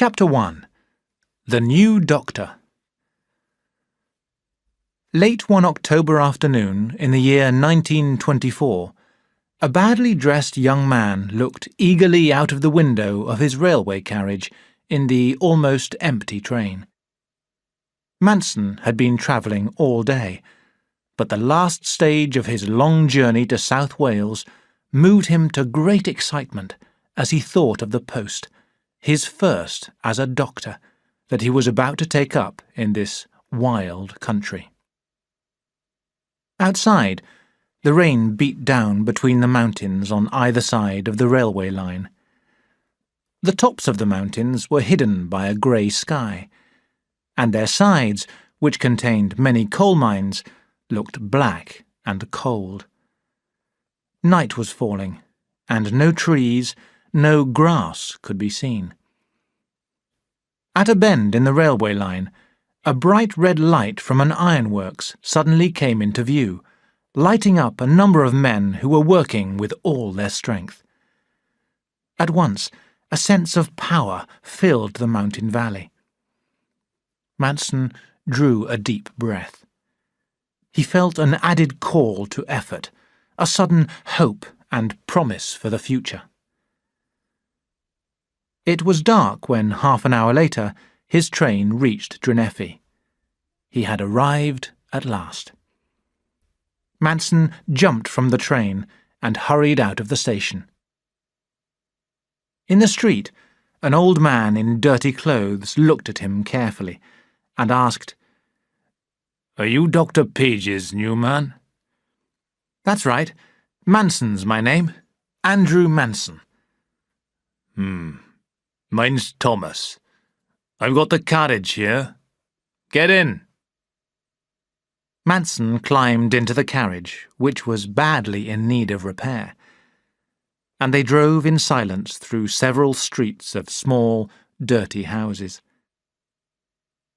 Chapter 1. The New Doctor. Late one October afternoon in the year 1924, a badly dressed young man looked eagerly out of the window of his railway carriage in the almost empty train. Manson had been travelling all day, but the last stage of his long journey to South Wales moved him to great excitement as he thought of the post, his first as a doctor, that he was about to take up in this wild country. Outside, the rain beat down between the mountains on either side of the railway line. The tops of the mountains were hidden by a grey sky, and their sides, which contained many coal mines, looked black and cold. Night was falling, and no trees, no grass could be seen. At a bend in the railway line, a bright red light from an ironworks suddenly came into view, lighting up a number of men who were working with all their strength. At once, a sense of power filled the mountain valley. Manson drew a deep breath. He felt an added call to effort, a sudden hope and promise for the future. It was dark when, half an hour later, his train reached Drenefi. He had arrived at last. Manson jumped from the train and hurried out of the station. In the street, an old man in dirty clothes looked at him carefully and asked, "Are you Dr. Page's new man?" "That's right. Manson's my name. Andrew Manson." Mine's Thomas. I've got the carriage here. Get in." Manson climbed into the carriage, which was badly in need of repair, and they drove in silence through several streets of small, dirty houses.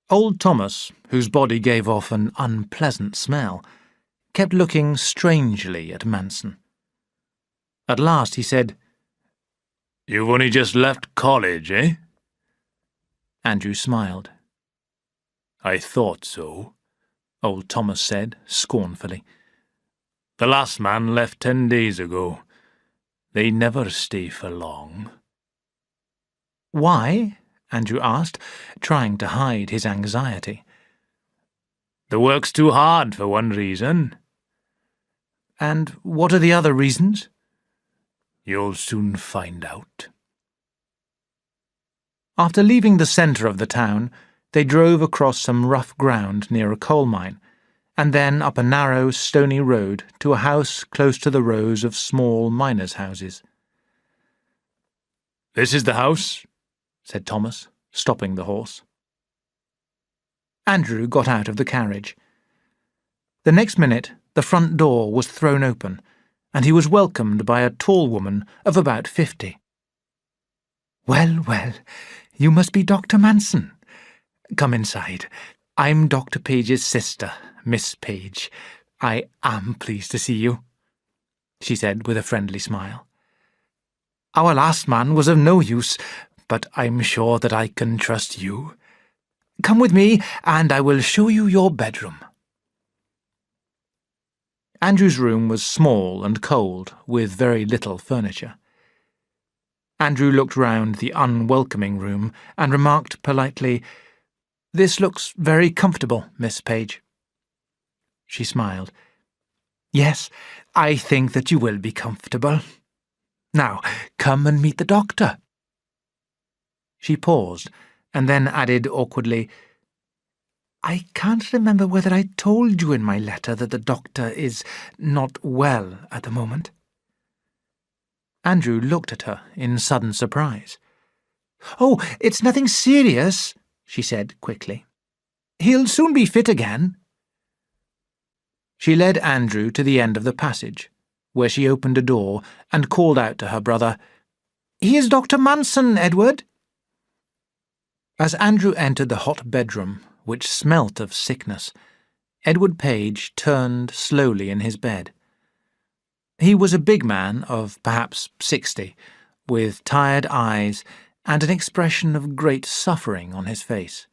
Old Thomas, whose body gave off an unpleasant smell, kept looking strangely at Manson. At last he said, "You've only just left college, eh?" Andrew smiled. "I thought so," Old Thomas said scornfully. "The last man left 10 days ago. They never stay for long." "Why?" Andrew asked, trying to hide his anxiety. "The work's too hard, for one reason." "And what are the other reasons?" "You'll soon find out." After leaving the centre of the town, they drove across some rough ground near a coal mine, and then up a narrow, stony road to a house close to the rows of small miners' houses. "This is the house," said Thomas, stopping the horse. Andrew got out of the carriage. The next minute, the front door was thrown open, and he was welcomed by a tall woman of about 50. "Well, well, you must be Dr. Manson. Come inside. I'm Dr. Page's sister, Miss Page. I am pleased to see you," she said with a friendly smile. "Our last man was of no use, but I'm sure that I can trust you. Come with me, and I will show you your bedroom." Andrew's room was small and cold, with very little furniture. Andrew looked round the unwelcoming room and remarked politely, "This looks very comfortable, Miss Page." She smiled. "Yes, I think that you will be comfortable. Now, come and meet the doctor." She paused, and then added awkwardly, "I can't remember whether I told you in my letter that the doctor is not well at the moment." Andrew looked at her in sudden surprise. "Oh, it's nothing serious," she said quickly. "He'll soon be fit again." She led Andrew to the end of the passage, where she opened a door and called out to her brother, "Here's Dr. Manson, Edward." As Andrew entered the hot bedroom, which smelt of sickness, Edward Page turned slowly in his bed. He was a big man of perhaps 60, with tired eyes and an expression of great suffering on his face.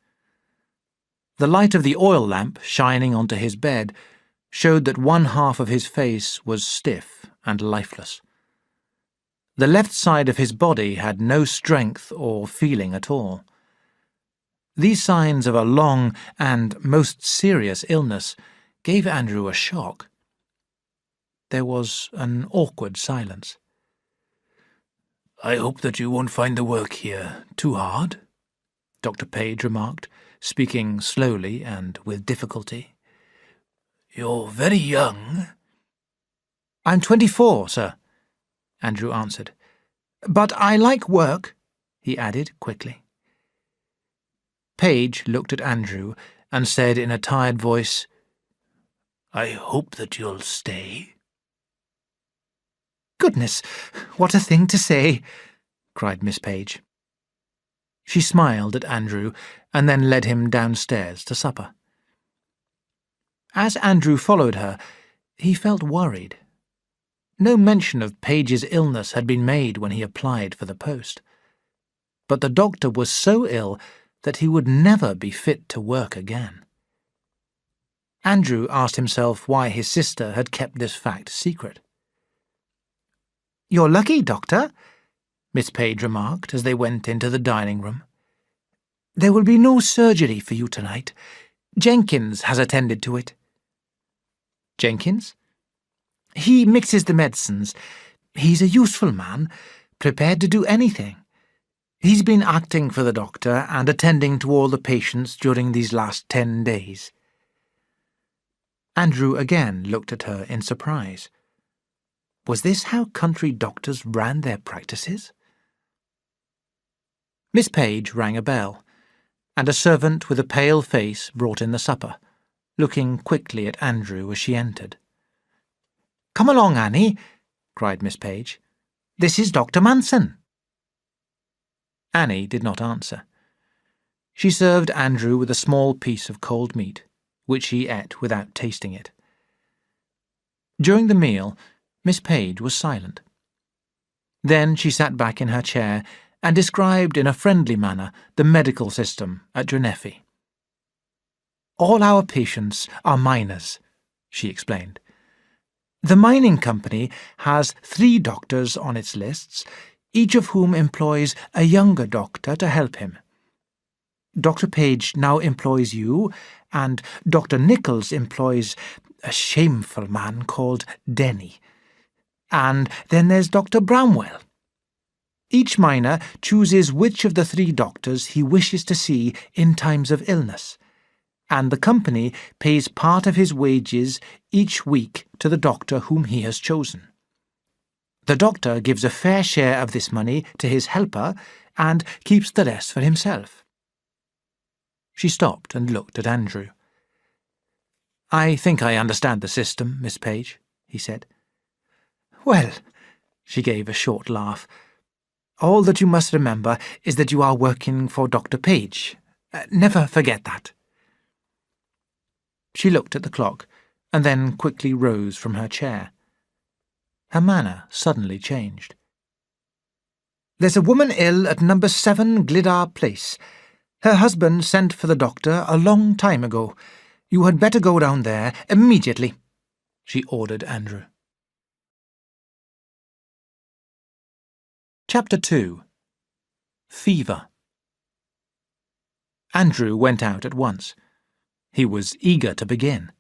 The light of the oil lamp shining onto his bed showed that one half of his face was stiff and lifeless. The left side of his body had no strength or feeling at all. These signs of a long and most serious illness gave Andrew a shock. There was an awkward silence. "I hope that you won't find the work here too hard," Dr. Page remarked, speaking slowly and with difficulty. "You're very young." "I'm 24, sir," Andrew answered. "But I like work," he added quickly. Page looked at Andrew and said in a tired voice, "I hope that you'll stay." "Goodness, what a thing to say!" cried Miss Page. She smiled at Andrew and then led him downstairs to supper. As Andrew followed her, he felt worried. No mention of Page's illness had been made when he applied for the post. But the doctor was so ill that he would never be fit to work again. Andrew asked himself why his sister had kept this fact secret. "You're lucky, Doctor," Miss Page remarked as they went into the dining room. "There will be no surgery for you tonight. Jenkins has attended to it." "Jenkins?" "He mixes the medicines. He's a useful man, prepared to do anything. He's been acting for the doctor and attending to all the patients during these last 10 days. Andrew again looked at her in surprise. Was this how country doctors ran their practices? Miss Page rang a bell, and a servant with a pale face brought in the supper, looking quickly at Andrew as she entered. "Come along, Annie," cried Miss Page. "This is Dr. Manson." Annie did not answer. She served Andrew with a small piece of cold meat, which he ate without tasting it. During the meal, Miss Page was silent. Then she sat back in her chair and described in a friendly manner the medical system at Dreneffi. "All our patients are miners," she explained. "The mining company has 3 doctors on its lists, each of whom employs a younger doctor to help him. Dr. Page now employs you, and Dr. Nichols employs a shameful man called Denny. And then there's Dr. Bramwell. Each miner chooses which of the 3 doctors he wishes to see in times of illness, and the company pays part of his wages each week to the doctor whom he has chosen. The doctor gives a fair share of this money to his helper and keeps the rest for himself." She stopped and looked at Andrew. "I think I understand the system, Miss Page," he said. "Well," she gave a short laugh, "all that you must remember is that you are working for Dr. Page. Never forget that." She looked at the clock and then quickly rose from her chair. Her manner suddenly changed. "There's a woman ill at number 7 Glidar Place. Her husband sent for the doctor a long time ago. You had better go down there immediately," she ordered Andrew. Chapter 2. Fever. Andrew went out at once. He was eager to begin.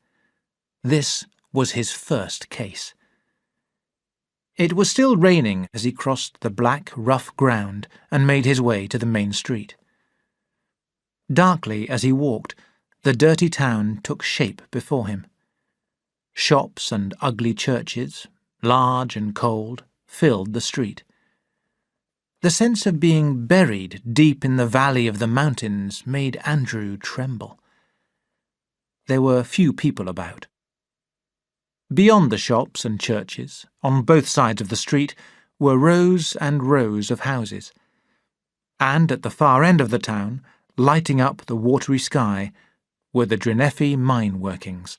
This was his first case. It was still raining as he crossed the black, rough ground and made his way to the main street. Darkly as he walked, the dirty town took shape before him. Shops and ugly churches, large and cold, filled the street. The sense of being buried deep in the valley of the mountains made Andrew tremble. There were few people about. Beyond the shops and churches, on both sides of the street, were rows and rows of houses. And at the far end of the town, lighting up the watery sky, were the Dreneffi mine workings.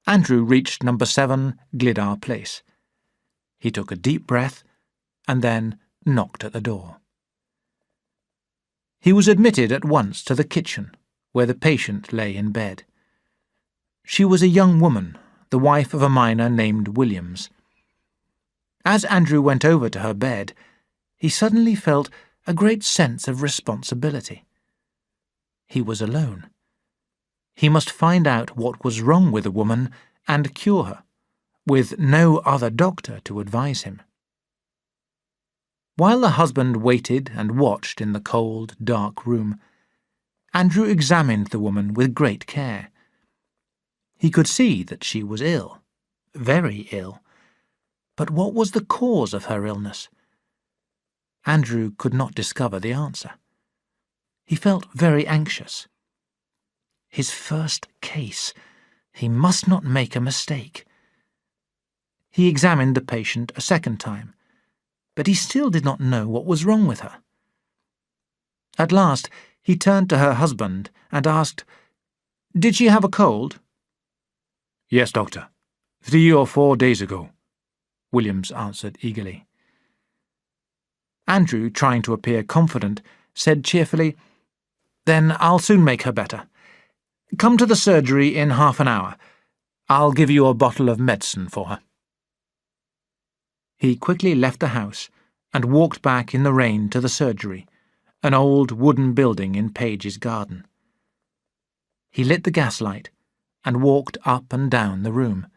Andrew reached number 7 Glidar Place. He took a deep breath, and then knocked at the door. He was admitted at once to the kitchen, where the patient lay in bed. She was a young woman, the wife of a miner named Williams. As Andrew went over to her bed, he suddenly felt a great sense of responsibility. He was alone. He must find out what was wrong with the woman and cure her, with no other doctor to advise him. While the husband waited and watched in the cold, dark room, Andrew examined the woman with great care. He could see that she was ill, very ill. But what was the cause of her illness? Andrew could not discover the answer. He felt very anxious. His first case. He must not make a mistake. He examined the patient a second time, but he still did not know what was wrong with her. At last he turned to her husband and asked, "Did she have a cold?" "Yes, doctor. 3 or 4 days ago," Williams answered eagerly. Andrew, trying to appear confident, said cheerfully, "Then I'll soon make her better. Come to the surgery in half an hour. I'll give you a bottle of medicine for her." He quickly left the house and walked back in the rain to the surgery, an old wooden building in Page's garden. He lit the gaslight and walked up and down the room,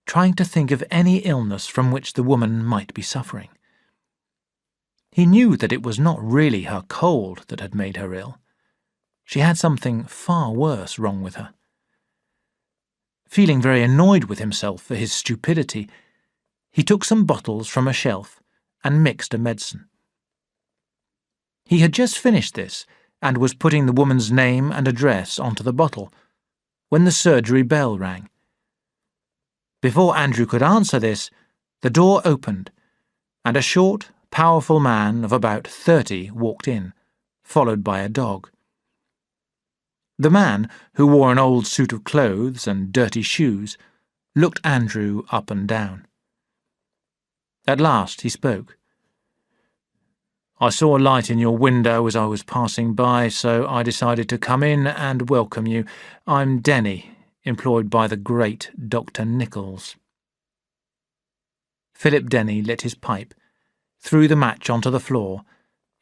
trying to think of any illness from which the woman might be suffering. He knew that it was not really her cold that had made her ill. She had something far worse wrong with her. Feeling very annoyed with himself for his stupidity, he took some bottles from a shelf and mixed a medicine. He had just finished this and was putting the woman's name and address onto the bottle when the surgery bell rang. Before Andrew could answer this, the door opened, and a short, powerful man of about 30 walked in, followed by a dog. The man, who wore an old suit of clothes and dirty shoes, looked Andrew up and down. At last he spoke. "I saw a light in your window as I was passing by, so I decided to come in and welcome you. I'm Denny, employed by the great Dr. Nichols." Philip Denny lit his pipe, threw the match onto the floor,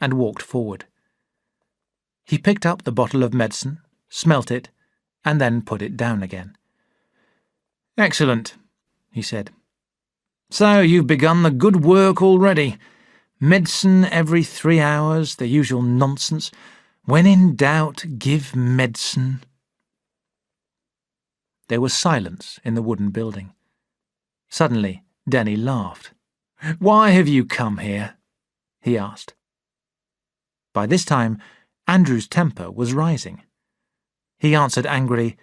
and walked forward. He picked up the bottle of medicine, smelt it, and then put it down again. "Excellent," he said. "So you've begun the good work already. Medicine every 3 hours, the usual nonsense. When in doubt, give medicine." There was silence in the wooden building. Suddenly, Denny laughed. "Why have you come here?" he asked. By this time, Andrew's temper was rising. He answered angrily,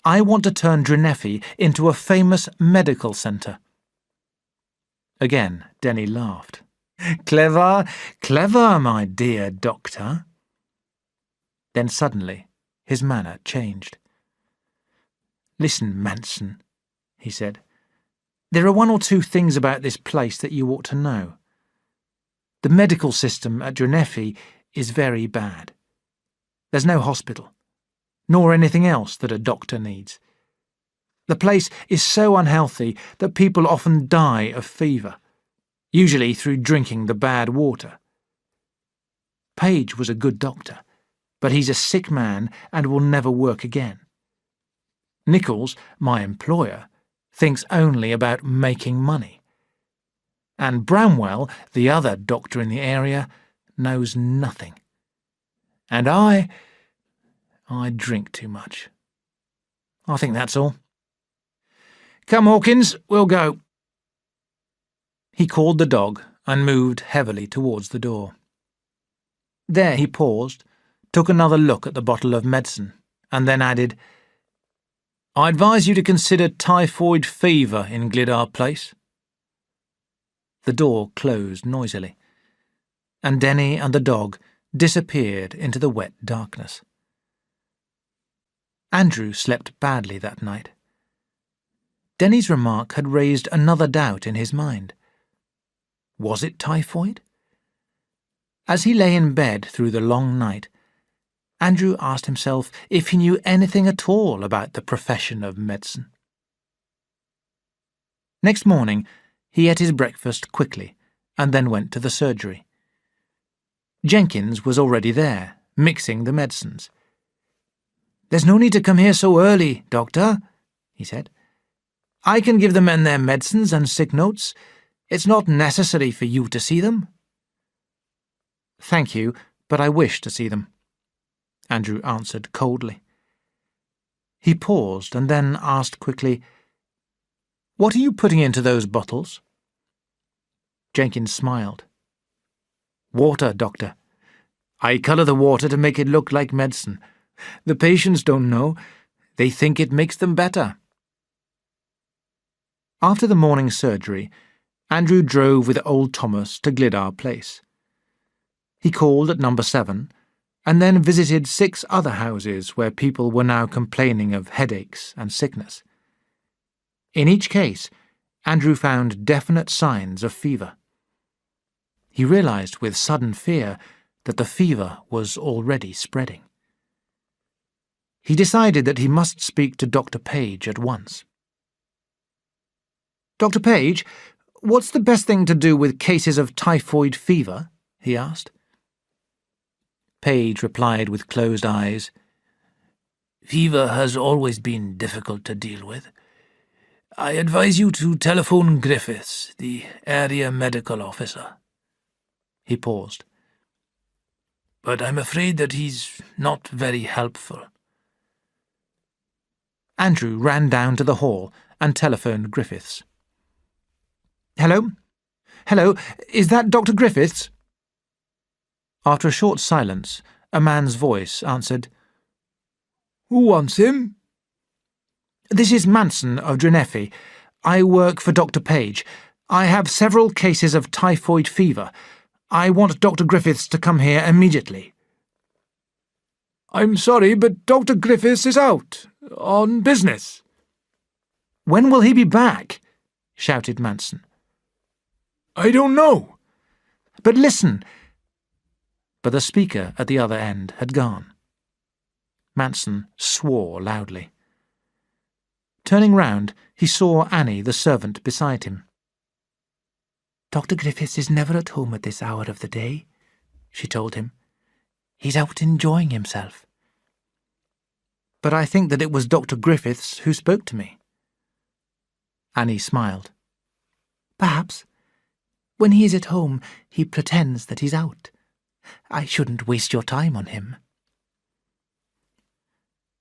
"I want to turn Dreneffi into a famous medical centre." Again, Denny laughed. "Clever, clever, my dear doctor." Then suddenly, his manner changed. "Listen, Manson," he said. "There are 1 or 2 things about this place that you ought to know. The medical system at Dreneffi is very bad. There's no hospital, nor anything else that a doctor needs. The place is so unhealthy that people often die of fever, usually through drinking the bad water. Page was a good doctor, but he's a sick man and will never work again. Nichols, my employer, thinks only about making money. And Bramwell, the other doctor in the area, knows nothing. And I drink too much. I think that's all. Come, Hawkins, we'll go." He called the dog and moved heavily towards the door. There he paused, took another look at the bottle of medicine, and then added, "I advise you to consider typhoid fever in Glidar Place." The door closed noisily, and Denny and the dog disappeared into the wet darkness. Andrew slept badly that night. Denny's remark had raised another doubt in his mind. Was it typhoid? As he lay in bed through the long night, Andrew asked himself if he knew anything at all about the profession of medicine. Next morning, he ate his breakfast quickly and then went to the surgery. Jenkins was already there, mixing the medicines. "There's no need to come here so early, Doctor," he said. "I can give the men their medicines and sick notes. It's not necessary for you to see them." "Thank you, but I wish to see them," Andrew answered coldly. He paused and then asked quickly, "What are you putting into those bottles?" Jenkins smiled. "Water, Doctor. I colour the water to make it look like medicine. The patients don't know. They think it makes them better." After the morning surgery, Andrew drove with old Thomas to Glidar Place. He called at number 7, and then visited 6 other houses where people were now complaining of headaches and sickness. In each case, Andrew found definite signs of fever. He realised with sudden fear that the fever was already spreading. He decided that he must speak to Dr. Page at once. "Dr. Page, what's the best thing to do with cases of typhoid fever?" he asked. Page replied with closed eyes, "Fever has always been difficult to deal with. I advise you to telephone Griffiths, the area medical officer." He paused. "But I'm afraid that he's not very helpful." Andrew ran down to the hall and telephoned Griffiths. "Hello? Hello, is that Dr. Griffiths?" After a short silence, a man's voice answered, "Who wants him?" "This is Manson of Dreneffi. I work for Dr. Page. I have several cases of typhoid fever. I want Dr. Griffiths to come here immediately." "I'm sorry, but Dr. Griffiths is out, on business." "When will he be back?" shouted Manson. "I don't know." "But listen." But the speaker at the other end had gone. Manson swore loudly. Turning round, he saw Annie, the servant, beside him. "Dr. Griffiths is never at home at this hour of the day," she told him. "He's out enjoying himself." "But I think that it was Dr. Griffiths who spoke to me." Annie smiled. "Perhaps. When he is at home, he pretends that he's out. I shouldn't waste your time on him."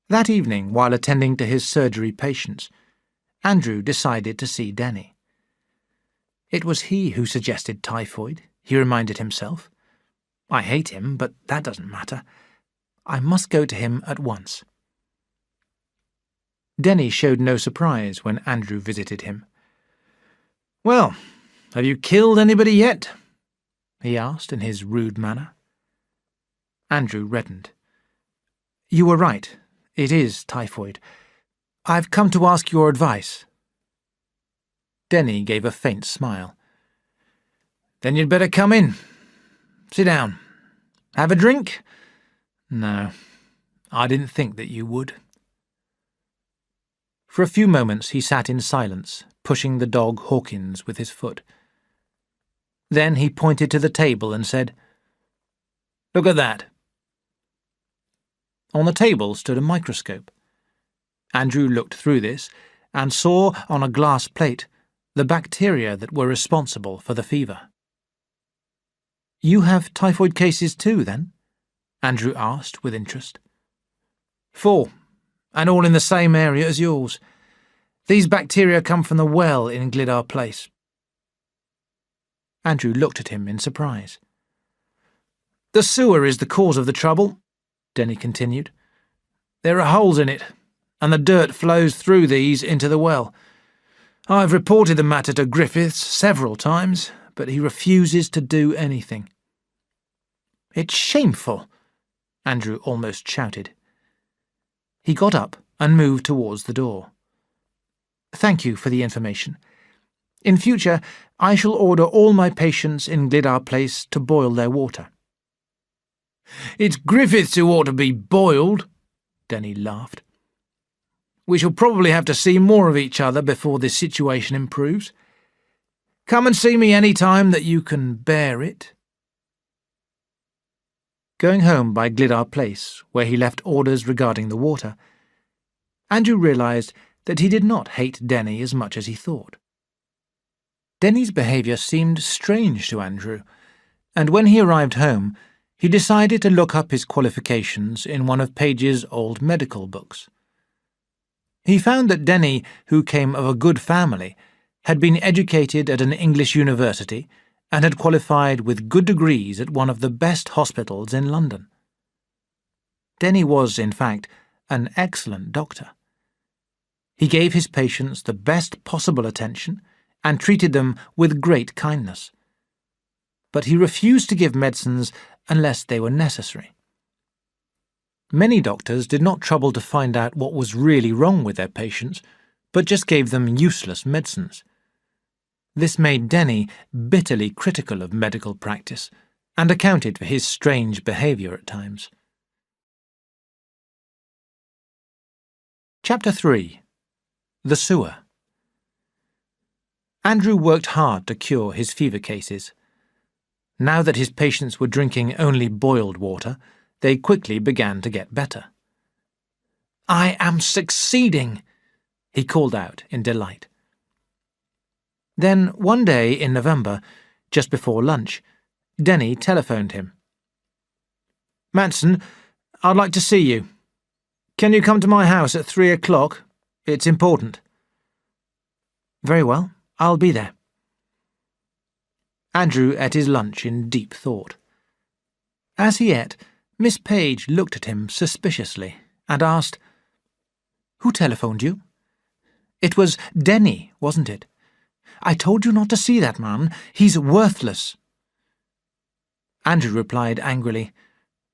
That evening, while attending to his surgery patients, Andrew decided to see Denny. It was he who suggested typhoid, he reminded himself. "I hate him, but that doesn't matter. I must go to him at once." Denny showed no surprise when Andrew visited him. "Well, have you killed anybody yet?" he asked in his rude manner. Andrew reddened. "You were right. It is typhoid. I've come to ask your advice." Denny gave a faint smile. "Then you'd better come in. Sit down. Have a drink?" "No, I didn't think that you would." For a few moments he sat in silence, pushing the dog Hawkins with his foot. Then he pointed to the table and said, "Look at that." On the table stood a microscope. Andrew looked through this and saw on a glass plate the bacteria that were responsible for the fever. "You have typhoid cases too, then?" Andrew asked with interest. 4, and all in the same area as yours. These bacteria come from the well in Glidar Place." Andrew looked at him in surprise. "The sewer is the cause of the trouble," Denny continued. "There are holes in it, and the dirt flows through these into the well. I've reported the matter to Griffiths several times, but he refuses to do anything." "It's shameful," Andrew almost shouted. He got up and moved towards the door. "Thank you for the information. In future, I shall order all my patients in Glidar Place to boil their water. It's Griffiths who ought to be boiled, Denny laughed. We shall probably have to see more of each other before this situation improves. Come and see me any time that you can bear it. Going home by Glidar Place, where he left orders regarding the water, Andrew realised that he did not hate Denny as much as he thought. Denny's behaviour seemed strange to Andrew, and when he arrived home, he decided to look up his qualifications in one of Page's old medical books. He found that Denny, who came of a good family, had been educated at an English university and had qualified with good degrees at one of the best hospitals in London. Denny was, in fact, an excellent doctor. He gave his patients the best possible attention and treated them with great kindness. But he refused to give medicines unless they were necessary. Many doctors did not trouble to find out what was really wrong with their patients, but just gave them useless medicines. This made Denny bitterly critical of medical practice and accounted for his strange behaviour at times. Chapter 3. The Sewer. Andrew worked hard to cure his fever cases. Now that his patients were drinking only boiled water, they quickly began to get better. "I am succeeding," he called out in delight. Then, one day in November, just before lunch, Denny telephoned him. "Manson, I'd like to see you. Can you come to my house at 3 o'clock? It's important." "Very well, I'll be there." Andrew ate his lunch in deep thought. As he ate, Miss Page looked at him suspiciously and asked, "Who telephoned you?" "It was Denny, wasn't it? I told you not to see that man. He's worthless." Andrew replied angrily,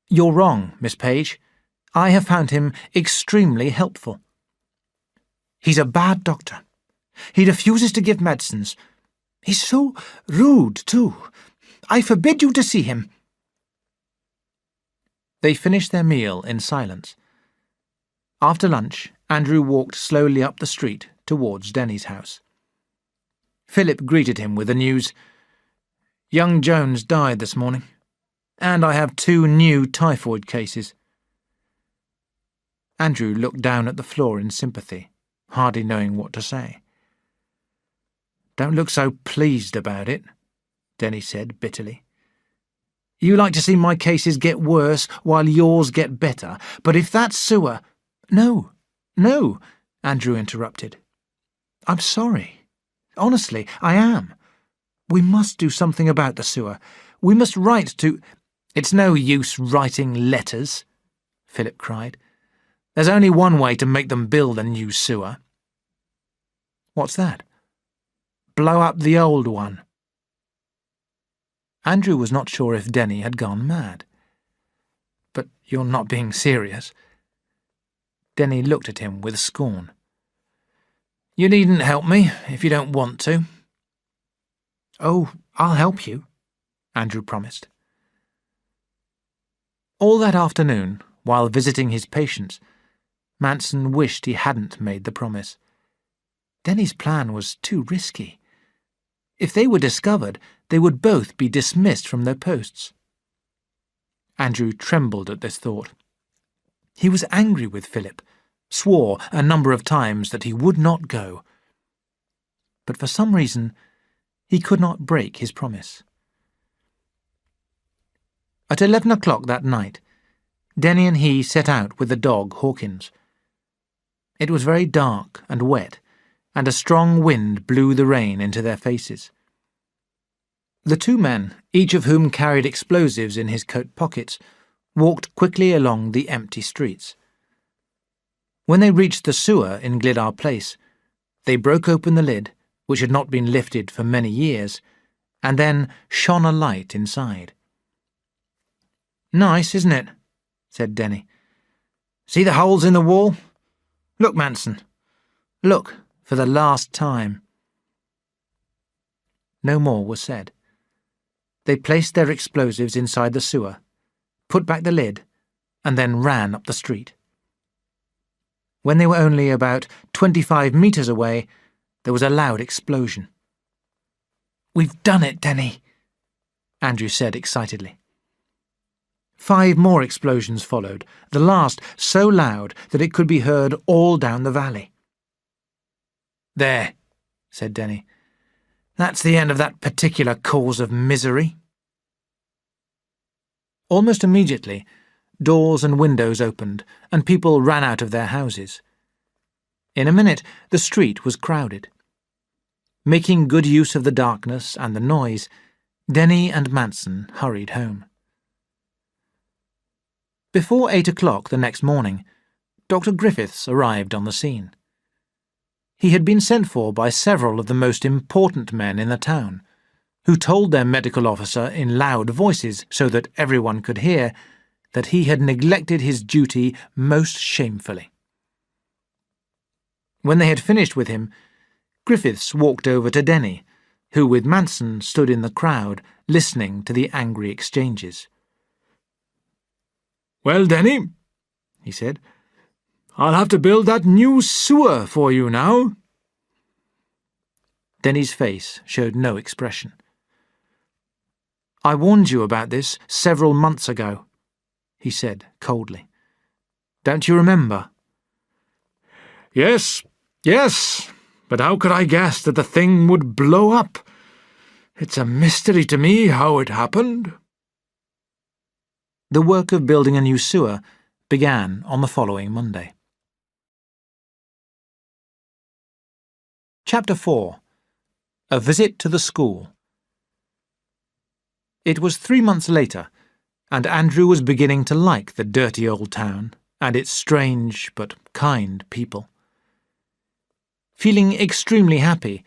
"You're wrong, Miss Page. I have found him extremely helpful. He's a bad doctor. He refuses to give medicines. He's so rude, too. I forbid you to see him." They finished their meal in silence. After lunch, Andrew walked slowly up the street towards Denny's house. Philip greeted him with the news, "Young Jones died this morning, and I have 2 new typhoid cases." Andrew looked down at the floor in sympathy, hardly knowing what to say. "Don't look so pleased about it," Denny said bitterly. "You like to see my cases get worse while yours get better, but if that sewer—" "No, no," Andrew interrupted. "I'm sorry. Honestly, I am. We must do something about the sewer. We must write to—" "It's no use writing letters," Philip cried. "There's only one way to make them build a new sewer." "What's that?" "Blow up the old one." Andrew was not sure if Denny had gone mad. "But you're not being serious?" Denny looked at him with scorn. "You needn't help me if you don't want to." "Oh, I'll help you," Andrew promised. All that afternoon, while visiting his patients, Manson wished he hadn't made the promise. Denny's plan was too risky. If they were discovered, they would both be dismissed from their posts. Andrew trembled at this thought. He was angry with Philip, swore a number of times that he would not go. But for some reason, he could not break his promise. At 11 o'clock that night, Denny and he set out with the dog Hawkins. It was very dark and wet, and a strong wind blew the rain into their faces. The 2 men, each of whom carried explosives in his coat pockets, walked quickly along the empty streets. When they reached the sewer in Glidar Place, they broke open the lid, which had not been lifted for many years, and then shone a light inside. "Nice, isn't it?" said Denny. "See the holes in the wall? Look, Manson. Look, for the last time." No more was said. They placed their explosives inside the sewer, put back the lid, and then ran up the street. When they were only about 25 metres away, there was a loud explosion. "We've done it, Denny," Andrew said excitedly. 5 more explosions followed, the last so loud that it could be heard all down the valley. "There," said Denny. "That's the end of that particular cause of misery." Almost immediately, doors and windows opened, and people ran out of their houses. In a minute, the street was crowded. Making good use of the darkness and the noise, Denny and Manson hurried home. Before 8 o'clock the next morning, Dr. Griffiths arrived on the scene. He had been sent for by several of the most important men in the town, who told their medical officer in loud voices so that everyone could hear that he had neglected his duty most shamefully. When they had finished with him, Griffiths walked over to Denny, who with Manson stood in the crowd listening to the angry exchanges. "Well, Denny," he said, "I'll have to build that new sewer for you now." Denny's face showed no expression. "I warned you about this several months ago," he said coldly. "Don't you remember?" "Yes, yes, but how could I guess that the thing would blow up? It's a mystery to me how it happened." The work of building a new sewer began on the following Monday. Chapter 4. A Visit to the School. It was 3 months later, and Andrew was beginning to like the dirty old town and its strange but kind people. Feeling extremely happy,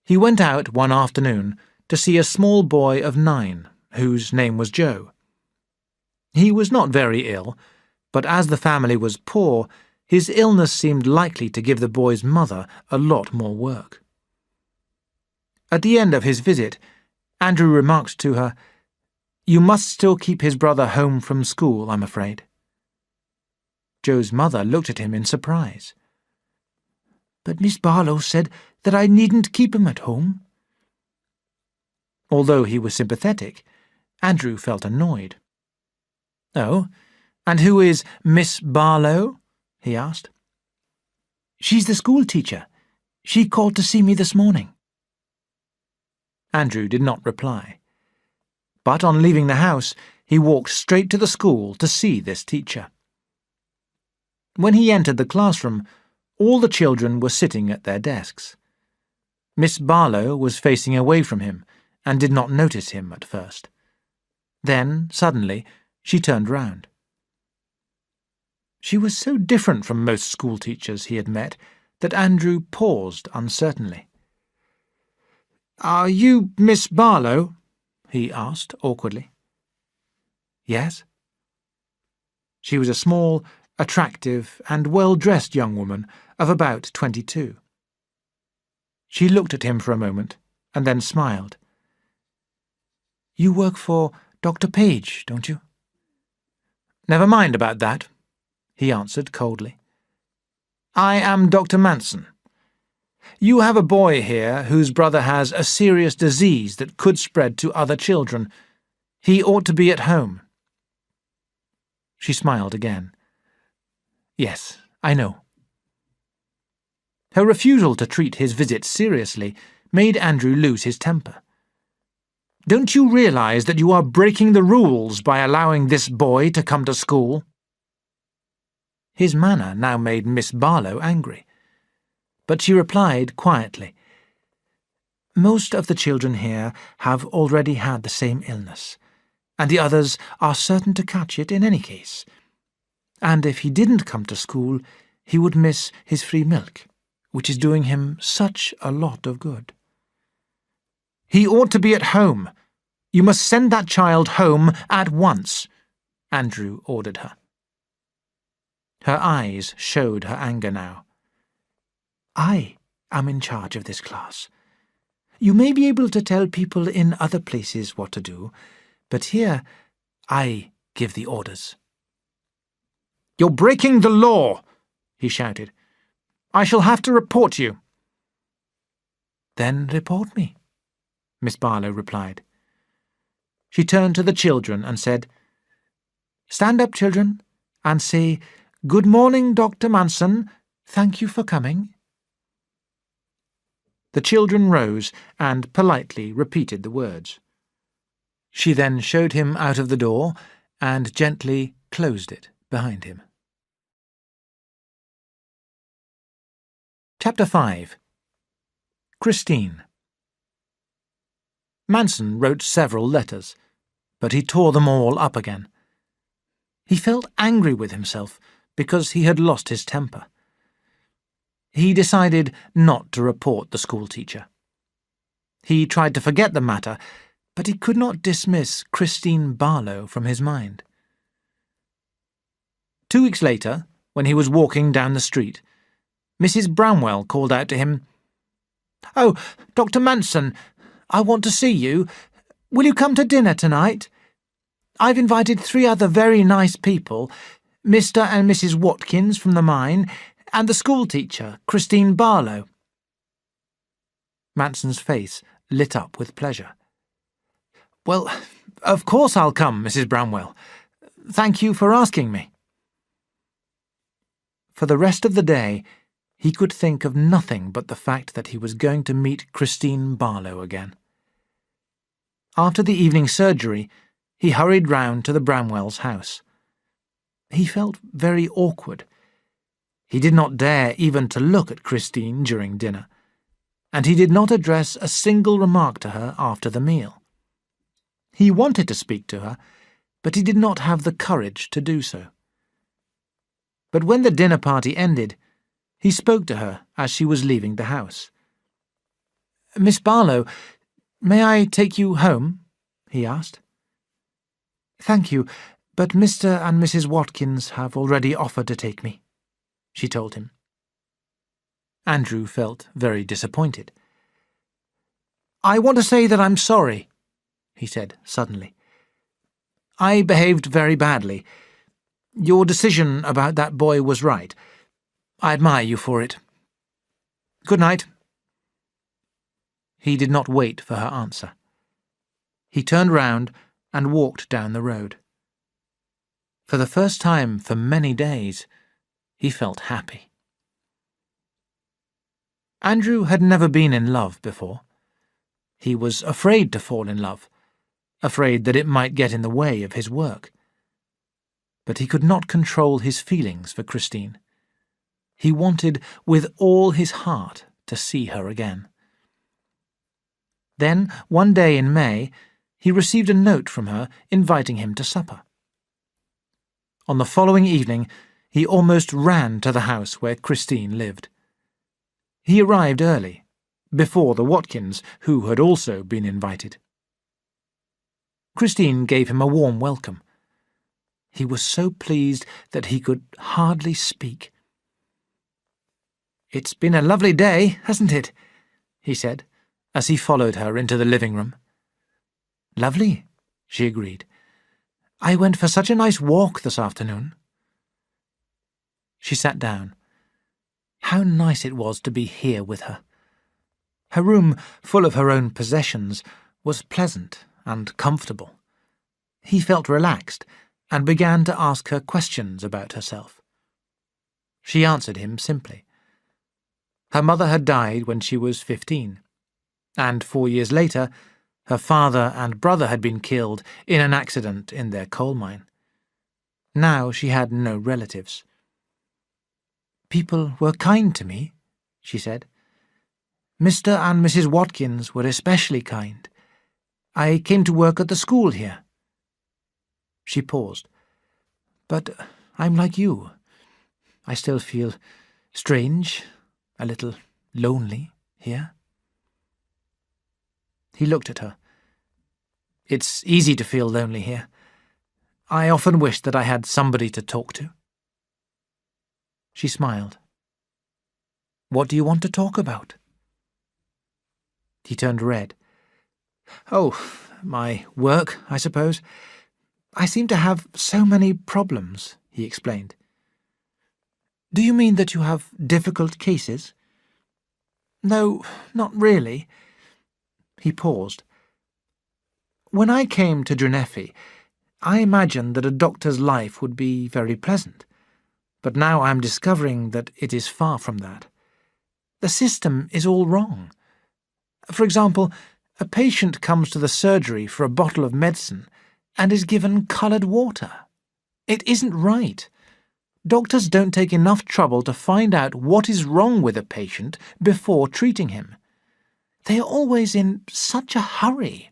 he went out one afternoon to see a small boy of 9, whose name was Joe. He was not very ill, but as the family was poor, his illness seemed likely to give the boy's mother a lot more work. At the end of his visit, Andrew remarked to her, "You must still keep his brother home from school, I'm afraid." Joe's mother looked at him in surprise. "But Miss Barlow said that I needn't keep him at home." Although he was sympathetic, Andrew felt annoyed. "Oh, and who is Miss Barlow?" he asked. "She's the school teacher. She called to see me this morning." Andrew did not reply. But on leaving the house, he walked straight to the school to see this teacher. When he entered the classroom, all the children were sitting at their desks. Miss Barlow was facing away from him and did not notice him at first. Then, suddenly, she turned round. She was so different from most schoolteachers he had met that Andrew paused uncertainly. "Are you Miss Barlow?" he asked awkwardly. "Yes." She was a small, attractive, and well-dressed young woman of about 22. She looked at him for a moment and then smiled. "You work for Dr. Page, don't you?" "Never mind about that," he answered coldly. "I am Dr. Manson. You have a boy here whose brother has a serious disease that could spread to other children. He ought to be at home." She smiled again. "Yes, I know." Her refusal to treat his visit seriously made Andrew lose his temper. "Don't you realize that you are breaking the rules by allowing this boy to come to school?" His manner now made Miss Barlow angry, but she replied quietly, "Most of the children here have already had the same illness, and the others are certain to catch it in any case. And if he didn't come to school, he would miss his free milk, which is doing him such a lot of good." "He ought to be at home. You must send that child home at once," Andrew ordered her. Her eyes showed her anger now. "I am in charge of this class. You may be able to tell people in other places what to do, but here I give the orders. "You're breaking the law," he shouted. "I shall have to report you." "Then report me," Miss Barlow replied. She turned to the children and said, "Stand up, children, and say, 'Good morning, Dr. Manson. Thank you for coming.'" The children rose and politely repeated the words. She then showed him out of the door and gently closed it behind him. Chapter 5. Christine. Manson wrote several letters, but he tore them all up again. He felt angry with himself because he had lost his temper. He decided not to report the schoolteacher. He tried to forget the matter, but he could not dismiss Christine Barlow from his mind. 2 weeks later, when he was walking down the street, Mrs. Bramwell called out to him, "Oh, Dr. Manson, I want to see you. Will you come to dinner tonight? I've invited 3 other very nice people, Mr. and Mrs. Watkins from the mine, and the schoolteacher, Christine Barlow." Manson's face lit up with pleasure. "Well, of course I'll come, Mrs. Bramwell. Thank you for asking me." For the rest of the day, he could think of nothing but the fact that he was going to meet Christine Barlow again. After the evening surgery, he hurried round to the Bramwells' house. He felt very awkward. He did not dare even to look at Christine during dinner, and he did not address a single remark to her after the meal. He wanted to speak to her, but he did not have the courage to do so. But when the dinner party ended, he spoke to her as she was leaving the house. "Miss Barlow, may I take you home?" he asked. "Thank you, but Mr. and Mrs. Watkins have already offered to take me," she told him. Andrew felt very disappointed. "I want to say that I'm sorry," he said suddenly. "I behaved very badly. Your decision about that boy was right. I admire you for it. Good night." He did not wait for her answer. He turned round and walked down the road. For the first time for many days, he felt happy. Andrew had never been in love before. He was afraid to fall in love, afraid that it might get in the way of his work. But he could not control his feelings for Christine. He wanted with all his heart to see her again. Then, one day in May, he received a note from her inviting him to supper. On the following evening, he almost ran to the house where Christine lived. He arrived early, before the Watkins, who had also been invited. Christine gave him a warm welcome. He was so pleased that he could hardly speak. "It's been a lovely day, hasn't it?" he said, as he followed her into the living room. "Lovely," she agreed. "I went for such a nice walk this afternoon." She sat down. How nice it was to be here with her. Her room, full of her own possessions, was pleasant and comfortable. He felt relaxed and began to ask her questions about herself. She answered him simply. Her mother had died when she was 15, and 4 years later, her father and brother had been killed in an accident in their coal mine. Now she had no relatives. "People were kind to me," she said. "Mr. and Mrs. Watkins were especially kind. I came to work at the school here." She paused. "But I'm like you. I still feel strange, a little lonely here." He looked at her. "It's easy to feel lonely here. I often wish that I had somebody to talk to." She smiled. "What do you want to talk about?" He turned red. "Oh, my work, I suppose. I seem to have so many problems, he explained. Do you mean that you have difficult cases? No, not really. He paused. When I came to Drenefi, I imagined that a doctor's life would be very pleasant, but now I am discovering that it is far from that. The system is all wrong. For example, a patient comes to the surgery for a bottle of medicine and is given coloured water. It isn't right. Doctors don't take enough trouble to find out what is wrong with a patient before treating him. They are always in such a hurry.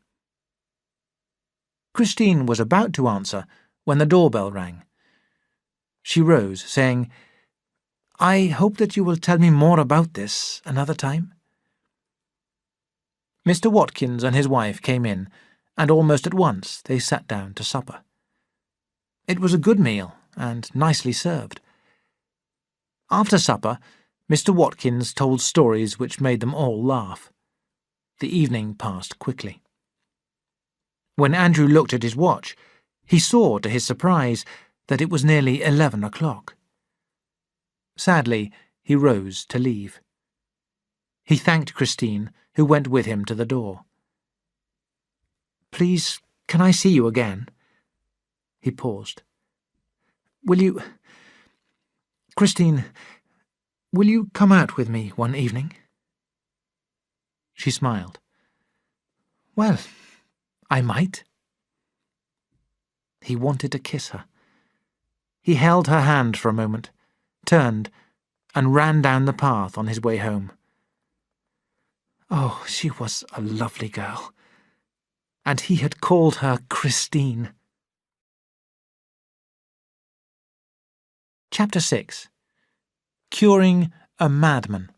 Christine was about to answer when the doorbell rang. She rose, saying, "I hope that you will tell me more about this another time." Mr. Watkins and his wife came in, and almost at once they sat down to supper. It was a good meal, and nicely served. After supper, Mr. Watkins told stories which made them all laugh. The evening passed quickly. When Andrew looked at his watch, he saw, to his surprise, that it was nearly 11 o'clock. Sadly, he rose to leave. He thanked Christine, who went with him to the door. "Please, can I see you again?" He paused. Christine, will you come out with me one evening?" She smiled. "Well, I might." He wanted to kiss her. He held her hand for a moment, turned, and ran down the path on his way home. Oh, she was a lovely girl. And he had called her Christine. Chapter 6. Curing a Madman.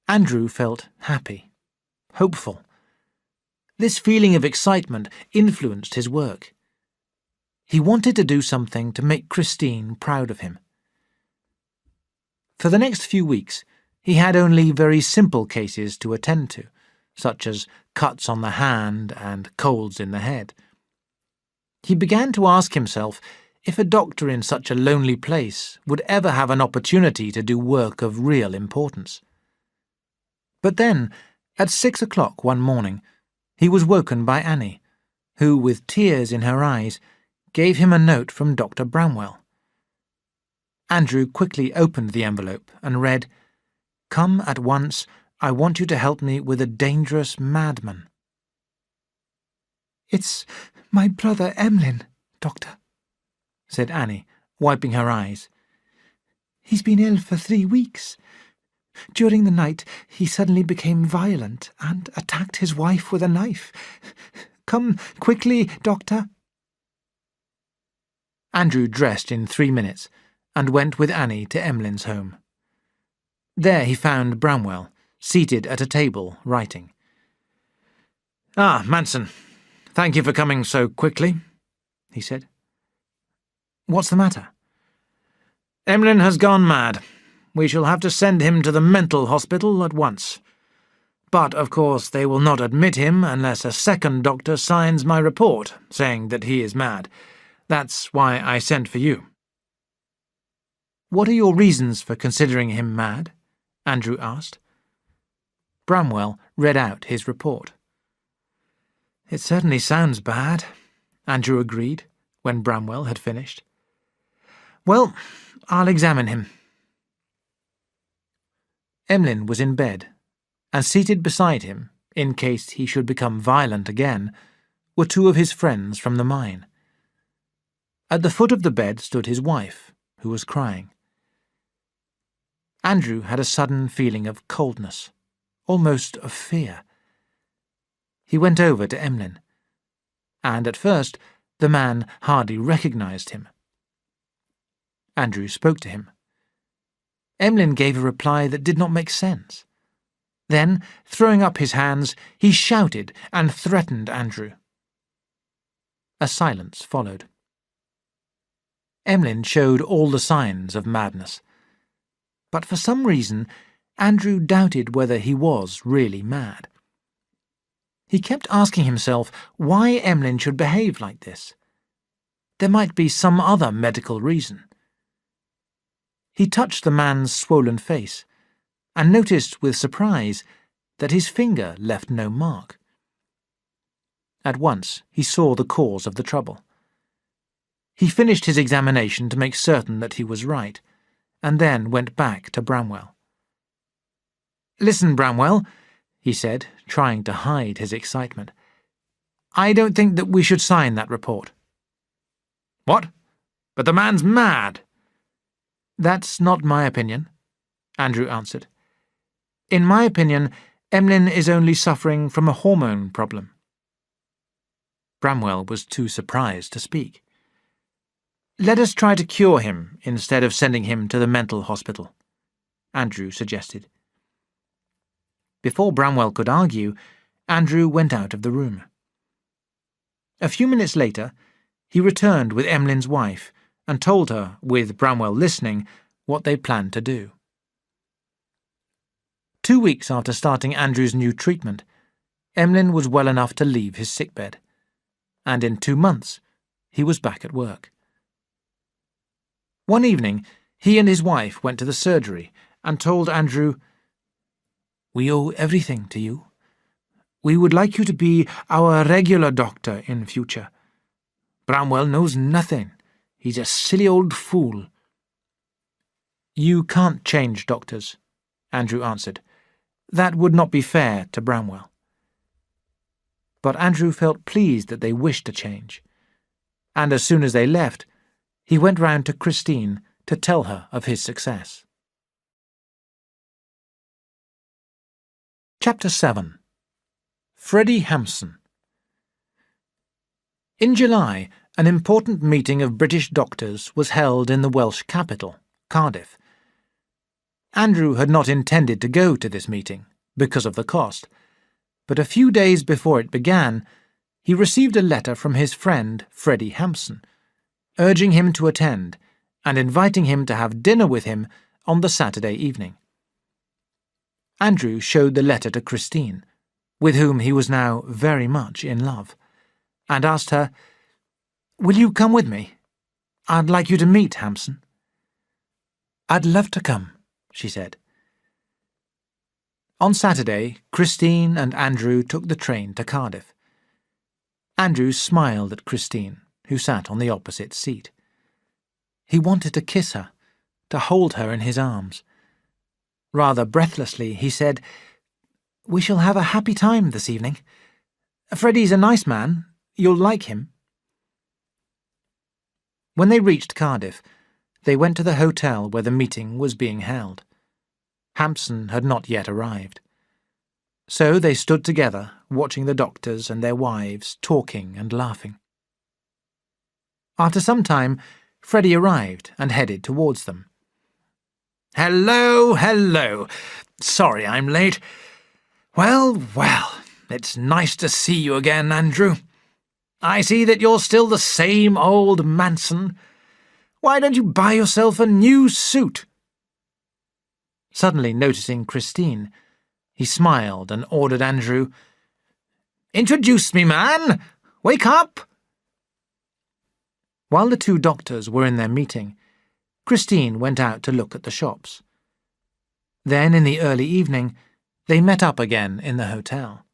Andrew felt happy, hopeful. This feeling of excitement influenced his work. He wanted to do something to make Christine proud of him. For the next few weeks, he had only very simple cases to attend to, such as cuts on the hand and colds in the head. He began to ask himself if a doctor in such a lonely place would ever have an opportunity to do work of real importance. But then, at 6 o'clock one morning, he was woken by Annie, who, with tears in her eyes, gave him a note from Dr. Bramwell. Andrew quickly opened the envelope and read, "Come at once. I want you to help me with a dangerous madman." "It's my brother Emlyn, Doctor," said Annie, wiping her eyes. "He's been ill for 3 weeks. During the night he suddenly became violent and attacked his wife with a knife. Come quickly, Doctor." Andrew dressed in 3 minutes and went with Annie to Emlyn's home. There he found Bramwell, seated at a table, writing. "Ah, Manson, thank you for coming so quickly," he said. "What's the matter?" "Emlyn has gone mad. We shall have to send him to the mental hospital at once. But, of course, they will not admit him unless a second doctor signs my report, saying that he is mad. That's why I sent for you." "What are your reasons for considering him mad?" Andrew asked. Bramwell read out his report. "It certainly sounds bad," Andrew agreed, when Bramwell had finished. "Well, I'll examine him." Emlyn was in bed, and seated beside him, in case he should become violent again, were 2 of his friends from the mine. At the foot of the bed stood his wife, who was crying. Andrew had a sudden feeling of coldness, almost of fear. He went over to Emlyn, and at first the man hardly recognized him. Andrew spoke to him. Emlyn gave a reply that did not make sense. Then, throwing up his hands, he shouted and threatened Andrew. A silence followed. Emlyn showed all the signs of madness. But for some reason, Andrew doubted whether he was really mad. He kept asking himself why Emlyn should behave like this. There might be some other medical reason. He touched the man's swollen face and noticed with surprise that his finger left no mark. At once he saw the cause of the trouble. He finished his examination to make certain that he was right, and then went back to Bramwell. "Listen, Bramwell," he said, trying to hide his excitement. "I don't think that we should sign that report." "What? But the man's mad." "That's not my opinion," Andrew answered. "In my opinion, Emlyn is only suffering from a hormone problem." Bramwell was too surprised to speak. "Let us try to cure him instead of sending him to the mental hospital," Andrew suggested. Before Bramwell could argue, Andrew went out of the room. A few minutes later, he returned with Emlyn's wife and told her, with Bramwell listening, what they planned to do. 2 weeks after starting Andrew's new treatment, Emlyn was well enough to leave his sickbed, and in 2 months he was back at work. One evening, he and his wife went to the surgery and told Andrew, "We owe everything to you. We would like you to be our regular doctor in future. Bramwell knows nothing. He's a silly old fool." "You can't change doctors," Andrew answered. "That would not be fair to Bramwell." But Andrew felt pleased that they wished to change, and as soon as they left, he went round to Christine to tell her of his success. Chapter 7. Freddie Hampson. In July, an important meeting of British doctors was held in the Welsh capital, Cardiff. Andrew had not intended to go to this meeting, because of the cost, but a few days before it began, he received a letter from his friend Freddie Hampson, urging him to attend and inviting him to have dinner with him on the Saturday evening. Andrew showed the letter to Christine, with whom he was now very much in love, and asked her, "Will you come with me? I'd like you to meet Hampson." "I'd love to come," she said. On Saturday, Christine and Andrew took the train to Cardiff. Andrew smiled at Christine, who sat on the opposite seat. He wanted to kiss her, to hold her in his arms. Rather breathlessly, he said, "We shall have a happy time this evening. Freddie's a nice man. You'll like him." When they reached Cardiff, they went to the hotel where the meeting was being held. Hampson had not yet arrived. So they stood together, watching the doctors and their wives talking and laughing. After some time, Freddie arrived and headed towards them. "Hello, hello. Sorry I'm late. Well, it's nice to see you again, Andrew. I see that you're still the same old Manson. Why don't you buy yourself a new suit?" Suddenly noticing Christine, he smiled and ordered Andrew, "Introduce me, man! Wake up!" While the two doctors were in their meeting, Christine went out to look at the shops. Then, in the early evening, they met up again in the hotel.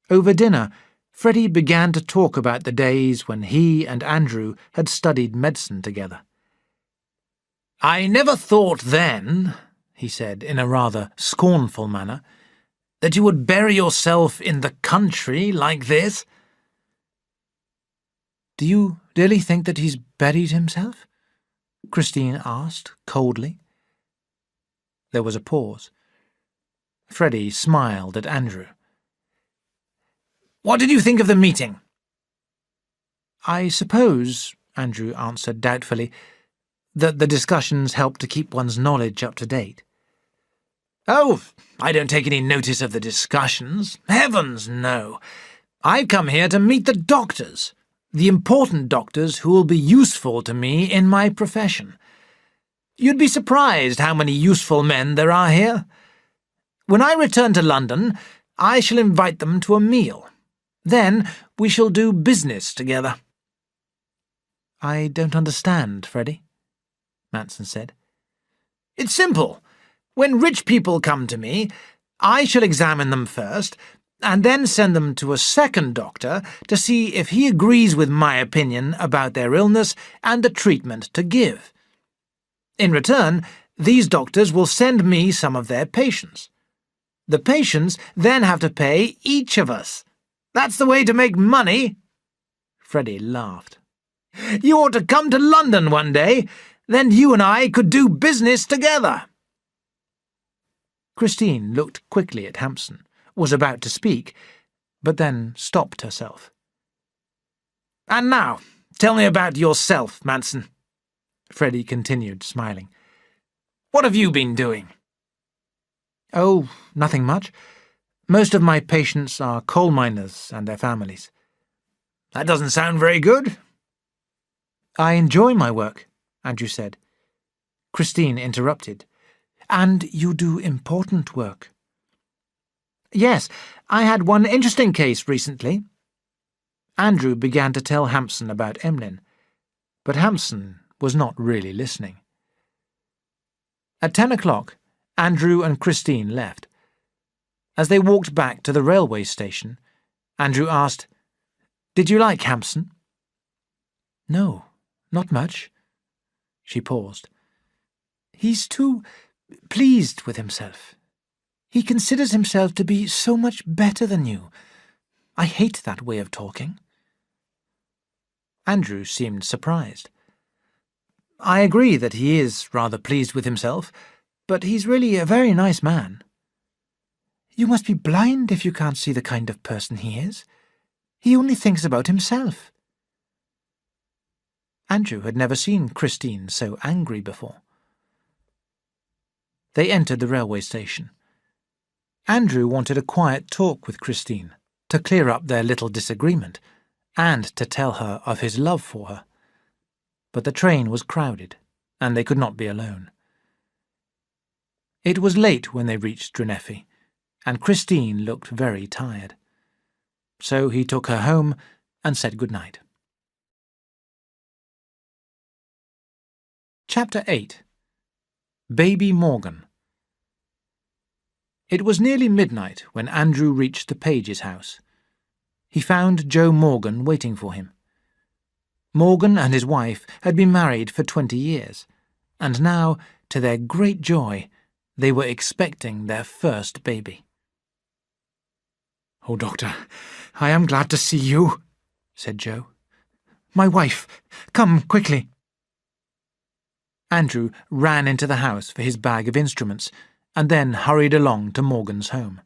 Over dinner, Freddie began to talk about the days when he and Andrew had studied medicine together. "I never thought then," he said in a rather scornful manner, "that you would bury yourself in the country like this." "Do you really think that he's buried himself?" Christine asked coldly. There was a pause. Freddie smiled at Andrew. "What did you think of the meeting?" "I suppose," Andrew answered doubtfully, "that the discussions help to keep one's knowledge up to date." "Oh, I don't take any notice of the discussions. Heavens, no. I've come here to meet the doctors, the important doctors who will be useful to me in my profession. You'd be surprised how many useful men there are here. When I return to London, I shall invite them to a meal. Then we shall do business together." "I don't understand, Freddie," Manson said. "It's simple. When rich people come to me, I shall examine them first, and then send them to a second doctor to see if he agrees with my opinion about their illness and the treatment to give. In return, these doctors will send me some of their patients. The patients then have to pay each of us. That's the way to make money." Freddie laughed. "You ought to come to London one day. Then you and I could do business together." Christine looked quickly at Hampson, was about to speak, but then stopped herself. "And now, tell me about yourself, Manson," Freddie continued, smiling. "What have you been doing?" "Oh, nothing much. Most of my patients are coal miners and their families." "That doesn't sound very good." "I enjoy my work," Andrew said. Christine interrupted. "And you do important work." "Yes, I had one interesting case recently." Andrew began to tell Hampson about Emlyn, but Hampson was not really listening. At 10 o'clock, Andrew and Christine left. As they walked back to the railway station, Andrew asked, "Did you like Hampson?" "No, not much." She paused. "He's too pleased with himself. He considers himself to be so much better than you. I hate that way of talking." Andrew seemed surprised. "I agree that he is rather pleased with himself, but he's really a very nice man." "You must be blind if you can't see the kind of person he is. He only thinks about himself." Andrew had never seen Christine so angry before. They entered the railway station. Andrew wanted a quiet talk with Christine, to clear up their little disagreement, and to tell her of his love for her. But the train was crowded, and they could not be alone. It was late when they reached Dreneffe, and Christine looked very tired. So he took her home and said good night. Chapter 8. Baby Morgan. It was nearly midnight when Andrew reached the Page's house. He found Joe Morgan waiting for him. Morgan and his wife had been married for 20 years, and now, to their great joy, they were expecting their first baby. "Oh, Doctor, I am glad to see you," said Joe. "My wife, come quickly." Andrew ran into the house for his bag of instruments, and then hurried along to Morgan's home.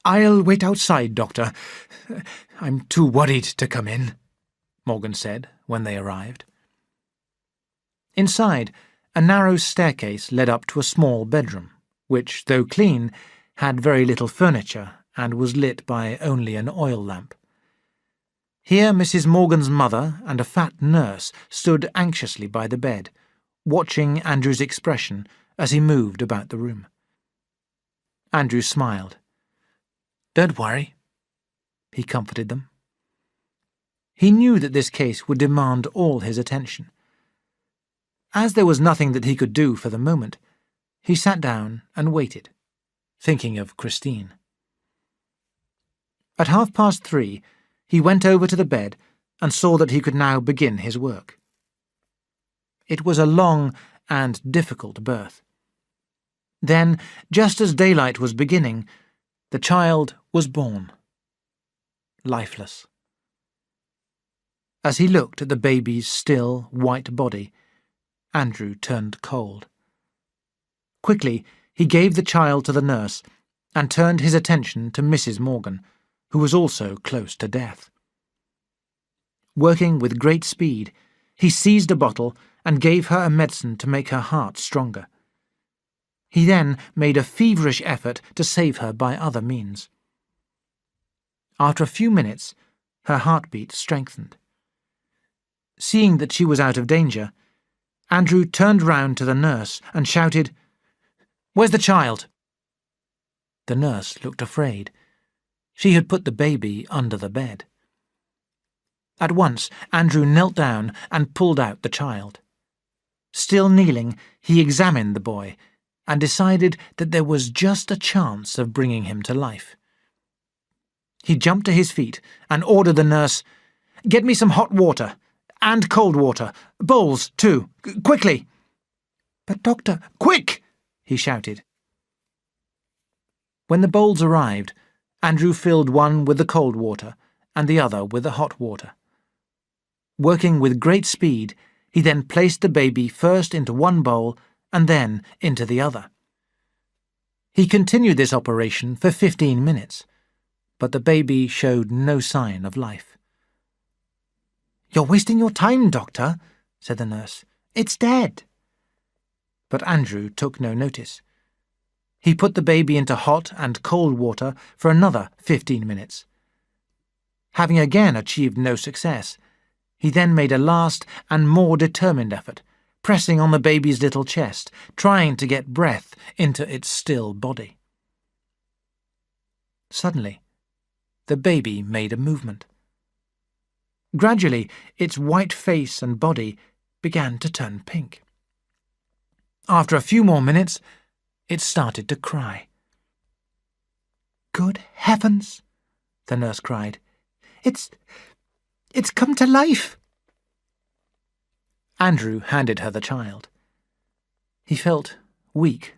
"I'll wait outside, Doctor. I'm too worried to come in," Morgan said when they arrived. Inside, a narrow staircase led up to a small bedroom, which, though clean, had very little furniture and was lit by only an oil lamp. Here Mrs. Morgan's mother and a fat nurse stood anxiously by the bed, watching Andrew's expression as he moved about the room. Andrew smiled. "Don't worry," he comforted them. He knew that this case would demand all his attention. As there was nothing that he could do for the moment, he sat down and waited, thinking of Christine. At 3:30, he went over to the bed and saw that he could now begin his work. It was a long and difficult birth. Then, just as daylight was beginning, the child was born. Lifeless. As he looked at the baby's still, white body, Andrew turned cold. Quickly, he gave the child to the nurse and turned his attention to Mrs. Morgan, who was also close to death. Working with great speed, he seized a bottle and gave her a medicine to make her heart stronger. He then made a feverish effort to save her by other means. After a few minutes, her heartbeat strengthened. Seeing that she was out of danger, Andrew turned round to the nurse and shouted, "Where's the child?" The nurse looked afraid. She had put the baby under the bed. At once, Andrew knelt down and pulled out the child. Still kneeling, he examined the boy and decided that there was just a chance of bringing him to life. He jumped to his feet and ordered the nurse, "Get me some hot water, and cold water, bowls too, quickly!" "But doctor—" "Quick!" he shouted. When the bowls arrived, Andrew filled one with the cold water and the other with the hot water. Working with great speed, he then placed the baby first into one bowl and then into the other. He continued this operation for 15 minutes, but the baby showed no sign of life. "You're wasting your time, doctor," said the nurse. "It's dead." But Andrew took no notice. He put the baby into hot and cold water for another 15 minutes. Having again achieved no success, he then made a last and more determined effort, pressing on the baby's little chest, trying to get breath into its still body. Suddenly, the baby made a movement. Gradually, its white face and body began to turn pink. After a few more minutes, it started to cry. "Good heavens!" the nurse cried. It's come to life!" Andrew handed her the child. He felt weak,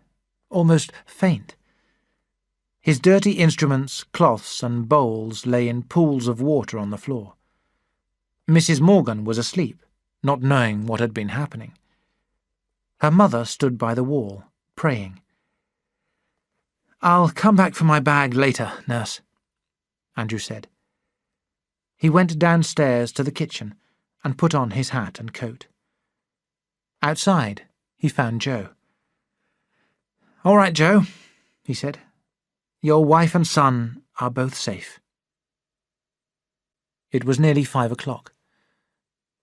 almost faint. His dirty instruments, cloths and bowls lay in pools of water on the floor. Mrs. Morgan was asleep, not knowing what had been happening. Her mother stood by the wall, praying. "I'll come back for my bag later, nurse," Andrew said. He went downstairs to the kitchen and put on his hat and coat. Outside, he found Joe. "All right, Joe," he said. "Your wife and son are both safe." It was nearly 5 o'clock.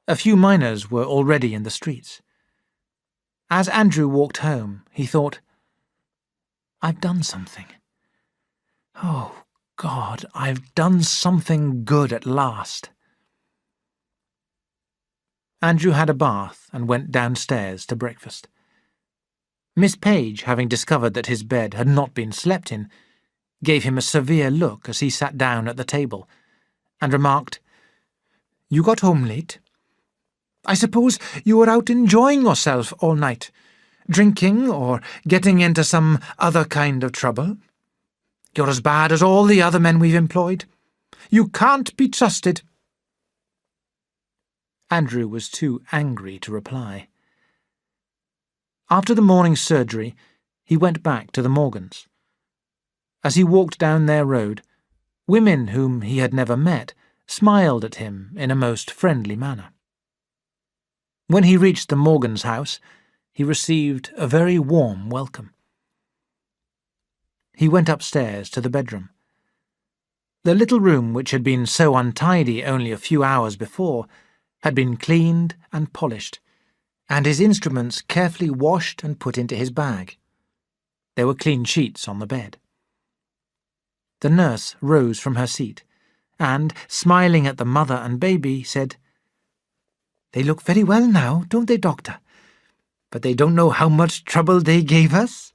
A few miners were already in the streets. As Andrew walked home, he thought, "I've done something. Oh, God, I've done something good at last." Andrew had a bath and went downstairs to breakfast. Miss Page, having discovered that his bed had not been slept in, gave him a severe look as he sat down at the table, and remarked, "You got home late. I suppose you were out enjoying yourself all night, drinking or getting into some other kind of trouble. You're as bad as all the other men we've employed. You can't be trusted." Andrew was too angry to reply. After the morning surgery, he went back to the Morgans. As he walked down their road, women whom he had never met smiled at him in a most friendly manner. When he reached the Morgans' house, he received a very warm welcome. He went upstairs to the bedroom. The little room, which had been so untidy only a few hours before, had been cleaned and polished, and his instruments carefully washed and put into his bag. There were clean sheets on the bed. The nurse rose from her seat, and, smiling at the mother and baby, said, "They look very well now, don't they, Doctor? But they don't know how much trouble they gave us."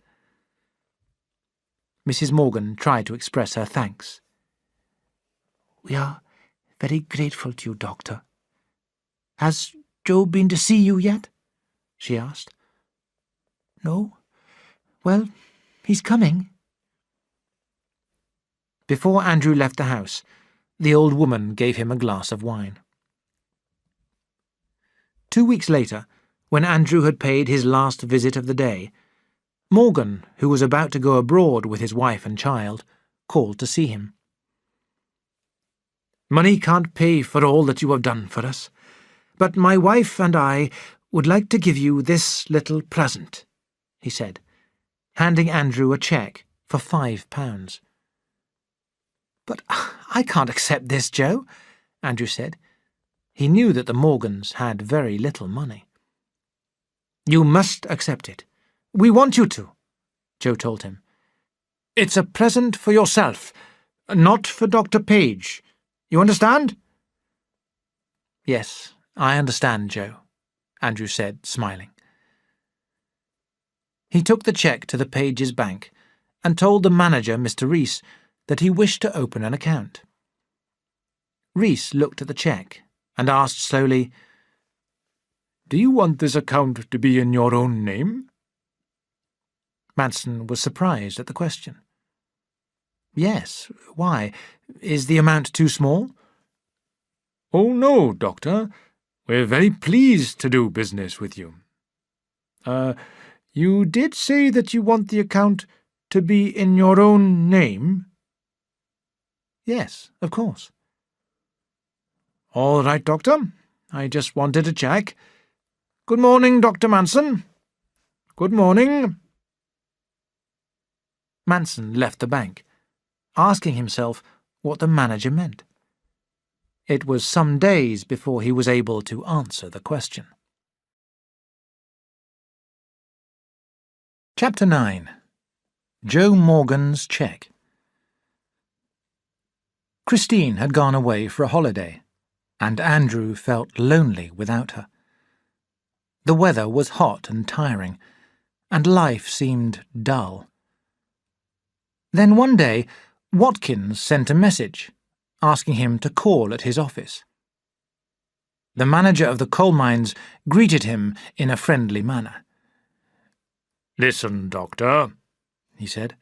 Mrs. Morgan tried to express her thanks. "We are very grateful to you, Doctor. Has Joe been to see you yet?" she asked. "No. Well, he's coming." Before Andrew left the house, the old woman gave him a glass of wine. 2 weeks later, when Andrew had paid his last visit of the day, Morgan, who was about to go abroad with his wife and child, called to see him. "Money can't pay for all that you have done for us, but my wife and I would like to give you this little present," he said, handing Andrew a cheque for £5. "But I can't accept this, Joe," Andrew said. He knew that the Morgans had very little money. "You must accept it. We want you to," Joe told him. It's a present for yourself, not for Dr. Page. You understand?" "Yes, I understand, Joe," Andrew said, smiling. He took the cheque to the Pages' bank and told the manager, Mr. Rees, that he wished to open an account. Rees looked at the cheque and asked slowly, "Do you want this account to be in your own name?" Manson was surprised at the question. "Yes, why? Is the amount too small?" "Oh, no, Doctor. We're very pleased to do business with you. You did say that you want the account to be in your own name?" "Yes, of course." "All right, Doctor. I just wanted to check. Good morning, Dr. Manson. Good morning." Manson left the bank, asking himself what the manager meant. It was some days before he was able to answer the question. Chapter 9. Joe Morgan's Cheque. Christine had gone away for a holiday, and Andrew felt lonely without her. The weather was hot and tiring, and life seemed dull. Then one day, Watkins sent a message, asking him to call at his office. The manager of the coal mines greeted him in a friendly manner. "Listen, Doctor," he said.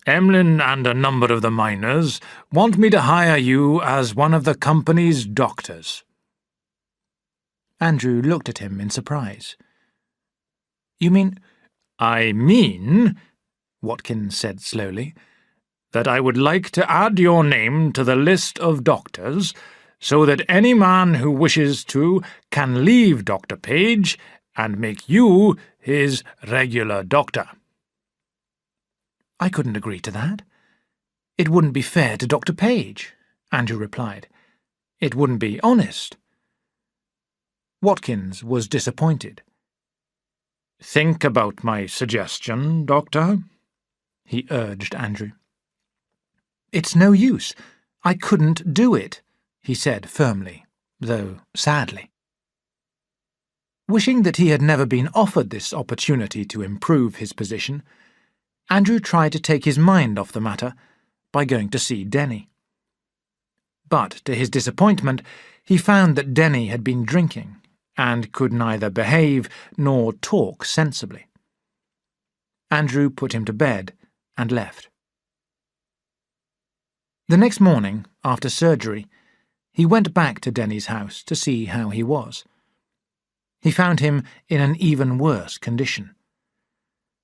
"Emlyn and a number of the miners want me to hire you as one of the company's doctors." Andrew looked at him in surprise. "You mean—" "I mean," Watkins said slowly, "that I would like to add your name to the list of doctors so that any man who wishes to can leave Dr. Page and make you his regular doctor." "I couldn't agree to that. It wouldn't be fair to Dr. Page," Andrew replied. "It wouldn't be honest." Watkins was disappointed. "Think about my suggestion, Doctor," he urged Andrew. "It's no use. I couldn't do it," he said firmly, though sadly. Wishing that he had never been offered this opportunity to improve his position, Andrew tried to take his mind off the matter by going to see Denny. But, to his disappointment, he found that Denny had been drinking and could neither behave nor talk sensibly. Andrew put him to bed and left. The next morning, after surgery, he went back to Denny's house to see how he was. He found him in an even worse condition.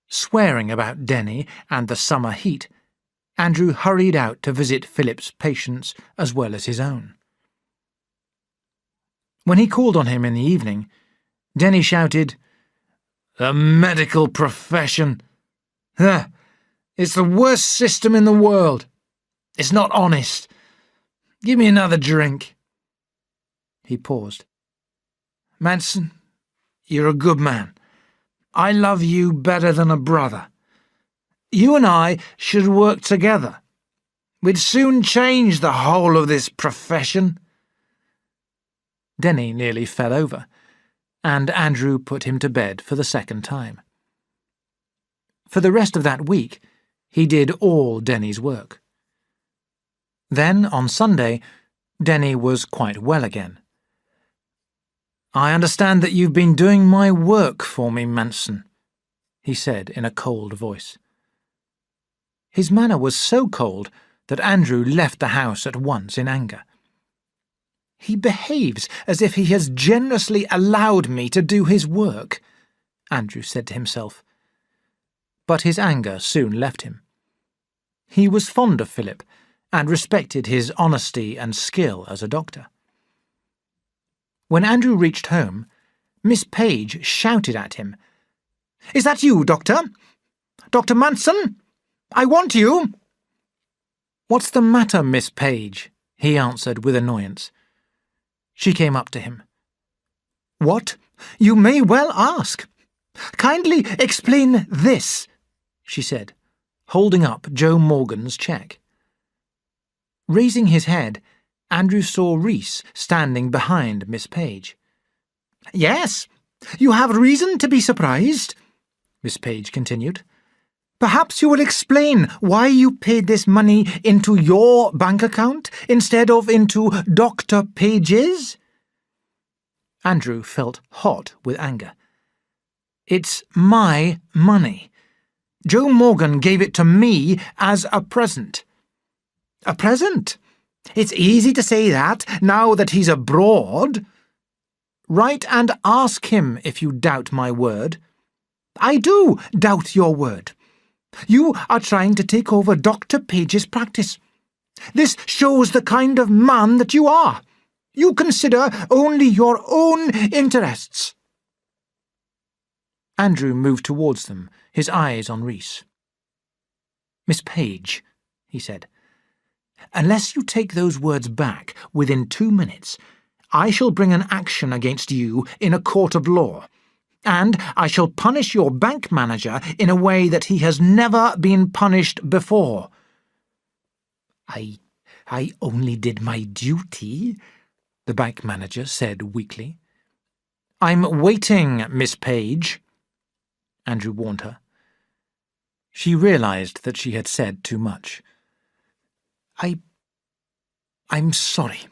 Swearing about Denny and the summer heat, Andrew hurried out to visit Philip's patients as well as his own. When he called on him in the evening, Denny shouted, "The medical profession! It's the worst system in the world. It's not honest. Give me another drink." He paused. "Manson, you're a good man. I love you better than a brother. You and I should work together. We'd soon change the whole of this profession." Denny nearly fell over, and Andrew put him to bed for the second time. For the rest of that week, he did all Denny's work. Then, on Sunday, Denny was quite well again. "I understand that you've been doing my work for me, Manson," he said in a cold voice. His manner was so cold that Andrew left the house at once in anger. "He behaves as if he has generously allowed me to do his work," Andrew said to himself. But his anger soon left him. He was fond of Philip and respected his honesty and skill as a doctor. When Andrew reached home, Miss Page shouted at him, "Is that you, Doctor? Dr. Manson? I want you!" "What's the matter, Miss Page?" he answered with annoyance. She came up to him. "What? You may well ask. Kindly explain this," she said. holding up Joe Morgan's cheque. Raising his head, Andrew saw Reese standing behind Miss Page. "Yes, you have reason to be surprised," Miss Page continued. "Perhaps you will explain why you paid this money into your bank account instead of into Dr. Page's?" Andrew felt hot with anger. "It's my money. Joe Morgan gave it to me as a present." "A present? It's easy to say that now that he's abroad." "Write and ask him if you doubt my word." "I do doubt your word. You are trying to take over Dr. Page's practice. This shows the kind of man that you are. You consider only your own interests." Andrew moved towards them, his eyes on Reese. "Miss Page," he said, "unless you take those words back within 2 minutes, I shall bring an action against you in a court of law, and I shall punish your bank manager in a way that he has never been punished before." I only did my duty," the bank manager said weakly. "I'm waiting, Miss Page," Andrew warned her. She realised that she had said too much. I'm sorry."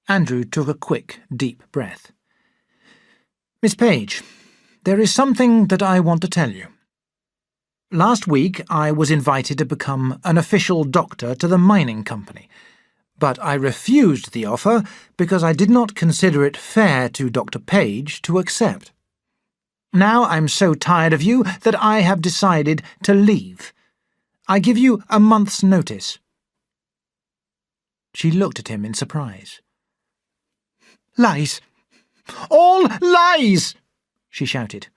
Andrew took a quick, deep breath. "Miss Page, there is something that I want to tell you. Last week I was invited to become an official doctor to the mining company, but I refused the offer because I did not consider it fair to Dr. Page to accept. Now I'm so tired of you that I have decided to leave. I give you a month's notice." She looked at him in surprise. "Lies! All lies!" she shouted.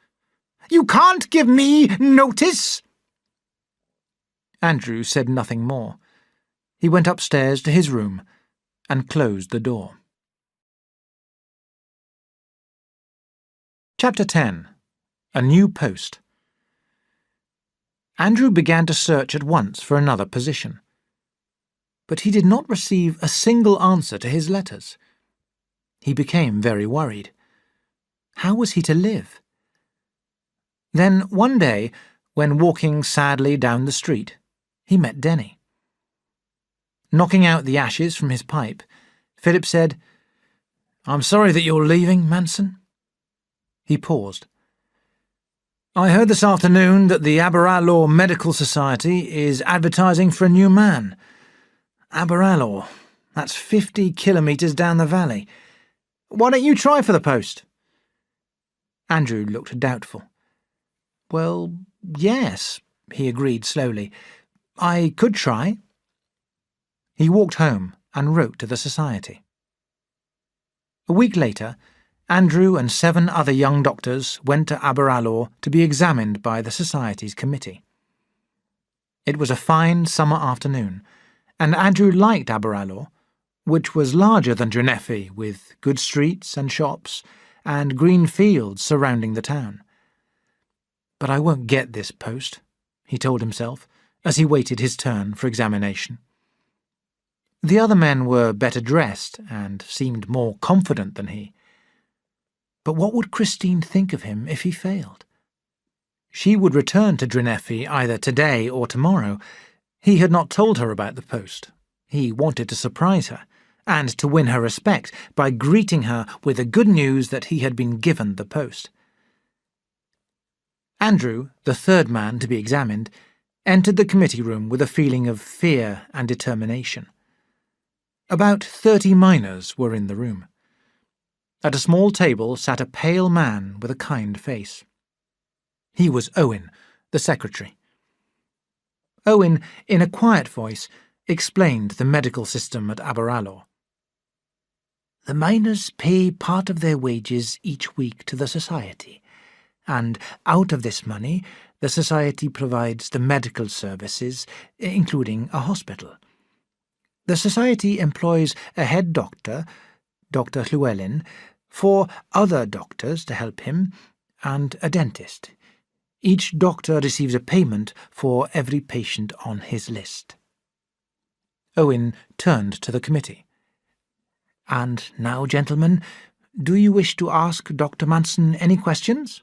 "You can't give me notice!" Andrew said nothing more. He went upstairs to his room and closed the door. Chapter 10. A New Post. Andrew began to search at once for another position. But he did not receive a single answer to his letters. He became very worried. How was he to live? Then one day, when walking sadly down the street, he met Denny. Knocking out the ashes from his pipe, Philip said, "I'm sorry that you're leaving, Manson." He paused. "I heard this afternoon that the Aberalour Medical Society is advertising for a new man. Aberalour, that's 50 kilometres down the valley. Why don't you try for the post?" Andrew looked doubtful. "Well, yes," he agreed slowly. "I could try." He walked home and wrote to the society. A week later, Andrew and 7 other young doctors went to Aberalour to be examined by the Society's committee. It was a fine summer afternoon, and Andrew liked Aberalour, which was larger than Drenefi, with good streets and shops, and green fields surrounding the town. "But I won't get this post," he told himself, as he waited his turn for examination. The other men were better dressed and seemed more confident than he. But what would Christine think of him if he failed? She would return to Drenefi either today or tomorrow. He had not told her about the post. He wanted to surprise her, and to win her respect by greeting her with the good news that he had been given the post. Andrew, the 3rd man to be examined, entered the committee room with a feeling of fear and determination. About 30 miners were in the room. At a small table sat a pale man with a kind face. He was Owen, the secretary. Owen, in a quiet voice, explained the medical system at Aberalour. "The miners pay part of their wages each week to the Society, and out of this money the Society provides the medical services, including a hospital. The Society employs a head doctor, Dr. Llewellyn, 4 other doctors to help him, and a dentist. Each doctor receives a payment for every patient on his list. Owen turned to the committee. And now, gentlemen, do you wish to ask Dr. Manson any questions?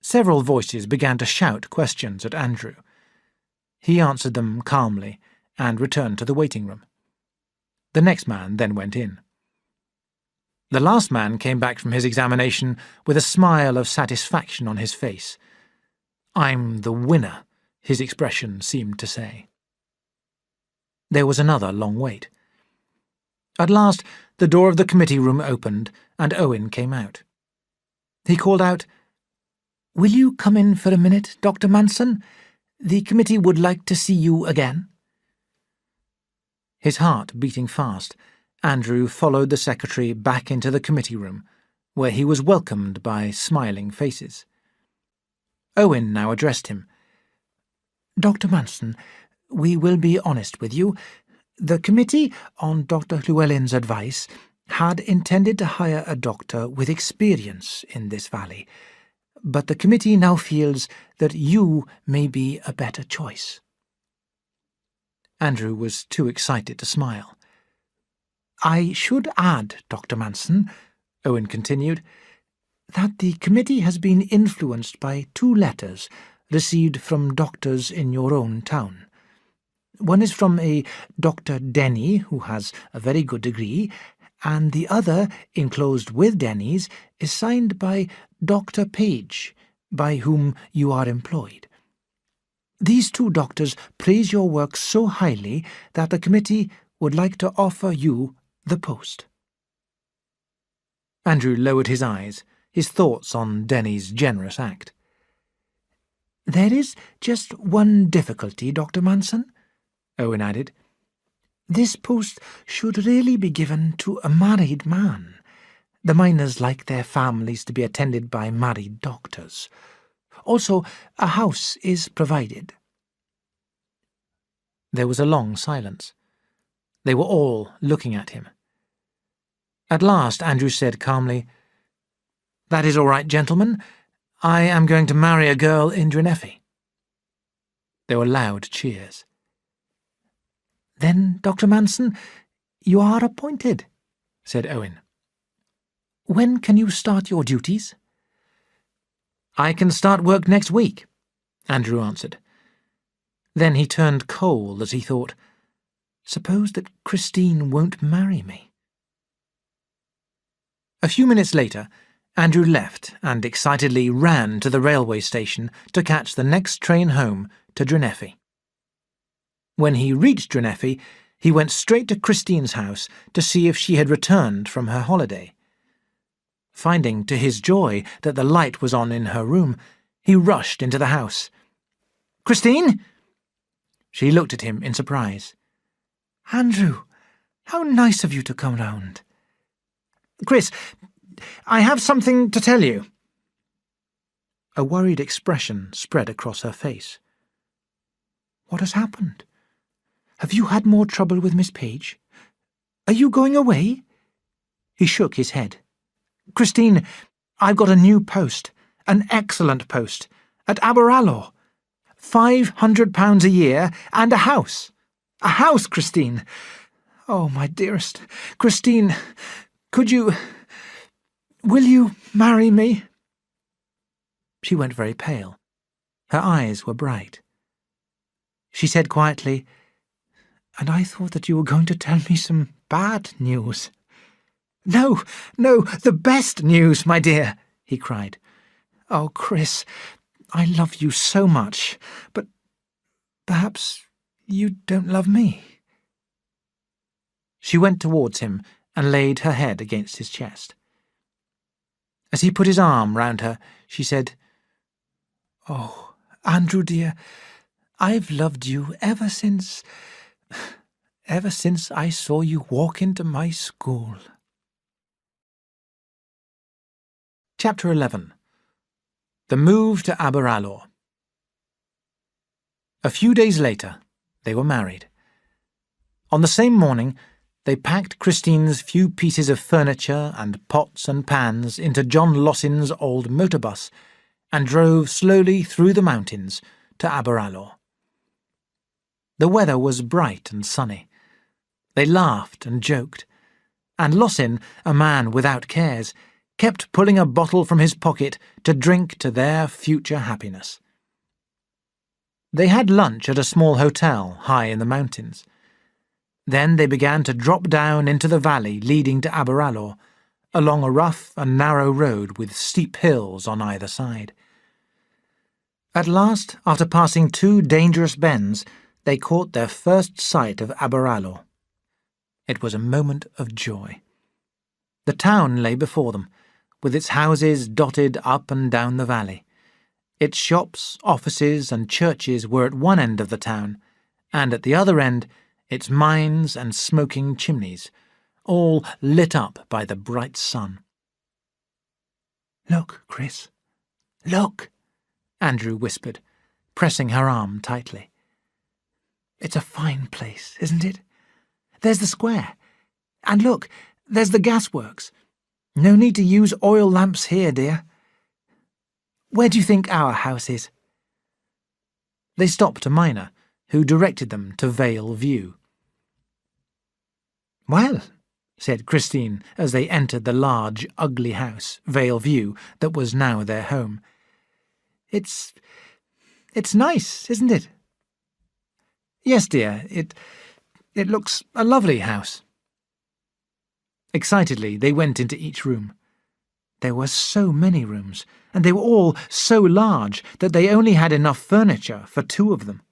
Several voices began to shout questions at Andrew. He answered them calmly and returned to the waiting room. The next man then went in. The last man came back from his examination with a smile of satisfaction on his face. "I'm the winner," his expression seemed to say. There was another long wait. At last, the door of the committee room opened, and Owen came out. He called out, "Will you come in for a minute, Dr. Manson? The committee would like to see you again." His heart beating fast, Andrew followed the secretary back into the committee room, where he was welcomed by smiling faces. Owen now addressed him. "Dr. Manson, we will be honest with you. The committee, on Dr. Llewellyn's advice, had intended to hire a doctor with experience in this valley, but the committee now feels that you may be a better choice." Andrew was too excited to smile. "I should add, Dr. Manson," Owen continued, "that the committee has been influenced by 2 letters received from doctors in your own town. One is from a Dr. Denny, who has a very good degree, and the other, enclosed with Denny's, is signed by Dr. Page, by whom you are employed. These 2 doctors praise your work so highly that the committee would like to offer you the post." Andrew lowered his eyes, his thoughts on Denny's generous act. "There is just one difficulty, Dr. Manson," Owen added. "This post should really be given to a married man. The miners like their families to be attended by married doctors. Also, a house is provided." There was a long silence. They were all looking at him. At last Andrew said calmly, "That is all right, gentlemen. I am going to marry a girl in Drenefi." There were loud cheers. "Then, Dr. Manson, you are appointed," said Owen. "When can you start your duties?" "I can start work next week," Andrew answered. Then he turned cold as he thought, suppose that Christine won't marry me. A few minutes later, Andrew left and excitedly ran to the railway station to catch the next train home to Drenefi. When he reached Drenefi, he went straight to Christine's house to see if she had returned from her holiday. Finding, to his joy, that the light was on in her room, he rushed into the house. "Christine!" She looked at him in surprise. "Andrew, how nice of you to come round." "Chris, I have something to tell you." A worried expression spread across her face. "What has happened? Have you had more trouble with Miss Page? Are you going away?" He shook his head. "Christine, I've got a new post, an excellent post, at Aberallow. £500 a year and a house. A house, Christine. Oh, my dearest. Christine, will you marry me?" She went very pale. Her eyes were bright. She said quietly, "And I thought that you were going to tell me some bad news." "No, the best news, my dear," he cried. "Oh, Chris, I love you so much, but perhaps you don't love me." She went towards him and laid her head against his chest. As he put his arm round her, she said, "Oh, Andrew dear, I've loved you ever since I saw you walk into my school." Chapter 11. The Move to Aberallow. A few days later, they were married. On the same morning, they packed Christine's few pieces of furniture and pots and pans into John Lossin's old motor bus and drove slowly through the mountains to Aberalor. The weather was bright and sunny. They laughed and joked, and Losin, a man without cares, kept pulling a bottle from his pocket to drink to their future happiness. They had lunch at a small hotel high in the mountains. Then they began to drop down into the valley leading to Aberalor, along a rough and narrow road with steep hills on either side. At last, after passing 2 dangerous bends, they caught their first sight of Aberalor. It was a moment of joy. The town lay before them, with its houses dotted up and down the valley. Its shops, offices, and churches were at one end of the town, and at the other end its mines and smoking chimneys, all lit up by the bright sun. "Look, Chris, look," Andrew whispered, pressing her arm tightly. "It's a fine place, isn't it? There's the square. And look, there's the gasworks. No need to use oil lamps here, dear. Where do you think our house is?" They stopped a miner, who directed them to Vale View. "Well," said Christine as they entered the large, ugly house, Vale View, that was now their home. It's nice, isn't it?" "Yes, dear, it looks a lovely house." Excitedly, they went into each room. There were so many rooms, and they were all so large that they only had enough furniture for 2 of them.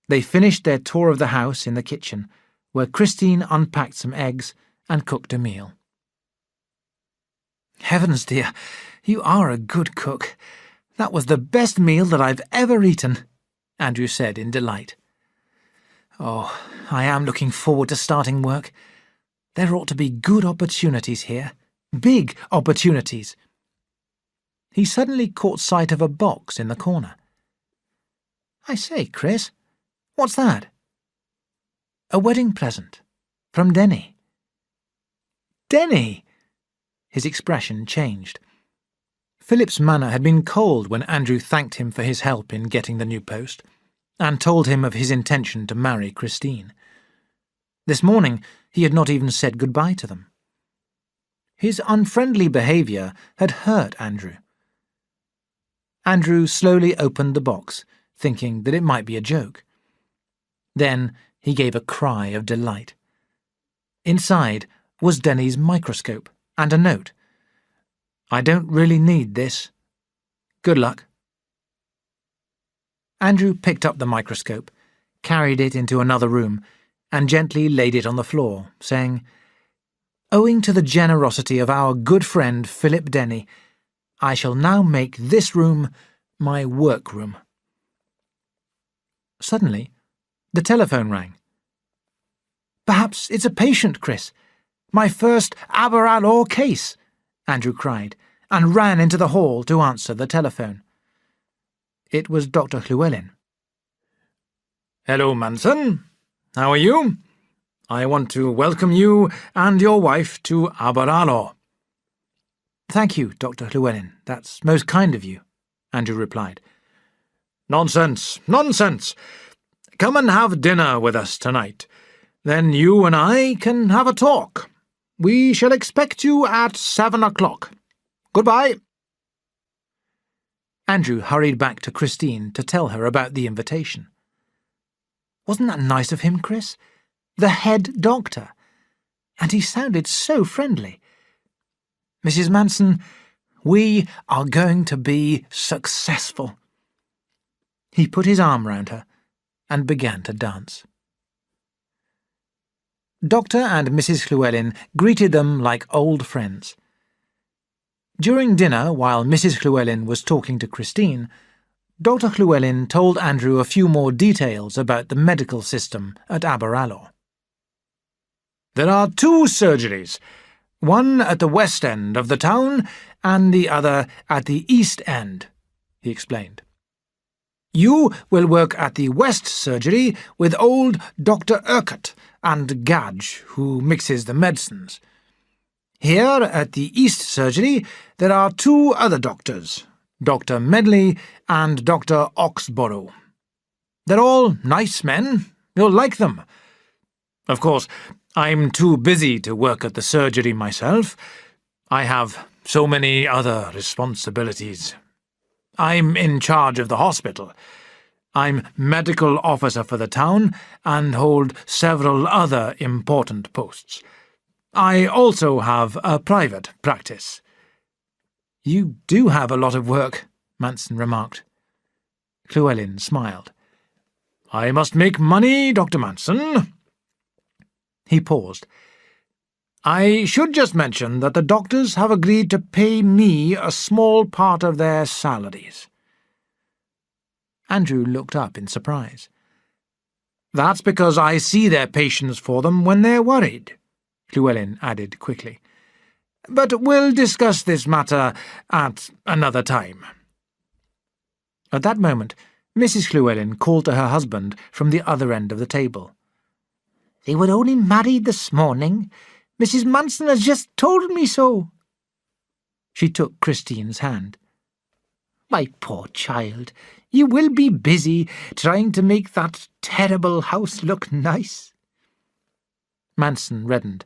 They finished their tour of the house in the kitchen, where Christine unpacked some eggs and cooked a meal. "Heavens, dear, you are a good cook. That was the best meal that I've ever eaten," Andrew said in delight. "Oh, I am looking forward to starting work. There ought to be good opportunities here. Big opportunities." He suddenly caught sight of a box in the corner. "I say, Chris, what's that?" "A wedding present. From Denny." "Denny!" His expression changed. Philip's manner had been cold when Andrew thanked him for his help in getting the new post, and told him of his intention to marry Christine. This morning he had not even said goodbye to them. His unfriendly behaviour had hurt Andrew. Andrew slowly opened the box, thinking that it might be a joke. Then he gave a cry of delight. Inside was Denny's microscope and a note. "I don't really need this. Good luck." Andrew picked up the microscope, carried it into another room, and gently laid it on the floor, saying, "Owing to the generosity of our good friend Philip Denny, I shall now make this room my workroom." Suddenly, the telephone rang. "Perhaps it's a patient, Chris. My first Aberalor case," Andrew cried, and ran into the hall to answer the telephone. It was Dr. Llewellyn. "Hello, Manson. How are you? I want to welcome you and your wife to Aberalor." "Thank you, Dr. Llewellyn. That's most kind of you," Andrew replied. "Nonsense, nonsense. Come and have dinner with us tonight. Then you and I can have a talk. We shall expect you at 7 o'clock. Goodbye." Andrew hurried back to Christine to tell her about the invitation. Wasn't that nice of him, Chris? The head doctor. And he sounded so friendly. "Mrs. Manson, we are going to be successful." He put his arm round her and began to dance. Dr. and Mrs. Llewellyn greeted them like old friends. During dinner, while Mrs. Llewellyn was talking to Christine, Dr. Llewellyn told Andrew a few more details about the medical system at Aberalor. "There are 2 surgeries, one at the west end of the town and the other at the east end," he explained. "You will work at the west surgery with old Dr. Urquhart and Gadge, who mixes the medicines. Here at the east surgery there are 2 other doctors, Dr. Medley, and Dr. Oxborough. They're all nice men. You'll like them. Of course, I'm too busy to work at the surgery myself. I have so many other responsibilities. I'm in charge of the hospital. I'm medical officer for the town and hold several other important posts. I also have a private practice. You do have a lot of work, Manson remarked. Llewellyn smiled. I must make money, Dr. Manson. He paused. I should just mention that the doctors have agreed to pay me a small part of their salaries. Andrew looked up in surprise. That's because I see their patients for them when they're worried, Llewellyn added quickly. But we'll discuss this matter at another time. At that moment, Mrs. Llewellyn called to her husband from the other end of the table. They were only married this morning. Mrs. Manson has just told me so. She took Christine's hand. My poor child, you will be busy trying to make that terrible house look nice. Manson reddened.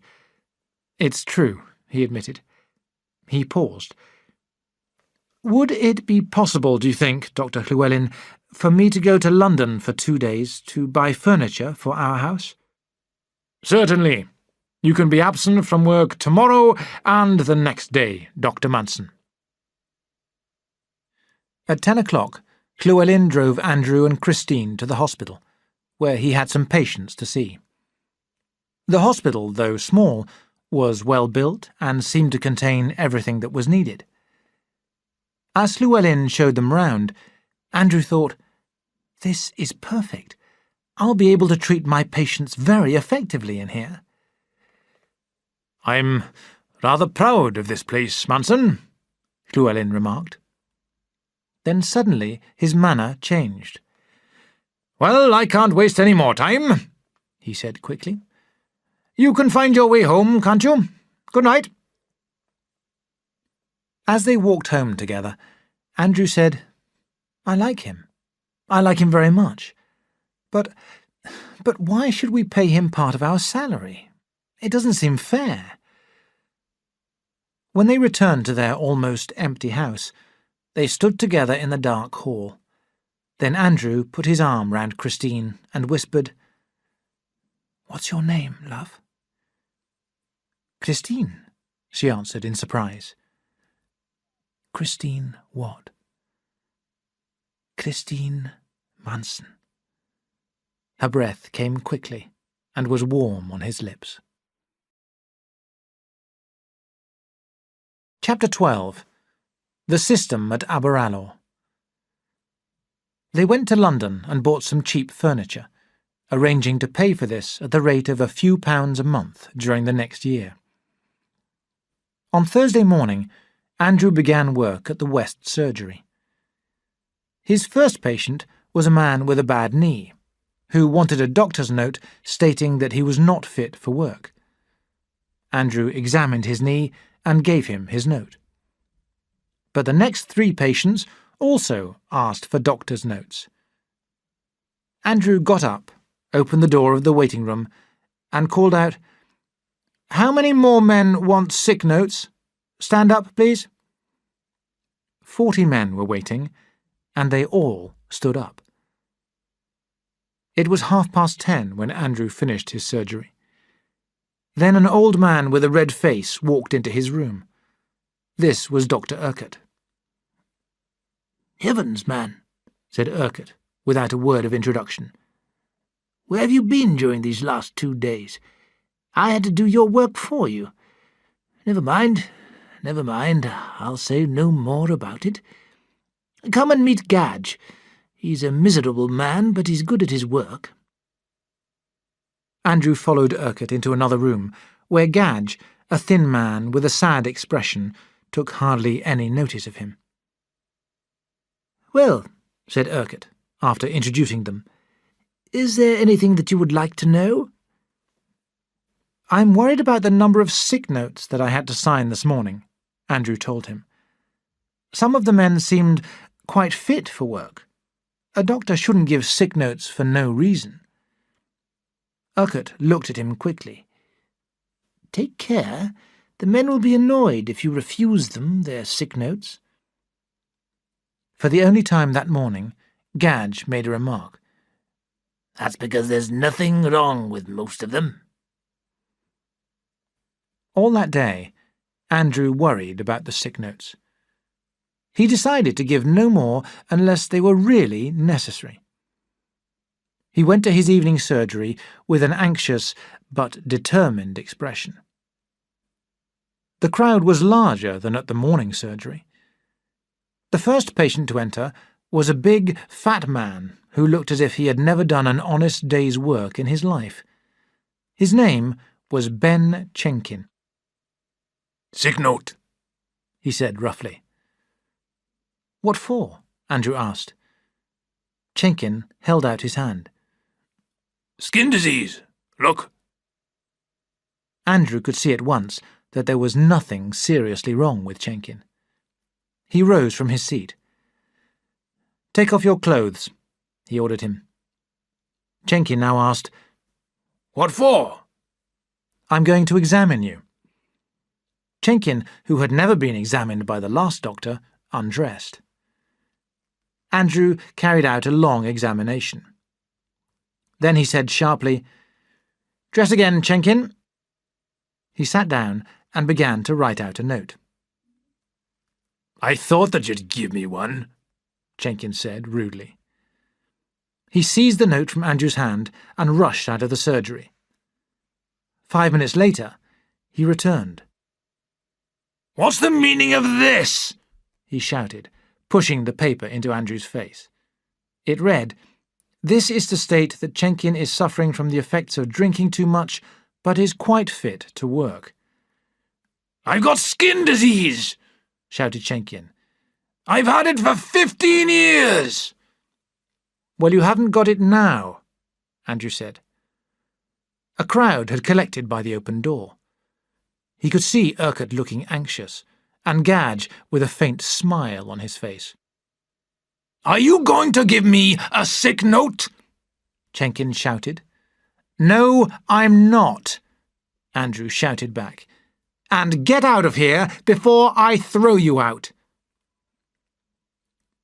It's true, he admitted. He paused. Would it be possible, do you think, Dr. Llewellyn, for me to go to London for 2 days to buy furniture for our house? Certainly. You can be absent from work tomorrow and the next day, Dr. Manson. At 10 o'clock, Llewellyn drove Andrew and Christine to the hospital, where he had some patients to see. The hospital, though small, was well built and seemed to contain everything that was needed. As Llewellyn showed them round, Andrew thought, "This is perfect. I'll be able to treat my patients very effectively in here." I'm rather proud of this place, Manson, Llewellyn remarked. Then suddenly his manner changed. Well, I can't waste any more time, he said quickly. You can find your way home, can't you? Good night. As they walked home together, Andrew said, I like him. I like him very much. But why should we pay him part of our salary? It doesn't seem fair. When they returned to their almost empty house, they stood together in the dark hall. Then Andrew put his arm round Christine and whispered, What's your name, love? Christine, she answered in surprise. Christine what? Christine Manson. Her breath came quickly and was warm on his lips. Chapter 12. The System at Aberalour. They went to London and bought some cheap furniture, arranging to pay for this at the rate of a few pounds a month during the next year. On Thursday morning, Andrew began work at the West Surgery. His first patient was a man with a bad knee, who wanted a doctor's note stating that he was not fit for work. Andrew examined his knee and gave him his note. But the next 3 patients also asked for doctor's notes. Andrew got up, opened the door of the waiting room, and called out, How many more men want sick notes? Stand up, please. 40 men were waiting, and they all stood up. It was 10:30 when Andrew finished his surgery. Then an old man with a red face walked into his room. This was Dr. Urquhart. Heavens, man, said Urquhart, without a word of introduction. Where have you been during these last 2 days? I had to do your work for you. Never mind, I'll say no more about it. Come and meet Gadge. He's a miserable man, but he's good at his work. Andrew followed Urquhart into another room, where Gadge, a thin man with a sad expression, took hardly any notice of him. Well, said Urquhart, after introducing them, is there anything that you would like to know? I'm worried about the number of sick notes that I had to sign this morning, Andrew told him. Some of the men seemed quite fit for work. A doctor shouldn't give sick notes for no reason. Urquhart looked at him quickly. Take care. The men will be annoyed if you refuse them their sick notes. For the only time that morning, Gadge made a remark. That's because there's nothing wrong with most of them. All that day, Andrew worried about the sick notes. He decided to give no more unless they were really necessary. He went to his evening surgery with an anxious but determined expression. The crowd was larger than at the morning surgery. The first patient to enter was a big, fat man who looked as if he had never done an honest day's work in his life. His name was Ben Chenkin. "Sick note," he said roughly. "What for?" Andrew asked. Chenkin held out his hand. "Skin disease. Look." Andrew could see at once that there was nothing seriously wrong with Chenkin. He rose from his seat. "Take off your clothes," he ordered him. Chenkin now asked, "What for?" "I'm going to examine you." Chenkin, who had never been examined by the last doctor, undressed. Andrew carried out a long examination. Then he said sharply, "Dress again, Chenkin." He sat down and began to write out a note. "I thought that you'd give me one," Chenkin said rudely. He seized the note from Andrew's hand and rushed out of the surgery. 5 minutes later, he returned. "What's the meaning of this?" he shouted, pushing the paper into Andrew's face. It read, "This is to state that Chenkin is suffering from the effects of drinking too much, but is quite fit to work." "I've got skin disease," shouted Chenkin. "I've had it for 15 years. "Well, you haven't got it now," Andrew said. A crowd had collected by the open door. He could see Urquhart looking anxious, and Gadge with a faint smile on his face. "Are you going to give me a sick note?" Chenkin shouted. "No, I'm not," Andrew shouted back. "And get out of here before I throw you out."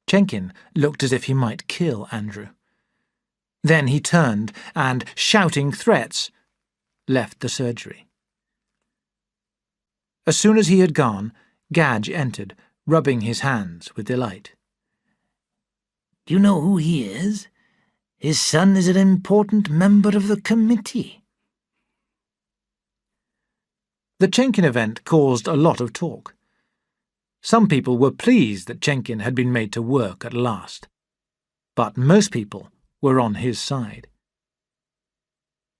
Chenkin looked as if he might kill Andrew. Then he turned and, shouting threats, left the surgery. As soon as he had gone, Gadge entered, rubbing his hands with delight. "Do you know who he is? His son is an important member of the committee." The Chenkin event caused a lot of talk. Some people were pleased that Chenkin had been made to work at last, but most people were on his side.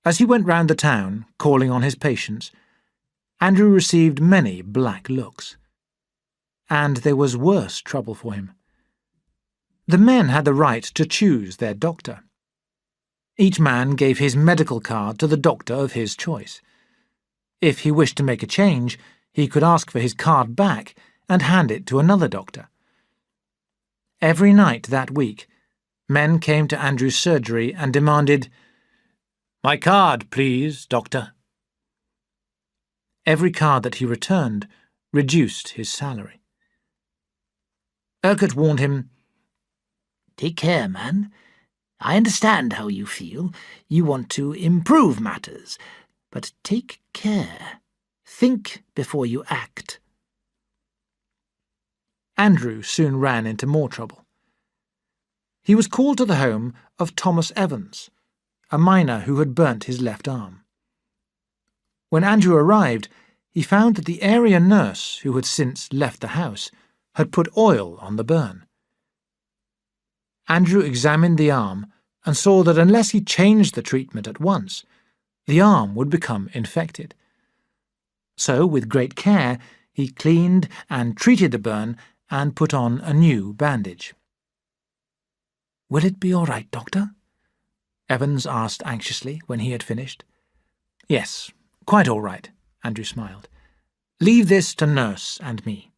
As he went round the town, calling on his patients, Andrew received many black looks. And there was worse trouble for him. The men had the right to choose their doctor. Each man gave his medical card to the doctor of his choice. If he wished to make a change, he could ask for his card back and hand it to another doctor. Every night that week, men came to Andrew's surgery and demanded, "My card, please, doctor." Every card that he returned reduced his salary. Urquhart warned him, "Take care, man. I understand how you feel. You want to improve matters. But take care. Think before you act." Andrew soon ran into more trouble. He was called to the home of Thomas Evans, a miner who had burnt his left arm. When Andrew arrived, he found that the area nurse, who had since left the house, had put oil on the burn. Andrew examined the arm and saw that unless he changed the treatment at once, the arm would become infected. So, with great care, he cleaned and treated the burn and put on a new bandage. "Will it be all right, doctor?" Evans asked anxiously when he had finished. "Yes, quite all right," Andrew smiled. "Leave this to nurse and me."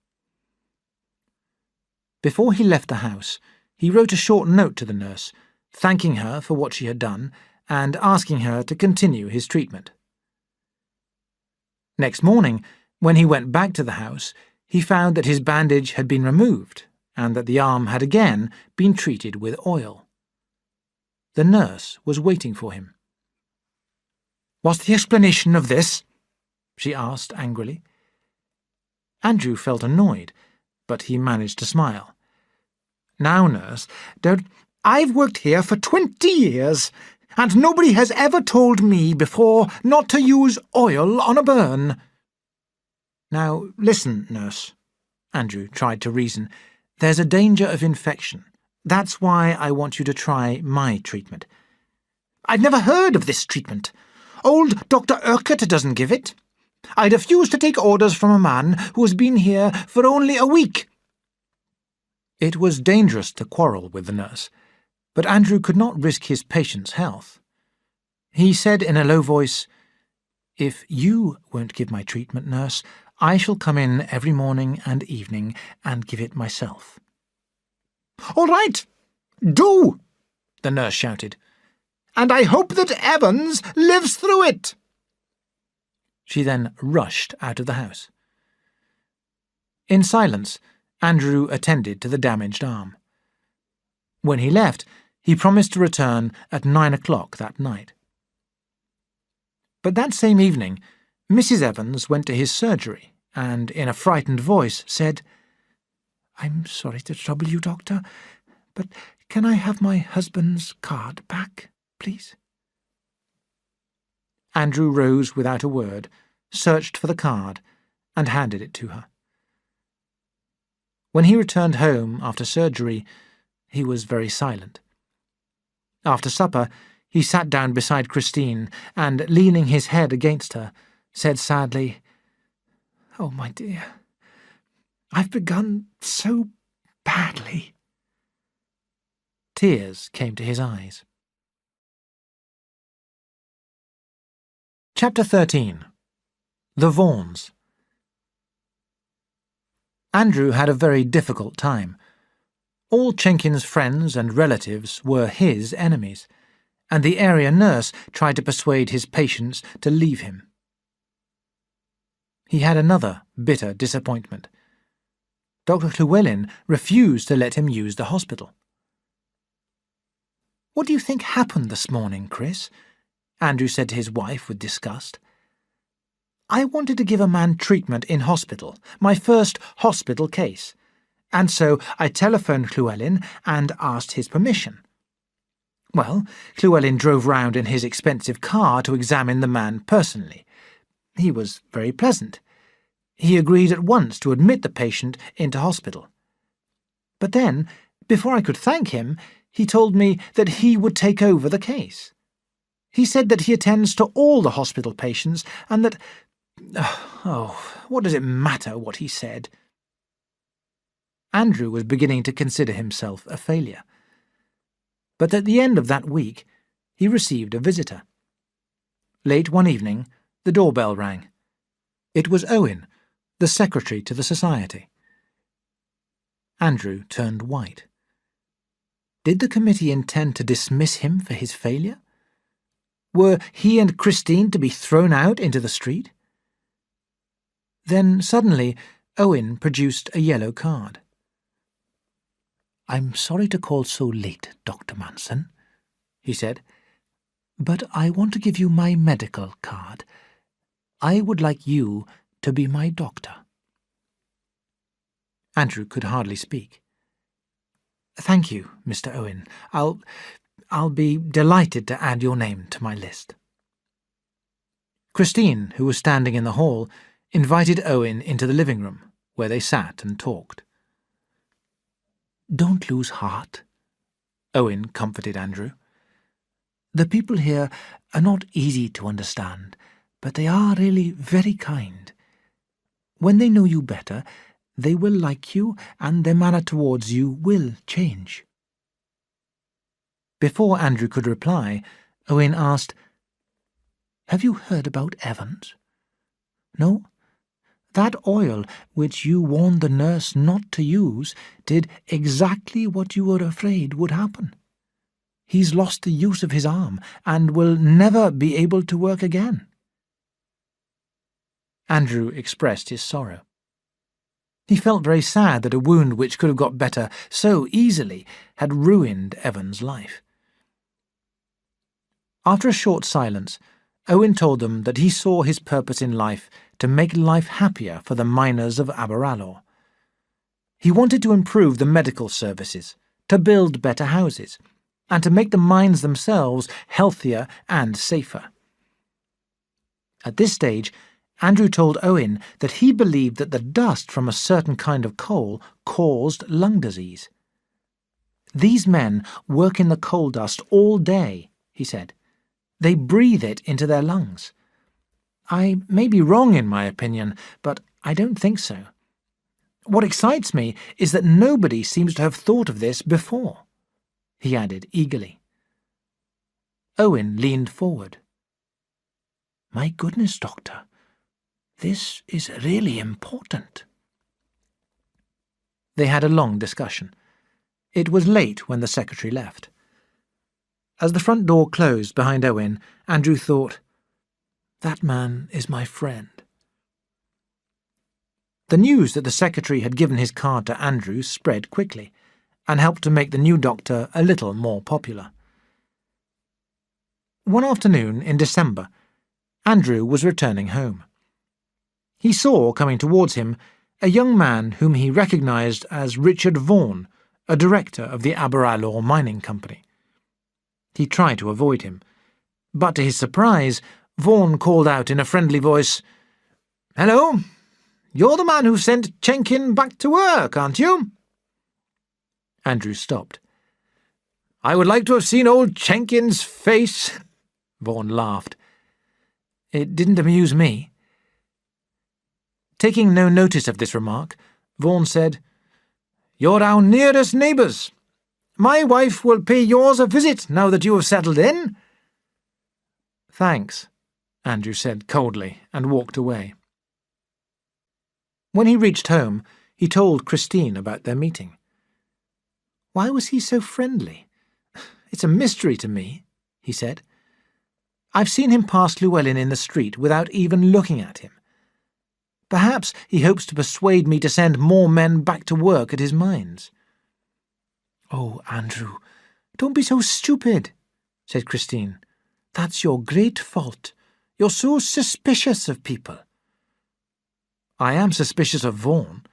Before he left the house, he wrote a short note to the nurse, thanking her for what she had done and asking her to continue his treatment. Next morning, when he went back to the house, he found that his bandage had been removed and that the arm had again been treated with oil. The nurse was waiting for him. "What's the explanation of this?" she asked angrily. Andrew felt annoyed, but he managed to smile. "Now, nurse, I've worked here for 20 years, and nobody has ever told me before not to use oil on a burn." "Now, listen, nurse," Andrew tried to reason. "There's a danger of infection. That's why I want you to try my treatment." "I've never heard of this treatment. Old Dr. Urquhart doesn't give it. I'd refuse to take orders from a man who has been here for only a week." It was dangerous to quarrel with the nurse, but Andrew could not risk his patient's health. He said in a low voice, "If you won't give my treatment, nurse, I shall come in every morning and evening and give it myself." "All right, do!" the nurse shouted. "And I hope that Evans lives through it." She then rushed out of the house. In silence, Andrew attended to the damaged arm. When he left, he promised to return at 9 o'clock that night. But that same evening, Mrs. Evans went to his surgery and, in a frightened voice, said, "I'm sorry to trouble you, Doctor, but can I have my husband's card back, please?" Andrew rose without a word, searched for the card, and handed it to her. When he returned home after surgery, he was very silent. After supper, he sat down beside Christine and, leaning his head against her, said sadly, "Oh, my dear, I've begun so badly." Tears came to his eyes. Chapter 13. The Vaughans. Andrew had a very difficult time. All Chenkin's friends and relatives were his enemies, and the area nurse tried to persuade his patients to leave him. He had another bitter disappointment. Dr. Llewellyn refused to let him use the hospital. "What do you think happened this morning, Chris?" Andrew said to his wife with disgust. "I wanted to give a man treatment in hospital, my first hospital case, and so I telephoned Llewellyn and asked his permission. Well, Llewellyn drove round in his expensive car to examine the man personally. He was very pleasant. He agreed at once to admit the patient into hospital. But then, before I could thank him, he told me that he would take over the case. He said that he attends to all the hospital patients and that... Oh, what does it matter what he said?" Andrew was beginning to consider himself a failure. But at the end of that week, he received a visitor. Late one evening, the doorbell rang. It was Owen, the secretary to the society. Andrew turned white. Did the committee intend to dismiss him for his failure? Were he and Christine to be thrown out into the street? Then suddenly Owen produced a yellow card. "I'm sorry to call so late, Dr. Manson," he said, "but I want to give you my medical card. I would like you to be my doctor." Andrew could hardly speak. "Thank you, Mr. Owen. I'll be delighted to add your name to my list." Christine, who was standing in the hall, invited Owen into the living room, where they sat and talked. "Don't lose heart," Owen comforted Andrew. "The people here are not easy to understand, but they are really very kind. When they know you better, they will like you and their manner towards you will change." Before Andrew could reply, Owen asked, "Have you heard about Evans? No? That oil, which you warned the nurse not to use, did exactly what you were afraid would happen. He's lost the use of his arm and will never be able to work again." Andrew expressed his sorrow. He felt very sad that a wound which could have got better so easily had ruined Evan's life. After a short silence, Owen told them that he saw his purpose in life to make life happier for the miners of Aberalour. He wanted to improve the medical services, to build better houses, and to make the mines themselves healthier and safer. At this stage, Andrew told Owen that he believed that the dust from a certain kind of coal caused lung disease. "These men work in the coal dust all day," he said. "They breathe it into their lungs. I may be wrong in my opinion, but I don't think so. What excites me is that nobody seems to have thought of this before," he added eagerly. Owen leaned forward. "My goodness, Doctor, this is really important." They had a long discussion. It was late when the secretary left. As the front door closed behind Owen, Andrew thought, "That man is my friend." The news that the secretary had given his card to Andrew spread quickly, and helped to make the new doctor a little more popular. One afternoon in December, Andrew was returning home. He saw, coming towards him, a young man whom he recognised as Richard Vaughan, a director of the Aberalour Mining Company. He tried to avoid him, but to his surprise, Vaughan called out in a friendly voice, "Hello, you're the man who sent Chenkin back to work, aren't you?" Andrew stopped. "I would like to have seen old Chenkin's face," Vaughan laughed. "It didn't amuse me." Taking no notice of this remark, Vaughan said, "You're our nearest neighbours. My wife will pay yours a visit now that you have settled in." "Thanks," Andrew said coldly, and walked away. When he reached home, he told Christine about their meeting. "Why was he so friendly? It's a mystery to me," he said. "I've seen him pass Llewellyn in the street without even looking at him. Perhaps he hopes to persuade me to send more men back to work at his mines." "Oh, Andrew, don't be so stupid," said Christine. "That's your great fault. You're so suspicious of people." "I am suspicious of Vaughan.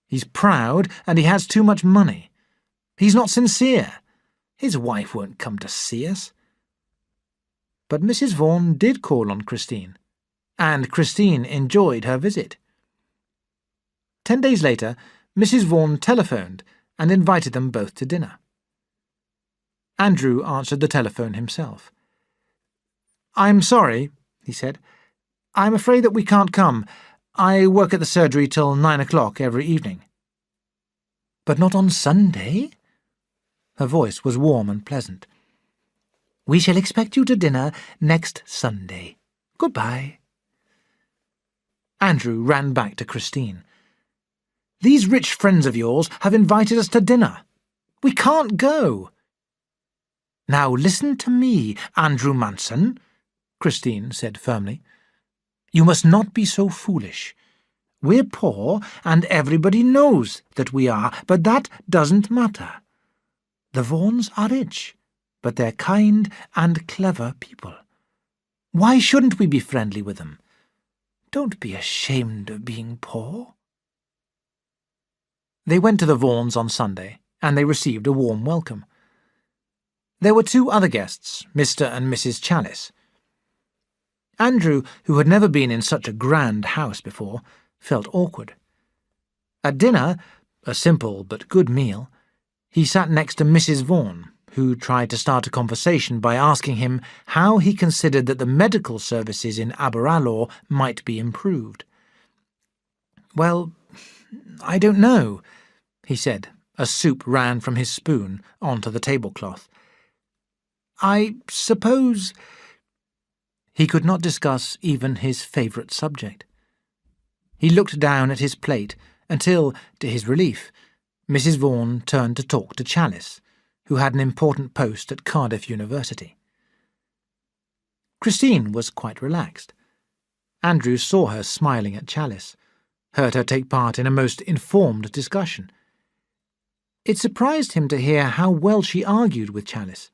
He's proud and he has too much money. He's not sincere. His wife won't come to see us." But Mrs. Vaughan did call on Christine, and Christine enjoyed her visit. 10 days later, Mrs. Vaughan telephoned and invited them both to dinner. Andrew answered the telephone himself. "I'm sorry," he said. "I'm afraid that we can't come. I work at the surgery till 9 o'clock every evening." "But not on Sunday?" Her voice was warm and pleasant. "We shall expect you to dinner next Sunday. Goodbye." Andrew ran back to Christine. "These rich friends of yours have invited us to dinner. We can't go." "Now listen to me, Andrew Manson," Christine said firmly. "You must not be so foolish. We're poor, and everybody knows that we are, but that doesn't matter. The Vaughans are rich, but they're kind and clever people. Why shouldn't we be friendly with them? Don't be ashamed of being poor." They went to the Vaughans on Sunday, and they received a warm welcome. There were 2 other guests, Mr. and Mrs. Challis. Andrew, who had never been in such a grand house before, felt awkward. At dinner, a simple but good meal, he sat next to Mrs. Vaughan, who tried to start a conversation by asking him how he considered that the medical services in Aberalour might be improved. "Well, I don't know," he said, as soup ran from his spoon onto the tablecloth. "I suppose—" He could not discuss even his favourite subject. He looked down at his plate until, to his relief, Mrs. Vaughan turned to talk to Chalice, who had an important post at Cardiff University. Christine was quite relaxed. Andrew saw her smiling at Chalice, heard her take part in a most informed discussion. It surprised him to hear how well she argued with Chalice.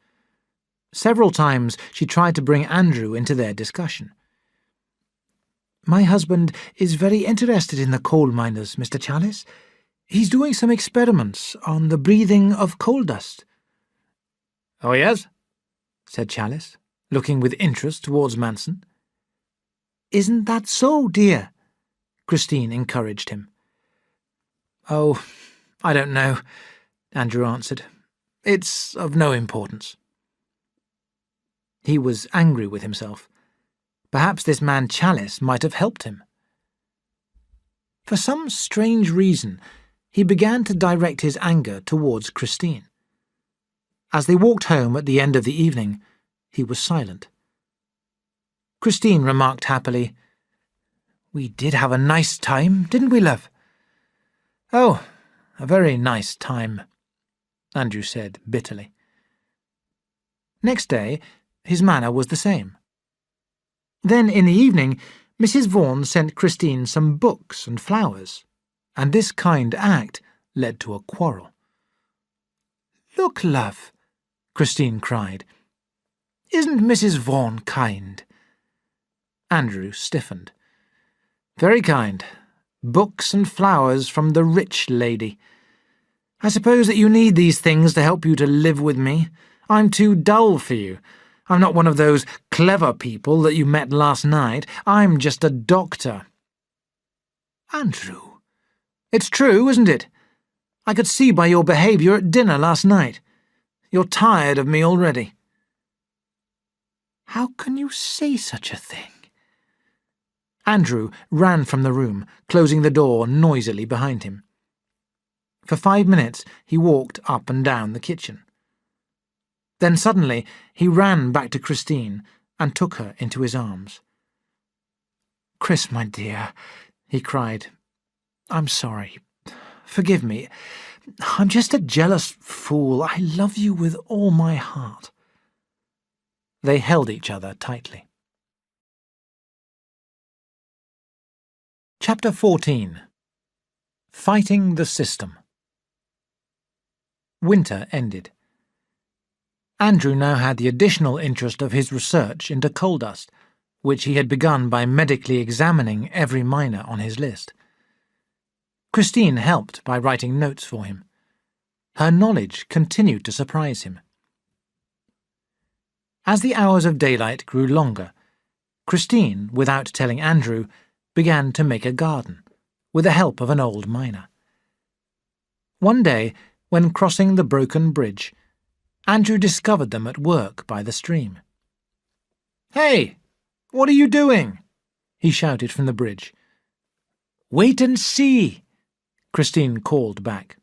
Several times she tried to bring Andrew into their discussion. "My husband is very interested in the coal miners, Mr. Chalice. He's doing some experiments on the breathing of coal dust." "Oh, yes?" said Chalice, looking with interest towards Manson. "Isn't that so, dear?" Christine encouraged him. "Oh, I don't know," Andrew answered. "It's of no importance." He was angry with himself. Perhaps this man Chalice might have helped him. For some strange reason, he began to direct his anger towards Christine. As they walked home at the end of the evening, he was silent. Christine remarked happily, "We did have a nice time, didn't we, love?" "Oh, a very nice time," Andrew said bitterly. Next day, his manner was the same. Then, in the evening, Mrs. Vaughan sent Christine some books and flowers, and this kind act led to a quarrel. "Look, love," Christine cried. "Isn't Mrs. Vaughan kind?" Andrew stiffened. "Very kind. Books and flowers from the rich lady. I suppose that you need these things to help you to live with me. I'm too dull for you. I'm not one of those clever people that you met last night. I'm just a doctor." "Andrew." "It's true, isn't it? I could see by your behaviour at dinner last night. You're tired of me already." "How can you say such a thing?" Andrew ran from the room, closing the door noisily behind him. For 5 minutes he walked up and down the kitchen. Then suddenly he ran back to Christine and took her into his arms. "Chris, my dear," he cried, "I'm sorry. Forgive me. I'm just a jealous fool. I love you with all my heart." They held each other tightly. Chapter 14. Fighting the System. Winter ended. Andrew now had the additional interest of his research into coal dust, which he had begun by medically examining every miner on his list. Christine helped by writing notes for him. Her knowledge continued to surprise him. As the hours of daylight grew longer, Christine, without telling Andrew, began to make a garden, with the help of an old miner. One day, when crossing the broken bridge, Andrew discovered them at work by the stream. "Hey, what are you doing?" he shouted from the bridge. "Wait and see," Christine called back.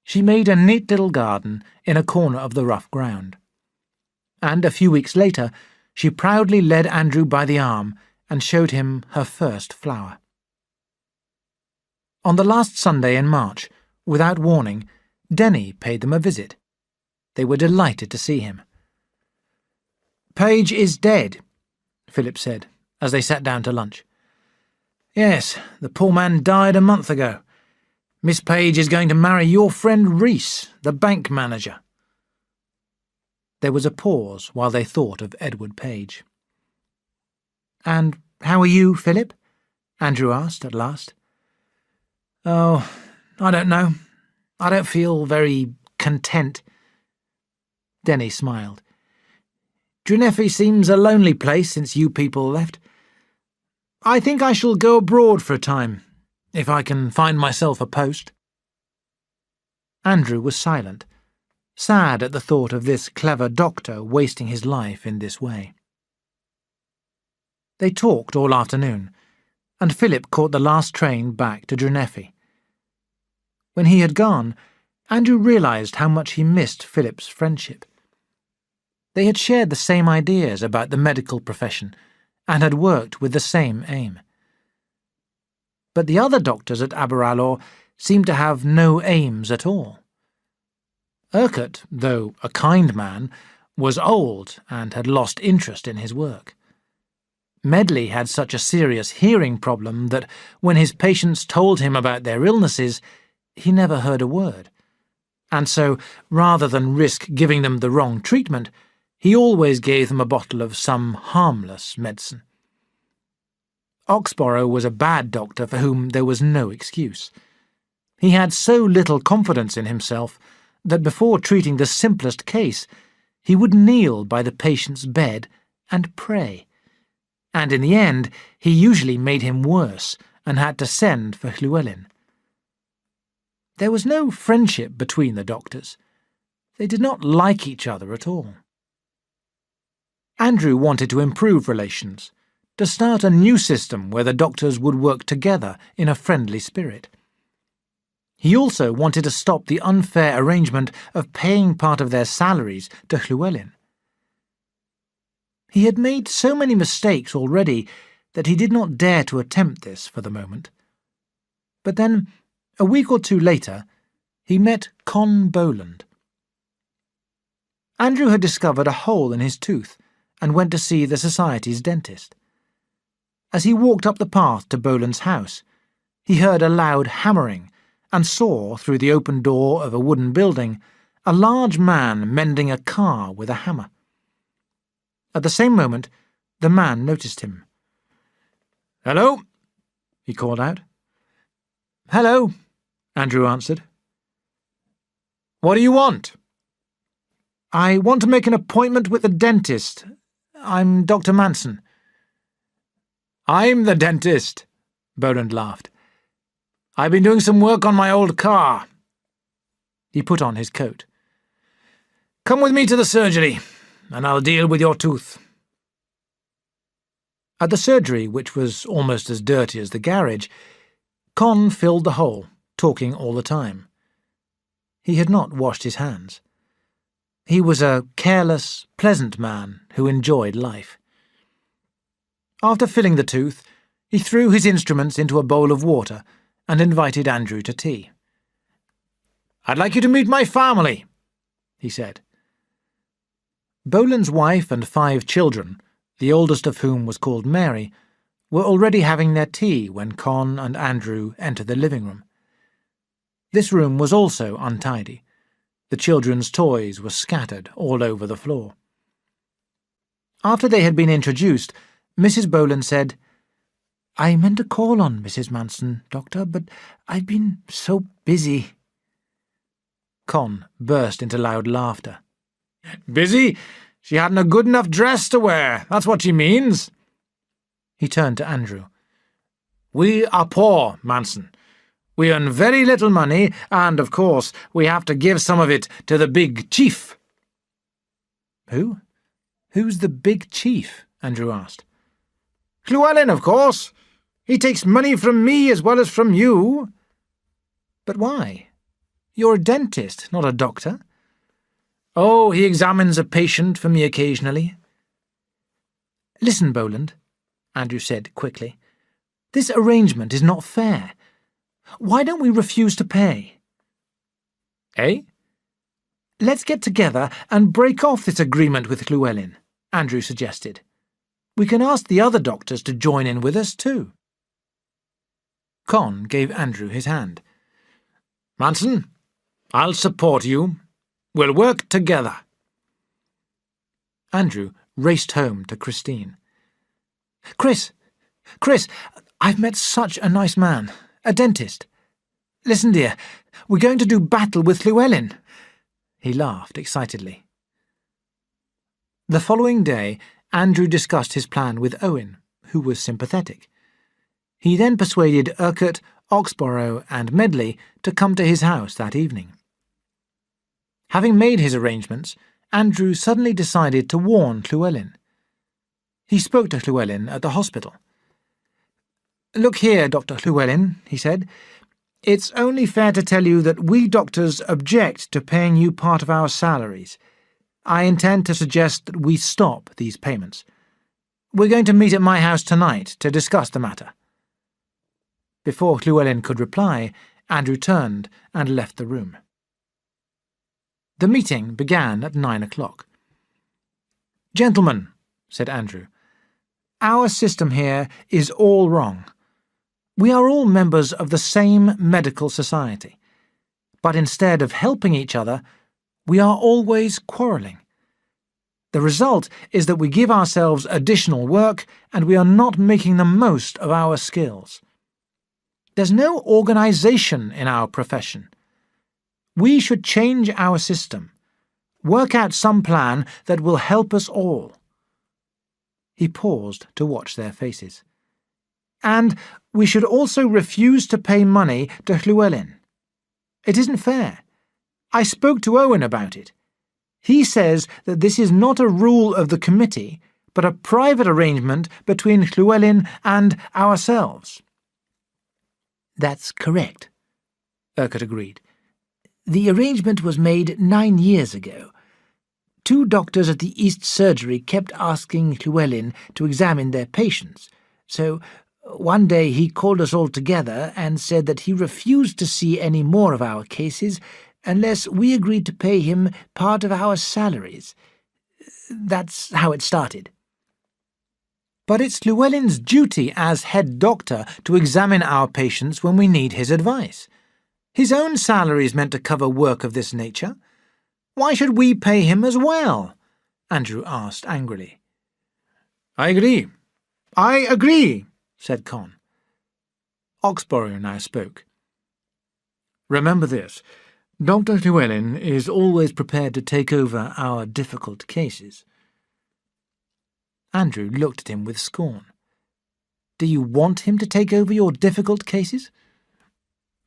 She made a neat little garden in a corner of the rough ground. And a few weeks later, she proudly led Andrew by the arm and showed him her first flower. On the last Sunday in March, without warning, Denny paid them a visit. They were delighted to see him. "Page is dead," Philip said, as they sat down to lunch. "Yes, the poor man died a month ago. Miss Page is going to marry your friend Reese, the bank manager." There was a pause while they thought of Edward Page. "And how are you, Philip?" Andrew asked at last. "Oh, I don't know. I don't feel very content." Denny smiled. "Drenefi seems a lonely place since you people left. I think I shall go abroad for a time, if I can find myself a post." Andrew was silent, sad at the thought of this clever doctor wasting his life in this way. They talked all afternoon, and Philip caught the last train back to Drenefi. When he had gone, Andrew realised how much he missed Philip's friendship. They had shared the same ideas about the medical profession and had worked with the same aim. but the other doctors at Aberalour seemed to have no aims at all. Urquhart, though a kind man, was old and had lost interest in his work. Medley had such a serious hearing problem that when his patients told him about their illnesses, he never heard a word. And so, rather than risk giving them the wrong treatment, he always gave them a bottle of some harmless medicine. Oxborough was a bad doctor for whom there was no excuse. He had so little confidence in himself that before treating the simplest case, he would kneel by the patient's bed and pray. And in the end, he usually made him worse and had to send for Llewellyn. There was no friendship between the doctors. They did not like each other at all. Andrew wanted to improve relations, to start a new system where the doctors would work together in a friendly spirit. He also wanted to stop the unfair arrangement of paying part of their salaries to Llewellyn. He had made so many mistakes already that he did not dare to attempt this for the moment. But then, a week or two later, he met Con Boland. Andrew had discovered a hole in his tooth and went to see the Society's dentist. As he walked up the path to Boland's house, he heard a loud hammering and saw, through the open door of a wooden building, a large man mending a car with a hammer. At the same moment, the man noticed him. "Hello," he called out. "Hello," Andrew answered. "What do you want?" "I want to make an appointment with the dentist. I'm Dr. Manson." "I'm the dentist," Boland laughed. "I've been doing some work on my old car." He put on his coat. "Come with me to the surgery, and I'll deal with your tooth." At the surgery, which was almost as dirty as the garage, Con filled the hole, talking all the time. He had not washed his hands. He was a careless, pleasant man who enjoyed life. After filling the tooth, he threw his instruments into a bowl of water and invited Andrew to tea. "I'd like you to meet my family," he said. Boland's wife and 5 children, the oldest of whom was called Mary, were already having their tea when Con and Andrew entered the living room. This room was also untidy. The children's toys were scattered all over the floor. After they had been introduced, Mrs. Boland said, "I meant to call on Mrs. Manson, Doctor, but I've been so busy." Con burst into loud laughter. "Busy? She hadn't a good enough dress to wear, that's what she means." He turned to Andrew. "We are poor, Manson. We earn very little money, and, of course, we have to give some of it to the big chief." "Who? Who's the big chief?" Andrew asked. "Llewellyn, of course. He takes money from me as well as from you." "But why? You're a dentist, not a doctor." "Oh, he examines a patient for me occasionally." "Listen, Boland," Andrew said quickly. "This arrangement is not fair. Why don't we refuse to pay?" "Eh?" "Let's get together and break off this agreement with Llewellyn," Andrew suggested. "We can ask the other doctors to join in with us too." Con gave Andrew his hand. "Manson, I'll support you. We'll work together." Andrew raced home to Christine. Chris, I've met such a nice man, a dentist. Listen, dear, we're going to do battle with Llewellyn." He laughed excitedly. The following day, Andrew discussed his plan with Owen, who was sympathetic. He then persuaded Urquhart, Oxborough and Medley to come to his house that evening. Having made his arrangements, Andrew suddenly decided to warn Llewellyn. He spoke to Llewellyn at the hospital. "Look here, Dr. Llewellyn," he said. "It's only fair to tell you that we doctors object to paying you part of our salaries. I intend to suggest that we stop these payments. We're going to meet at my house tonight to discuss the matter." Before Llewellyn could reply, Andrew turned and left the room. The meeting began at 9 o'clock. "Gentlemen," said Andrew, "our system here is all wrong. We are all members of the same medical society, but instead of helping each other, we are always quarrelling. The result is that we give ourselves additional work and we are not making the most of our skills. There's no organisation in our profession. We should change our system, work out some plan that will help us all." He paused to watch their faces. "And we should also refuse to pay money to Llewellyn. It isn't fair. I spoke to Owen about it. He says that this is not a rule of the committee, but a private arrangement between Llewellyn and ourselves." "That's correct," Urquhart agreed. "The arrangement was made 9 years ago. 2 doctors at the East Surgery kept asking Llewellyn to examine their patients, so one day he called us all together and said that he refused to see any more of our cases unless we agreed to pay him part of our salaries. That's how it started." "But it's Llewellyn's duty as head doctor to examine our patients when we need his advice. His own salary is meant to cover work of this nature. Why should we pay him as well?" Andrew asked angrily. "I agree, said Con. Oxborough now spoke. "Remember this. Dr. Llewellyn is always prepared to take over our difficult cases." Andrew looked at him with scorn. "Do you want him to take over your difficult cases?"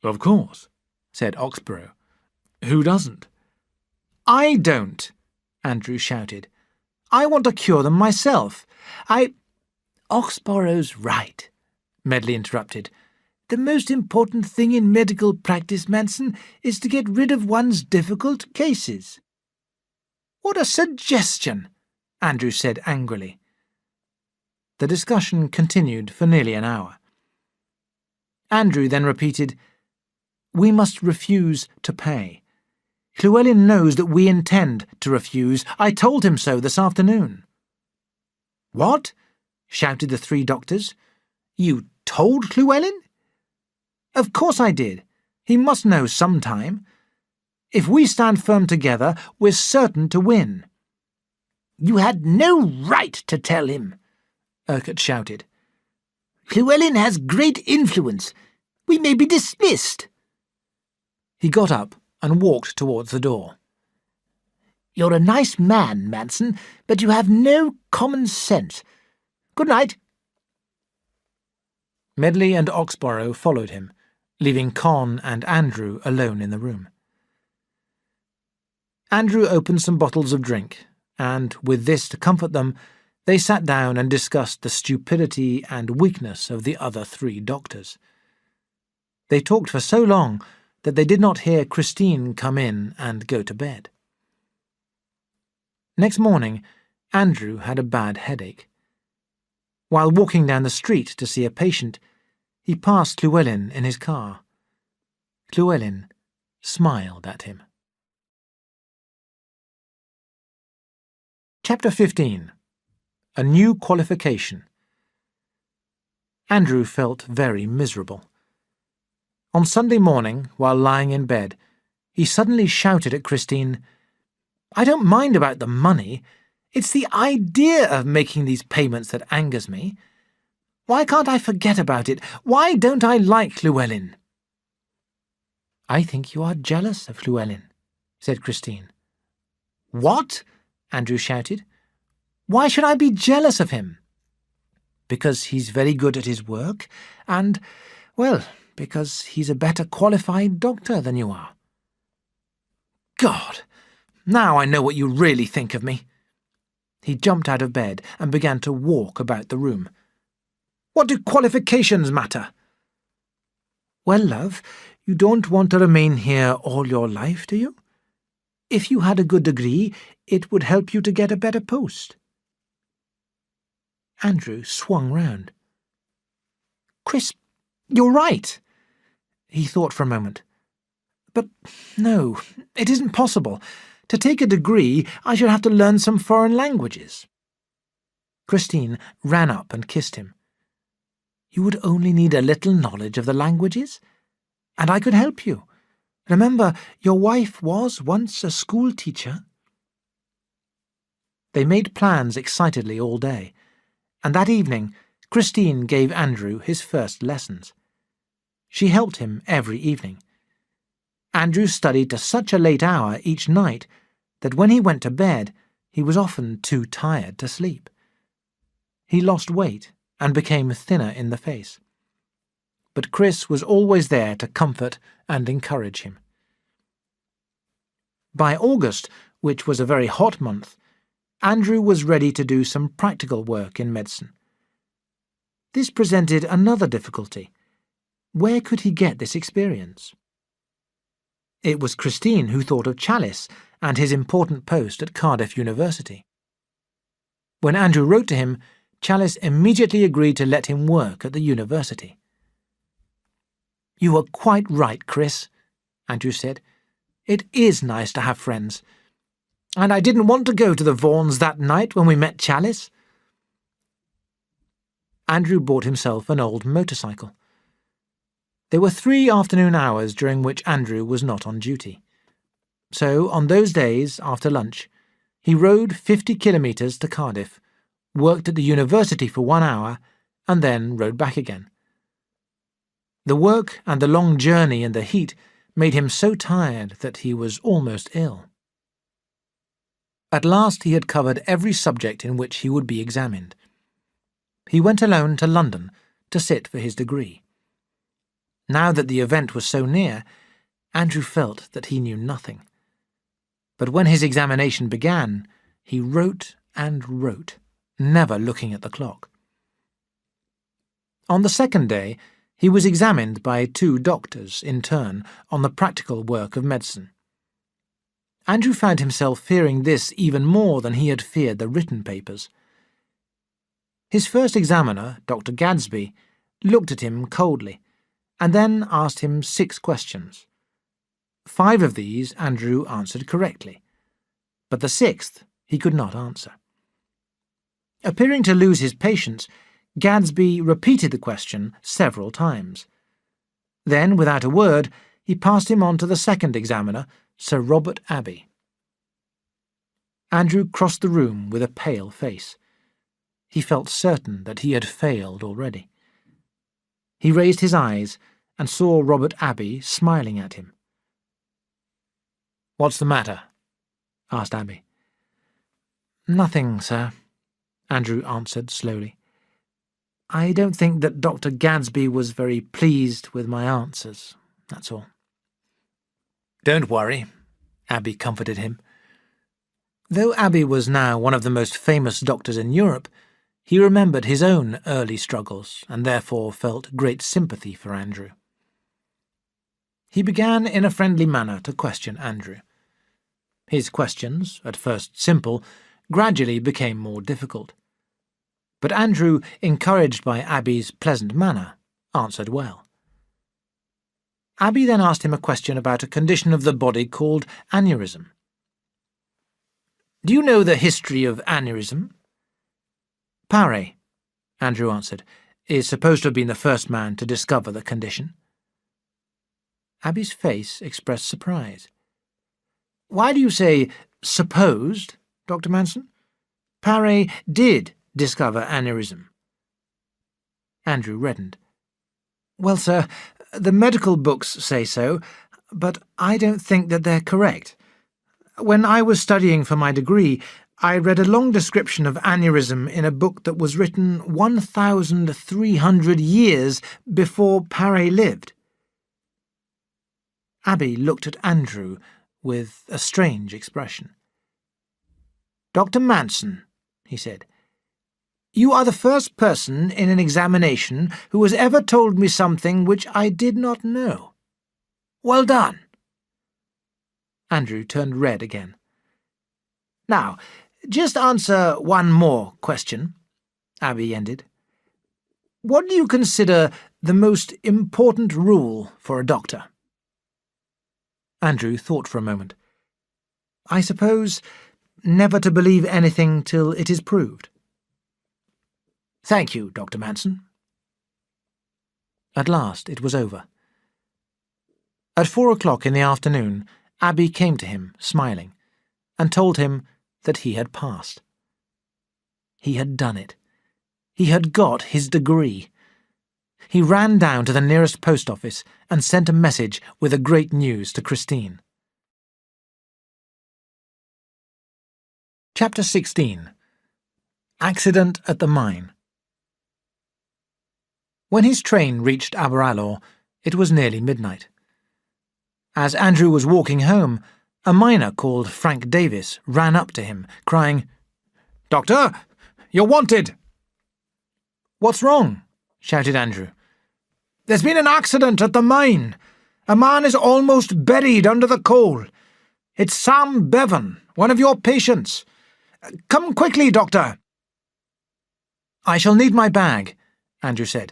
"Of course," said Oxborough. "Who doesn't?" "I don't," Andrew shouted. "I want to cure them myself. "Oxborough's right," Medley interrupted. "The most important thing in medical practice, Manson, is to get rid of one's difficult cases." "What a suggestion!" Andrew said angrily. The discussion continued for nearly an hour. Andrew then repeated, "We must refuse to pay. Llewellyn knows that we intend to refuse. I told him so this afternoon." "What?" shouted the 3 doctors. "You told Llewellyn?" "Of course I did. He must know sometime. If we stand firm together, we're certain to win." "You had no right to tell him," Urquhart shouted. "Llewellyn has great influence. We may be dismissed." He got up and walked towards the door. "You're a nice man, Manson, but you have no common sense. Good night." Medley and Oxborough followed him, leaving Con and Andrew alone in the room. Andrew opened some bottles of drink, and, with this to comfort them, they sat down and discussed the stupidity and weakness of the other 3 doctors. They talked for so long that they did not hear Christine come in and go to bed. Next morning, Andrew had a bad headache. While walking down the street to see a patient, he passed Llewellyn in his car. Llewellyn smiled at him. Chapter 15. A New Qualification. Andrew felt very miserable. On Sunday morning, while lying in bed, he suddenly shouted at Christine, "I don't mind about the money. It's the idea of making these payments that angers me. Why can't I forget about it? Why don't I like Llewellyn?" "I think you are jealous of Llewellyn," said Christine. "What?" Andrew shouted. "Why should I be jealous of him?" "Because he's very good at his work, and, well, because he's a better qualified doctor than you are." "God! Now I know what you really think of me." He jumped out of bed and began to walk about the room. "What do qualifications matter?" "Well, love, you don't want to remain here all your life, do you? If you had a good degree, it would help you to get a better post." Andrew swung round. "Chris, You're right. He thought for a moment. But no, it isn't possible. To take a degree, I should have to learn some foreign languages. Christine ran up and kissed him. You would only need a little knowledge of the languages, and I could help you. Remember, your wife was once a school teacher. They made plans excitedly all day, and that evening Christine gave Andrew his first lessons. She helped him every evening. Andrew studied to such a late hour each night that when he went to bed he was often too tired to sleep. He lost weight and became thinner in the face. But Chris was always there to comfort and encourage him. By August, which was a very hot month, Andrew was ready to do some practical work in medicine. This presented another difficulty. Where could he get this experience? It was Christine who thought of Chalice and his important post at Cardiff University. When Andrew wrote to him, Chalice immediately agreed to let him work at the university. You were quite right, Chris, Andrew said. It is nice to have friends. And I didn't want to go to the Vaughans that night when we met Chalice. Andrew bought himself an old motorcycle. There were 3 afternoon hours during which Andrew was not on duty. So, on those days, after lunch, he rode 50 kilometres to Cardiff, worked at the university for 1 hour, and then rode back again. The work and the long journey and the heat made him so tired that he was almost ill. At last he had covered every subject in which he would be examined. He went alone to London to sit for his degree. Now that the event was so near, Andrew felt that he knew nothing. But when his examination began, he wrote and wrote, never looking at the clock. On the second day, he was examined by 2 doctors in turn on the practical work of medicine. Andrew found himself fearing this even more than he had feared the written papers. His first examiner, Dr. Gadsby, looked at him coldly, and then asked him 6 questions. 5 of these Andrew answered correctly, but the 6th he could not answer. Appearing to lose his patience, Gadsby repeated the question several times. Then, without a word, he passed him on to the second examiner, Sir Robert Abbey. Andrew crossed the room with a pale face. He felt certain that he had failed already. He raised his eyes and saw Robert Abbey smiling at him. "What's the matter?" asked Abbey. "Nothing, sir," Andrew answered slowly. "I don't think that Dr. Gadsby was very pleased with my answers, that's all." "Don't worry," Abbey comforted him. Though Abbey was now one of the most famous doctors in Europe, he remembered his own early struggles and therefore felt great sympathy for Andrew. He began in a friendly manner to question Andrew. His questions, at first simple, gradually became more difficult. But Andrew, encouraged by Abbey's pleasant manner, answered well. Abbey then asked him a question about a condition of the body called aneurysm. "Do you know the history of aneurysm?" "Paré," Andrew answered, "is supposed to have been the first man to discover the condition." Abbey's face expressed surprise. "Why do you say 'supposed,' Dr. Manson? Paré did discover aneurysm." Andrew reddened. "Well, sir, the medical books say so, but I don't think that they're correct. When I was studying for my degree, I read a long description of aneurysm in a book that was written 1,300 years before Paré lived." Abbey looked at Andrew with a strange expression. "Dr. Manson," he said, "you are the first person in an examination who has ever told me something which I did not know. Well done." Andrew turned red again. "Now, just answer one more question," Abbey ended. "What do you consider the most important rule for a doctor? Andrew thought for a moment. I suppose never to believe anything till it is proved. Thank you, Dr. Manson. At last it was over. At 4 o'clock in the afternoon, Abby came to him, smiling, and told him that he had passed. He had done it. He had got his degree. He ran down to the nearest post office and sent a message with the great news to Christine. Chapter 16. Accident at the Mine. When his train reached Aberalour, it was nearly midnight. As Andrew was walking home, a miner called Frank Davis ran up to him, crying, "Doctor, you're wanted!" "What's wrong?" shouted Andrew. "There's been an accident at the mine. A man is almost buried under the coal. It's Sam Bevan, one of your patients. Come quickly, doctor." "I shall need my bag," Andrew said.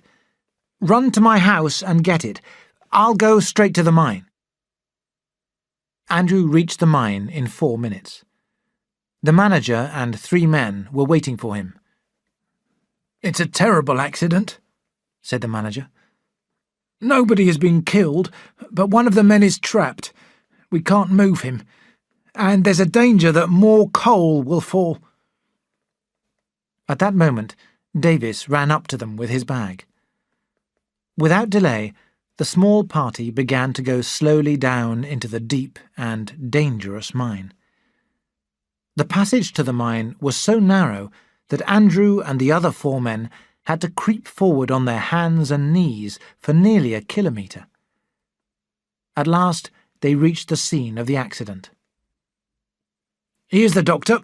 "Run to my house and get it. I'll go straight to the mine." Andrew reached the mine in 4 minutes. The manager and 3 men were waiting for him. "It's a terrible accident," said the manager. "Nobody has been killed, but one of the men is trapped. We can't move him, and there's a danger that more coal will fall." At that moment, Davis ran up to them with his bag. Without delay, the small party began to go slowly down into the deep and dangerous mine. The passage to the mine was so narrow that Andrew and the other 4 men had to creep forward on their hands and knees for nearly a kilometre. At last they reached the scene of the accident. "Here's the doctor.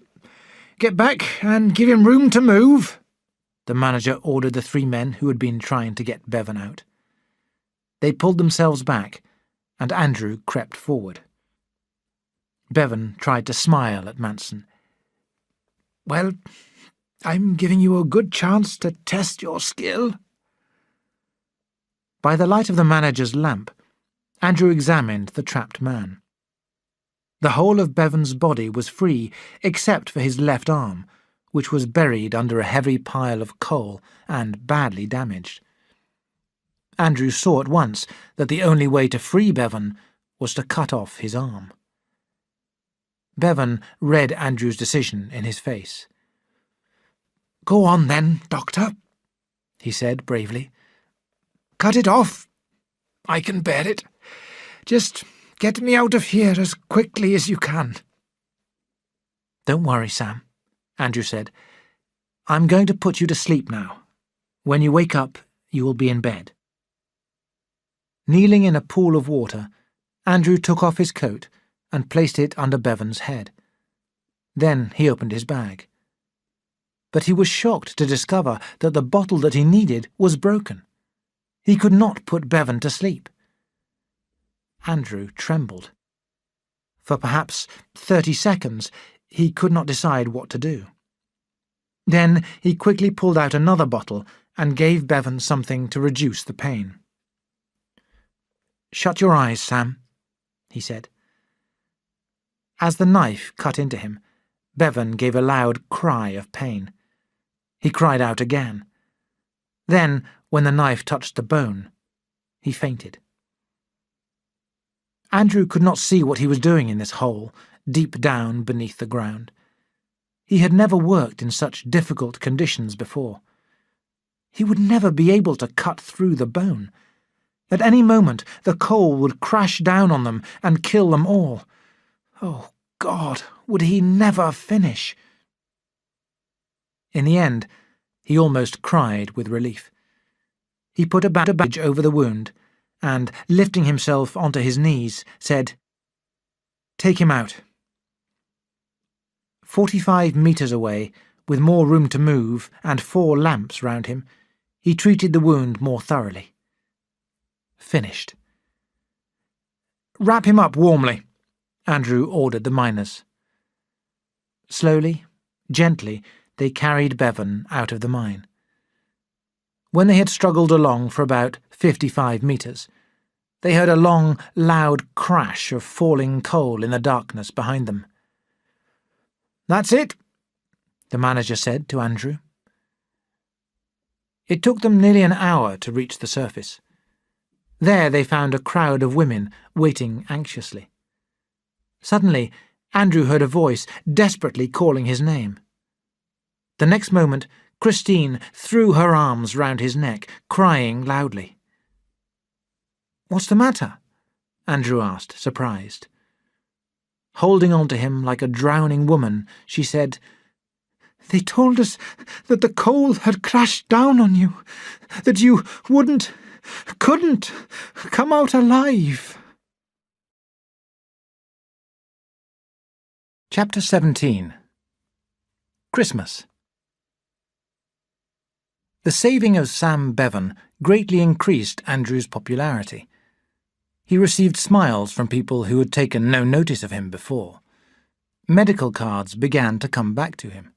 Get back and give him room to move," the manager ordered the 3 men who had been trying to get Bevan out. They pulled themselves back, and Andrew crept forward. Bevan tried to smile at Manson. "Well, I'm giving you a good chance to test your skill." By the light of the manager's lamp, Andrew examined the trapped man. The whole of Bevan's body was free except for his left arm, which was buried under a heavy pile of coal and badly damaged. Andrew saw at once that the only way to free Bevan was to cut off his arm. Bevan read Andrew's decision in his face. "Go on then, doctor," he said bravely. "Cut it off. I can bear it. Just get me out of here as quickly as you can." "Don't worry, Sam," Andrew said. "I'm going to put you to sleep now. When you wake up, you will be in bed." Kneeling in a pool of water, Andrew took off his coat and placed it under Bevan's head. Then he opened his bag. But he was shocked to discover that the bottle that he needed was broken. He could not put Bevan to sleep. Andrew trembled. For perhaps 30 seconds he could not decide what to do. Then he quickly pulled out another bottle and gave Bevan something to reduce the pain. "Shut your eyes, Sam," he said. As the knife cut into him, Bevan gave a loud cry of pain. He cried out again. Then, when the knife touched the bone, he fainted. Andrew could not see what he was doing in this hole, deep down beneath the ground. He had never worked in such difficult conditions before. He would never be able to cut through the bone. At any moment the coal would crash down on them and kill them all. Oh, God, would he never finish? In the end, he almost cried with relief. He put a bandage over the wound and, lifting himself onto his knees, said, "Take him out." 45 metres away, with more room to move and 4 lamps round him, he treated the wound more thoroughly. Finished. "Wrap him up warmly," Andrew ordered the miners. Slowly, gently, they carried Bevan out of the mine. When they had struggled along for about 55 metres, they heard a long, loud crash of falling coal in the darkness behind them. "That's it," the manager said to Andrew. It took them nearly an hour to reach the surface. There they found a crowd of women waiting anxiously. Suddenly, Andrew heard a voice desperately calling his name. The next moment, Christine threw her arms round his neck, crying loudly. "What's the matter?" Andrew asked, surprised. Holding on to him like a drowning woman, she said, "They told us that the coal had crashed down on you, that you couldn't come out alive." Chapter 17. Christmas. The saving of Sam Bevan greatly increased Andrew's popularity. He received smiles from people who had taken no notice of him before. Medical cards began to come back to him.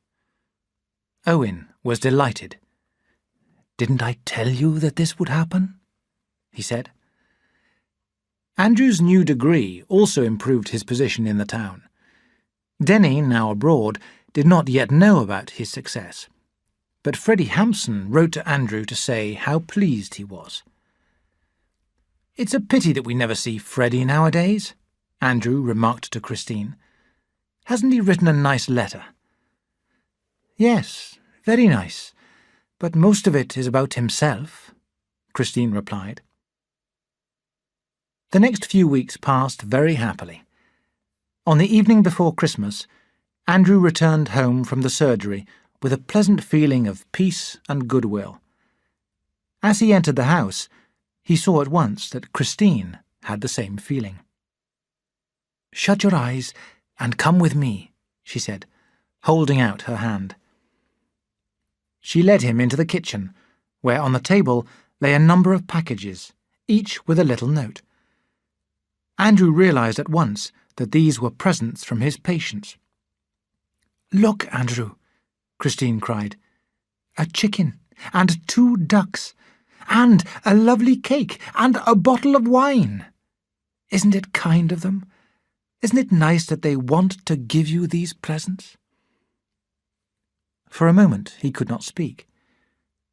Owen was delighted. "Didn't I tell you that this would happen?" he said. Andrew's new degree also improved his position in the town. Denny, now abroad, did not yet know about his success, but Freddie Hampson wrote to Andrew to say how pleased he was. "It's a pity that we never see Freddie nowadays," Andrew remarked to Christine. "Hasn't he written a nice letter?" "Yes, very nice, but most of it is about himself," Christine replied. The next few weeks passed very happily. On the evening before Christmas, Andrew returned home from the surgery with a pleasant feeling of peace and goodwill. As he entered the house, he saw at once that Christine had the same feeling. "Shut your eyes and come with me," she said, holding out her hand. She led him into the kitchen, where on the table lay a number of packages, each with a little note. Andrew realised at once that these were presents from his patients. "Look, Andrew," Christine cried. "A chicken, and 2 ducks, and a lovely cake, and a bottle of wine. Isn't it kind of them? Isn't it nice that they want to give you these presents?" For a moment he could not speak.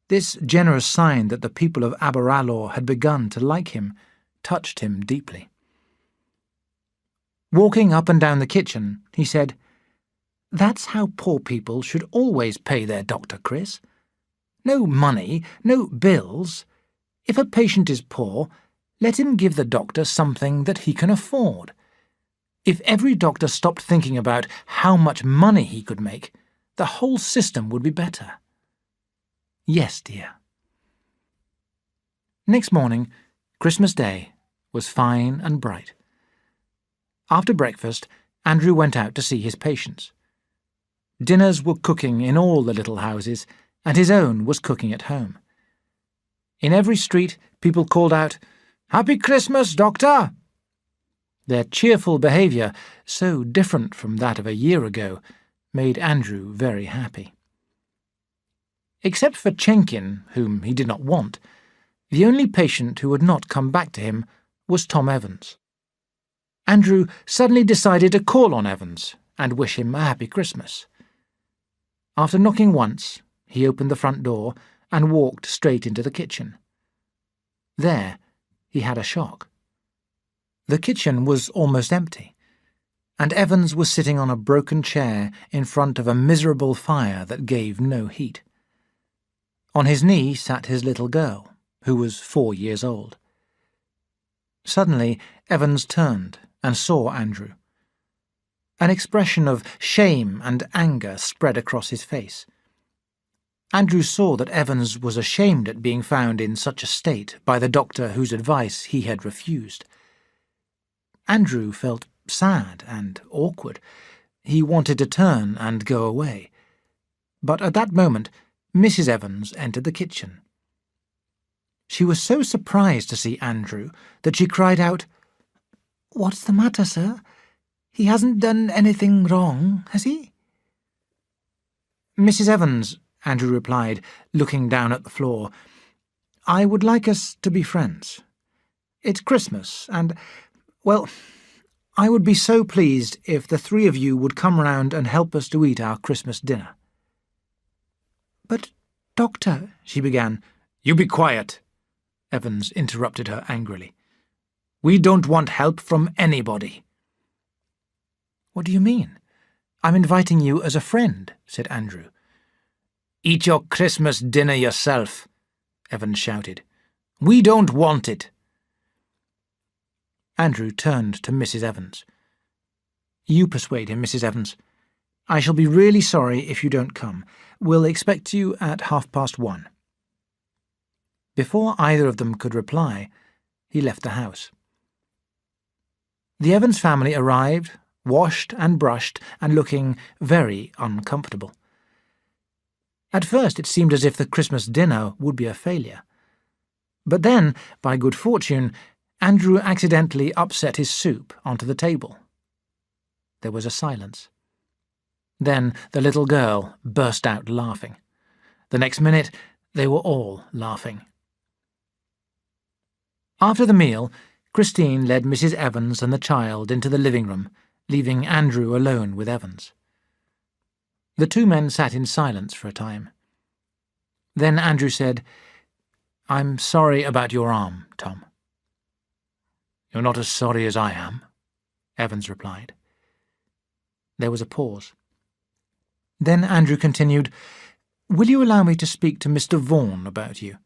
This generous sign that the people of Aberalor had begun to like him touched him deeply. Walking up and down the kitchen, he said, "That's how poor people should always pay their doctor, Chris. No money, no bills. If a patient is poor, let him give the doctor something that he can afford. If every doctor stopped thinking about how much money he could make, the whole system would be better." "Yes, dear." Next morning, Christmas Day, was fine and bright. After breakfast, Andrew went out to see his patients. Dinners were cooking in all the little houses, and his own was cooking at home. In every street, people called out, "Happy Christmas, Doctor!" Their cheerful behaviour, so different from that of a year ago, made Andrew very happy. Except for Chenkin, whom he did not want, the only patient who had not come back to him was Tom Evans. Andrew suddenly decided to call on Evans and wish him a happy Christmas. After knocking once, he opened the front door and walked straight into the kitchen. There, he had a shock. The kitchen was almost empty, and Evans was sitting on a broken chair in front of a miserable fire that gave no heat. On his knee sat his little girl, who was 4 years old. Suddenly, Evans turned and saw Andrew. An expression of shame and anger spread across his face. Andrew saw that Evans was ashamed at being found in such a state by the doctor whose advice he had refused. Andrew felt sad and awkward. He wanted to turn and go away. But at that moment, Mrs. Evans entered the kitchen. She was so surprised to see Andrew that she cried out, "What's the matter, sir? He hasn't done anything wrong, has he?" "Mrs. Evans," Andrew replied, looking down at the floor, I would like us to be friends. It's Christmas, and, well, I would be so pleased if the three of you would come round and help us to eat our Christmas dinner." "But, Doctor," she began. "You be quiet," Evans interrupted her angrily. "We don't want help from anybody." "What do you mean? I'm inviting you as a friend," said Andrew. "Eat your Christmas dinner yourself," Evans shouted. "We don't want it." Andrew turned to Mrs. Evans. "You persuade him, Mrs. Evans. I shall be really sorry if you don't come. We'll expect you at 1:30. Before either of them could reply, he left the house. The Evans family arrived, washed and brushed, and looking very uncomfortable. At first it seemed as if the Christmas dinner would be a failure. But then, by good fortune, Andrew accidentally upset his soup onto the table. There was a silence. Then the little girl burst out laughing. The next minute, they were all laughing. After the meal, Christine led Mrs. Evans and the child into the living room, leaving Andrew alone with Evans. The two men sat in silence for a time. Then Andrew said, "I'm sorry about your arm, Tom." "You're not as sorry as I am," Evans replied. There was a pause. Then Andrew continued, "Will you allow me to speak to Mr. Vaughan about you?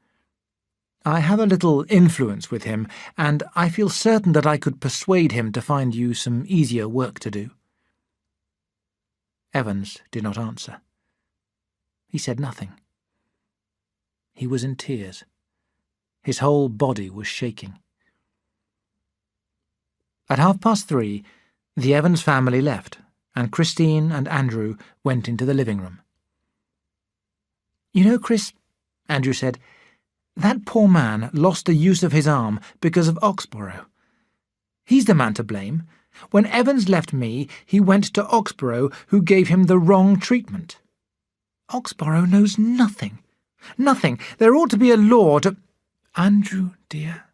I have a little influence with him, and I feel certain that I could persuade him to find you some easier work to do." Evans did not answer. He said nothing. He was in tears. His whole body was shaking. At 3:30, the Evans family left, and Christine and Andrew went into the living room. "You know, Chris," Andrew said, "that poor man lost the use of his arm because of Oxborough. He's the man to blame. When Evans left me, he went to Oxborough, who gave him the wrong treatment. Oxborough knows nothing. Nothing. There ought to be a law to—" "Andrew, dear,"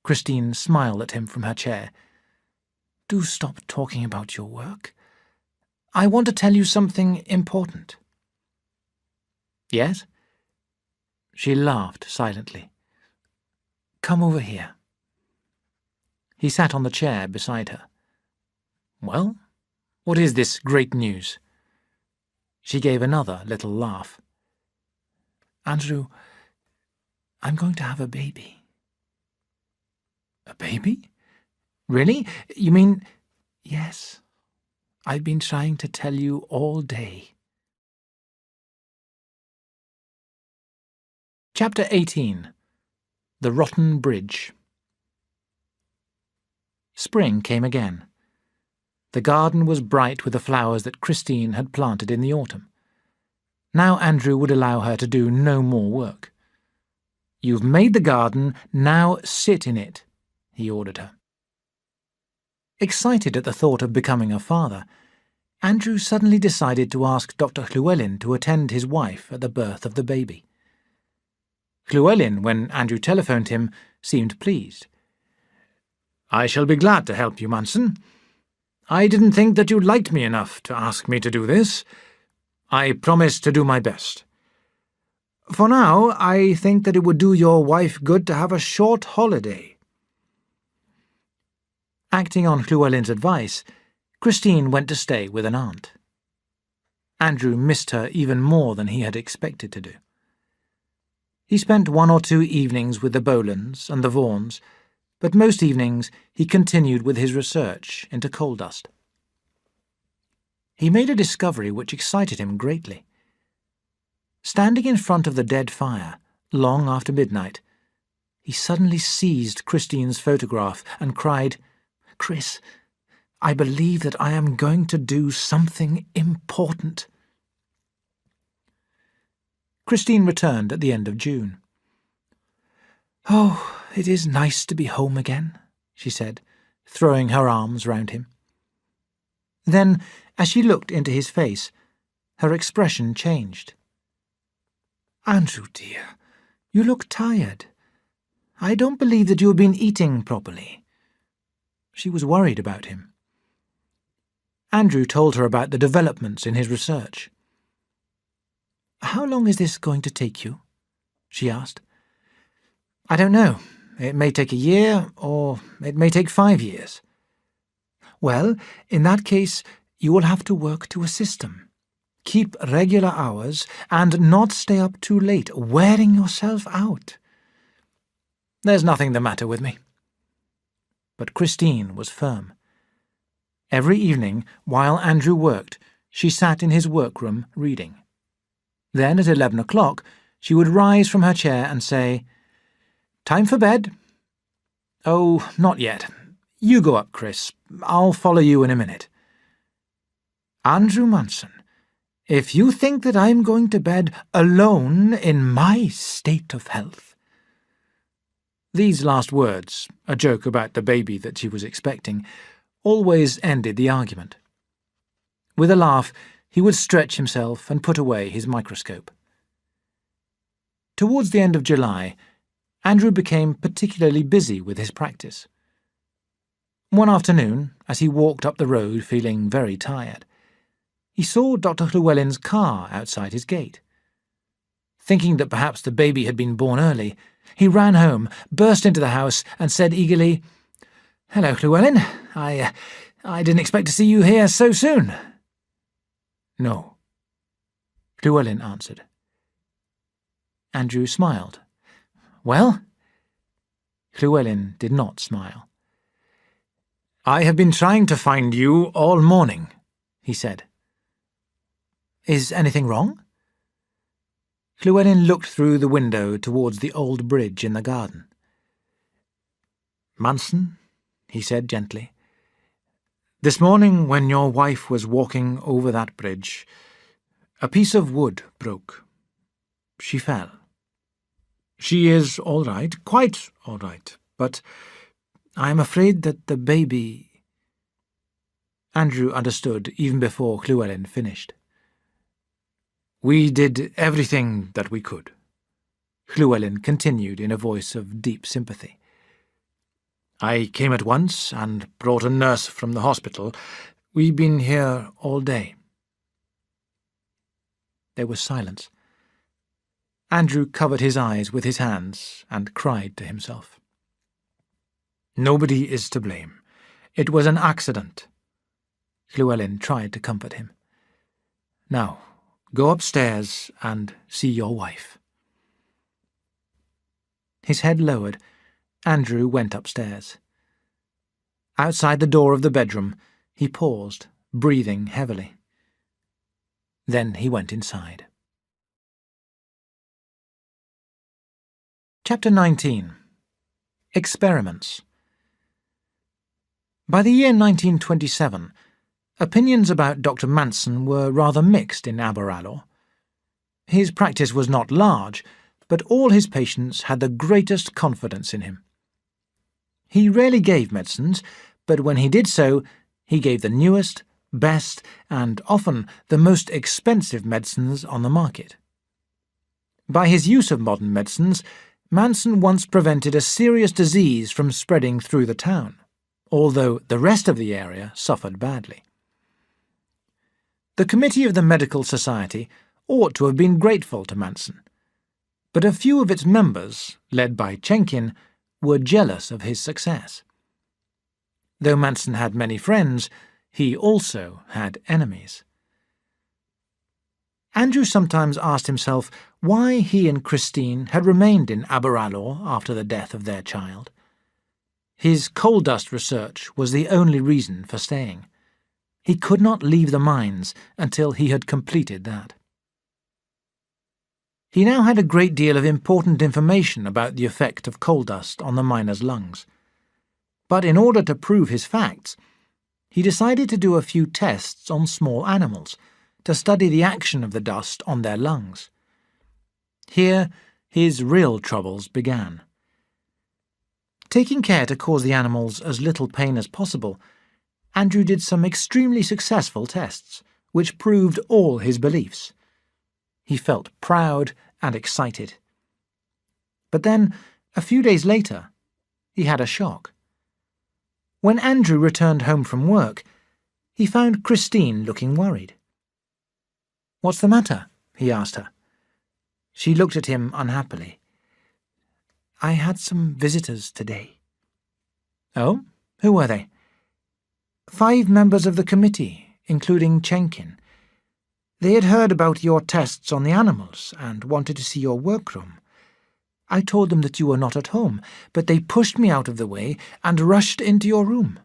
Christine smiled at him from her chair, "do stop talking about your work. I want to tell you something important." "Yes?" She laughed silently. "Come over here." He sat on the chair beside her. "Well, what is this great news?" She gave another little laugh. "Andrew, I'm going to have a baby." "A baby? Really? You mean—" "Yes. I've been trying to tell you all day." Chapter 18. The Rotten Bridge. Spring came again. The garden was bright with the flowers that Christine had planted in the autumn. Now Andrew would allow her to do no more work. "You've made the garden, now sit in it," he ordered her. Excited at the thought of becoming a father, Andrew suddenly decided to ask Dr. Llewellyn to attend his wife at the birth of the baby. Llewellyn, when Andrew telephoned him, seemed pleased. "I shall be glad to help you, Manson. I didn't think that you liked me enough to ask me to do this. I promise to do my best. For now, I think that it would do your wife good to have a short holiday." Acting on Llewellyn's advice, Christine went to stay with an aunt. Andrew missed her even more than he had expected to do. He spent 1 or 2 evenings with the Bolans and the Vaughans, but most evenings he continued with his research into coal dust. He made a discovery which excited him greatly. Standing in front of the dead fire, long after midnight, he suddenly seized Christine's photograph and cried, "Chris, I believe that I am going to do something important." Christine returned at the end of June. "Oh, it is nice to be home again," she said, throwing her arms round him. Then, as she looked into his face, her expression changed. "Andrew, dear, You look tired. I don't believe that you have been eating properly." She was worried about him. Andrew told her about the developments in his research. "How long is this going to take you?" she asked. "I don't know. It may take a year, or it may take 5 years." "Well, in that case, you will have to work to a system. Keep regular hours and not stay up too late, wearing yourself out." "There's nothing the matter with me." But Christine was firm. Every evening, while Andrew worked, she sat in his workroom reading. Then at 11 o'clock, she would rise from her chair and say, "Time for bed." "Oh, not yet. You go up, Chris. I'll follow you in a minute." "Andrew Manson, if you think that I'm going to bed alone in my state of health—" These last words, a joke about the baby that she was expecting, always ended the argument. With a laugh, he would stretch himself and put away his microscope. Towards the end of July, Andrew became particularly busy with his practice. One afternoon, as he walked up the road feeling very tired, he saw Dr. Llewellyn's car outside his gate. Thinking that perhaps the baby had been born early, he ran home, burst into the house, and said eagerly, "Hello, Llewellyn. I didn't expect to see you here so soon." "No," Llewellyn answered. Andrew smiled. "Well?" Llewellyn did not smile. "I have been trying to find you all morning," he said. "Is anything wrong?" Llewellyn looked through the window towards the old bridge in the garden. "Manson," he said gently, "this morning when your wife was walking over that bridge, a piece of wood broke. She fell. She is all right, quite all right, but I am afraid that the baby—" Andrew understood even before Llewellyn finished. "We did everything that we could," Llewellyn continued in a voice of deep sympathy. "I came at once and brought a nurse from the hospital. We've been here all day." There was silence. Andrew covered his eyes with his hands and cried to himself. "Nobody is to blame. It was an accident." Llewellyn tried to comfort him. "Now, go upstairs and see your wife." His head lowered, Andrew went upstairs. Outside the door of the bedroom, he paused, breathing heavily. Then he went inside. Chapter 19. Experiments. By the year 1927, opinions about Dr. Manson were rather mixed in Aberalour. His practice was not large, but all his patients had the greatest confidence in him. He rarely gave medicines, but when he did so, he gave the newest, best, and often the most expensive medicines on the market. By his use of modern medicines, Manson once prevented a serious disease from spreading through the town, although the rest of the area suffered badly. The committee of the Medical Society ought to have been grateful to Manson, but a few of its members, led by Chenkin, were jealous of his success. Though Manson had many friends, he also had enemies. Andrew sometimes asked himself why he and Christine had remained in Aberalour after the death of their child. His coal dust research was the only reason for staying. He could not leave the mines until he had completed that. He now had a great deal of important information about the effect of coal dust on the miners' lungs. But in order to prove his facts, he decided to do a few tests on small animals, to study the action of the dust on their lungs. Here his real troubles began. Taking care to cause the animals as little pain as possible, Andrew did some extremely successful tests, which proved all his beliefs. He felt proud and excited. But then, a few days later, he had a shock. When Andrew returned home from work, he found Christine looking worried. "What's the matter?" he asked her. She looked at him unhappily. "I had some visitors today." "Oh? Who were they?" 5 members of the committee, including Chenkin. They had heard about your tests on the animals and wanted to see your workroom. I told them that you were not at home, but they pushed me out of the way and rushed into your room.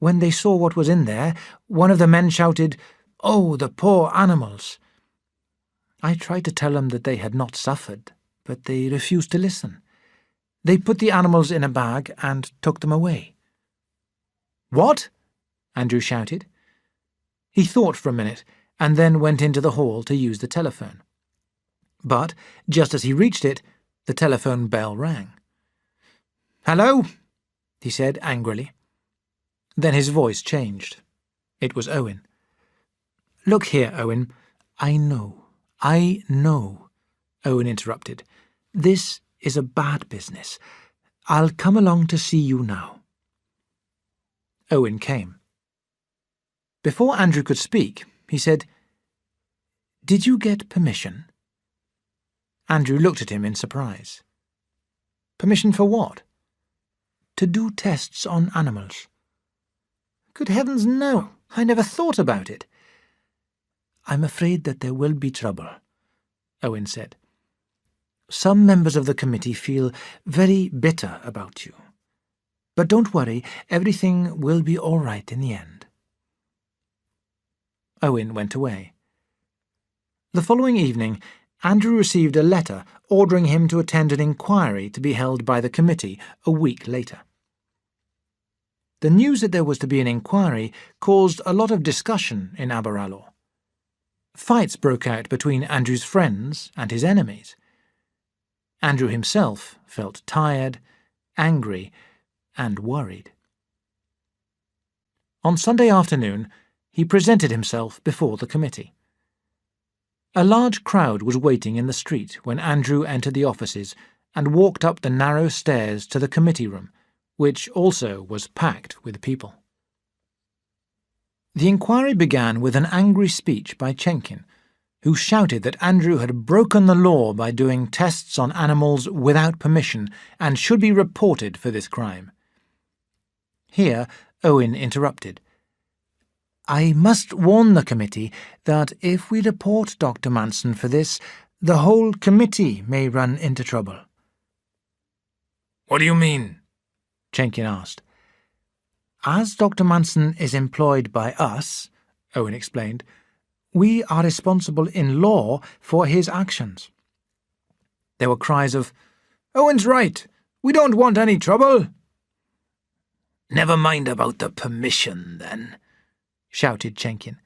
When they saw what was in there, one of the men shouted, 'Oh, the poor animals!' I tried to tell them that they had not suffered, but they refused to listen. They put the animals in a bag and took them away." "What?" Andrew shouted. He thought for a minute and then went into the hall to use the telephone. But, just as he reached it, the telephone bell rang. "Hello?" he said angrily. Then his voice changed. It was Owen. "Look here, Owen. I know, Owen interrupted. "This is a bad business. I'll come along to see you now." Owen came. Before Andrew could speak, he said, "Did you get permission?" Andrew looked at him in surprise. "Permission for what?" "To do tests on animals." "Good heavens, no! I never thought about it." "I'm afraid that there will be trouble," Owen said. "Some members of the committee feel very bitter about you. But don't worry, everything will be all right in the end." Owen went away. The following evening, Andrew received a letter ordering him to attend an inquiry to be held by the committee a week later. The news that there was to be an inquiry caused a lot of discussion in Aberalour. Fights broke out between Andrew's friends and his enemies. Andrew himself felt tired, angry, and worried. On Sunday afternoon, he presented himself before the committee. A large crowd was waiting in the street when Andrew entered the offices and walked up the narrow stairs to the committee room, which also was packed with people. The inquiry began with an angry speech by Chenkin, who shouted that Andrew had broken the law by doing tests on animals without permission and should be reported for this crime. Here Owen interrupted. "I must warn the committee that if we report Dr. Manson for this, the whole committee may run into trouble." "What do you mean?" Chenkin asked. "As Dr. Manson is employed by us," Owen explained, "we are responsible in law for his actions." There were cries of, "Owen's right! We don't want any trouble!" "Never mind about the permission, then," shouted Chenkin.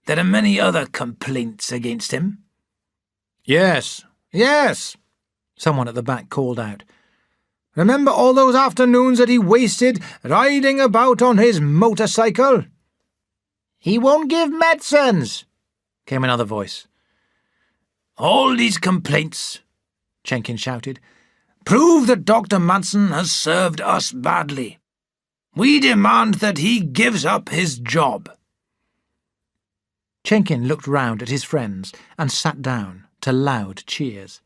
"There are many other complaints against him." "Yes, yes," someone at the back called out. "Remember all those afternoons that he wasted riding about on his motorcycle?" "He won't give medicines," came another voice. "All these complaints," Chenkin shouted, "prove that Dr. Manson has served us badly. We demand that he gives up his job." Chenkin looked round at his friends and sat down to loud cheers.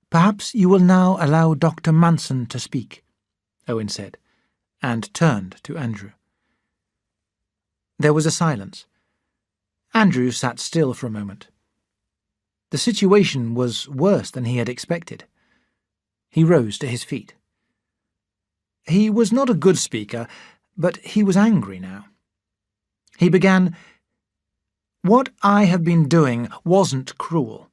"Perhaps you will now allow Dr. Manson to speak," Owen said, and turned to Andrew. There was a silence. Andrew sat still for a moment. The situation was worse than he had expected. He rose to his feet. He was not a good speaker, but he was angry now. He began, "What I have been doing wasn't cruel.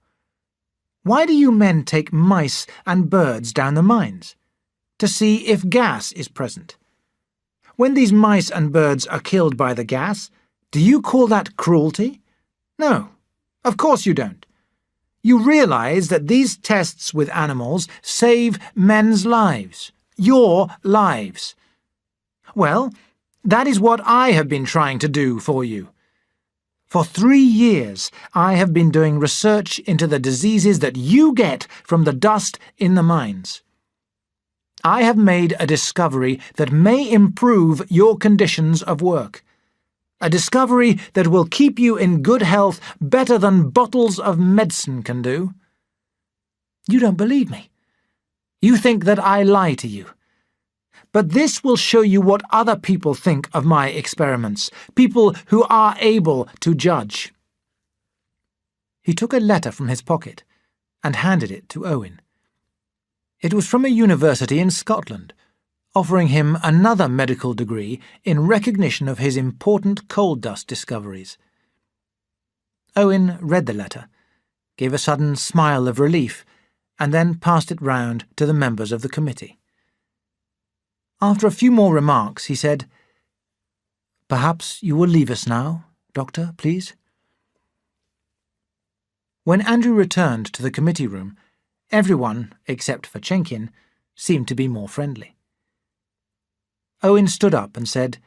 Why do you men take mice and birds down the mines? To see if gas is present. When these mice and birds are killed by the gas, do you call that cruelty? No, of course you don't. You realize that these tests with animals save men's lives. Your lives. Well, that is what I have been trying to do for you. For 3 years, I have been doing research into the diseases that you get from the dust in the mines. I have made a discovery that may improve your conditions of work. A discovery that will keep you in good health better than bottles of medicine can do. You don't believe me. You think that I lie to you. But this will show you what other people think of my experiments, people who are able to judge. He took a letter from his pocket and handed it to Owen. It was from a university in Scotland, offering him another medical degree in recognition of his important coal dust discoveries. Owen read the letter, gave a sudden smile of relief, and then passed it round to the members of the committee. After a few more remarks, he said, "Perhaps you will leave us now, Doctor, please?" When Andrew returned to the committee room, everyone, except for Chenkin, seemed to be more friendly. Owen stood up and said,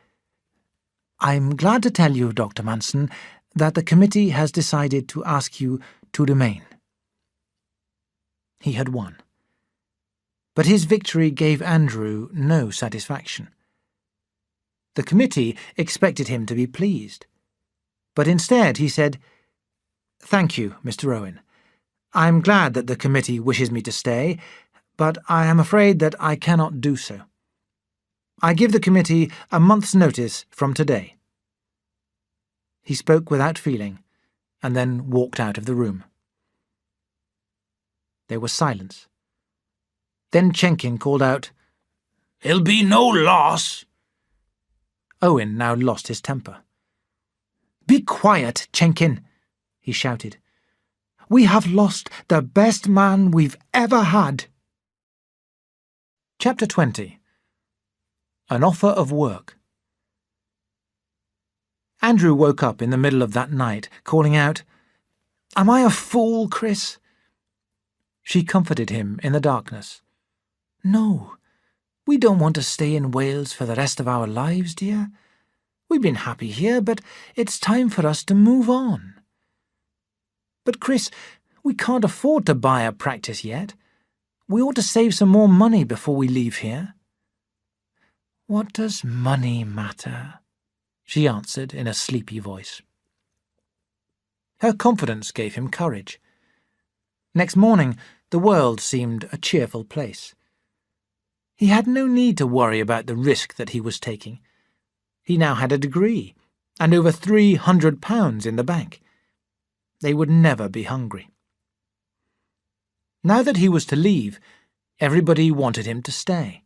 "I'm glad to tell you, Dr. Manson, that the committee has decided to ask you to remain." He had won. But his victory gave Andrew no satisfaction. The committee expected him to be pleased. But instead he said, "Thank you, Mr. Owen. I'm glad that the committee wishes me to stay, but I am afraid that I cannot do so. I give the committee a month's notice from today." He spoke without feeling, and then walked out of the room. There was silence. Then Chenkin called out, "It'll be no loss." Owen now lost his temper. "Be quiet, Chenkin," he shouted. "We have lost the best man we've ever had." Chapter 20. An Offer of Work. Andrew woke up in the middle of that night, calling out, "Am I a fool, Chris?" She comforted him in the darkness. "No, we don't want to stay in Wales for the rest of our lives, dear. We've been happy here, but it's time for us to move on." "But, Chris, we can't afford to buy a practice yet. We ought to save some more money before we leave here." "What does money matter?" she answered in a sleepy voice. Her confidence gave him courage. Next morning, the world seemed a cheerful place. He had no need to worry about the risk that he was taking. He now had a degree, and over £300 in the bank. They would never be hungry. Now that he was to leave, everybody wanted him to stay.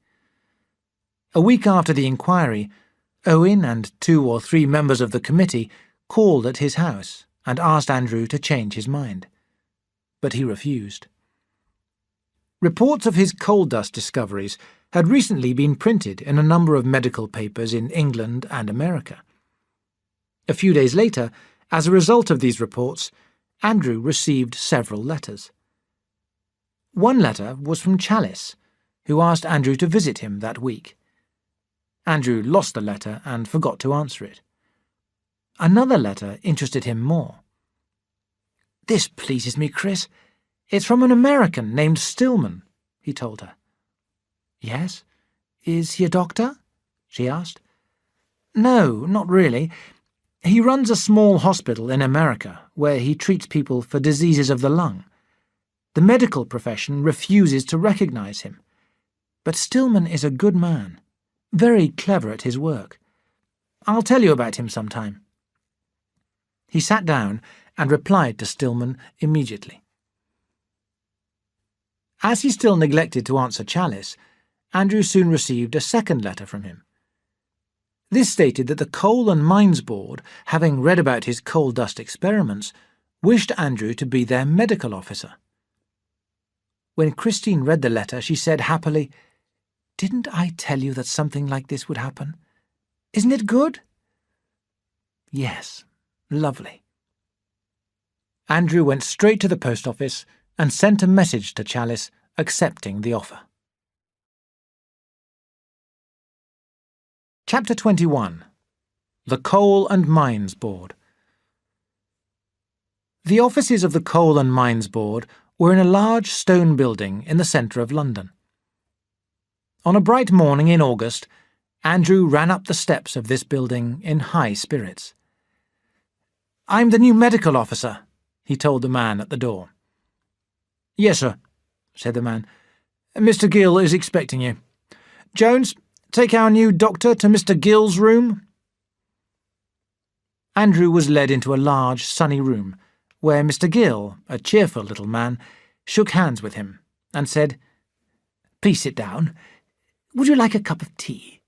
A week after the inquiry, Owen and 2 or 3 members of the committee called at his house and asked Andrew to change his mind. But he refused. Reports of his coal dust discoveries had recently been printed in a number of medical papers in England and America. A few days later, as a result of these reports, Andrew received several letters. One letter was from Chalice, who asked Andrew to visit him that week. Andrew lost the letter and forgot to answer it. Another letter interested him more. "This pleases me, Chris. It's from an American named Stillman," he told her. "Yes? Is he a doctor?" she asked. "No, not really. He runs a small hospital in America where he treats people for diseases of the lung. The medical profession refuses to recognize him. But Stillman is a good man, very clever at his work. I'll tell you about him sometime." He sat down and replied to Stillman immediately. As he still neglected to answer Chalice, Andrew soon received a second letter from him. This stated that the Coal and Mines Board, having read about his coal dust experiments, wished Andrew to be their medical officer. When Christine read the letter, she said happily, "Didn't I tell you that something like this would happen? Isn't it good?" "Yes, lovely." Andrew went straight to the post office and sent a message to Chalice accepting the offer. Chapter 21. The Coal and Mines Board. The offices of the Coal and Mines Board were in a large stone building in the centre of London. On a bright morning in August, Andrew ran up the steps of this building in high spirits. "I'm the new medical officer," he told the man at the door. "Yes, sir," said the man. "Mr. Gill is expecting you. Jones, take our new doctor to Mr. Gill's room." Andrew was led into a large, sunny room, where Mr. Gill, a cheerful little man, shook hands with him and said, "Please sit down. Would you like a cup of tea?"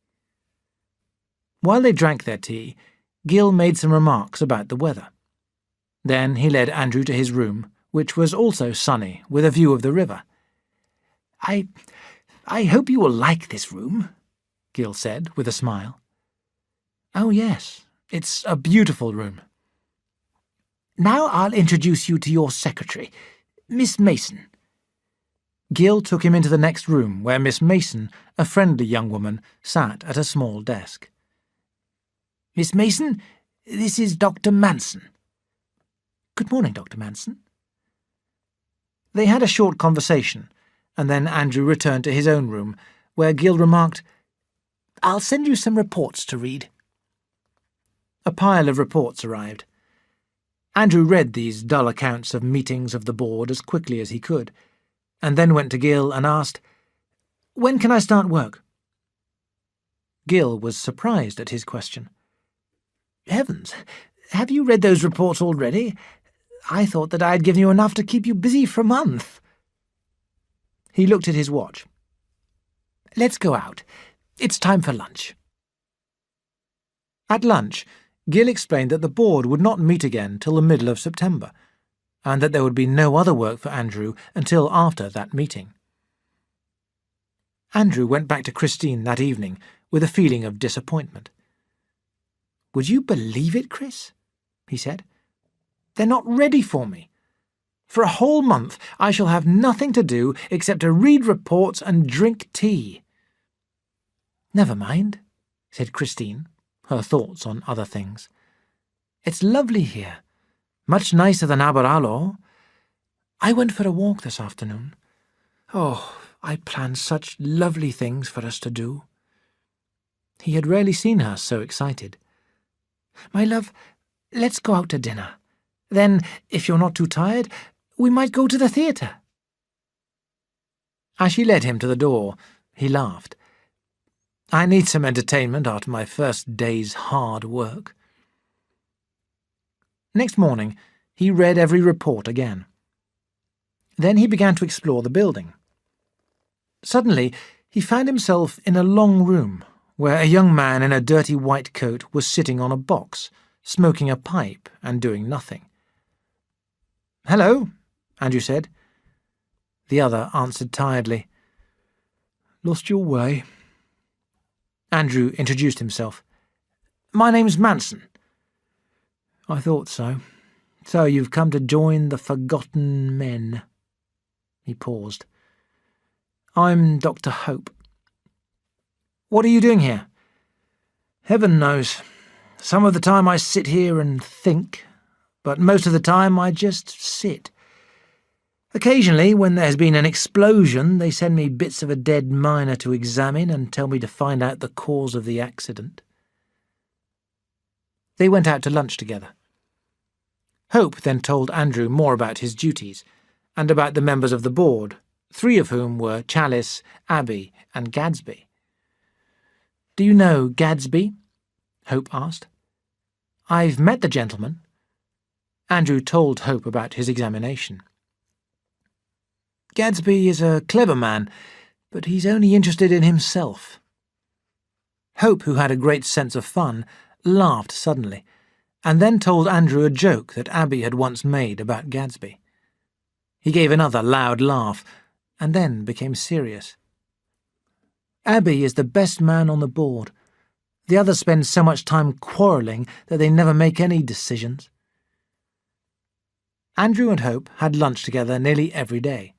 While they drank their tea, Gill made some remarks about the weather. Then he led Andrew to his room, which was also sunny, with a view of the river. I hope you will like this room," Gill said, with a smile. "Oh, yes, it's a beautiful room." "Now I'll introduce you to your secretary, Miss Mason." Gill took him into the next room, where Miss Mason, a friendly young woman, sat at a small desk. "Miss Mason, this is Dr. Manson." "Good morning, Dr. Manson." They had a short conversation, and then Andrew returned to his own room, where Gill remarked, "I'll send you some reports to read." A pile of reports arrived. Andrew read these dull accounts of meetings of the board as quickly as he could, and then went to Gill and asked, "When can I start work?" Gill was surprised at his question. "Heavens, have you read those reports already? I thought that I had given you enough to keep you busy for a month." He looked at his watch. "Let's go out. It's time for lunch." At lunch, Gill explained that the board would not meet again till the middle of September, and that there would be no other work for Andrew until after that meeting. Andrew went back to Christine that evening with a feeling of disappointment. "Would you believe it, Chris?" he said. "They're not ready for me. For a whole month I shall have nothing to do except to read reports and drink tea." "Never mind," said Christine, her thoughts on other things. "It's lovely here, much nicer than Aberalour. I went for a walk this afternoon. Oh, I planned such lovely things for us to do." He had rarely seen her so excited. "My love, let's go out to dinner. Then, if you're not too tired, we might go to the theatre." As she led him to the door, he laughed. "I need some entertainment after my first day's hard work." Next morning, he read every report again. Then he began to explore the building. Suddenly, he found himself in a long room, where a young man in a dirty white coat was sitting on a box, smoking a pipe and doing nothing. "Hello," Andrew said. The other answered tiredly, "Lost your way." Andrew introduced himself. "My name's Manson." "I thought so. So you've come to join the Forgotten Men." He paused. "I'm Dr. Hope." "What are you doing here?" "Heaven knows. Some of the time I sit here and think, but most of the time I just sit. Occasionally, when there's been an explosion, they send me bits of a dead miner to examine and tell me to find out the cause of the accident." They went out to lunch together. Hope then told Andrew more about his duties, and about the members of the board, 3 of whom were Chalice, Abbey, and Gadsby. "Do you know Gadsby?" Hope asked. "I've met the gentleman." Andrew told Hope about his examination. "Gadsby is a clever man, but he's only interested in himself." Hope, who had a great sense of fun, laughed suddenly, and then told Andrew a joke that Abbey had once made about Gadsby. He gave another loud laugh, and then became serious. "Abbey is the best man on the board. The others spend so much time quarrelling that they never make any decisions." Andrew and Hope had lunch together nearly every day.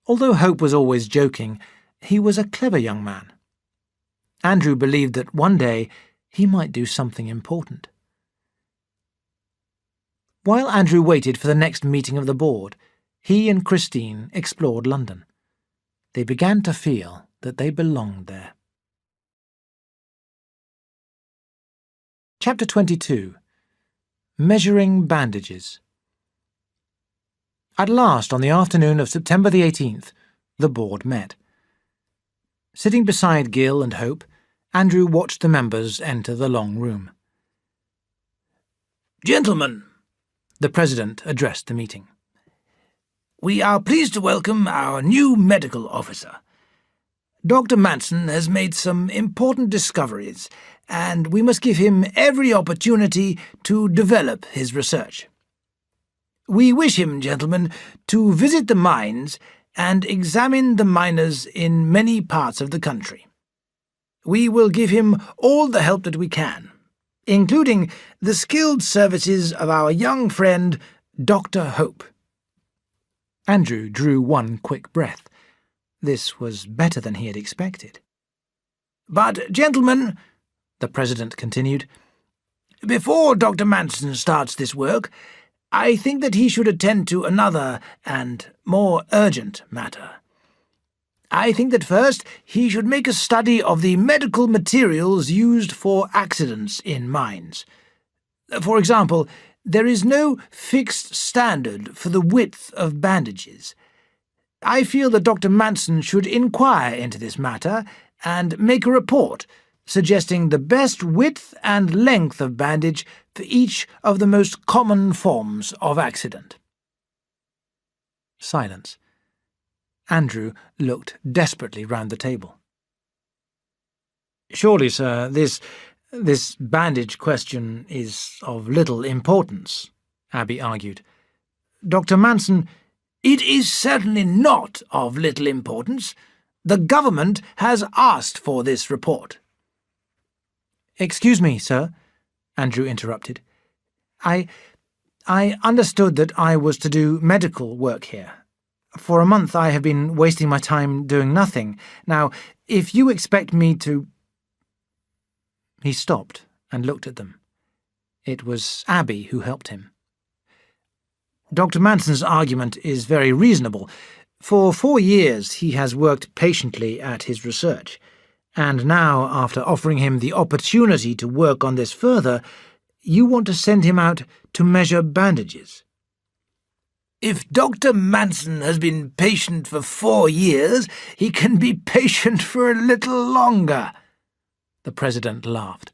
Although Hope was always joking, he was a clever young man. Andrew believed that one day he might do something important. While Andrew waited for the next meeting of the board, he and Christine explored London. They began to feel that they belonged there. Chapter 22. Measuring Bandages. At last, on the afternoon of September the 18th, the board met. Sitting beside Gill and Hope, Andrew watched the members enter the long room. Gentlemen, The President addressed the meeting. we are pleased to welcome our new medical officer. Dr. Manson has made some important discoveries, and we must give him every opportunity to develop his research. We wish him, gentlemen, to visit the mines and examine the miners in many parts of the country. We will give him all the help that we can, including the skilled services of our young friend, Dr. Hope. Andrew drew one quick breath. This was better than he had expected. But, gentlemen, the President continued, before Dr. Manson starts this work, I think that he should attend to another and more urgent matter. I think that first he should make a study of the medical materials used for accidents in mines. For example, there is no fixed standard for the width of bandages. I feel that Dr. Manson should inquire into this matter and make a report suggesting the best width and length of bandage for each of the most common forms of accident. Silence. Andrew looked desperately round the table. Surely, sir, this bandage question is of little importance, Abby argued. Dr. Manson— It is certainly not of little importance. The government has asked for this report. Excuse me, sir, Andrew interrupted. I understood that I was to do medical work here. For a month I have been wasting my time doing nothing. Now, if you expect me to— He stopped and looked at them. It was Abby who helped him. Dr. Manson's argument is very reasonable. For 4 years he has worked patiently at his research, and now, after offering him the opportunity to work on this further, you want to send him out to measure bandages. If Dr. Manson has been patient for 4 years, he can be patient for a little longer. The President laughed.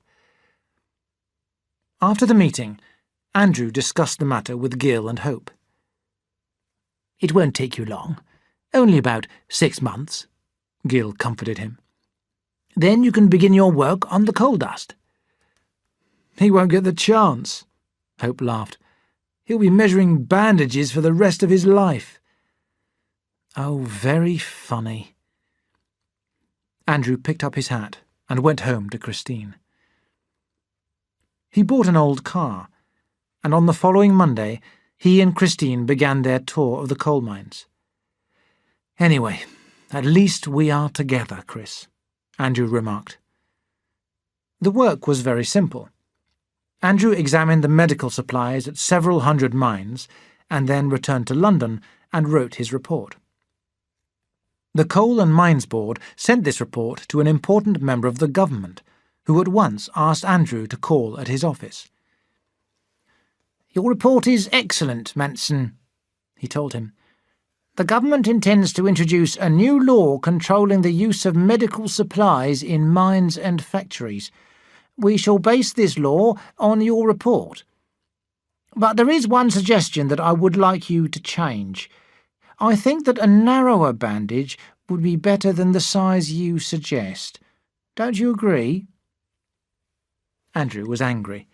After the meeting, Andrew discussed the matter with Gill and Hope. It won't take you long. Only about 6 months, Gill comforted him. Then you can begin your work on the coal dust. He won't get the chance, Hope laughed. He'll be measuring bandages for the rest of his life. Oh, very funny. Andrew picked up his hat and went home to Christine. He bought an old car, and on the following Monday he and Christine began their tour of the coal mines. Anyway, at least we are together, Chris, Andrew remarked. The work was very simple. Andrew examined the medical supplies at several hundred mines and then returned to London and wrote his report. The Coal and Mines Board sent this report to an important member of the government, who at once asked Andrew to call at his office. Your report is excellent, Manson, he told him. The government intends to introduce a new law controlling the use of medical supplies in mines and factories. We shall base this law on your report. But there is one suggestion that I would like you to change. I think that a narrower bandage would be better than the size you suggest. Don't you agree? Andrew was angry.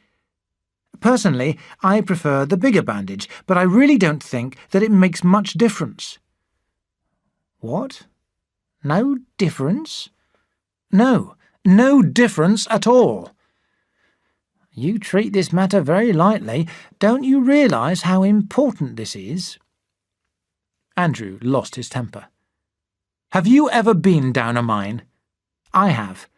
Personally, I prefer the bigger bandage, but I really don't think that it makes much difference. What? No difference? No difference at all. You treat this matter very lightly. Don't you realise how important this is? Andrew lost his temper. Have you ever been down a mine? I have,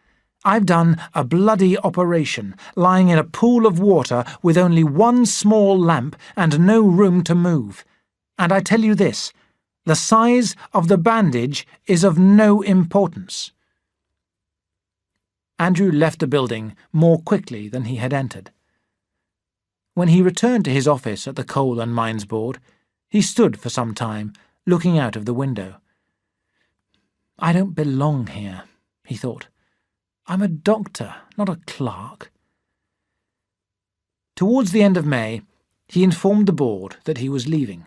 I've done a bloody operation, lying in a pool of water with only one small lamp and no room to move. And I tell you this, the size of the bandage is of no importance." Andrew left the building more quickly than he had entered. When he returned to his office at the Coal and Mines Board, he stood for some time, looking out of the window. "I don't belong here," he thought. "I'm a doctor, not a clerk." Towards the end of May, he informed the board that he was leaving.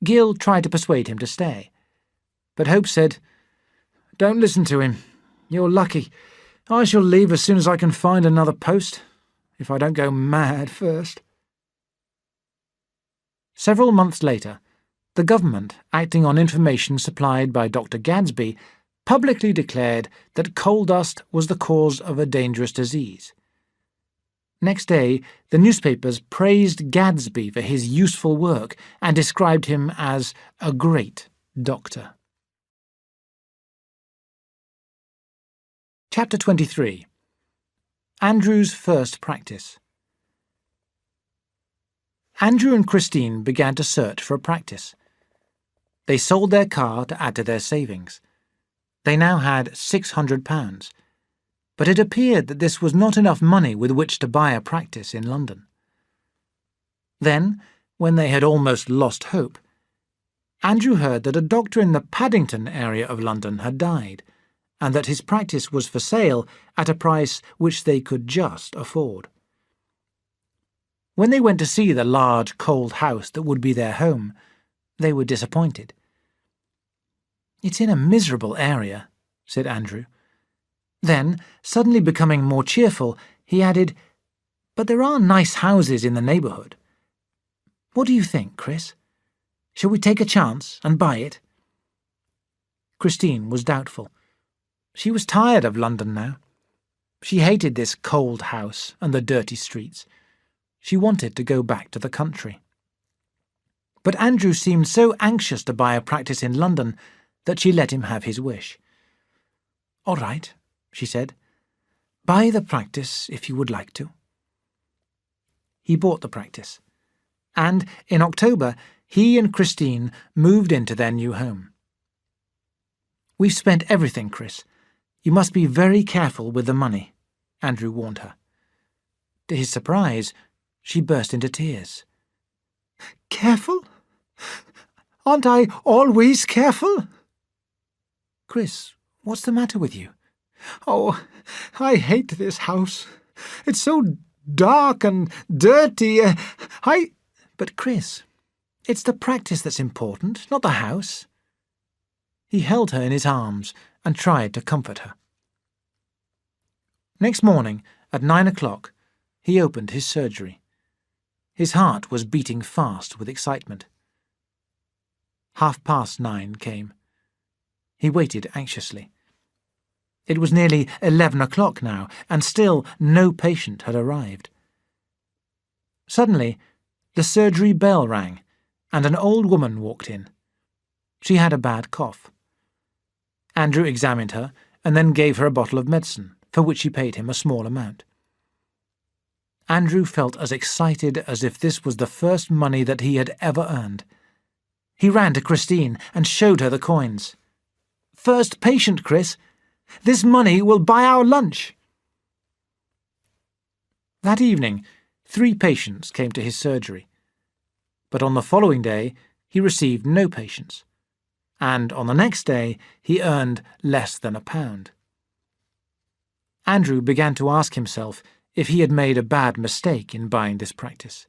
Gill tried to persuade him to stay, but Hope said, "Don't listen to him. You're lucky. I shall leave as soon as I can find another post, if I don't go mad first." Several months later, the government, acting on information supplied by Dr. Gadsby, publicly declared that coal dust was the cause of a dangerous disease. Next day, the newspapers praised Gadsby for his useful work and described him as a great doctor. Chapter 23. Andrew's First Practice. Andrew and Christine began to search for a practice. They sold their car to add to their savings. They now had £600, but it appeared that this was not enough money with which to buy a practice in London. Then, when they had almost lost hope, Andrew heard that a doctor in the Paddington area of London had died, and that his practice was for sale at a price which they could just afford. When they went to see the large, cold house that would be their home, they were disappointed. "It's in a miserable area," said Andrew. Then, suddenly becoming more cheerful, he added, "But there are nice houses in the neighbourhood. What do you think, Chris? Shall we take a chance and buy it?" Christine was doubtful. She was tired of London now. She hated this cold house and the dirty streets. She wanted to go back to the country. But Andrew seemed so anxious to buy a practice in London that she let him have his wish. "All right," she said. "Buy the practice if you would like to." He bought the practice, and in October he and Christine moved into their new home. "We've spent everything, Chris. You must be very careful with the money," Andrew warned her. To his surprise, she burst into tears. "Careful? Aren't I always careful?" "Chris, what's the matter with you?" "Oh, I hate this house. It's so dark and dirty. But Chris, it's the practice that's important, not the house." He held her in his arms and tried to comfort her. Next morning, at 9 o'clock, he opened his surgery. His heart was beating fast with excitement. 9:30 came. He waited anxiously. It was nearly 11 o'clock now, and still no patient had arrived. Suddenly, the surgery bell rang, and an old woman walked in. She had a bad cough. Andrew examined her, and then gave her a bottle of medicine, for which she paid him a small amount. Andrew felt as excited as if this was the first money that he had ever earned. He ran to Christine and showed her the coins. "First patient, Chris. This money will buy our lunch." That evening, 3 patients came to his surgery. But on the following day, he received no patients. And on the next day, he earned less than £1. Andrew began to ask himself if he had made a bad mistake in buying this practice.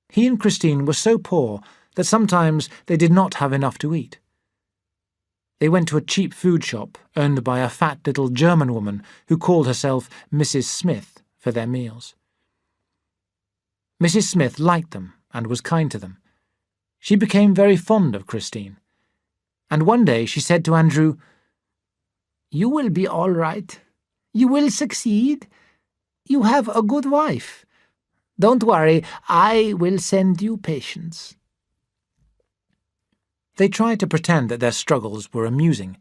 He and Christine were so poor that sometimes they did not have enough to eat. They went to a cheap food shop owned by a fat little German woman who called herself Mrs. Smith for their meals. Mrs. Smith liked them and was kind to them. She became very fond of Christine, and one day she said to Andrew, "You will be all right. You will succeed. You have a good wife. Don't worry, I will send you patients." They tried to pretend that their struggles were amusing,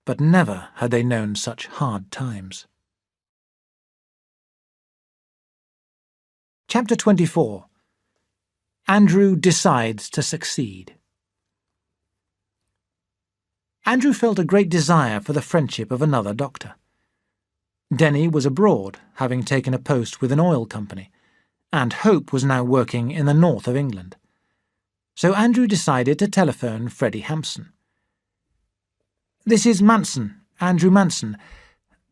but never had they known such hard times. Chapter 24. Andrew decides to succeed. Andrew felt a great desire for the friendship of another doctor. Denny was abroad, having taken a post with an oil company, and Hope was now working in the north of England. So Andrew decided to telephone Freddie Hampson. "This is Manson, Andrew Manson.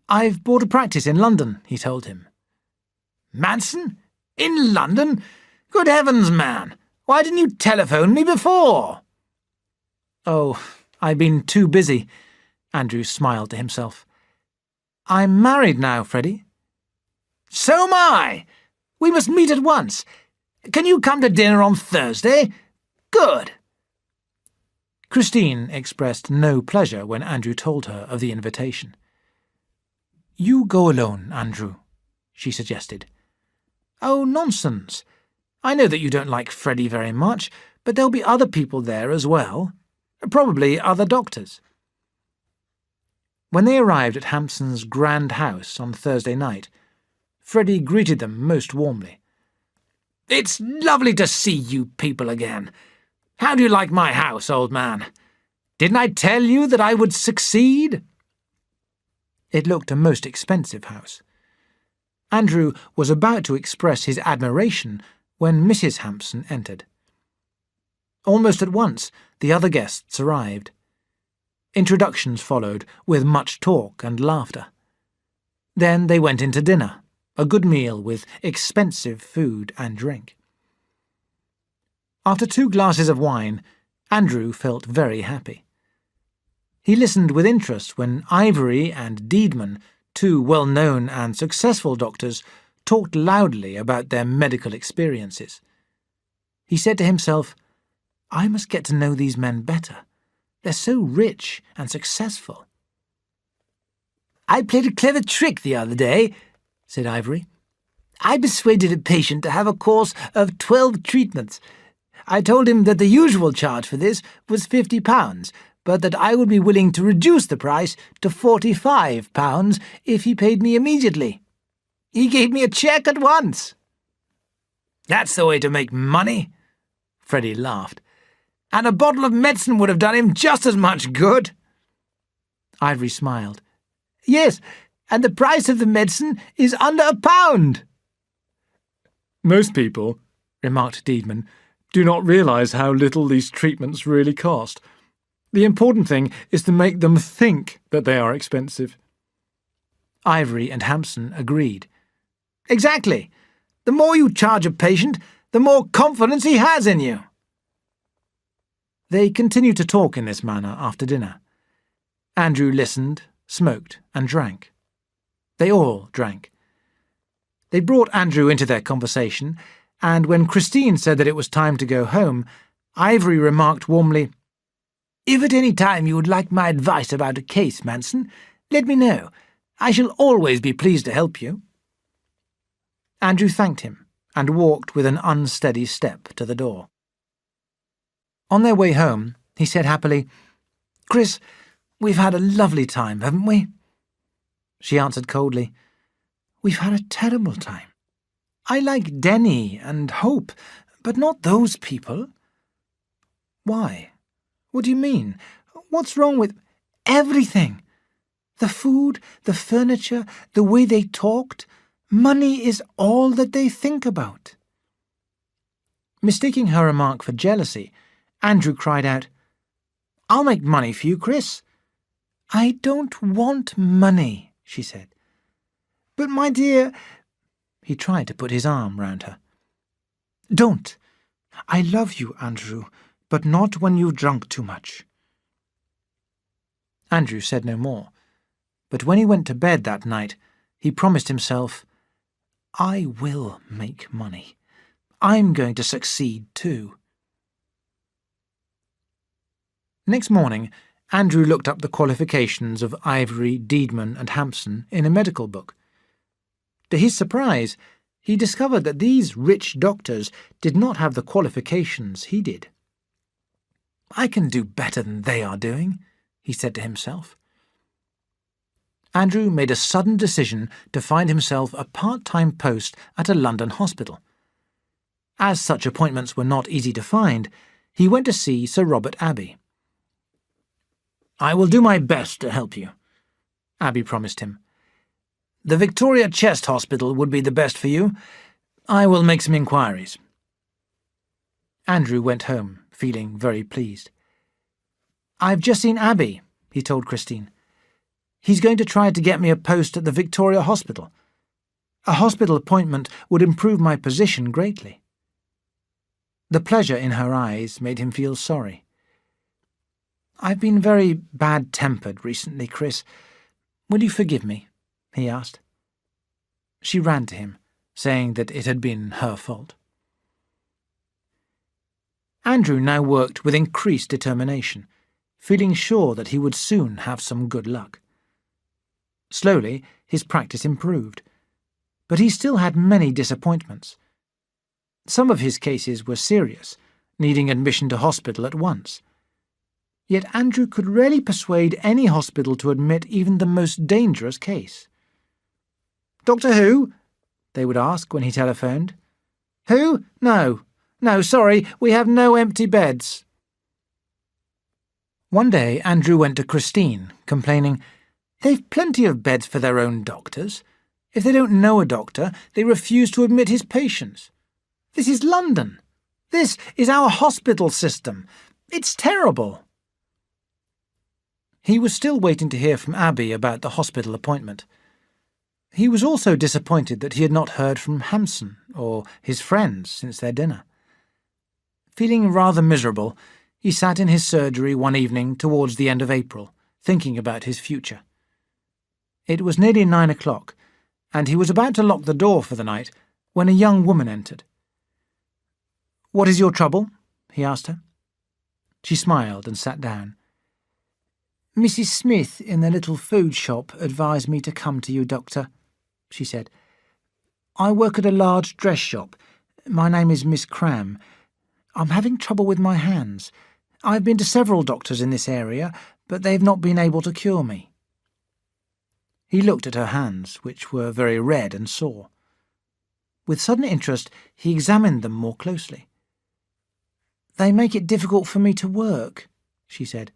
I've bought a practice in London," he told him. Manson? In London? Good heavens, man! Why didn't you telephone me before?" "Oh, I've been too busy," Andrew smiled to himself. "I'm married now, Freddie." "So am I! We must meet at once. Can you come to dinner on Thursday? Good." Christine expressed no pleasure when Andrew told her of the invitation. "You go alone, Andrew," she suggested. "Oh, nonsense. I know that you don't like Freddie very much, but there'll be other people there as well. Probably other doctors." When they arrived at Hampson's grand house on Thursday night, Freddie greeted them most warmly. "It's lovely to see you people again. How do you like my house, old man? Didn't I tell you that I would succeed?" It looked a most expensive house. Andrew was about to express his admiration when Mrs. Hampson entered. Almost at once, the other guests arrived. Introductions followed, with much talk and laughter. Then they went into dinner, a good meal with expensive food and drink. After 2 glasses of wine, Andrew felt very happy. He listened with interest when Ivory and Deedman, 2 well-known and successful doctors, talked loudly about their medical experiences. He said to himself, "I must get to know these men better. They're so rich and successful." "I played a clever trick the other day," said Ivory. "I persuaded a patient to have a course of 12 treatments. I told him that the usual charge for this was £50, but that I would be willing to reduce the price to £45 if he paid me immediately. He gave me a cheque at once." "That's the way to make money," Freddie laughed. "And a bottle of medicine would have done him just as much good." Ivory smiled. "Yes, and the price of the medicine is under £1." "Most people," remarked Deedman, "do not realise how little these treatments really cost. The important thing is to make them think that they are expensive." Ivory and Hampson agreed. "Exactly. The more you charge a patient, the more confidence he has in you." They continued to talk in this manner after dinner. Andrew listened, smoked, and drank. They all drank. They brought Andrew into their conversation, and when Christine said that it was time to go home, Ivory remarked warmly, "If at any time you would like my advice about a case, Manson, let me know. I shall always be pleased to help you." Andrew thanked him and walked with an unsteady step to the door. On their way home, he said happily, "Chris, we've had a lovely time, haven't we?" She answered coldly, "We've had a terrible time. I like Denny and Hope, but not those people." "Why? What do you mean? What's wrong with—" "Everything. The food, the furniture, the way they talked. Money is all that they think about." Mistaking her remark for jealousy, Andrew cried out, "I'll make money for you, Chris." "I don't want money," she said. "But, my dear—" He tried to put his arm round her. "Don't. I love you, Andrew, but not when you've drunk too much." Andrew said no more, but when he went to bed that night, he promised himself, "I will make money. I'm going to succeed too." Next morning, Andrew looked up the qualifications of Ivory, Deedman and Hampson in a medical book. To his surprise, he discovered that these rich doctors did not have the qualifications he did. "I can do better than they are doing," he said to himself. Andrew made a sudden decision to find himself a part-time post at a London hospital. As such appointments were not easy to find, he went to see Sir Robert Abbey. "I will do my best to help you," Abbey promised him. "The Victoria Chest Hospital would be the best for you. I will make some inquiries." Andrew went home, feeling very pleased. "I've just seen Abbey," he told Christine. "He's going to try to get me a post at the Victoria Hospital. A hospital appointment would improve my position greatly." The pleasure in her eyes made him feel sorry. "I've been very bad-tempered recently, Chris. Will you forgive me?" he asked. She ran to him, saying that it had been her fault. Andrew now worked with increased determination, feeling sure that he would soon have some good luck. Slowly, his practice improved, but he still had many disappointments. Some of his cases were serious, needing admission to hospital at once. Yet Andrew could rarely persuade any hospital to admit even the most dangerous case. "Doctor who?" they would ask when he telephoned. "Who? No, sorry, we have no empty beds." One day Andrew went to Christine, complaining, "They've plenty of beds for their own doctors. If they don't know a doctor, they refuse to admit his patients. This is London. This is our hospital system. It's terrible." He was still waiting to hear from Abbey about the hospital appointment. He was also disappointed that he had not heard from Hampson or his friends since their dinner. Feeling rather miserable, he sat in his surgery one evening towards the end of April, thinking about his future. It was nearly 9 o'clock, and he was about to lock the door for the night when a young woman entered. "What is your trouble?" he asked her. She smiled and sat down. "Mrs. Smith in the little food shop advised me to come to you, Doctor," she said. "I work at a large dress shop. My name is Miss Cram. I'm having trouble with my hands. I've been to several doctors in this area, but they've not been able to cure me." He looked at her hands, which were very red and sore. With sudden interest, he examined them more closely. "They make it difficult for me to work," she said.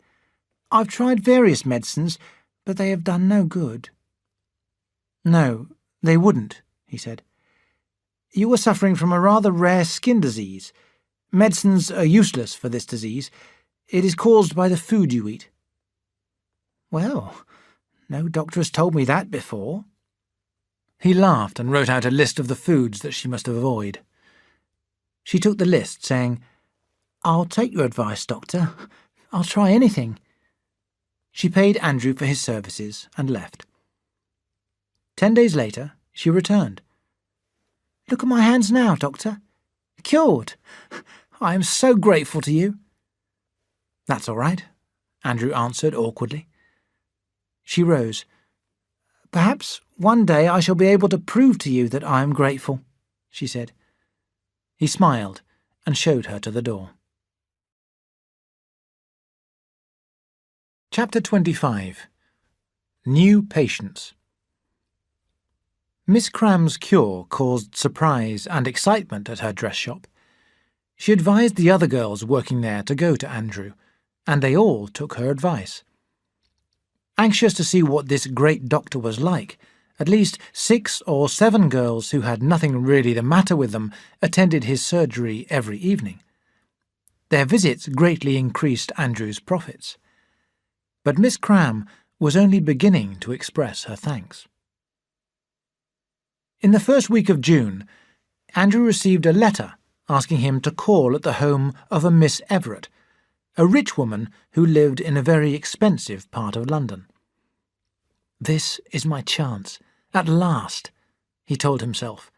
"I've tried various medicines, but they have done no good." "No, they wouldn't," he said. "You are suffering from a rather rare skin disease. Medicines are useless for this disease. It is caused by the food you eat." "Well, no doctor has told me that before." He laughed and wrote out a list of the foods that she must avoid. She took the list, saying, "I'll take your advice, Doctor. I'll try anything." She paid Andrew for his services and left. 10 days later, she returned. "Look at my hands now, Doctor. Cured. I am so grateful to you." "That's all right," Andrew answered awkwardly. She rose. "Perhaps one day I shall be able to prove to you that I am grateful," she said. He smiled and showed her to the door. Chapter 25. New Patients. Miss Cram's cure caused surprise and excitement at her dress shop. She advised the other girls working there to go to Andrew, and they all took her advice. Anxious to see what this great doctor was like, at least 6 or 7 girls who had nothing really the matter with them attended his surgery every evening. Their visits greatly increased Andrew's profits. But Miss Cram was only beginning to express her thanks. In the first week of June, Andrew received a letter asking him to call at the home of a Miss Everett, a rich woman who lived in a very expensive part of London. "This is my chance, at last," he told himself,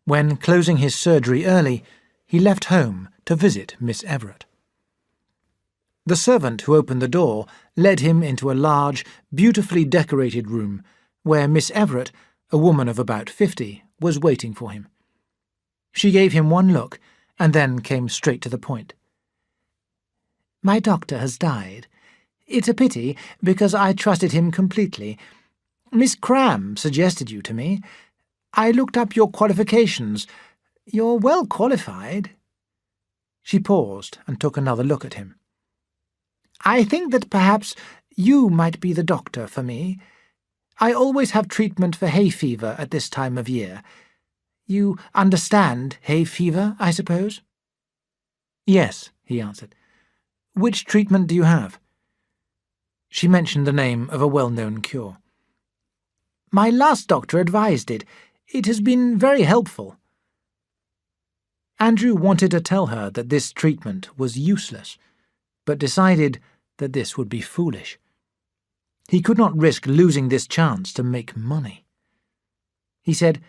when, closing his surgery early, he left home to visit Miss Everett. The servant who opened the door led him into a large, beautifully decorated room where Miss Everett, a woman of about 50, was waiting for him. She gave him one look and then came straight to the point. "My doctor has died. It's a pity, because I trusted him completely. Miss Cram suggested you to me. I looked up your qualifications. You're well qualified." She paused and took another look at him. "I think that perhaps you might be the doctor for me. I always have treatment for hay fever at this time of year. You understand hay fever, I suppose?" "Yes," he answered. "Which treatment do you have?" She mentioned the name of a well-known cure. "My last doctor advised it. It has been very helpful." Andrew wanted to tell her that this treatment was useless, but decided that this would be foolish. He could not risk losing this chance to make money. He said,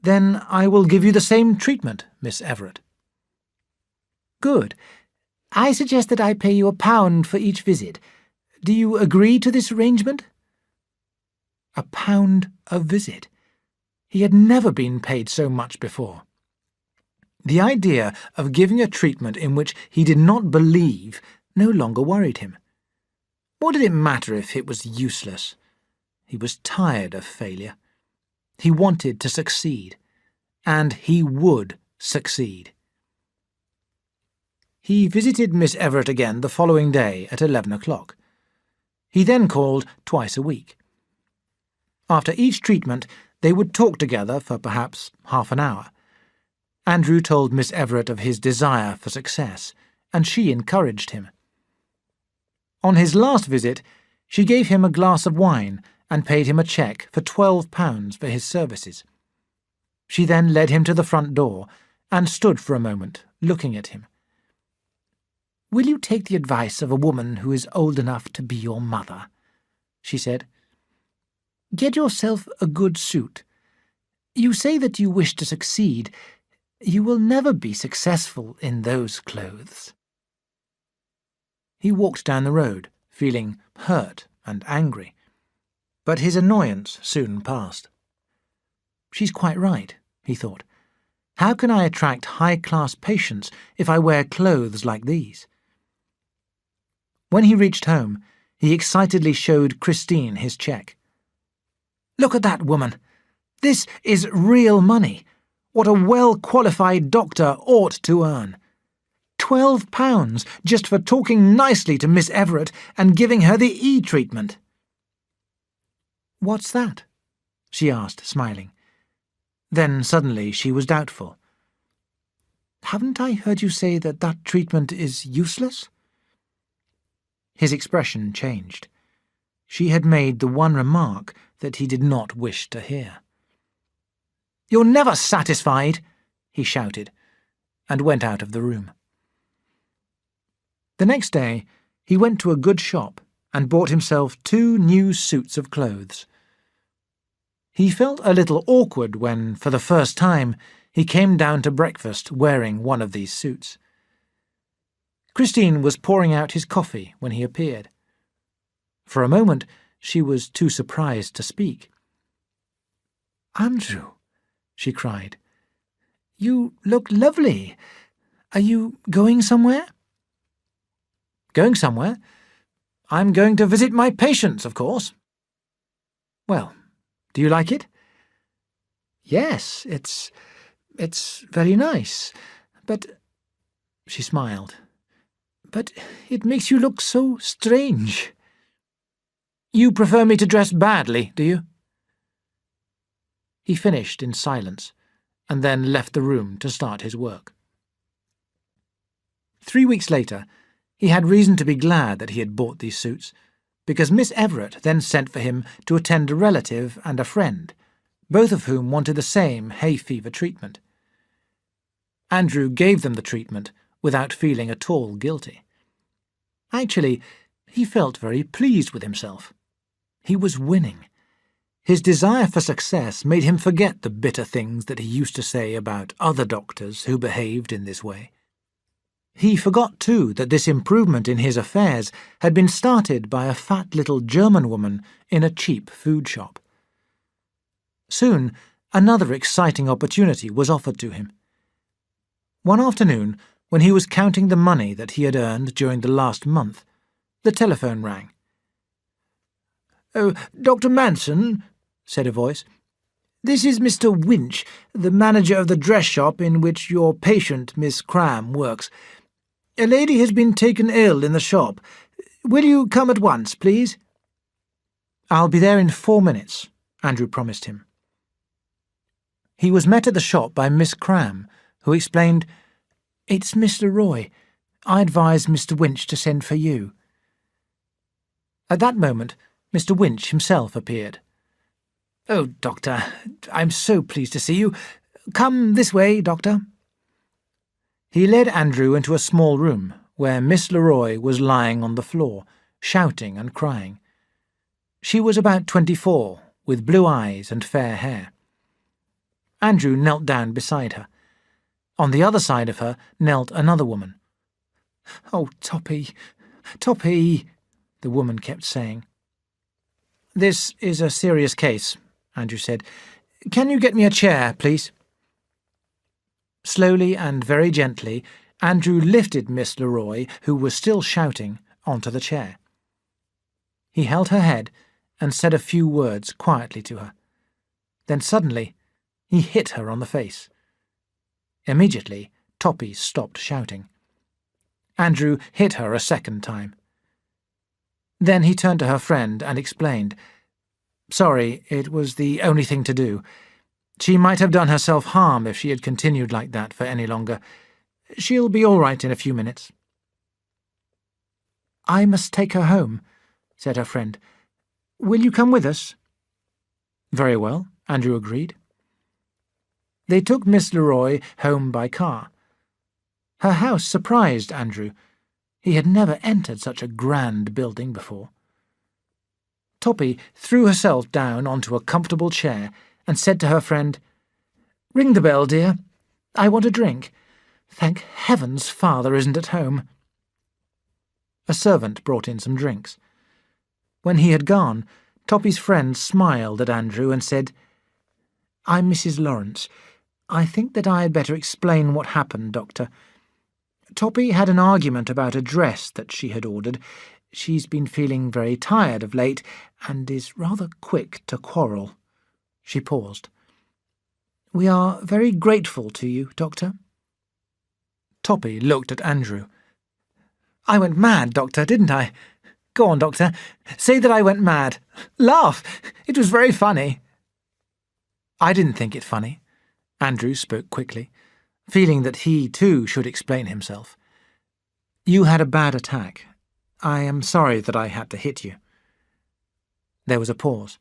"Then I will give you the same treatment, Miss Everett." "Good. I suggest that I pay you £1 for each visit. Do you agree to this arrangement?" £1 a visit. He had never been paid so much before. The idea of giving a treatment in which he did not believe no longer worried him. What did it matter if it was useless? He was tired of failure. He wanted to succeed, and he would succeed. He visited Miss Everett again the following day at 11 o'clock. He then called twice a week. After each treatment, they would talk together for perhaps half an hour. Andrew told Miss Everett of his desire for success, and she encouraged him. On his last visit, she gave him a glass of wine and paid him a cheque for £12 for his services. She then led him to the front door and stood for a moment, looking at him. "Will you take the advice of a woman who is old enough to be your mother?" she said. "Get yourself a good suit. You say that you wish to succeed. You will never be successful in those clothes." He walked down the road, feeling hurt and angry. But his annoyance soon passed. "She's quite right," he thought. "How can I attract high-class patients if I wear clothes like these?" When he reached home, he excitedly showed Christine his cheque. "Look at that woman! This is real money. What a well-qualified doctor ought to earn. £12 just for talking nicely to Miss Everett and giving her the E-treatment." "What's that?" she asked, smiling. Then suddenly she was doubtful. "Haven't I heard you say that that treatment is useless?" His expression changed. She had made the one remark that he did not wish to hear. "You're never satisfied," he shouted, and went out of the room. The next day he went to a good shop and bought himself 2 new suits of clothes. He felt a little awkward when, for the first time, he came down to breakfast wearing one of these suits. Christine was pouring out his coffee when he appeared. For a moment she was too surprised to speak. "Andrew," she cried, "you look lovely. Are you going somewhere?" "Going somewhere? I'm going to visit my patients, of course." "Well, do you like it?" "Yes, it's very nice, but—" She smiled. "But it makes you look so strange." "You prefer me to dress badly, do you?" He finished in silence, and then left the room to start his work. 3 weeks later, he had reason to be glad that he had bought these suits, because Miss Everett then sent for him to attend a relative and a friend, both of whom wanted the same hay fever treatment. Andrew gave them the treatment without feeling at all guilty. Actually, he felt very pleased with himself. He was winning. His desire for success made him forget the bitter things that he used to say about other doctors who behaved in this way. He forgot, too, that this improvement in his affairs had been started by a fat little German woman in a cheap food shop. Soon, another exciting opportunity was offered to him. One afternoon, when he was counting the money that he had earned during the last month, the telephone rang. "Oh, Dr. Manson," said a voice. "This is Mr. Winch, the manager of the dress shop in which your patient, Miss Cram, works. A lady has been taken ill in the shop. Will you come at once, please?" "I'll be there in 4 minutes," Andrew promised him. He was met at the shop by Miss Cram, who explained, "It's Miss Leroy. I advised Mr. Winch to send for you." At that moment, Mr. Winch himself appeared. "Oh, Doctor, I'm so pleased to see you. Come this way, Doctor." He led Andrew into a small room where Miss Leroy was lying on the floor, shouting and crying. She was about 24, with blue eyes and fair hair. Andrew knelt down beside her. On the other side of her knelt another woman. "Oh, Toppy, Toppy," the woman kept saying. "This is a serious case," Andrew said. "Can you get me a chair, please?" Slowly and very gently, Andrew lifted Miss Leroy, who was still shouting, onto the chair. He held her head and said a few words quietly to her. Then suddenly he hit her on the face. Immediately, Toppy stopped shouting. Andrew hit her a second time. Then he turned to her friend and explained, "Sorry, it was the only thing to do. She might have done herself harm if she had continued like that for any longer. She'll be all right in a few minutes." "I must take her home," said her friend. "Will you come with us?" "Very well," Andrew agreed. They took Miss Leroy home by car. Her house surprised Andrew. He had never entered such a grand building before. Toppy threw herself down onto a comfortable chair and said to her friend, "Ring the bell, dear. I want a drink. Thank heavens father isn't at home." A servant brought in some drinks. When he had gone, Toppy's friend smiled at Andrew and said, "I'm Mrs. Lawrence. I think that I had better explain what happened, Doctor. Toppy had an argument about a dress that she had ordered. She's been feeling very tired of late, and is rather quick to quarrel." She paused. "We are very grateful to you, Doctor." Toppy looked at Andrew. "I went mad, Doctor, didn't I? Go on, Doctor. Say that I went mad. Laugh! It was very funny." "I didn't think it funny." Andrew spoke quickly, feeling that he too should explain himself. "You had a bad attack. I am sorry that I had to hit you." There was a pause.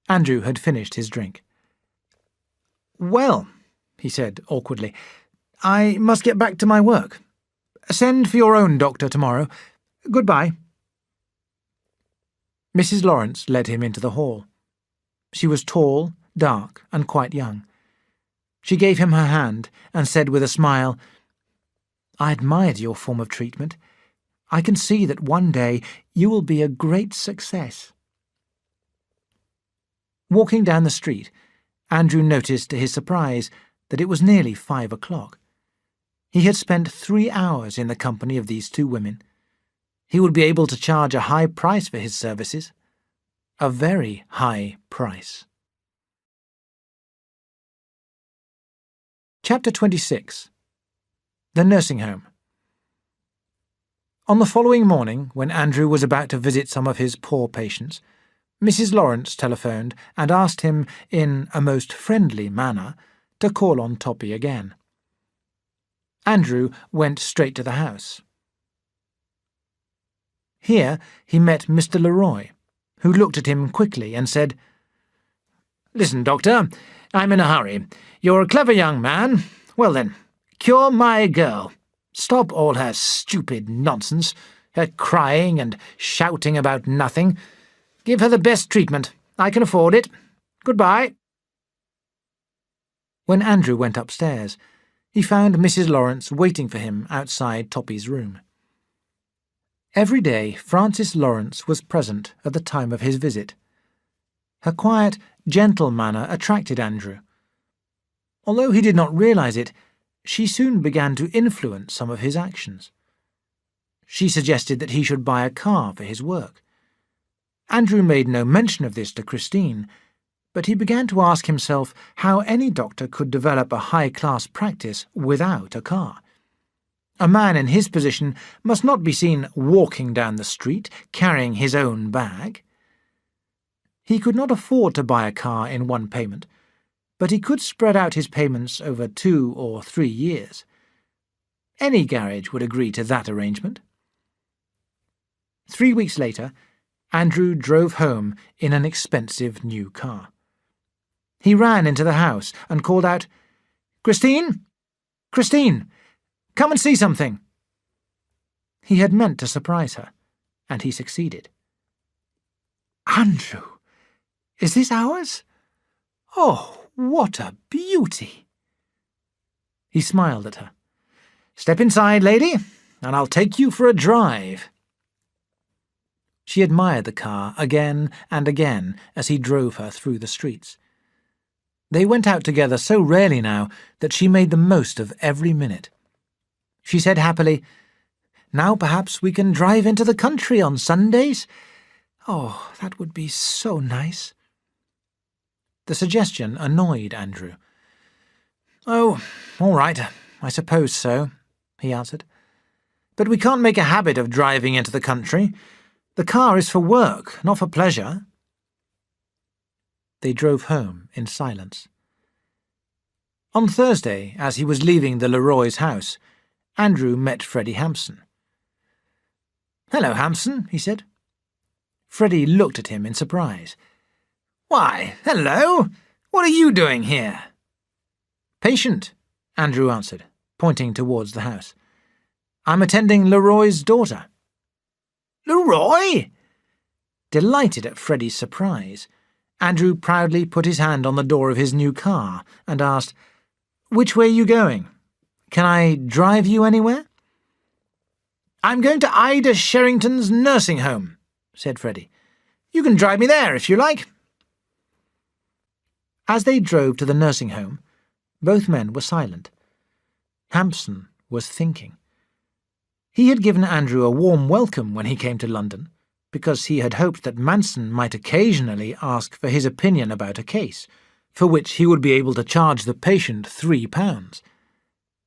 Andrew had finished his drink. "Well," he said awkwardly, "I must get back to my work. Send for your own doctor tomorrow. Goodbye." Mrs. Lawrence led him into the hall. She was tall, dark, and quite young. She gave him her hand and said with a smile, "I admired your form of treatment. I can see that one day you will be a great success." Walking down the street, Andrew noticed to his surprise that it was nearly 5 o'clock. He had spent 3 hours in the company of these two women. He would be able to charge a high price for his services. A very high price. Chapter 26. The Nursing Home. On the following morning, when Andrew was about to visit some of his poor patients, Mrs. Lawrence telephoned and asked him, in a most friendly manner, to call on Toppy again. Andrew went straight to the house. Here he met Mr. Leroy, who looked at him quickly and said, "Listen, Doctor, I'm in a hurry. You're a clever young man. Well then, cure my girl. Stop all her stupid nonsense, her crying and shouting about nothing. Give her the best treatment. I can afford it. Goodbye." When Andrew went upstairs, he found Mrs. Lawrence waiting for him outside Toppy's room. Every day Frances Lawrence was present at the time of his visit. Her quiet, gentle manner attracted Andrew. Although he did not realize it, she soon began to influence some of his actions. She suggested that he should buy a car for his work. Andrew made no mention of this to Christine, but he began to ask himself how any doctor could develop a high-class practice without a car. A man in his position must not be seen walking down the street, carrying his own bag. He could not afford to buy a car in one payment, but he could spread out his payments over 2 or 3 years. Any garage would agree to that arrangement. 3 weeks later, Andrew drove home in an expensive new car. He ran into the house and called out, "Christine! Christine! Come and see something!" He had meant to surprise her, and he succeeded. "Andrew, is this ours? Oh, what a beauty!" He smiled at her. "Step inside, lady, and I'll take you for a drive." She admired the car again and again as he drove her through the streets. They went out together so rarely now that she made the most of every minute. She said happily, "Now perhaps we can drive into the country on Sundays. Oh, that would be so nice." The suggestion annoyed Andrew. "Oh, all right, I suppose so," he answered. "But we can't make a habit of driving into the country. The car is for work, not for pleasure." They drove home in silence. On Thursday, as he was leaving the Leroy's house, Andrew met Freddie Hampson. "Hello, Hampson," he said. Freddie looked at him in surprise. "Why, hello! What are you doing here?" "Patient," Andrew answered, pointing towards the house. "I'm attending Leroy's daughter." "Leroy?" Delighted at Freddie's surprise, Andrew proudly put his hand on the door of his new car and asked, "Which way are you going? Can I drive you anywhere?" "I'm going to Ida Sherrington's nursing home," said Freddie. "You can drive me there if you like." As they drove to the nursing home, both men were silent. Hampson was thinking. He had given Andrew a warm welcome when he came to London, because he had hoped that Manson might occasionally ask for his opinion about a case, for which he would be able to charge the patient £3.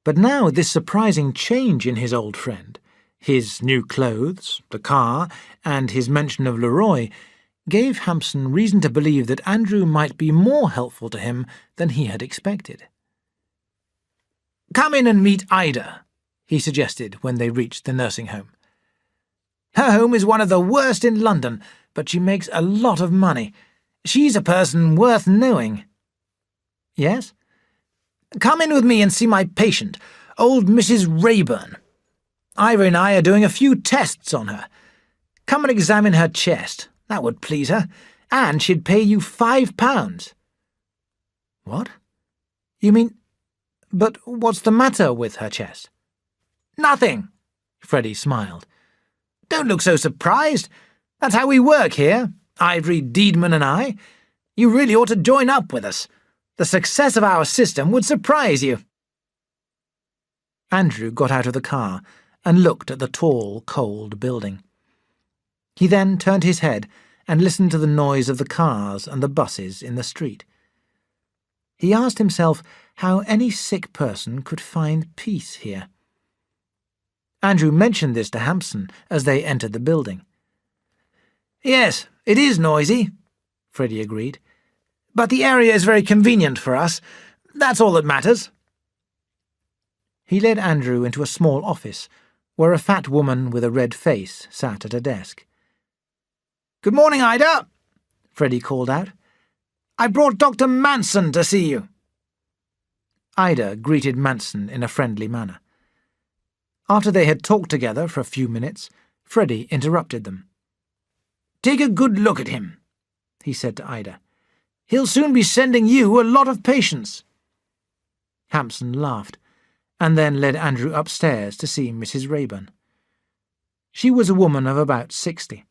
But now this surprising change in his old friend, his new clothes, the car, and his mention of Leroy, gave Hampson reason to believe that Andrew might be more helpful to him than he had expected. "Come in and meet Ida," he suggested when they reached the nursing home. "Her home is one of the worst in London, but she makes a lot of money. She's a person worth knowing." "Yes?" "Come in with me and see my patient, old Mrs. Rayburn. Ivor and I are doing a few tests on her. Come and examine her chest. That would please her, and she'd pay you £5. "What? You mean... But what's the matter with her chest?" "Nothing," Freddie smiled. "Don't look so surprised. That's how we work here, Ivory Deedman and I. You really ought to join up with us. The success of our system would surprise you." Andrew got out of the car and looked at the tall, cold building. He then turned his head and listened to the noise of the cars and the buses in the street. He asked himself how any sick person could find peace here. Andrew mentioned this to Hampson as they entered the building. "Yes, it is noisy," Freddie agreed. "But the area is very convenient for us. That's all that matters." He led Andrew into a small office, where a fat woman with a red face sat at a desk. "Good morning, Ida," Freddie called out. "I brought Dr. Manson to see you." Ida greeted Manson in a friendly manner. After they had talked together for a few minutes, Freddie interrupted them. "Take a good look at him," he said to Ida. "He'll soon be sending you a lot of patients." Hampson laughed, and then led Andrew upstairs to see Mrs. Rayburn. She was a woman of about 60.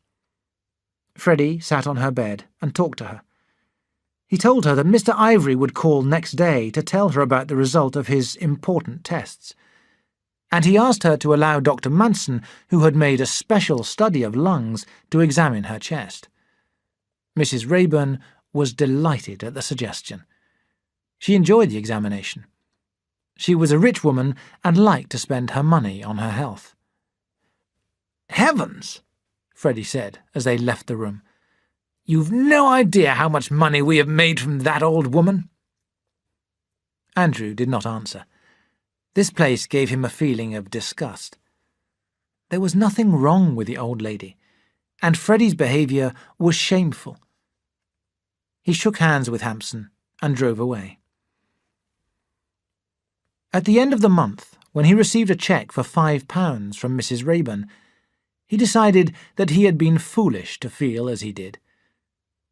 Freddie sat on her bed and talked to her. He told her that Mr. Ivory would call next day to tell her about the result of his important tests, and he asked her to allow Dr. Manson, who had made a special study of lungs, to examine her chest. Mrs. Rayburn was delighted at the suggestion. She enjoyed the examination. She was a rich woman and liked to spend her money on her health. "Heavens," Freddie said as they left the room. "You've no idea how much money we have made from that old woman." Andrew did not answer. This place gave him a feeling of disgust. There was nothing wrong with the old lady, and Freddie's behaviour was shameful. He shook hands with Hampson and drove away. At the end of the month, when he received a cheque for £5 from Mrs. Rayburn, he decided that he had been foolish to feel as he did.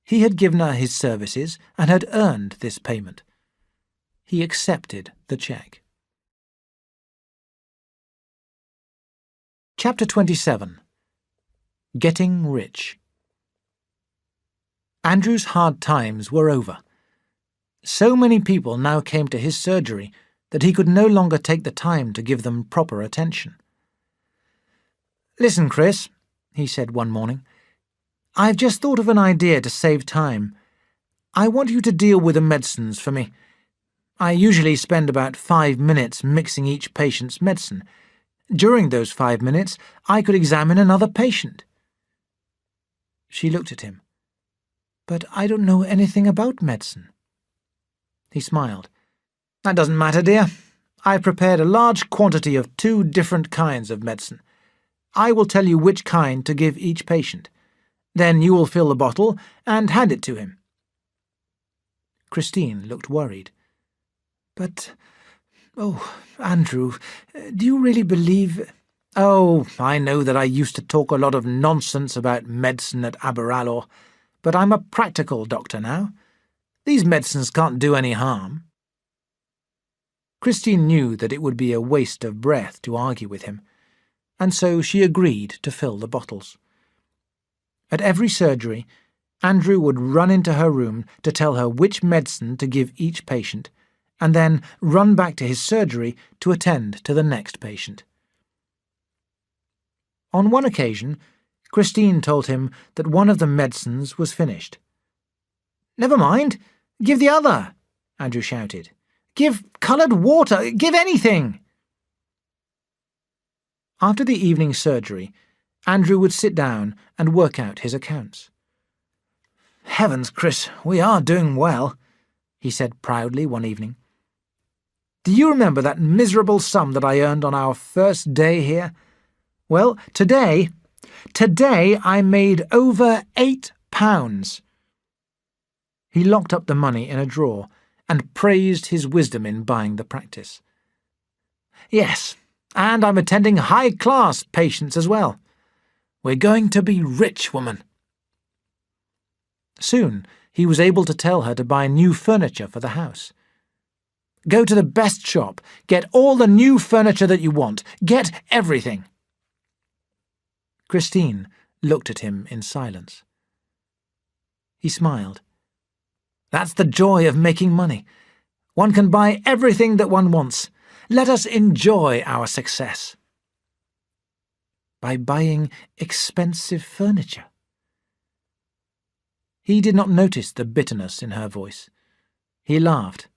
He had given her his services and had earned this payment. He accepted the cheque. Chapter 27. Getting Rich. Andrew's hard times were over. So many people now came to his surgery that he could no longer take the time to give them proper attention. "Listen, Chris," he said one morning, "I've just thought of an idea to save time. I want you to deal with the medicines for me. I usually spend about 5 minutes mixing each patient's medicine. During those 5 minutes, I could examine another patient." She looked at him. "But I don't know anything about medicine." He smiled. "That doesn't matter, dear. I've prepared a large quantity of 2 different kinds of medicine. I will tell you which kind to give each patient. Then you will fill the bottle and hand it to him." Christine looked worried. "But, Andrew, do you really believe—" "Oh, I know that I used to talk a lot of nonsense about medicine at Aberalour, but I'm a practical doctor now. These medicines can't do any harm." Christine knew that it would be a waste of breath to argue with him, and so she agreed to fill the bottles. At every surgery, Andrew would run into her room to tell her which medicine to give each patient, and then run back to his surgery to attend to the next patient. On one occasion, Christine told him that one of the medicines was finished. "Never mind, give the other," Andrew shouted. "Give coloured water, give anything." After the evening surgery, Andrew would sit down and work out his accounts. "Heavens, Chris, we are doing well," he said proudly one evening. "Do you remember that miserable sum that I earned on our first day here? Well, today I made over £8. He locked up the money in a drawer and praised his wisdom in buying the practice. "Yes, and I'm attending high-class patients as well. We're going to be rich, woman." Soon he was able to tell her to buy new furniture for the house. "Go to the best shop, get all the new furniture that you want, get everything." Christine looked at him in silence. He smiled. "That's the joy of making money. One can buy everything that one wants. Let us enjoy our success." By buying expensive furniture. He did not notice the bitterness in her voice. He laughed.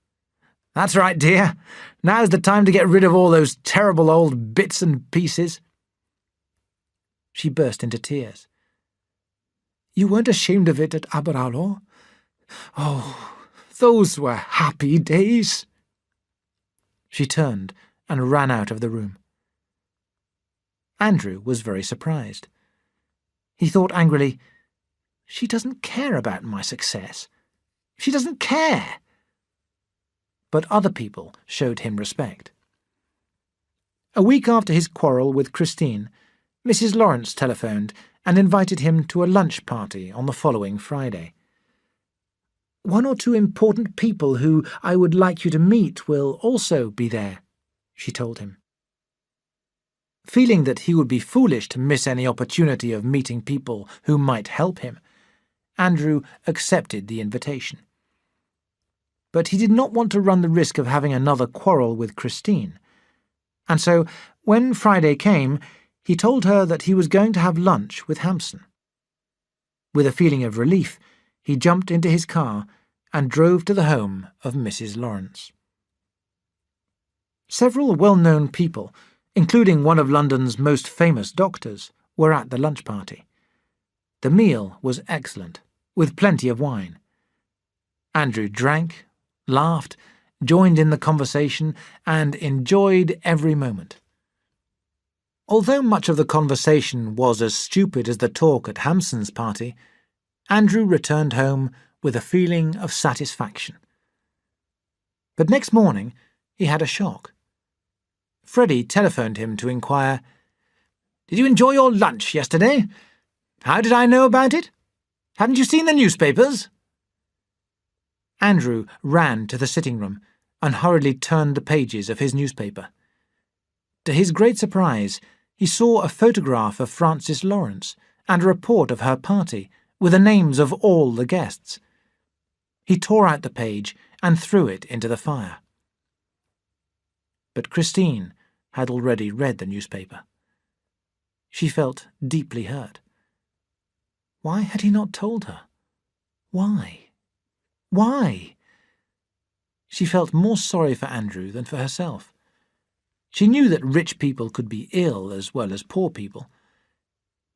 "That's right, dear. Now's the time to get rid of all those terrible old bits and pieces." She burst into tears. "You weren't ashamed of it at Aberalour? Oh, those were happy days." She turned and ran out of the room. Andrew was very surprised. He thought angrily, "She doesn't care about my success. She doesn't care." But other people showed him respect. A week after his quarrel with Christine, Mrs. Lawrence telephoned and invited him to a lunch party on the following Friday. "1 or 2 important people who I would like you to meet will also be there," she told him. Feeling that he would be foolish to miss any opportunity of meeting people who might help him, Andrew accepted the invitation. But he did not want to run the risk of having another quarrel with Christine, and so, when Friday came, he told her that he was going to have lunch with Hampson. With a feeling of relief, he jumped into his car and drove to the home of Mrs. Lawrence. Several well-known people, including one of London's most famous doctors, were at the lunch party. The meal was excellent, with plenty of wine. Andrew drank, laughed, joined in the conversation, and enjoyed every moment. Although much of the conversation was as stupid as the talk at Hampson's party, Andrew returned home with a feeling of satisfaction. But next morning he had a shock. Freddie telephoned him to inquire, "Did you enjoy your lunch yesterday? How did I know about it? Haven't you seen the newspapers?" Andrew ran to the sitting room and hurriedly turned the pages of his newspaper. To his great surprise, he saw a photograph of Frances Lawrence and a report of her party, with the names of all the guests. He tore out the page and threw it into the fire. But Christine had already read the newspaper. She felt deeply hurt. Why had he not told her? Why? Why? She felt more sorry for Andrew than for herself. She knew that rich people could be ill as well as poor people,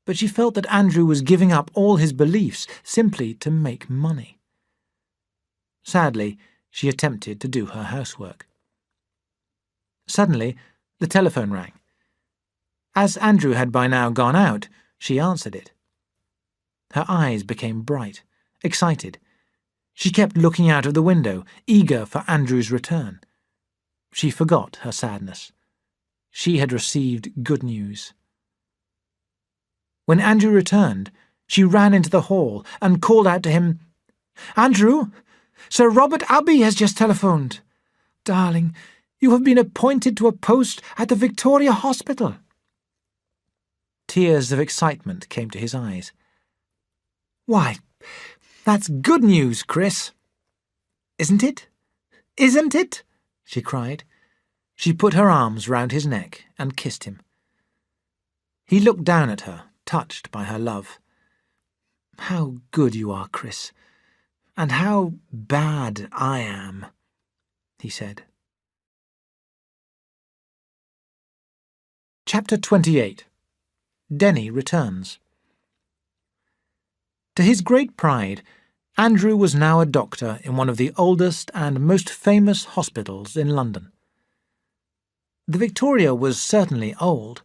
but she felt that Andrew was giving up all his beliefs simply to make money. Sadly, she attempted to do her housework. Suddenly, the telephone rang. As Andrew had by now gone out, she answered it. Her eyes became bright, excited. She kept looking out of the window, eager for Andrew's return. She forgot her sadness. She had received good news. When Andrew returned, she ran into the hall and called out to him, "Andrew, Sir Robert Abbey has just telephoned. Darling, you have been appointed to a post at the Victoria Hospital." Tears of excitement came to his eyes. "Why, that's good news, Chris." "Isn't it? Isn't it?" she cried. She put her arms round his neck and kissed him. He looked down at her, touched by her love. "How good you are, Chris, and how bad I am," he said. Chapter 28. Denny returns. To his great pride, Andrew was now a doctor in one of the oldest and most famous hospitals in London. The Victoria was certainly old.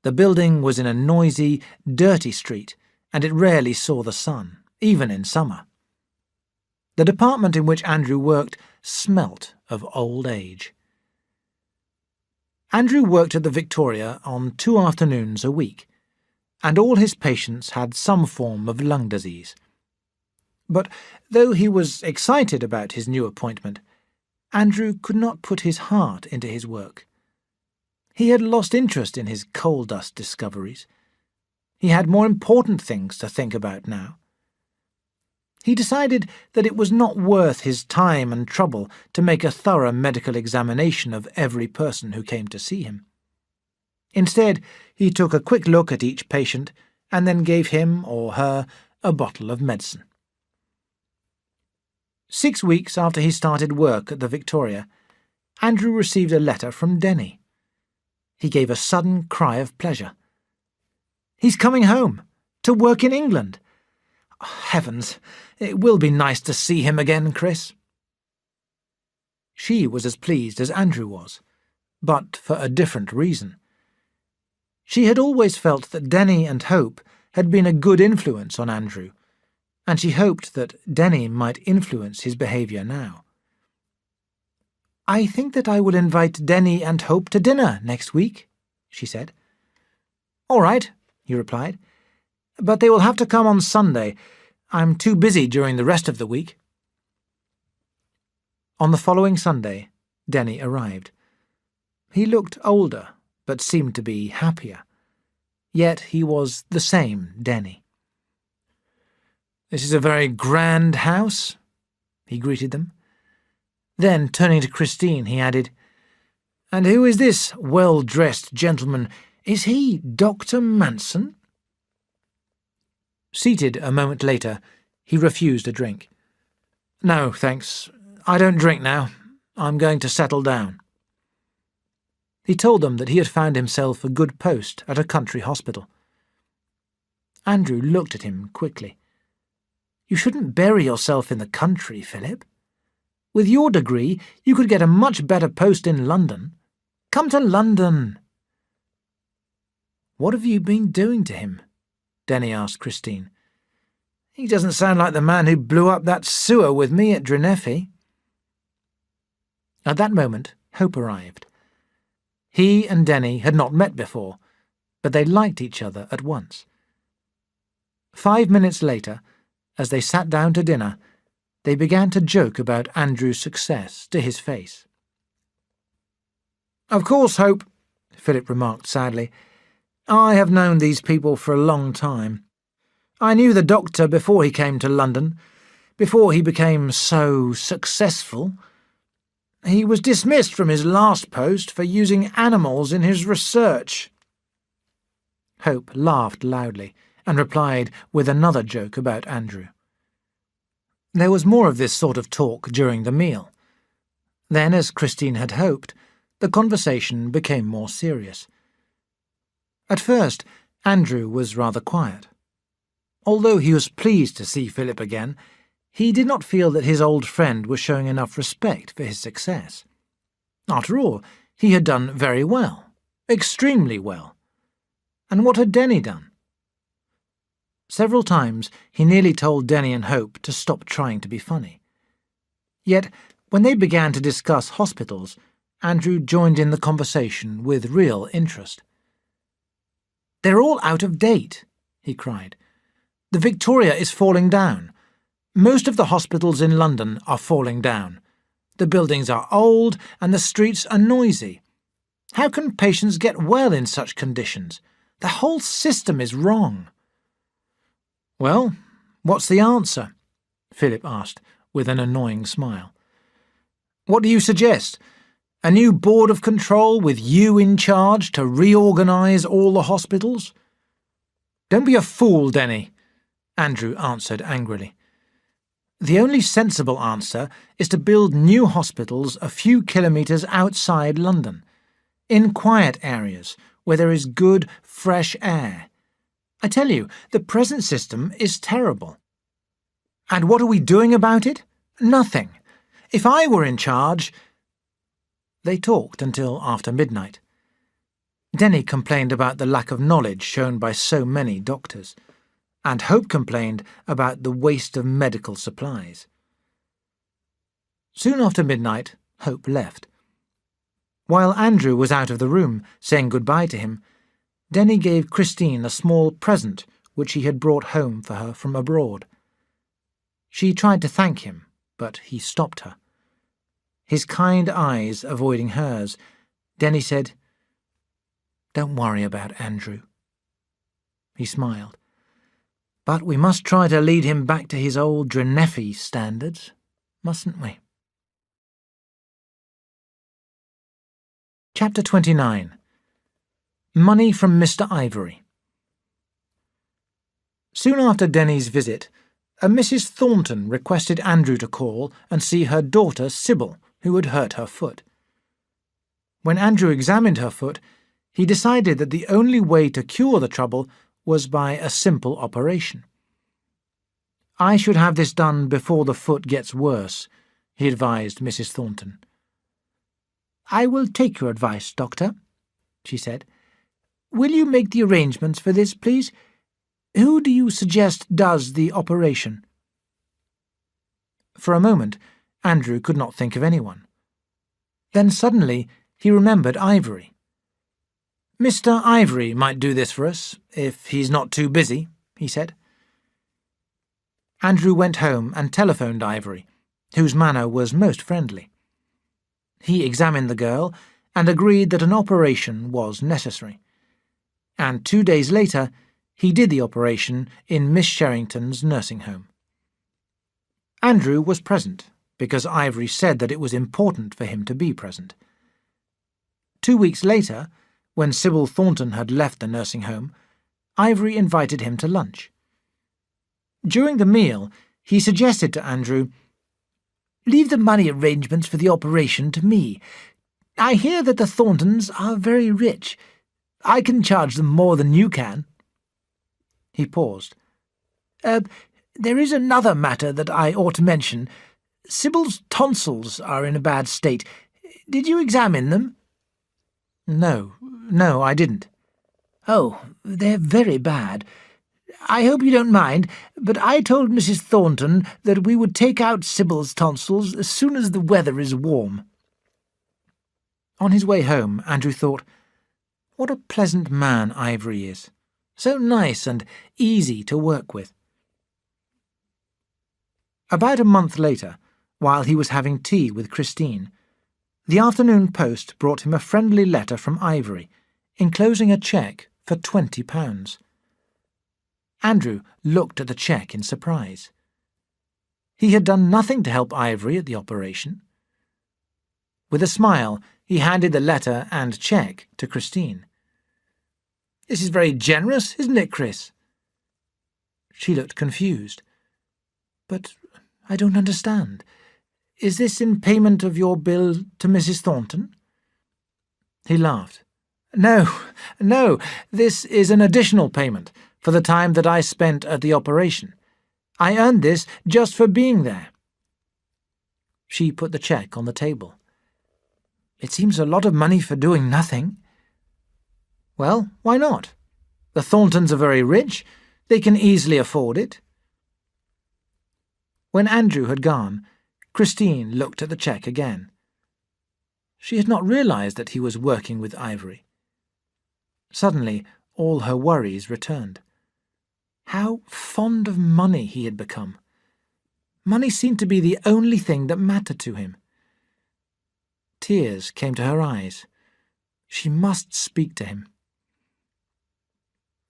The building was in a noisy, dirty street, and it rarely saw the sun, even in summer. The department in which Andrew worked smelt of old age. Andrew worked at the Victoria on 2 afternoons a week, and all his patients had some form of lung disease. But though he was excited about his new appointment, Andrew could not put his heart into his work. He had lost interest in his coal dust discoveries. He had more important things to think about now. He decided that it was not worth his time and trouble to make a thorough medical examination of every person who came to see him. Instead, he took a quick look at each patient and then gave him or her a bottle of medicine. 6 weeks after he started work at the Victoria, Andrew received a letter from Denny. He gave a sudden cry of pleasure. "He's coming home, to work in England. Heavens, it will be nice to see him again, Chris." She was as pleased as Andrew was, but for a different reason. She had always felt that Denny and Hope had been a good influence on Andrew, and she hoped that Denny might influence his behaviour now. "I think that I will invite Denny and Hope to dinner next week," she said. "All right," he replied, "but they will have to come on Sunday. I'm too busy during the rest of the week." On the following Sunday, Denny arrived. He looked older, but seemed to be happier. Yet he was the same Denny. "This is a very grand house," he greeted them. Then, turning to Christine, he added, "And who is this well-dressed gentleman? Is he Dr. Manson?" Seated a moment later, He refused a drink. "No, thanks. I don't drink now. I'm going to settle down." He told them that he had found himself a good post at a country hospital. Andrew looked at him quickly. "You shouldn't bury yourself in the country, Philip. With your degree, you could get a much better post in London. Come to London." "What have you been doing to him?" Denny asked Christine. "He doesn't sound like the man who blew up that sewer with me at Dreneffi." At that moment, Hope arrived. He and Denny had not met before, but they liked each other at once. 5 minutes later, as they sat down to dinner, they began to joke about Andrew's success to his face. "Of course, Hope," Philip remarked sadly, "I have known these people for a long time. I knew the doctor before he came to London, before he became so successful. He was dismissed from his last post for using animals in his research." Hope laughed loudly and replied with another joke about Andrew. There was more of this sort of talk during the meal. Then, as Christine had hoped, the conversation became more serious. At first, Andrew was rather quiet. Although he was pleased to see Philip again, he did not feel that his old friend was showing enough respect for his success. After all, he had done very well, extremely well. And what had Denny done? Several times he nearly told Denny and Hope to stop trying to be funny. Yet, when they began to discuss hospitals, Andrew joined in the conversation with real interest. "They're all out of date," he cried. "The Victoria is falling down. Most of the hospitals in London are falling down. The buildings are old and the streets are noisy. How can patients get well in such conditions? The whole system is wrong." "Well, what's the answer?" Philip asked, with an annoying smile. "What do you suggest? A new board of control with you in charge to reorganise all the hospitals?" "Don't be a fool, Denny," Andrew answered angrily. "The only sensible answer is to build new hospitals a few kilometres outside London, in quiet areas where there is good, fresh air. I tell you, the present system is terrible." "And what are we doing about it? Nothing. If I were in charge—" They talked until after midnight. Denny complained about the lack of knowledge shown by so many doctors, and Hope complained about the waste of medical supplies. Soon after midnight, Hope left. While Andrew was out of the room, saying goodbye to him, Denny gave Christine a small present which he had brought home for her from abroad. She tried to thank him, but he stopped her. His kind eyes avoiding hers, Denny said, "Don't worry about Andrew." He smiled. "But we must try to lead him back to his old Dreneffi standards, mustn't we?" Chapter 29. Money from Mr. Ivory. Soon after Denny's visit, a Mrs. Thornton requested Andrew to call and see her daughter Sybil, who had hurt her foot. When Andrew examined her foot, he decided that the only way to cure the trouble was by a simple operation. "I should have this done before the foot gets worse," he advised Mrs. Thornton. "I will take your advice, Doctor," she said. "Will you make the arrangements for this, please? Who do you suggest does the operation?" For a moment, Andrew could not think of anyone. Then suddenly he remembered Ivory. "Mr. Ivory might do this for us, if he's not too busy," he said. Andrew went home and telephoned Ivory, whose manner was most friendly. He examined the girl and agreed that an operation was necessary. And 2 days later, he did the operation in Miss Sherrington's nursing home. Andrew was present, because Ivory said that it was important for him to be present. 2 weeks later, when Sybil Thornton had left the nursing home, Ivory invited him to lunch. During the meal, He suggested to Andrew, "Leave the money arrangements for the operation to me. I hear that the Thorntons are very rich. I can charge them more than you can." He paused. There is another matter that I ought to mention. Sybil's tonsils are in a bad state. Did you examine them?" No, I didn't." "Oh, they're very bad. I hope you don't mind, but I told Mrs. Thornton that we would take out Sybil's tonsils as soon as the weather is warm." On his way home, Andrew thought, what a pleasant man Ivory is. So nice and easy to work with. About a month later, while he was having tea with Christine, the afternoon post brought him a friendly letter from Ivory, enclosing a cheque for £20. Andrew looked at the cheque in surprise. He had done nothing to help Ivory at the operation. With a smile, he handed the letter and cheque to Christine. "This is very generous, isn't it, Chris?" She looked confused. "But I don't understand. Is this in payment of your bill to Mrs. Thornton?" He laughed. No, this is an additional payment for the time that I spent at the operation. I earned this just for being there." She put the cheque on the table. "It seems a lot of money for doing nothing." "Well, why not? The Thorntons are very rich. They can easily afford it." When Andrew had gone, Christine looked at the cheque again. She had not realised that he was working with Ivory. Suddenly, all her worries returned. How fond of money he had become. Money seemed to be the only thing that mattered to him. Tears came to her eyes. She must speak to him.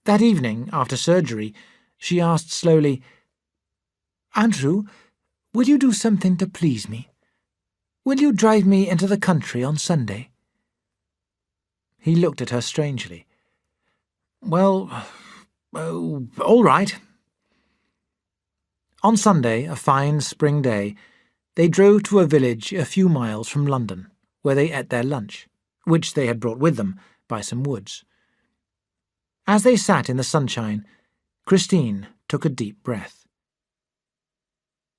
That evening, after surgery, she asked slowly, "Andrew, will you do something to please me? Will you drive me into the country on Sunday?" He looked at her strangely. "Well, all right." On Sunday, a fine spring day, they drove to a village a few miles from London, where they ate their lunch, which they had brought with them by some woods. As they sat in the sunshine, Christine took a deep breath.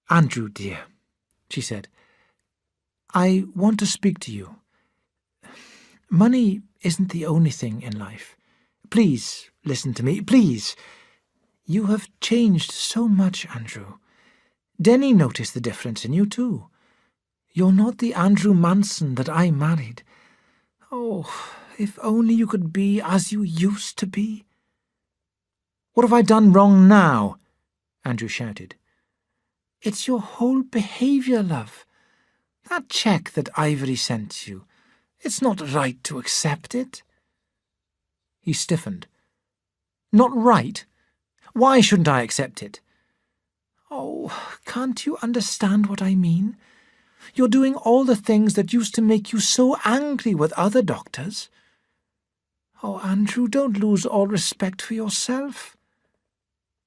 "Andrew, dear," she said, "I want to speak to you. Money isn't the only thing in life. Please listen to me, please. You have changed so much, Andrew. Denny noticed the difference in you too. You're not the Andrew Manson that I married. Oh, if only you could be as you used to be." "What have I done wrong now?" Andrew shouted. "It's your whole behaviour, love. That cheque that Ivory sent you, it's not right to accept it." He stiffened. "Not right? Why shouldn't I accept it?" "Oh, can't you understand what I mean? You're doing all the things that used to make you so angry with other doctors. Oh, Andrew, don't lose all respect for yourself."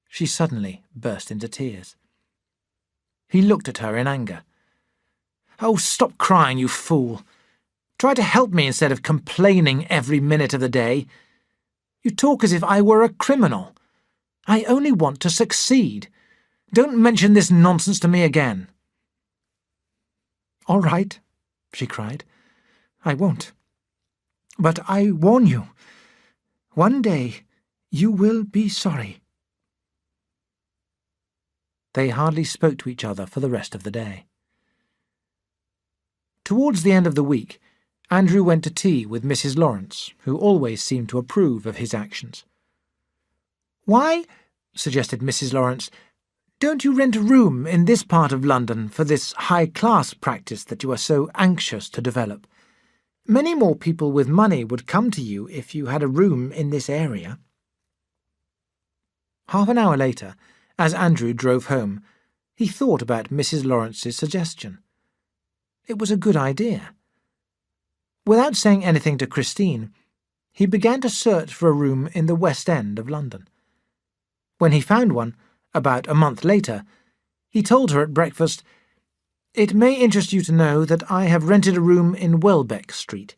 She suddenly burst into tears. He looked at her in anger. "Oh, stop crying, you fool. Try to help me instead of complaining every minute of the day. You talk as if I were a criminal. I only want to succeed. Don't mention this nonsense to me again." "All right," she cried. "I won't. But I warn you, one day you will be sorry." They hardly spoke to each other for the rest of the day. Towards the end of the week, Andrew went to tea with Mrs. Lawrence, who always seemed to approve of his actions. "Why," suggested Mrs. Lawrence, "don't you rent a room in this part of London for this high-class practice that you are so anxious to develop? Many more people with money would come to you if you had a room in this area." Half an hour later, as Andrew drove home, he thought about Mrs. Lawrence's suggestion. It was a good idea. Without saying anything to Christine, he began to search for a room in the West End of London. When he found one, about a month later, He told her at breakfast, "It may interest you to know that I have rented a room in Welbeck Street.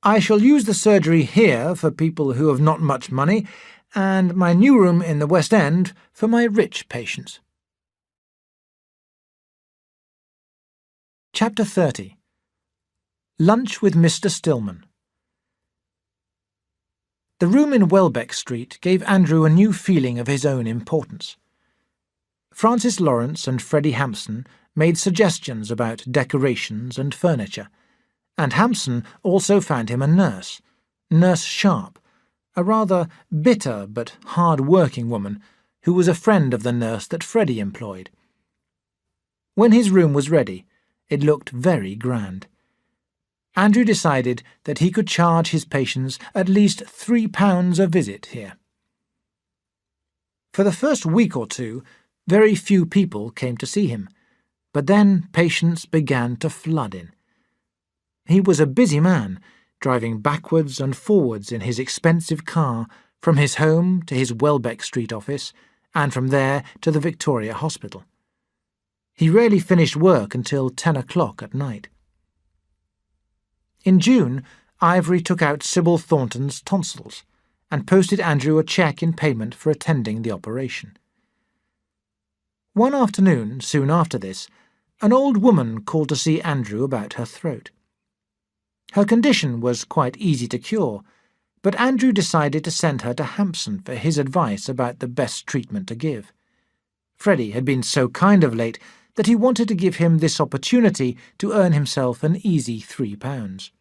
I shall use the surgery here for people who have not much money, and my new room in the West End for my rich patients." Chapter 30. Lunch with Mr. Stillman. The room in Welbeck Street gave Andrew a new feeling of his own importance. Francis Lawrence and Freddie Hampson made suggestions about decorations and furniture, and Hampson also found him a nurse, Nurse Sharp, a rather bitter but hard-working woman who was a friend of the nurse that Freddie employed. When his room was ready, it looked very grand. Andrew decided that he could charge his patients at least £3 a visit here. For the first week or two, very few people came to see him, but then patients began to flood in. He was a busy man, driving backwards and forwards in his expensive car from his home to his Welbeck Street office, and from there to the Victoria Hospital. He rarely finished work until 10 o'clock at night. In June, Ivory took out Sybil Thornton's tonsils and posted Andrew a cheque in payment for attending the operation. One afternoon, soon after this, an old woman called to see Andrew about her throat. Her condition was quite easy to cure, but Andrew decided to send her to Hampson for his advice about the best treatment to give. Freddie had been so kind of late that he wanted to give him this opportunity to earn himself an easy £3.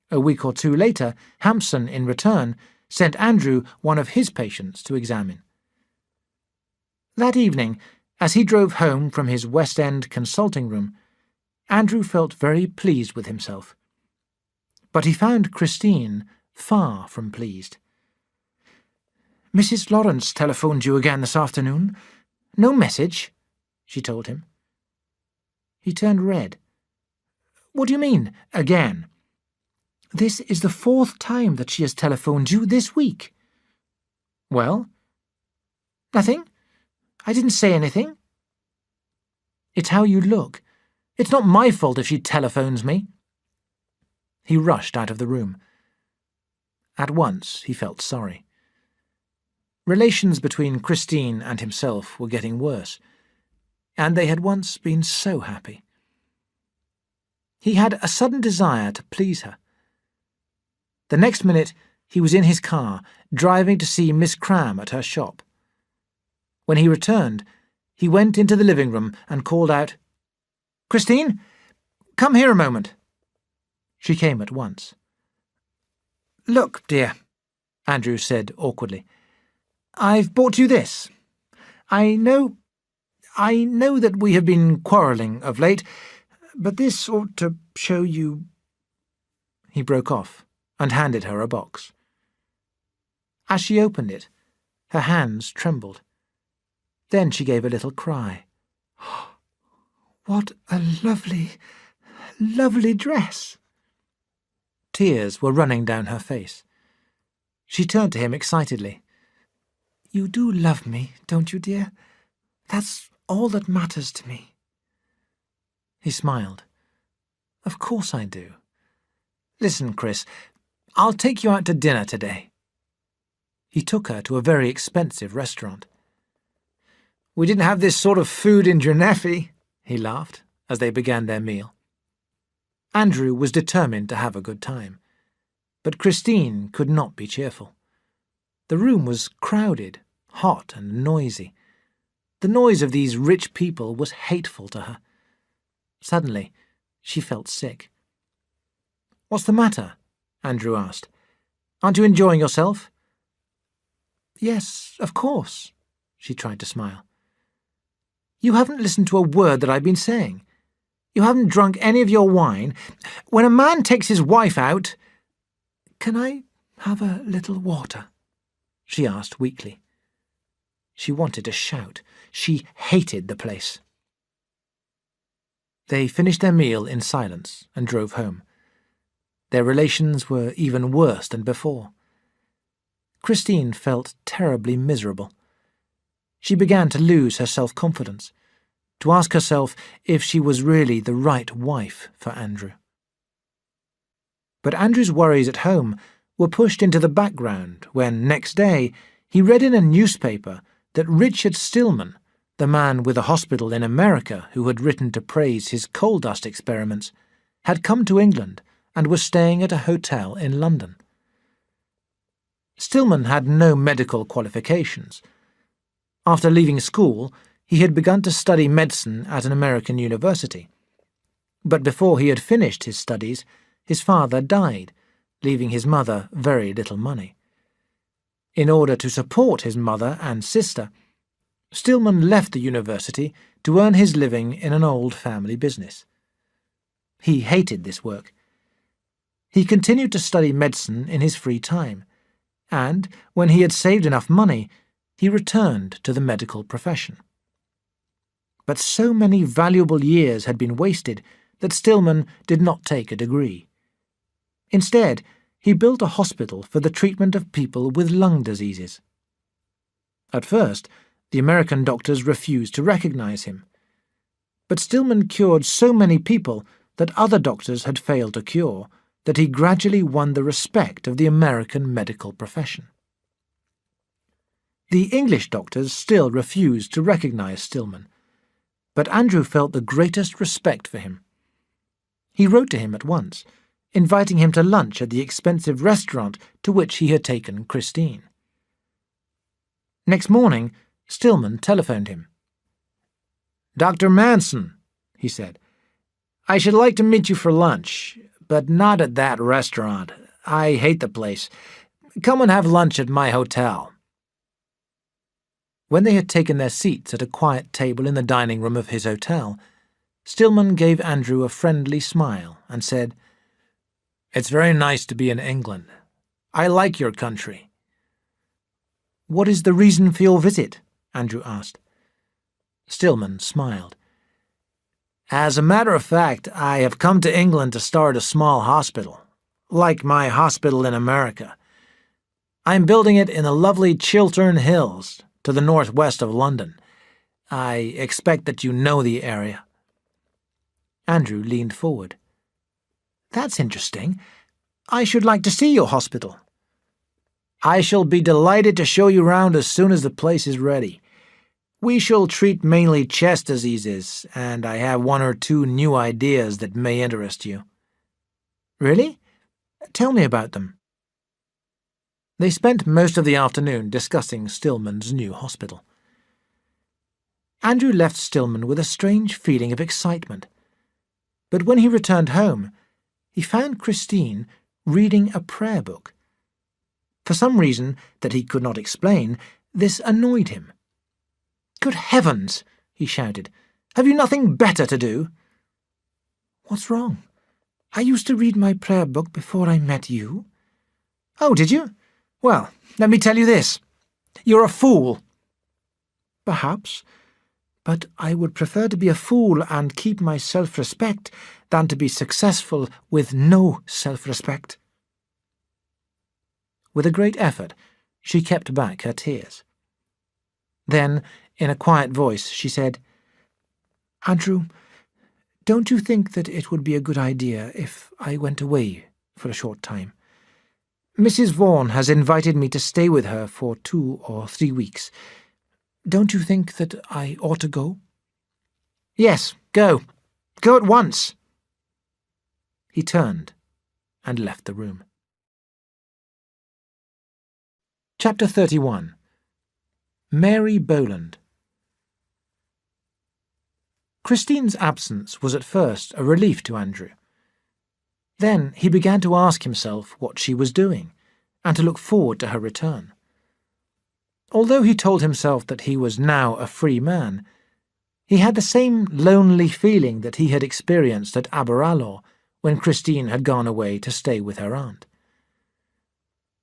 A week or two later, Hampson, in return, sent Andrew one of his patients to examine. That evening, as he drove home from his West End consulting room, Andrew felt very pleased with himself. But he found Christine far from pleased. "Mrs. Lawrence telephoned you again this afternoon. No message?" she told him. He turned red. "What do you mean, again?" "This is the 4th time that she has telephoned you this week." "Well?" "Nothing. I didn't say anything." "It's how you look. It's not my fault if she telephones me." He rushed out of the room. At once he felt sorry. Relations between Christine and himself were getting worse, and they had once been so happy. He had a sudden desire to please her. The next minute he was in his car, driving to see Miss Cram at her shop. When he returned, he went into the living room and called out, "Christine, come here a moment." She came at once. "Look, dear," Andrew said awkwardly, "I've bought you this. I know that we have been quarrelling of late, but this ought to show you—" He broke off and handed her a box. As she opened it, her hands trembled. Then she gave a little cry. "What a lovely, lovely dress!" Tears were running down her face. She turned to him excitedly. "You do love me, don't you, dear? That's all that matters to me." He smiled. "Of course I do. Listen, Chris, I'll take you out to dinner today." He took her to a very expensive restaurant. "We didn't have this sort of food in Gennefi," he laughed, as they began their meal. Andrew was determined to have a good time, but Christine could not be cheerful. The room was crowded, hot and noisy. The noise of these rich people was hateful to her. Suddenly, she felt sick. "What's the matter?" Andrew asked. "Aren't you enjoying yourself?" "Yes, of course," she tried to smile. "You haven't listened to a word that I've been saying. You haven't drunk any of your wine. When a man takes his wife out—" "Can I have a little water?" she asked weakly. She wanted to shout. She hated the place. They finished their meal in silence and drove home. Their relations were even worse than before. Christine felt terribly miserable. She began to lose her self-confidence, to ask herself if she was really the right wife for Andrew. But Andrew's worries at home were pushed into the background when, next day, he read in a newspaper that Richard Stillman, the man with a hospital in America who had written to praise his coal dust experiments, had come to England and was staying at a hotel in London. Stillman had no medical qualifications. After leaving school, he had begun to study medicine at an American university. But before he had finished his studies, his father died, leaving his mother very little money. In order to support his mother and sister, Stillman left the university to earn his living in an old family business. He hated this work. He continued to study medicine in his free time, and, when he had saved enough money, he returned to the medical profession. But so many valuable years had been wasted that Stillman did not take a degree. Instead, he built a hospital for the treatment of people with lung diseases. At first, the American doctors refused to recognize him. But Stillman cured so many people that other doctors had failed to cure that he gradually won the respect of the American medical profession. The English doctors still refused to recognize Stillman, but Andrew felt the greatest respect for him. He wrote to him at once, inviting him to lunch at the expensive restaurant to which he had taken Christine. Next morning, Stillman telephoned him. "Dr. Manson," he said, "I should like to meet you for lunch, but not at that restaurant. I hate the place. Come and have lunch at my hotel." When they had taken their seats at a quiet table in the dining room of his hotel, Stillman gave Andrew a friendly smile and said, "It's very nice to be in England. I like your country." "What is the reason for your visit?" Andrew asked. Stillman smiled. "As a matter of fact, I have come to England to start a small hospital, like my hospital in America. I'm building it in the lovely Chiltern Hills, to the northwest of London. I expect that you know the area." Andrew leaned forward. "That's interesting. I should like to see your hospital." "I shall be delighted to show you round as soon as the place is ready. We shall treat mainly chest diseases, and I have one or two new ideas that may interest you." "Really? Tell me about them." They spent most of the afternoon discussing Stillman's new hospital. Andrew left Stillman with a strange feeling of excitement. But when he returned home, he found Christine reading a prayer book. For some reason that he could not explain, this annoyed him. "Good heavens!" he shouted. "Have you nothing better to do?" "What's wrong? I used to read my prayer book before I met you." "Oh, did you? Well, let me tell you this. You're a fool." "Perhaps, but I would prefer to be a fool and keep my self-respect than to be successful with no self-respect." With a great effort, she kept back her tears. Then, in a quiet voice, she said, "Andrew, don't you think that it would be a good idea if I went away for a short time? Mrs. Vaughan has invited me to stay with her for 2 or 3 weeks. Don't you think that I ought to go?" "Yes, go. Go at once." He turned and left the room. Chapter 31. Mary Boland. Christine's absence was at first a relief to Andrew. Then he began to ask himself what she was doing, and to look forward to her return. Although he told himself that he was now a free man, he had the same lonely feeling that he had experienced at Aberalour when Christine had gone away to stay with her aunt.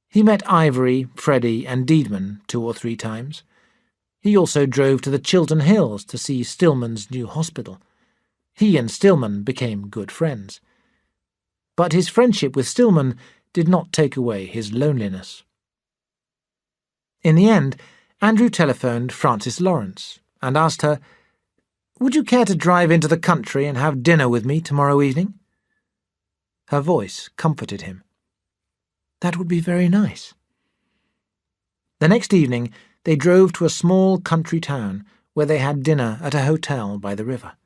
He met Ivory, Freddie, and Deedman 2 or 3 times. He also drove to the Chiltern Hills to see Stillman's new hospital. He and Stillman became good friends. But his friendship with Stillman did not take away his loneliness. In the end, Andrew telephoned Frances Lawrence and asked her, "Would you care to drive into the country and have dinner with me tomorrow evening?" Her voice comforted him. "That would be very nice." The next evening they drove to a small country town where they had dinner at a hotel by the river.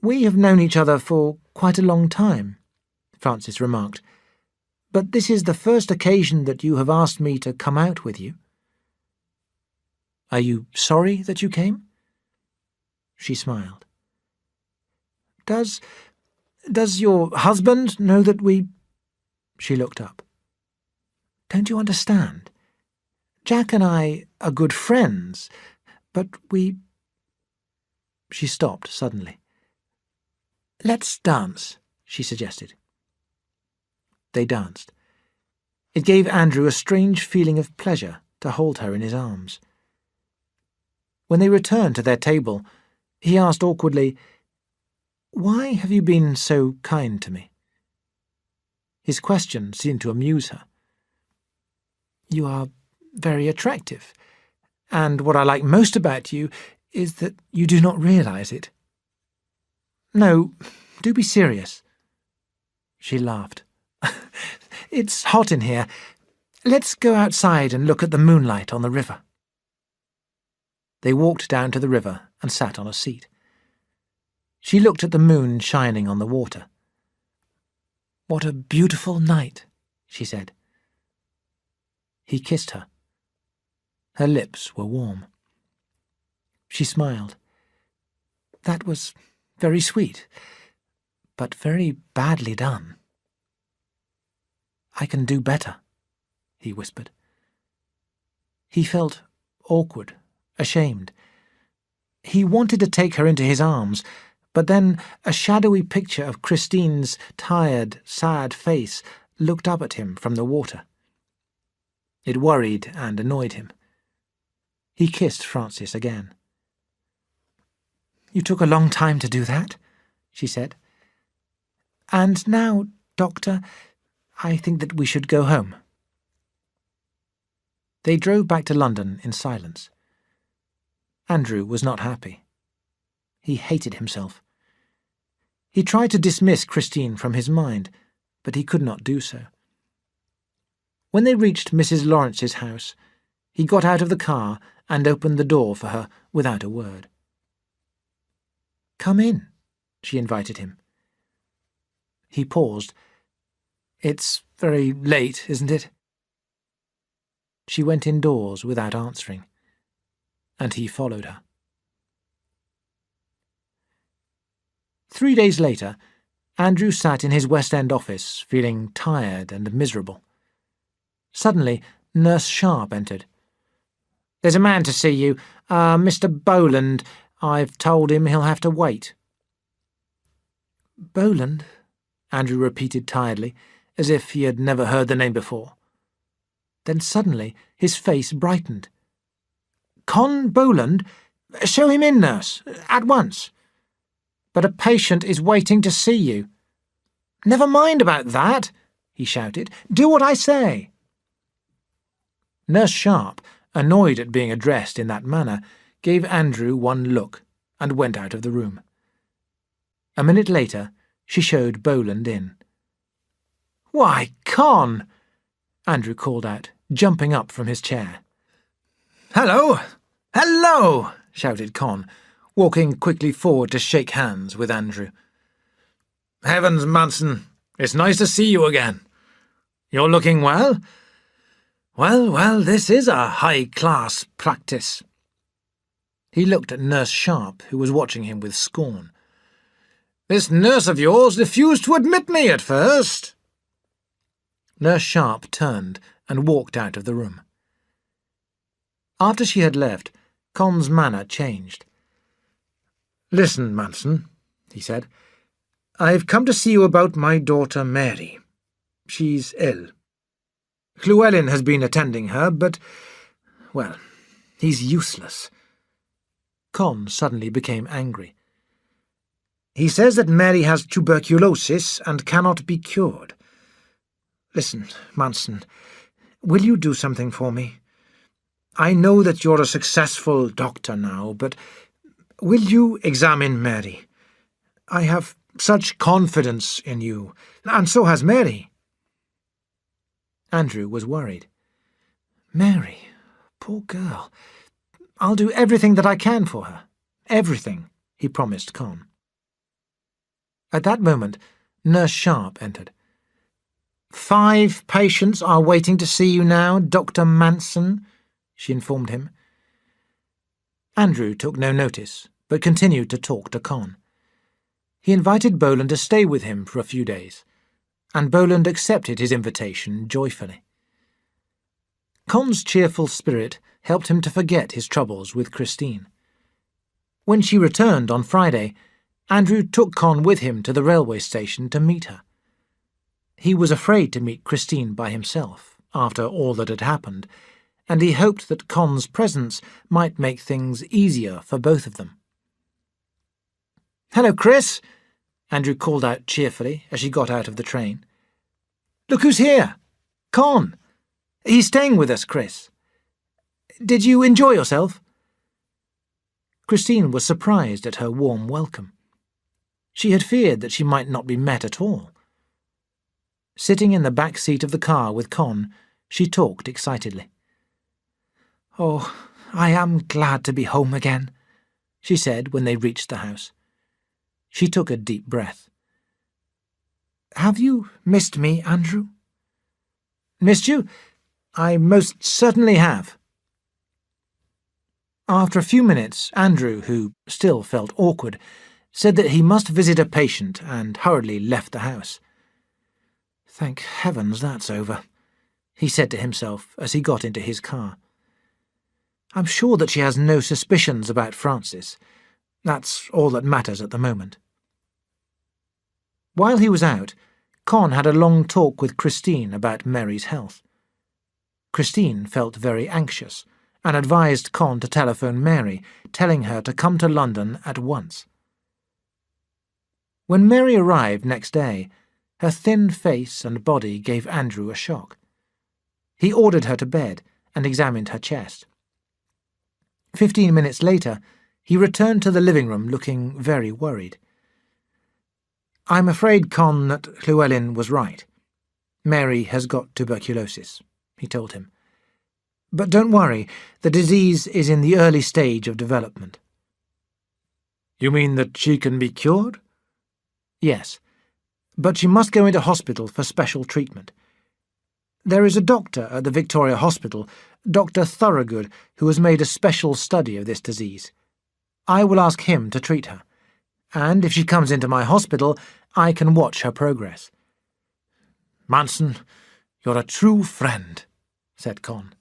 "We have known each other for quite a long time," Frances remarked, "but this is the first occasion that you have asked me to come out with you. Are you sorry that you came?" She smiled. Does your husband know that we—" She looked up. "Don't you understand? Jack and I are good friends, but we—" She stopped suddenly. "Let's dance," she suggested. They danced. It gave Andrew a strange feeling of pleasure to hold her in his arms. When they returned to their table, he asked awkwardly, "Why have you been so kind to me?" His question seemed to amuse her. "You are very attractive, and what I like most about you is that you do not realize it. No, do be serious." She laughed. "It's hot in here. Let's go outside and look at the moonlight on the river." They walked down to the river and sat on a seat. She looked at the moon shining on the water. "What a beautiful night," she said. He kissed her. Her lips were warm. She smiled. "That was very sweet, but very badly done." "I can do better," he whispered. He felt awkward, ashamed. He wanted to take her into his arms, but then a shadowy picture of Christine's tired, sad face looked up at him from the water. It worried and annoyed him. He kissed Frances again. "You took a long time to do that," she said. "And now, Doctor, I think that we should go home." They drove back to London in silence. Andrew was not happy. He hated himself. He tried to dismiss Christine from his mind, but he could not do so. When they reached Mrs. Lawrence's house, he got out of the car and opened the door for her without a word. "Come in," she invited him. He paused. "It's very late, isn't it?" She went indoors without answering, and he followed her. 3 days later, Andrew sat in his West End office, feeling tired and miserable. Suddenly, Nurse Sharp entered. "There's a man to see you, Mr. Boland. I've told him he'll have to wait." "Boland?" Andrew repeated tiredly, as if he had never heard the name before. Then suddenly his face brightened. "Con Boland? Show him in, nurse, at once." "But a patient is waiting to see you." "Never mind about that," he shouted. "Do what I say." Nurse Sharp, annoyed at being addressed in that manner, gave Andrew one look and went out of the room. A minute later, she showed Boland in. "Why, Con!" Andrew called out, jumping up from his chair. "Hello! Hello!" shouted Con, walking quickly forward to shake hands with Andrew. "Heavens, Manson, it's nice to see you again. You're looking well? Well, this is a high-class practice." He looked at Nurse Sharp, who was watching him with scorn. "This nurse of yours refused to admit me at first." Nurse Sharp turned and walked out of the room. After she had left, Con's manner changed. "Listen, Manson," he said. "I've come to see you about my daughter Mary. She's ill. Llewellyn has been attending her, but, well, he's useless." Con suddenly became angry. "He says that Mary has tuberculosis and cannot be cured. Listen, Manson, will you do something for me? I know that you're a successful doctor now, but will you examine Mary? I have such confidence in you, and so has Mary." Andrew was worried. "Mary, poor girl. I'll do everything that I can for her. Everything," he promised Con. At that moment, Nurse Sharp entered. "5 patients are waiting to see you now, Dr. Manson," she informed him. Andrew took no notice, but continued to talk to Con. He invited Boland to stay with him for a few days, and Boland accepted his invitation joyfully. Con's cheerful spirit helped him to forget his troubles with Christine. When she returned on Friday, Andrew took Con with him to the railway station to meet her. He was afraid to meet Christine by himself, after all that had happened, and he hoped that Con's presence might make things easier for both of them. "Hello, Chris," Andrew called out cheerfully as she got out of the train. "Look who's here! Con! He's staying with us, Chris. Did you enjoy yourself?" Christine was surprised at her warm welcome. She had feared that she might not be met at all. Sitting in the back seat of the car with Con, she talked excitedly. "Oh, I am glad to be home again," she said when they reached the house. She took a deep breath. "Have you missed me, Andrew?" "Missed you? I most certainly have." After a few minutes, Andrew, who still felt awkward, said that he must visit a patient and hurriedly left the house. "Thank heavens that's over," he said to himself as he got into his car. "I'm sure that she has no suspicions about Francis. That's all that matters at the moment." While he was out, Con had a long talk with Christine about Mary's health. Christine felt very anxious and advised Con to telephone Mary, telling her to come to London at once. When Mary arrived next day, her thin face and body gave Andrew a shock. He ordered her to bed and examined her chest. 15 minutes later, he returned to the living room looking very worried. "I'm afraid, Con, that Llewellyn was right. Mary has got tuberculosis," he told him. "But don't worry, the disease is in the early stage of development." "You mean that she can be cured?" "Yes, but she must go into hospital for special treatment. There is a doctor at the Victoria Hospital, Dr. Thorogood, who has made a special study of this disease. I will ask him to treat her, and if she comes into my hospital, I can watch her progress." "Manson, you're a true friend," said Con.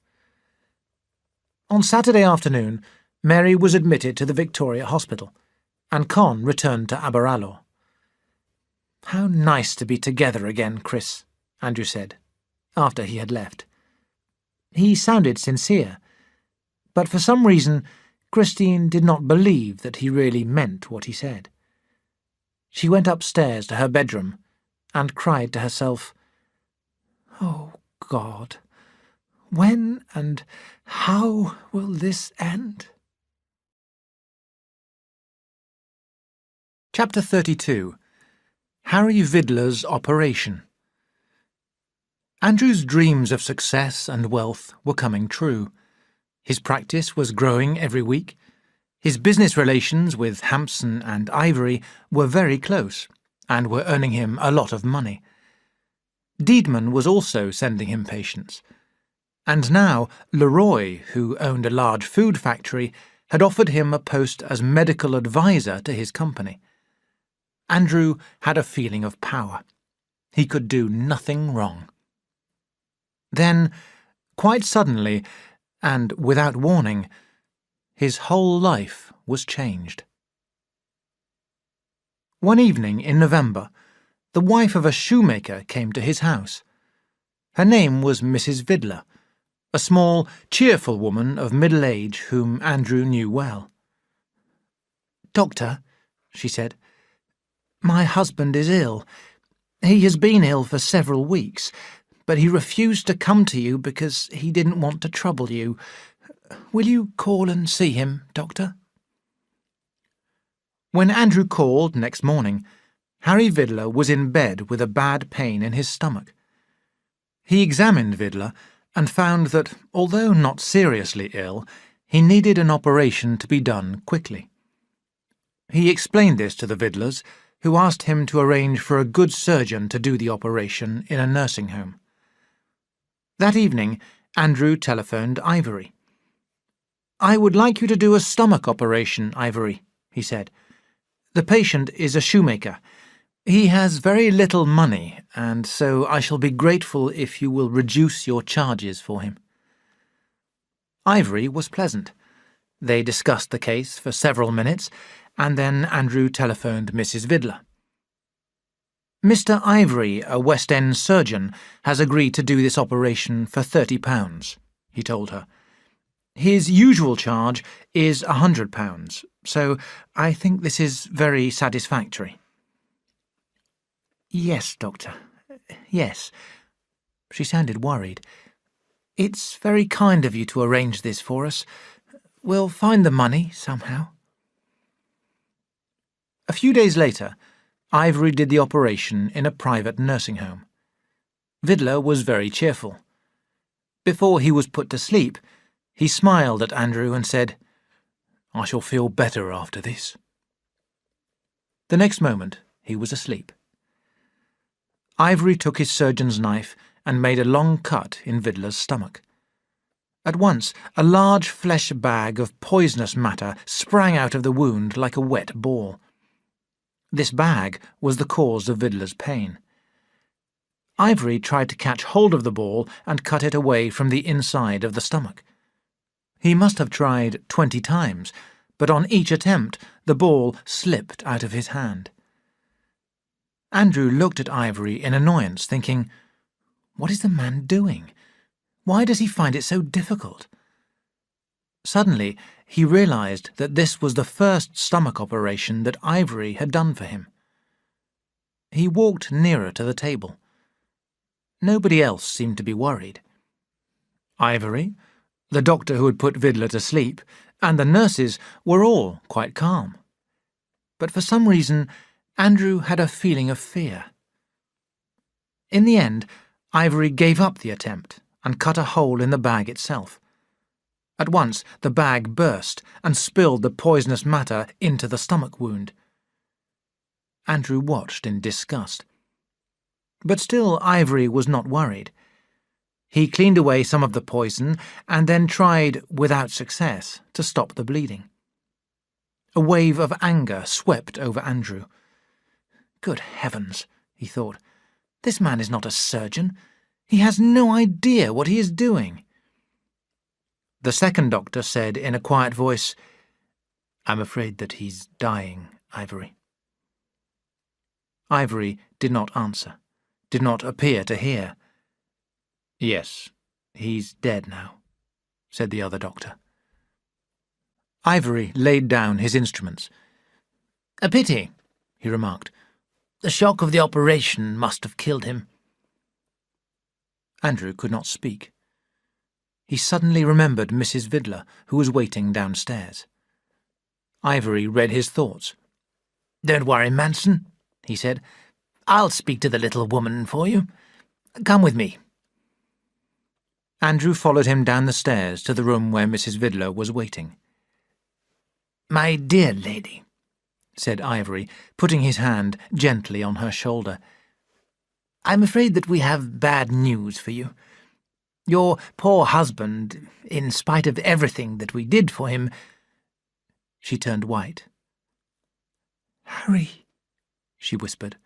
On Saturday afternoon, Mary was admitted to the Victoria Hospital, and Con returned to Aberalour. "How nice to be together again, Chris," Andrew said, after he had left. He sounded sincere, but for some reason Christine did not believe that he really meant what he said. She went upstairs to her bedroom and cried to herself, "Oh, God, when and how will this end?" Chapter 32. Harry Vidler's Operation. Andrew's dreams of success and wealth were coming true. His practice was growing every week. His business relations with Hampson and Ivory were very close, and were earning him a lot of money. Deedman was also sending him patients. And now Leroy, who owned a large food factory, had offered him a post as medical advisor to his company. Andrew had a feeling of power. He could do nothing wrong. Then, quite suddenly, and without warning, his whole life was changed. One evening in November, the wife of a shoemaker came to his house. Her name was Mrs. Vidler, a small, cheerful woman of middle age whom Andrew knew well. "Doctor," she said, "my husband is ill. He has been ill for several weeks, but he refused to come to you because he didn't want to trouble you. Will you call and see him, Doctor?" When Andrew called next morning, Harry Vidler was in bed with a bad pain in his stomach. He examined Vidler and found that, although not seriously ill, he needed an operation to be done quickly. He explained this to the Vidlers, who asked him to arrange for a good surgeon to do the operation in a nursing home. That evening, Andrew telephoned Ivory. "I would like you to do a stomach operation, Ivory," he said. "The patient is a shoemaker. He has very little money, and so I shall be grateful if you will reduce your charges for him." Ivory was pleasant. They discussed the case for several minutes, and then Andrew telephoned Mrs. Vidler. "Mr. Ivory, a West End surgeon, has agreed to do this operation for £30, he told her. "His usual charge is £100, so I think this is very satisfactory." "Yes, Doctor. Yes." She sounded worried. "It's very kind of you to arrange this for us. We'll find the money somehow." A few days later, Ivory did the operation in a private nursing home. Vidler was very cheerful. Before he was put to sleep, he smiled at Andrew and said, "I shall feel better after this." The next moment, he was asleep. Ivory took his surgeon's knife and made a long cut in Vidler's stomach. At once, a large flesh bag of poisonous matter sprang out of the wound like a wet ball. This bag was the cause of Vidler's pain. Ivory tried to catch hold of the ball and cut it away from the inside of the stomach. He must have tried 20 times, but on each attempt the ball slipped out of his hand. Andrew looked at Ivory in annoyance, thinking, "What is the man doing? Why does he find it so difficult?" Suddenly, he realized that this was the first stomach operation that Ivory had done for him. He walked nearer to the table. Nobody else seemed to be worried. Ivory, the doctor who had put Vidler to sleep, and the nurses were all quite calm. But for some reason, Andrew had a feeling of fear. In the end, Ivory gave up the attempt and cut a hole in the bag itself. At once, the bag burst and spilled the poisonous matter into the stomach wound. Andrew watched in disgust. But still Ivory was not worried. He cleaned away some of the poison and then tried, without success, to stop the bleeding. A wave of anger swept over Andrew. "Good heavens," he thought. "This man is not a surgeon. He has no idea what he is doing." The second doctor said in a quiet voice, "I'm afraid that he's dying, Ivory." Ivory did not answer, did not appear to hear. "Yes, he's dead now," said the other doctor. Ivory laid down his instruments. "A pity," he remarked. "The shock of the operation must have killed him." Andrew could not speak. He suddenly remembered Mrs. Vidler, who was waiting downstairs. Ivory read his thoughts. "Don't worry, Manson," he said. "I'll speak to the little woman for you. Come with me." Andrew followed him down the stairs to the room where Mrs. Vidler was waiting. "My dear lady," said Ivory, putting his hand gently on her shoulder, "I'm afraid that we have bad news for you. Your poor husband, in spite of everything that we did for him—" She turned white. "Harry," she whispered.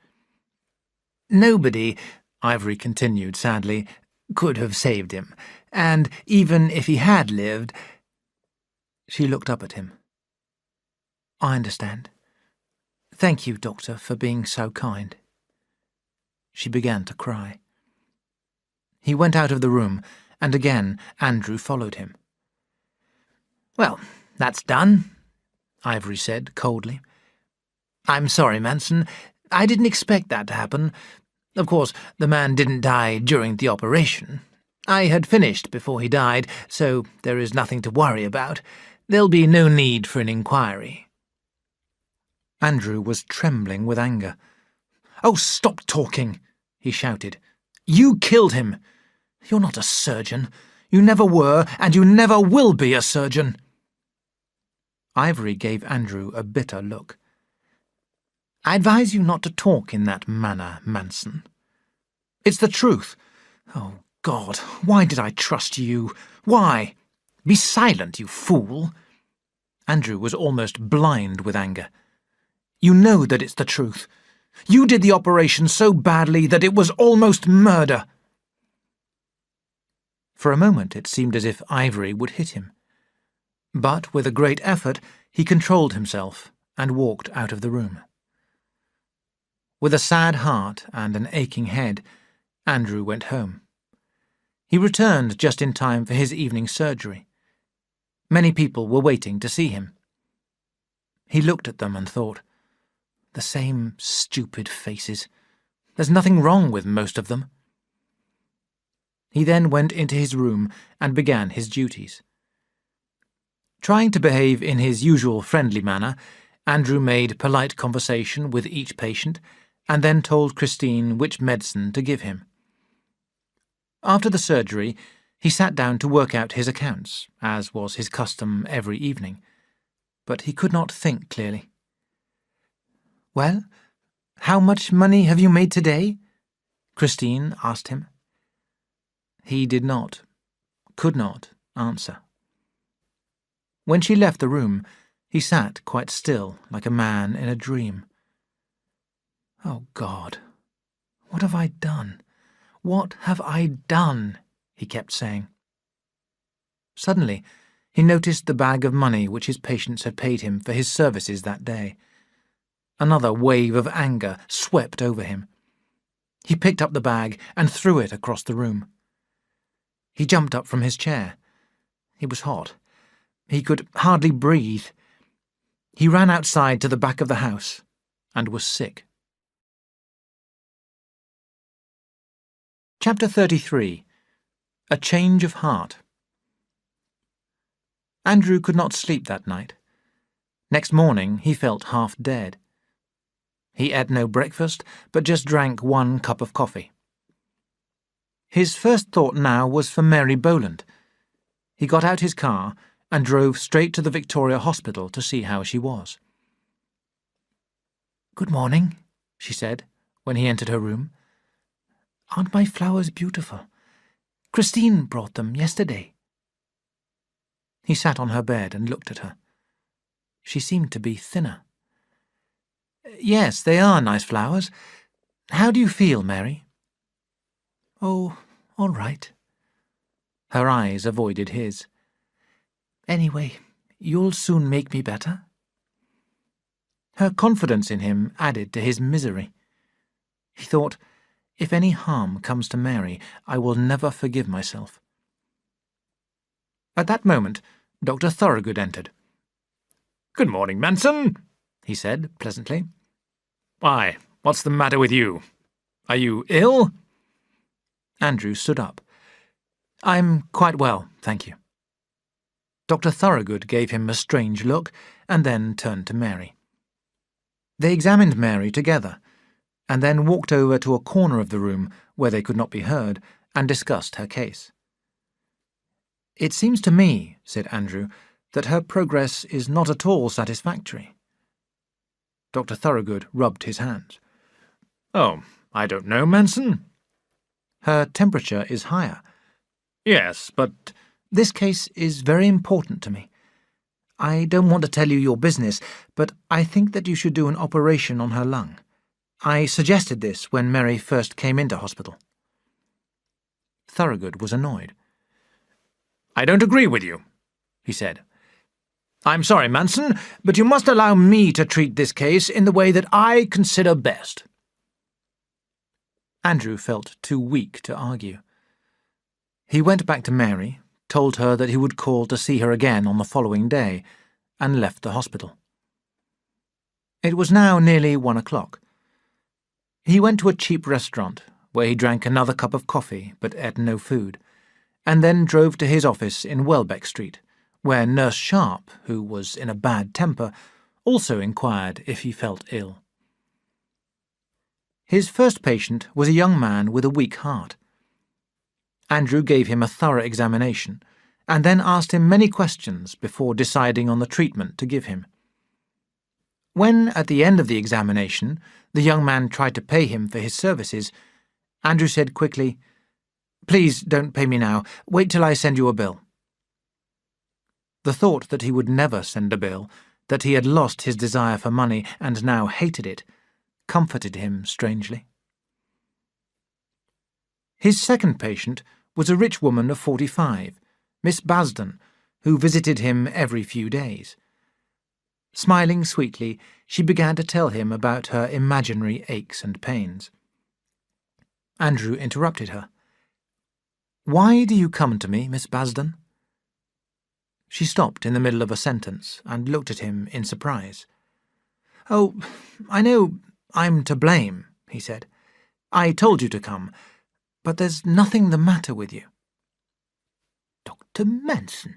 "Nobody," Ivory continued sadly, "could have saved him, and even if he had lived—" She looked up at him. "I understand. Thank you, Doctor, for being so kind." She began to cry. He went out of the room, and again Andrew followed him. "Well, that's done," Ivory said coldly. "I'm sorry, Manson. I didn't expect that to happen. Of course, the man didn't die during the operation. I had finished before he died, so there is nothing to worry about. There'll be no need for an inquiry." Andrew was trembling with anger. "Oh, stop talking," he shouted. "You killed him. You're not a surgeon. You never were, and you never will be a surgeon." Ivory gave Andrew a bitter look. "I advise you not to talk in that manner, Manson. It's the truth. Oh, God, why did I trust you? Why? Be silent, you fool." Andrew was almost blind with anger. "You know that it's the truth. You did the operation so badly that it was almost murder." For a moment it seemed as if Ivory would hit him. But with a great effort he controlled himself and walked out of the room. With a sad heart and an aching head, Andrew went home. He returned just in time for his evening surgery. Many people were waiting to see him. He looked at them and thought, "The same stupid faces. There's nothing wrong with most of them." He then went into his room and began his duties. Trying to behave in his usual friendly manner, Andrew made polite conversation with each patient and then told Christine which medicine to give him. After the surgery, he sat down to work out his accounts, as was his custom every evening, but he could not think clearly. "Well, how much money have you made today?" Christine asked him. He could not answer. When she left the room, he sat quite still, like a man in a dream. "Oh, God, what have I done? What have I done?" he kept saying. Suddenly, he noticed the bag of money which his patients had paid him for his services that day. Another wave of anger swept over him. He picked up the bag and threw it across the room. He jumped up from his chair. It was hot. He could hardly breathe. He ran outside to the back of the house and was sick. Chapter 33. A Change of Heart. Andrew could not sleep that night. Next morning he felt half dead. He ate no breakfast, but just drank 1 cup of coffee. His first thought now was for Mary Boland. He got out his car and drove straight to the Victoria Hospital to see how she was. "Good morning," she said, when he entered her room. "Aren't my flowers beautiful? Christine brought them yesterday." He sat on her bed and looked at her. She seemed to be thinner. "Yes, they are nice flowers. How do you feel, Mary?" "Oh, all right." Her eyes avoided his. "Anyway, you'll soon make me better." Her confidence in him added to his misery. He thought, if any harm comes to Mary, I will never forgive myself. At that moment, Dr. Thorogood entered. "Good morning, Manson," he said pleasantly. "Why, what's the matter with you? Are you ill?" Andrew stood up. "I'm quite well, thank you." Dr. Thorogood gave him a strange look and then turned to Mary. They examined Mary together, and then walked over to a corner of the room where they could not be heard and discussed her case. "It seems to me," said Andrew, "that her progress is not at all satisfactory." Dr. Thorogood rubbed his hands. "Oh, I don't know, Manson." "Her temperature is higher." "Yes, but—" "This case is very important to me. I don't want to tell you your business, but I think that you should do an operation on her lung. I suggested this when Mary first came into hospital." Thorogood was annoyed. "I don't agree with you," he said. "I'm sorry, Manson, but you must allow me to treat this case in the way that I consider best." Andrew felt too weak to argue. He went back to Mary, told her that he would call to see her again on the following day, and left the hospital. It was now nearly 1 o'clock. He went to a cheap restaurant, where he drank another cup of coffee but ate no food. and then drove to his office in Welbeck Street, where Nurse Sharp, who was in a bad temper, also inquired if he felt ill. His first patient was a young man with a weak heart. Andrew gave him a thorough examination, and then asked him many questions before deciding on the treatment to give him. When, at the end of the examination, the young man tried to pay him for his services, Andrew said quickly, "Please don't pay me now. Wait till I send you a bill." The thought that he would never send a bill, that he had lost his desire for money and now hated it, comforted him strangely. His second patient was a rich woman of 45, Miss Basden, who visited him every few days. Smiling sweetly, she began to tell him about her imaginary aches and pains. Andrew interrupted her. "Why do you come to me, Miss Basden?" She stopped in the middle of a sentence and looked at him in surprise. "Oh, I know I'm to blame," he said. "I told you to come, but there's nothing the matter with you." "Dr. Manson?"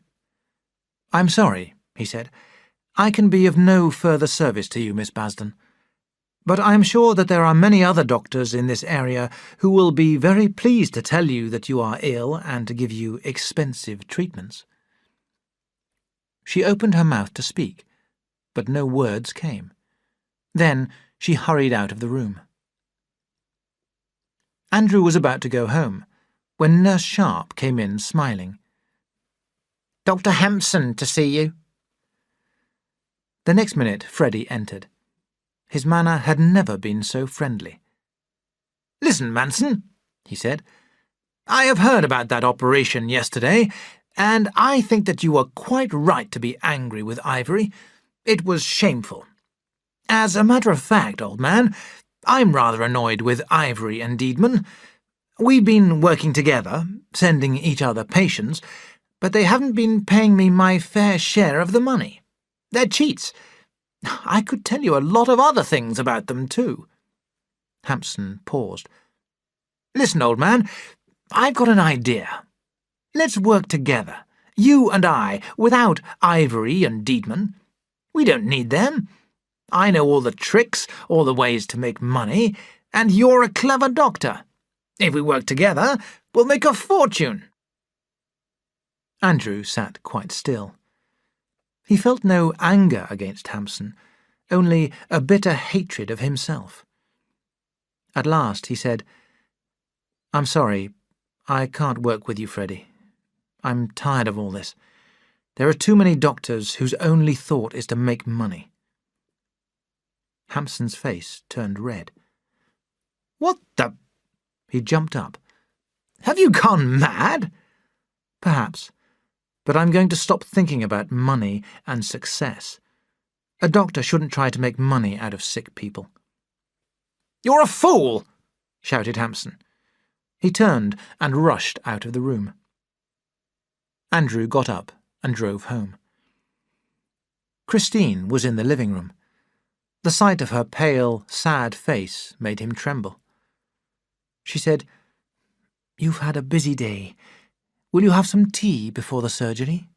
"I'm sorry," he said. "I can be of no further service to you, Miss Basden. But I am sure that there are many other doctors in this area who will be very pleased to tell you that you are ill and to give you expensive treatments." She opened her mouth to speak, but no words came. Then she hurried out of the room. Andrew was about to go home, when Nurse Sharp came in smiling. "Dr. Hampson to see you." The next minute Freddie entered. His manner had never been so friendly. "Listen, Manson," he said. "I have heard about that operation yesterday, and I think that you were quite right to be angry with Ivory. It was shameful. As a matter of fact, old man, I'm rather annoyed with Ivory and Deedman. We've been working together, sending each other patients, but they haven't been paying me my fair share of the money. They're cheats. I could tell you a lot of other things about them, too." Hampson paused. "Listen, old man, I've got an idea. Let's work together, you and I, without Ivory and Deedman. We don't need them. I know all the tricks, all the ways to make money, and you're a clever doctor. If we work together, we'll make a fortune." Andrew sat quite still. He felt no anger against Hampson, only a bitter hatred of himself. At last he said, "I'm sorry, I can't work with you, Freddie. I'm tired of all this. There are too many doctors whose only thought is to make money." Hampson's face turned red. "What the—" He jumped up. "Have you gone mad?" "Perhaps. But I'm going to stop thinking about money and success. A doctor shouldn't try to make money out of sick people." "You're a fool!" shouted Hampson. He turned and rushed out of the room. Andrew got up and drove home. Christine was in the living room. The sight of her pale, sad face made him tremble. She said, "You've had a busy day. Will you have some tea before the surgery?"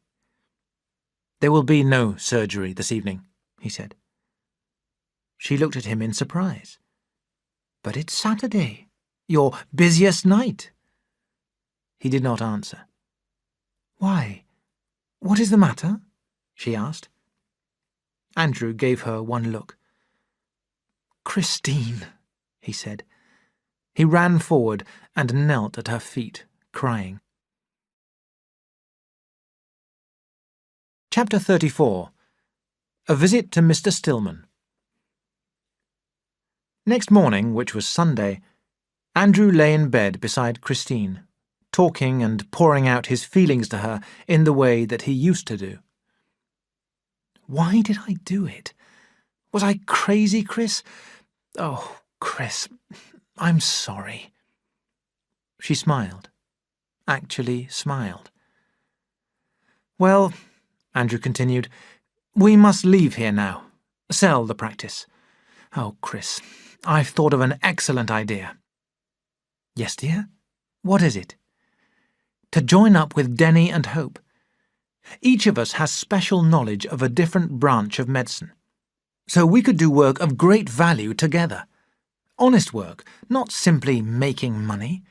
"There will be no surgery this evening," he said. She looked at him in surprise. "But it's Saturday, your busiest night." He did not answer. "Why? What is the matter?" she asked. Andrew gave her one look. "Christine," he said. He ran forward and knelt at her feet, crying. Chapter 34. A Visit to Mr. Stillman. Next morning, which was Sunday, Andrew lay in bed beside Christine, talking and pouring out his feelings to her in the way that he used to do. "Why did I do it? Was I crazy, Chris? Oh, Chris, I'm sorry." She smiled, actually smiled. "Well," Andrew continued, "we must leave here now. Sell the practice. Oh, Chris, I've thought of an excellent idea." "Yes, dear? What is it?" to join up with Denny and Hope. Each of us has special knowledge of a different branch of medicine, so we could do work of great value together. Honest work, not simply making money.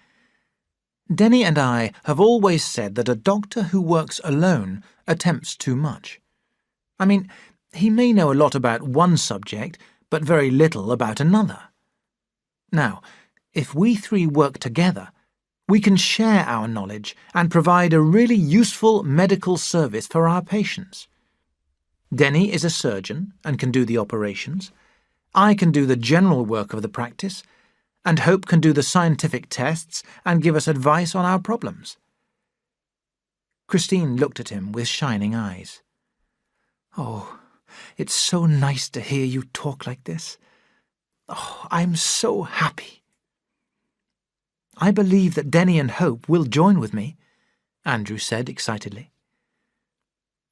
Denny and I have always said that a doctor who works alone attempts too much. I mean, he may know a lot about one subject, but very little about another. Now, if we three work together, we can share our knowledge and provide a really useful medical service for our patients. Denny is a surgeon and can do the operations. I can do the general work of the practice, and Hope can do the scientific tests and give us advice on our problems. Christine looked at him with shining eyes. "Oh, it's so nice to hear you talk like this. Oh, I'm so happy." "I believe that Denny and Hope will join with me," Andrew said excitedly.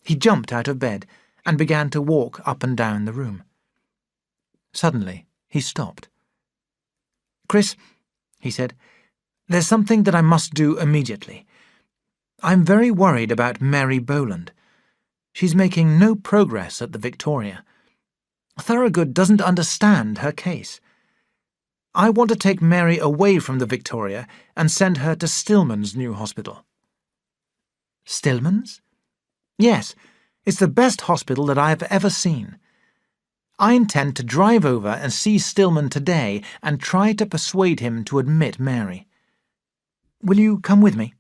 He jumped out of bed and began to walk up and down the room. Suddenly, he stopped. "Chris," he said, "there's something that I must do immediately. I'm very worried about Mary Boland. She's making no progress at the Victoria. Thorogood doesn't understand her case. I want to take Mary away from the Victoria and send her to Stillman's new hospital." "Stillman's?" "Yes, it's the best hospital that I have ever seen. I intend to drive over and see Stillman today and try to persuade him to admit Mary. Will you come with me?"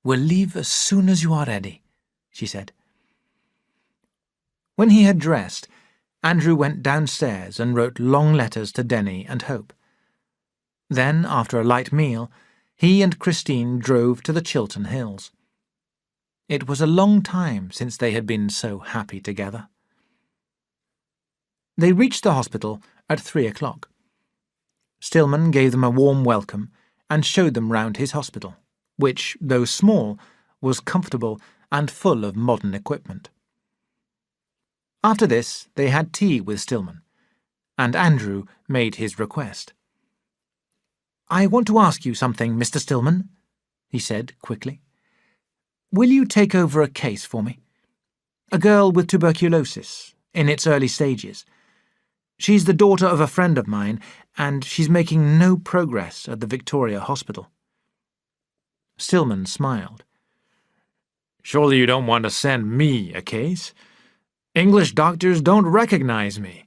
"We'll leave as soon as you are ready," she said. When he had dressed, Andrew went downstairs and wrote long letters to Denny and Hope. Then, after a light meal, he and Christine drove to the Chiltern Hills. It was a long time since they had been so happy together. They reached the hospital at 3:00. Stillman gave them a warm welcome and showed them round his hospital, which, though small, was comfortable and full of modern equipment. After this, they had tea with Stillman, and Andrew made his request. "I want to ask you something, Mr. Stillman," he said quickly. "Will you take over a case for me? A girl with tuberculosis, in its early stages. She's the daughter of a friend of mine, and she's making no progress at the Victoria Hospital." Stillman smiled. "Surely you don't want to send me a case? English doctors don't recognize me.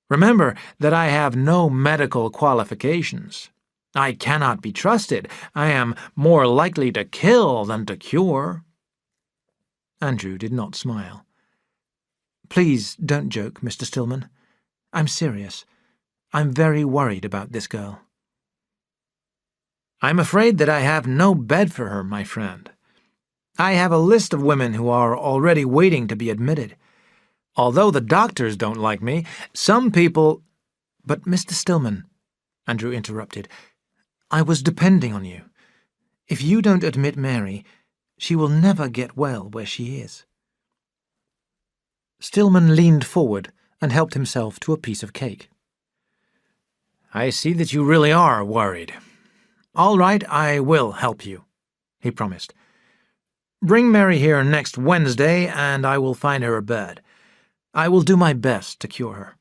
Remember that I have no medical qualifications. I cannot be trusted. I am more likely to kill than to cure." Andrew did not smile. "Please don't joke, Mr. Stillman. I'm serious. I'm very worried about this girl." "I'm afraid that I have no bed for her, my friend. I have a list of women who are already waiting to be admitted. Although the doctors don't like me, some people—" "But, Mr. Stillman," Andrew interrupted, "I was depending on you. If you don't admit Mary, she will never get well where she is." Stillman leaned forward and helped himself to a piece of cake. "I see that you really are worried. All right, I will help you," he promised. "Bring Mary here next Wednesday, and I will find her a bed. I will do my best to cure her."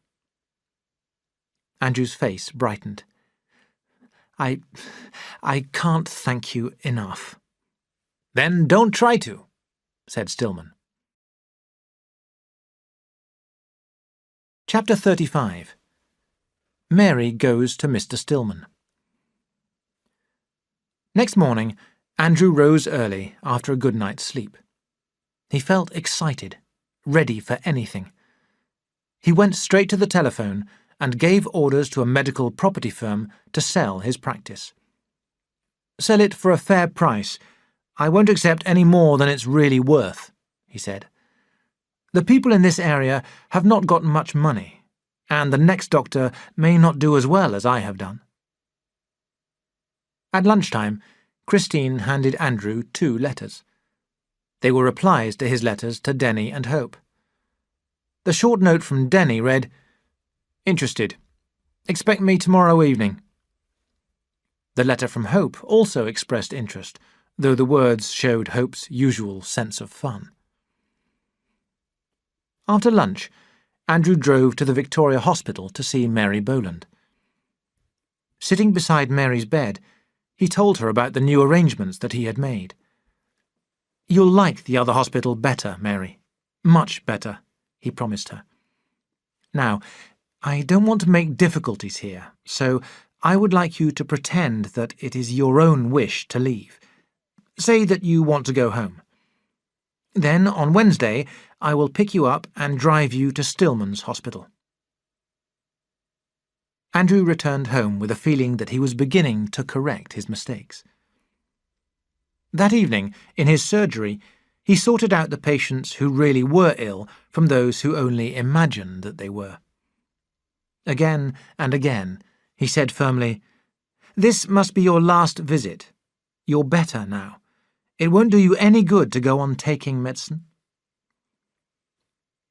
Andrew's face brightened. I can't thank you enough." "Then don't try to," said Stillman. Chapter 35. Mary goes to Mr. Stillman. Next morning, Andrew rose early after a good night's sleep. He felt excited, ready for anything. He went straight to the telephone and gave orders to a medical property firm to sell his practice. "Sell it for a fair price. I won't accept any more than it's really worth," he said. "The people in this area have not got much money, and the next doctor may not do as well as I have done." At lunchtime, Christine handed Andrew 2 letters. They were replies to his letters to Denny and Hope. The short note from Denny read, "Interested. Expect me tomorrow evening." The letter from Hope also expressed interest, though the words showed Hope's usual sense of fun. After lunch, Andrew drove to the Victoria Hospital to see Mary Boland. Sitting beside Mary's bed, he told her about the new arrangements that he had made. "You'll like the other hospital better, Mary. Much better," he promised her. "Now, I don't want to make difficulties here, so I would like you to pretend that it is your own wish to leave. Say that you want to go home. Then, on Wednesday, I will pick you up and drive you to Stillman's Hospital." Andrew returned home with a feeling that he was beginning to correct his mistakes. That evening, in his surgery, he sorted out the patients who really were ill from those who only imagined that they were. Again and again, he said firmly, "This must be your last visit. You're better now. It won't do you any good to go on taking medicine."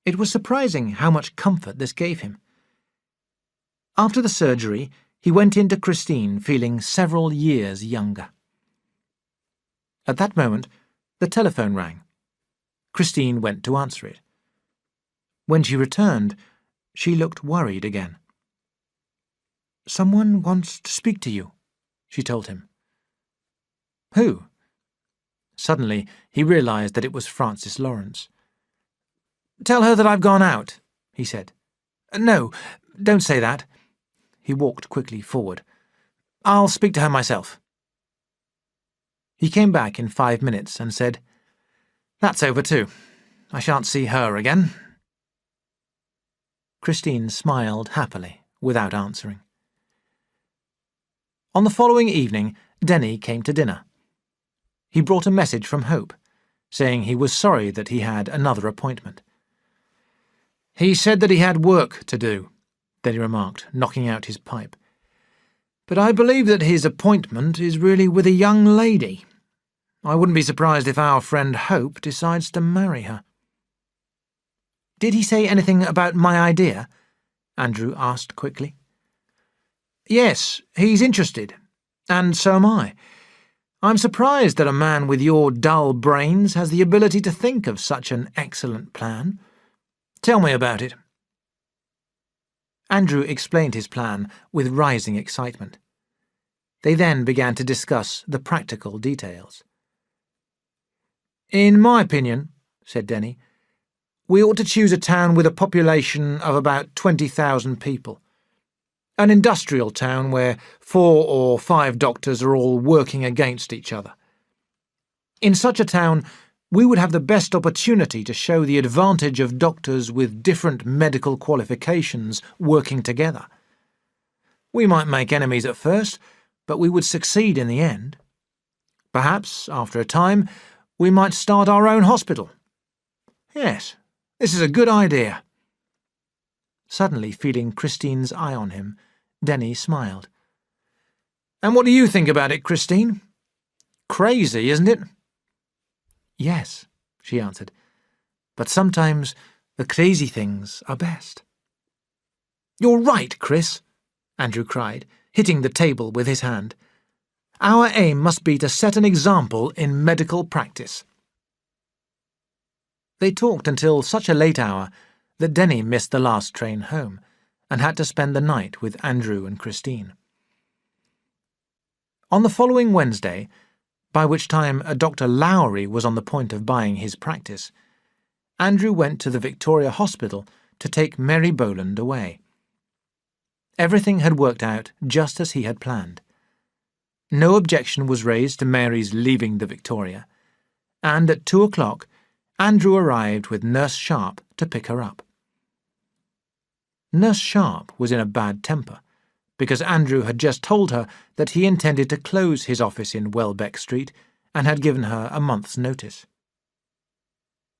It was surprising how much comfort this gave him. After the surgery, he went in to Christine feeling several years younger. At that moment, the telephone rang. Christine went to answer it. When she returned, she looked worried again. "Someone wants to speak to you," she told him. "Who?" Suddenly, he realized that it was Frances Lawrence. "Tell her that I've gone out," he said. "No, don't say that." He walked quickly forward. "I'll speak to her myself." He came back in 5 minutes and said, "That's over too. I shan't see her again." Christine smiled happily, without answering. On the following evening, Denny came to dinner. He brought a message from Hope, saying he was sorry that he had another appointment. "He said that he had work to do," Denny remarked, knocking out his pipe. "But I believe that his appointment is really with a young lady. I wouldn't be surprised if our friend Hope decides to marry her." "Did he say anything about my idea?" Andrew asked quickly. "Yes, he's interested, and so am I. I'm surprised that a man with your dull brains has the ability to think of such an excellent plan. Tell me about it." Andrew explained his plan with rising excitement. They then began to discuss the practical details. "In my opinion," said Denny, "we ought to choose a town with a population of about 20,000 people. An industrial town where 4 or 5 doctors are all working against each other. In such a town, we would have the best opportunity to show the advantage of doctors with different medical qualifications working together. We might make enemies at first, but we would succeed in the end. Perhaps, after a time, we might start our own hospital. Yes, this is a good idea." Suddenly feeling Christine's eye on him, Denny smiled. "And what do you think about it, Christine? Crazy, isn't it?" "Yes," she answered, "but sometimes the crazy things are best." "You're right, Chris," Andrew cried, hitting the table with his hand. "Our aim must be to set an example in medical practice." They talked until such a late hour that Denny missed the last train home and had to spend the night with Andrew and Christine. On the following Wednesday, by which time Dr. Lowry was on the point of buying his practice, Andrew went to the Victoria Hospital to take Mary Boland away. Everything had worked out just as he had planned. No objection was raised to Mary's leaving the Victoria, and at 2 o'clock Andrew arrived with Nurse Sharp to pick her up. Nurse Sharp was in a bad temper, because Andrew had just told her that he intended to close his office in Welbeck Street and had given her a month's notice.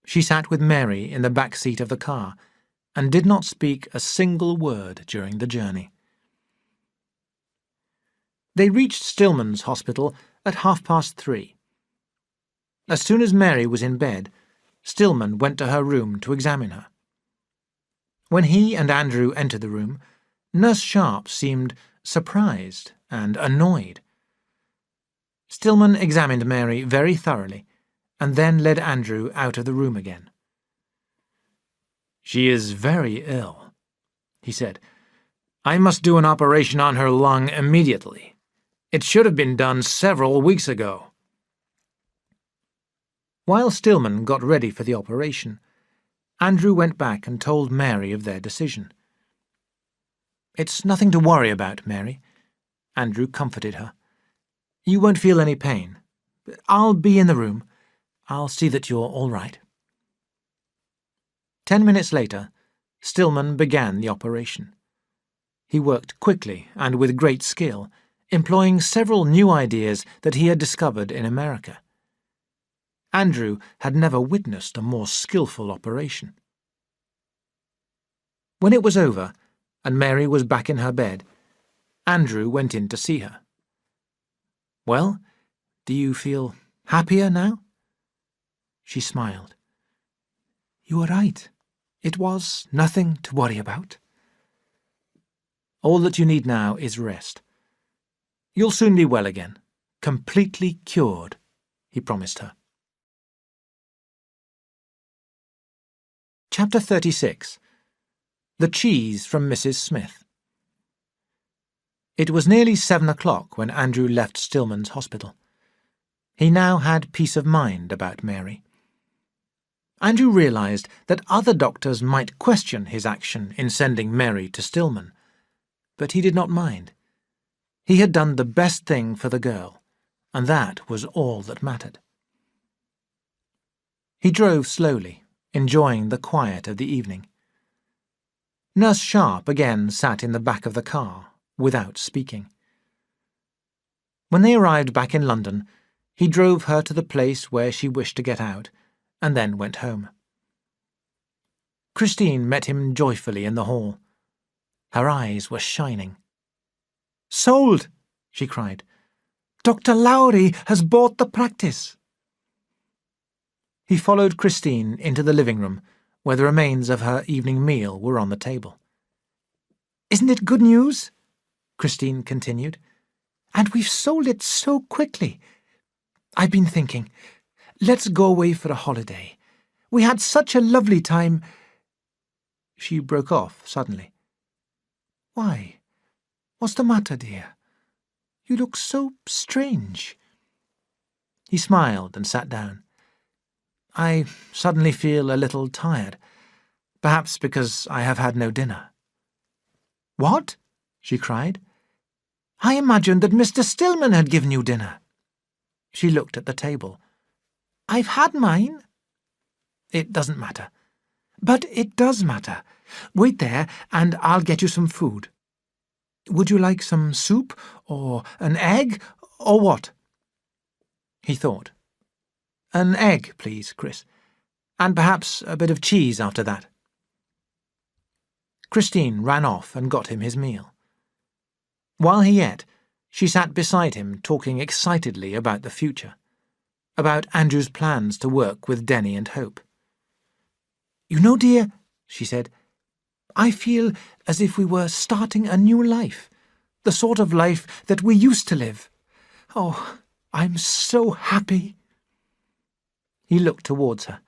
She sat with Mary in the back seat of the car and did not speak a single word during the journey. They reached Stillman's Hospital at 3:30. As soon as Mary was in bed, Stillman went to her room to examine her. When he and Andrew entered the room, Nurse Sharp seemed surprised and annoyed. Stillman examined Mary very thoroughly, and then led Andrew out of the room again. "She is very ill," he said. "I must do an operation on her lung immediately. It should have been done several weeks ago." While Stillman got ready for the operation, Andrew went back and told Mary of their decision. "It's nothing to worry about, Mary," Andrew comforted her. "You won't feel any pain. I'll be in the room. I'll see that you're all right." 10 minutes later, Stillman began the operation. He worked quickly and with great skill, employing several new ideas that he had discovered in America. Andrew had never witnessed a more skillful operation. When it was over, and Mary was back in her bed, Andrew went in to see her. "Well, do you feel happier now?" She smiled. "You are right. It was nothing to worry about." "All that you need now is rest. You'll soon be well again, completely cured," he promised her. Chapter 36. The Cheese from Mrs. Smith. It was nearly 7 o'clock when Andrew left Stillman's hospital. He now had peace of mind about Mary. Andrew realized that other doctors might question his action in sending Mary to Stillman, but he did not mind. He had done the best thing for the girl, and that was all that mattered. He drove slowly, enjoying the quiet of the evening. Nurse Sharp again sat in the back of the car, without speaking. When they arrived back in London, he drove her to the place where she wished to get out, and then went home. Christine met him joyfully in the hall. Her eyes were shining. "Sold!" she cried. "Dr. Lowry has bought the practice." He followed Christine into the living room, where the remains of her evening meal were on the table. "Isn't it good news?" Christine continued. "And we've sold it so quickly. I've been thinking, let's go away for a holiday. We had such a lovely time—" She broke off suddenly. "Why? What's the matter, dear? You look so strange." He smiled and sat down. "I suddenly feel a little tired, perhaps because I have had no dinner." "What?" she cried. "I imagined that Mr. Stillman had given you dinner." She looked at the table. "I've had mine." "It doesn't matter." "But it does matter. Wait there, and I'll get you some food. Would you like some soup, or an egg, or what?" He thought. "An egg, please, Chris, and perhaps a bit of cheese after that." Christine ran off and got him his meal. While he ate, she sat beside him talking excitedly about the future, about Andrew's plans to work with Denny and Hope. "You know, dear," she said, "I feel as if we were starting a new life, the sort of life that we used to live. Oh, I'm so happy." He looked towards her.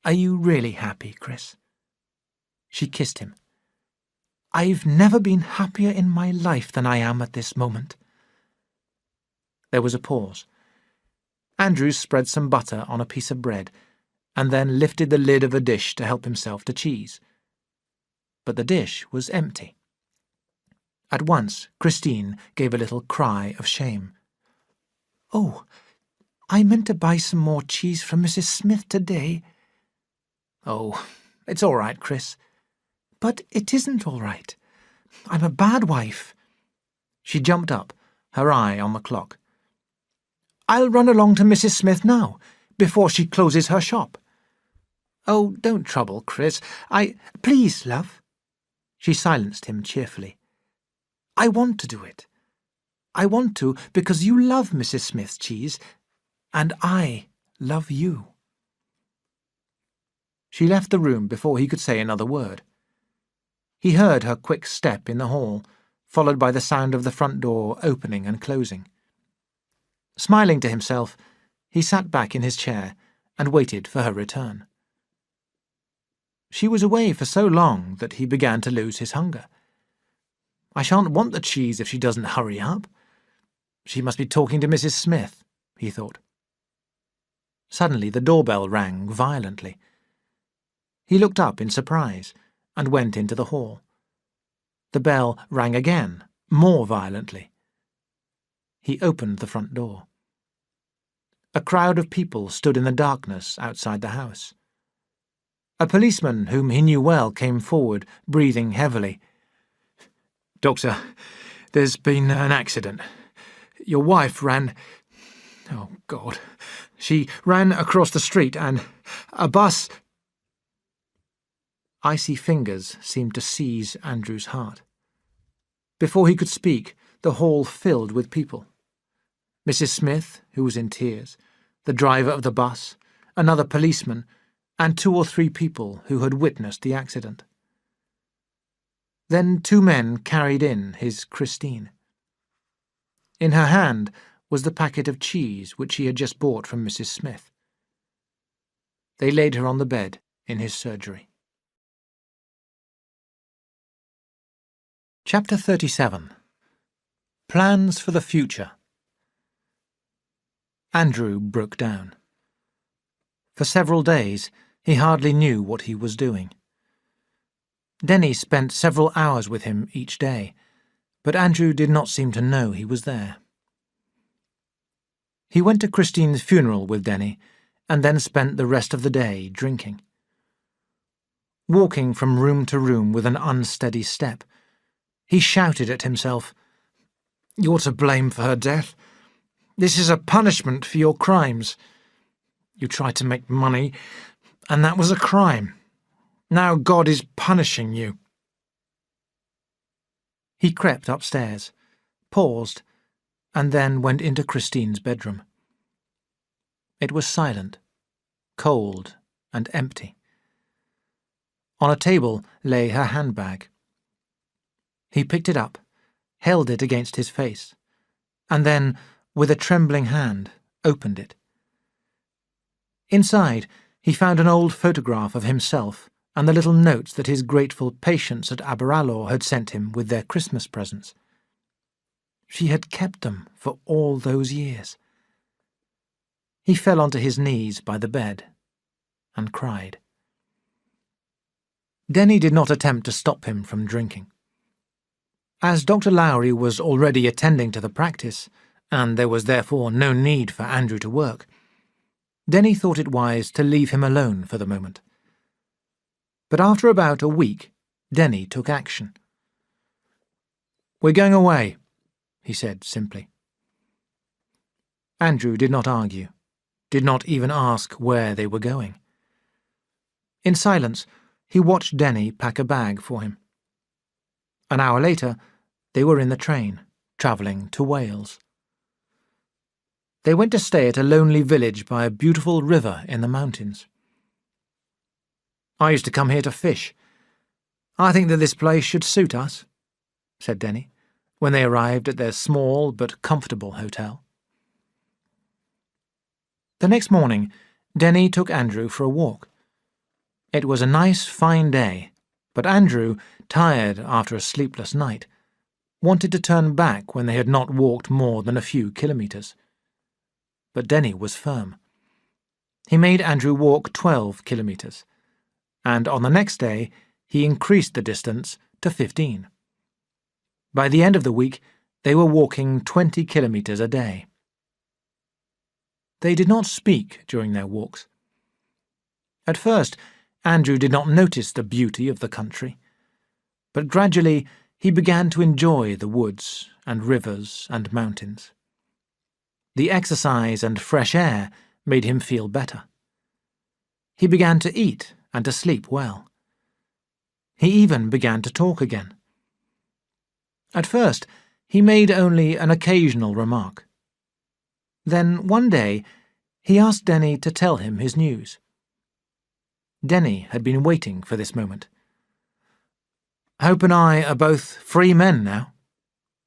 "Are you really happy, Chris?" She kissed him. "I've never been happier in my life than I am at this moment." There was a pause. Andrew spread some butter on a piece of bread, and then lifted the lid of a dish to help himself to cheese. But the dish was empty. At once Christine gave a little cry of shame. "Oh, I meant to buy some more cheese from Mrs. Smith today." "Oh, it's all right, Chris." "But it isn't all right. I'm a bad wife." She jumped up, her eye on the clock. "I'll run along to Mrs. Smith now, before she closes her shop." "Oh, don't trouble, Chris. Please, love." She silenced him cheerfully. "I want to do it. I want to because you love Mrs. Smith's cheese, and I love you." She left the room before he could say another word. He heard her quick step in the hall, followed by the sound of the front door opening and closing. Smiling to himself, he sat back in his chair and waited for her return. She was away for so long that he began to lose his hunger. I shan't want the cheese if she doesn't hurry up. She must be talking to Mrs. Smith, he thought. Suddenly the doorbell rang violently. He looked up in surprise and went into the hall. The bell rang again, more violently. He opened the front door. A crowd of people stood in the darkness outside the house. A policeman whom he knew well came forward, breathing heavily. "Doctor, there's been an accident. Your wife ran... Oh, God. She ran across the street and a bus..." Icy fingers seemed to seize Andrew's heart. Before he could speak, the hall filled with people. Mrs. Smith, who was in tears, the driver of the bus, another policeman, and 2 or 3 people who had witnessed the accident. Then 2 men carried in his Christine. In her hand was the packet of cheese which he had just bought from Mrs. Smith. They laid her on the bed in his surgery. Chapter 37. Plans for the Future. Andrew broke down. For several days he hardly knew what he was doing. Denny spent several hours with him each day, but Andrew did not seem to know he was there. He went to Christine's funeral with Denny, and then spent the rest of the day drinking. Walking from room to room with an unsteady step, he shouted at himself, "You're to blame for her death. This is a punishment for your crimes. You tried to make money, and that was a crime. Now God is punishing you." He crept upstairs, paused, and then went into Christine's bedroom. It was silent, cold, and empty. On a table lay her handbag. He picked it up, held it against his face, and then, with a trembling hand, opened it. Inside, he found an old photograph of himself and the little notes that his grateful patients at Aberalour had sent him with their Christmas presents. She had kept them for all those years. He fell onto his knees by the bed and cried. Denny did not attempt to stop him from drinking. As Dr. Lowry was already attending to the practice, and there was therefore no need for Andrew to work, Denny thought it wise to leave him alone for the moment. But after about a week, Denny took action. "We're going away," he said simply. Andrew did not argue, did not even ask where they were going. In silence, he watched Denny pack a bag for him. An hour later, they were in the train, travelling to Wales. They went to stay at a lonely village by a beautiful river in the mountains. "I used to come here to fish. I think that this place should suit us," said Denny, when they arrived at their small but comfortable hotel. The next morning, Denny took Andrew for a walk. It was a nice, fine day, but Andrew, tired after a sleepless night, wanted to turn back when they had not walked more than a few kilometres. But Denny was firm. He made Andrew walk 12 kilometres, and on the next day he increased the distance to 15. By the end of the week, they were walking 20 kilometres a day. They did not speak during their walks. At first, Andrew did not notice the beauty of the country, but gradually he began to enjoy the woods and rivers and mountains. The exercise and fresh air made him feel better. He began to eat and to sleep well. He even began to talk again. At first, he made only an occasional remark. Then, one day, he asked Denny to tell him his news. Denny had been waiting for this moment. "Hope and I are both free men now.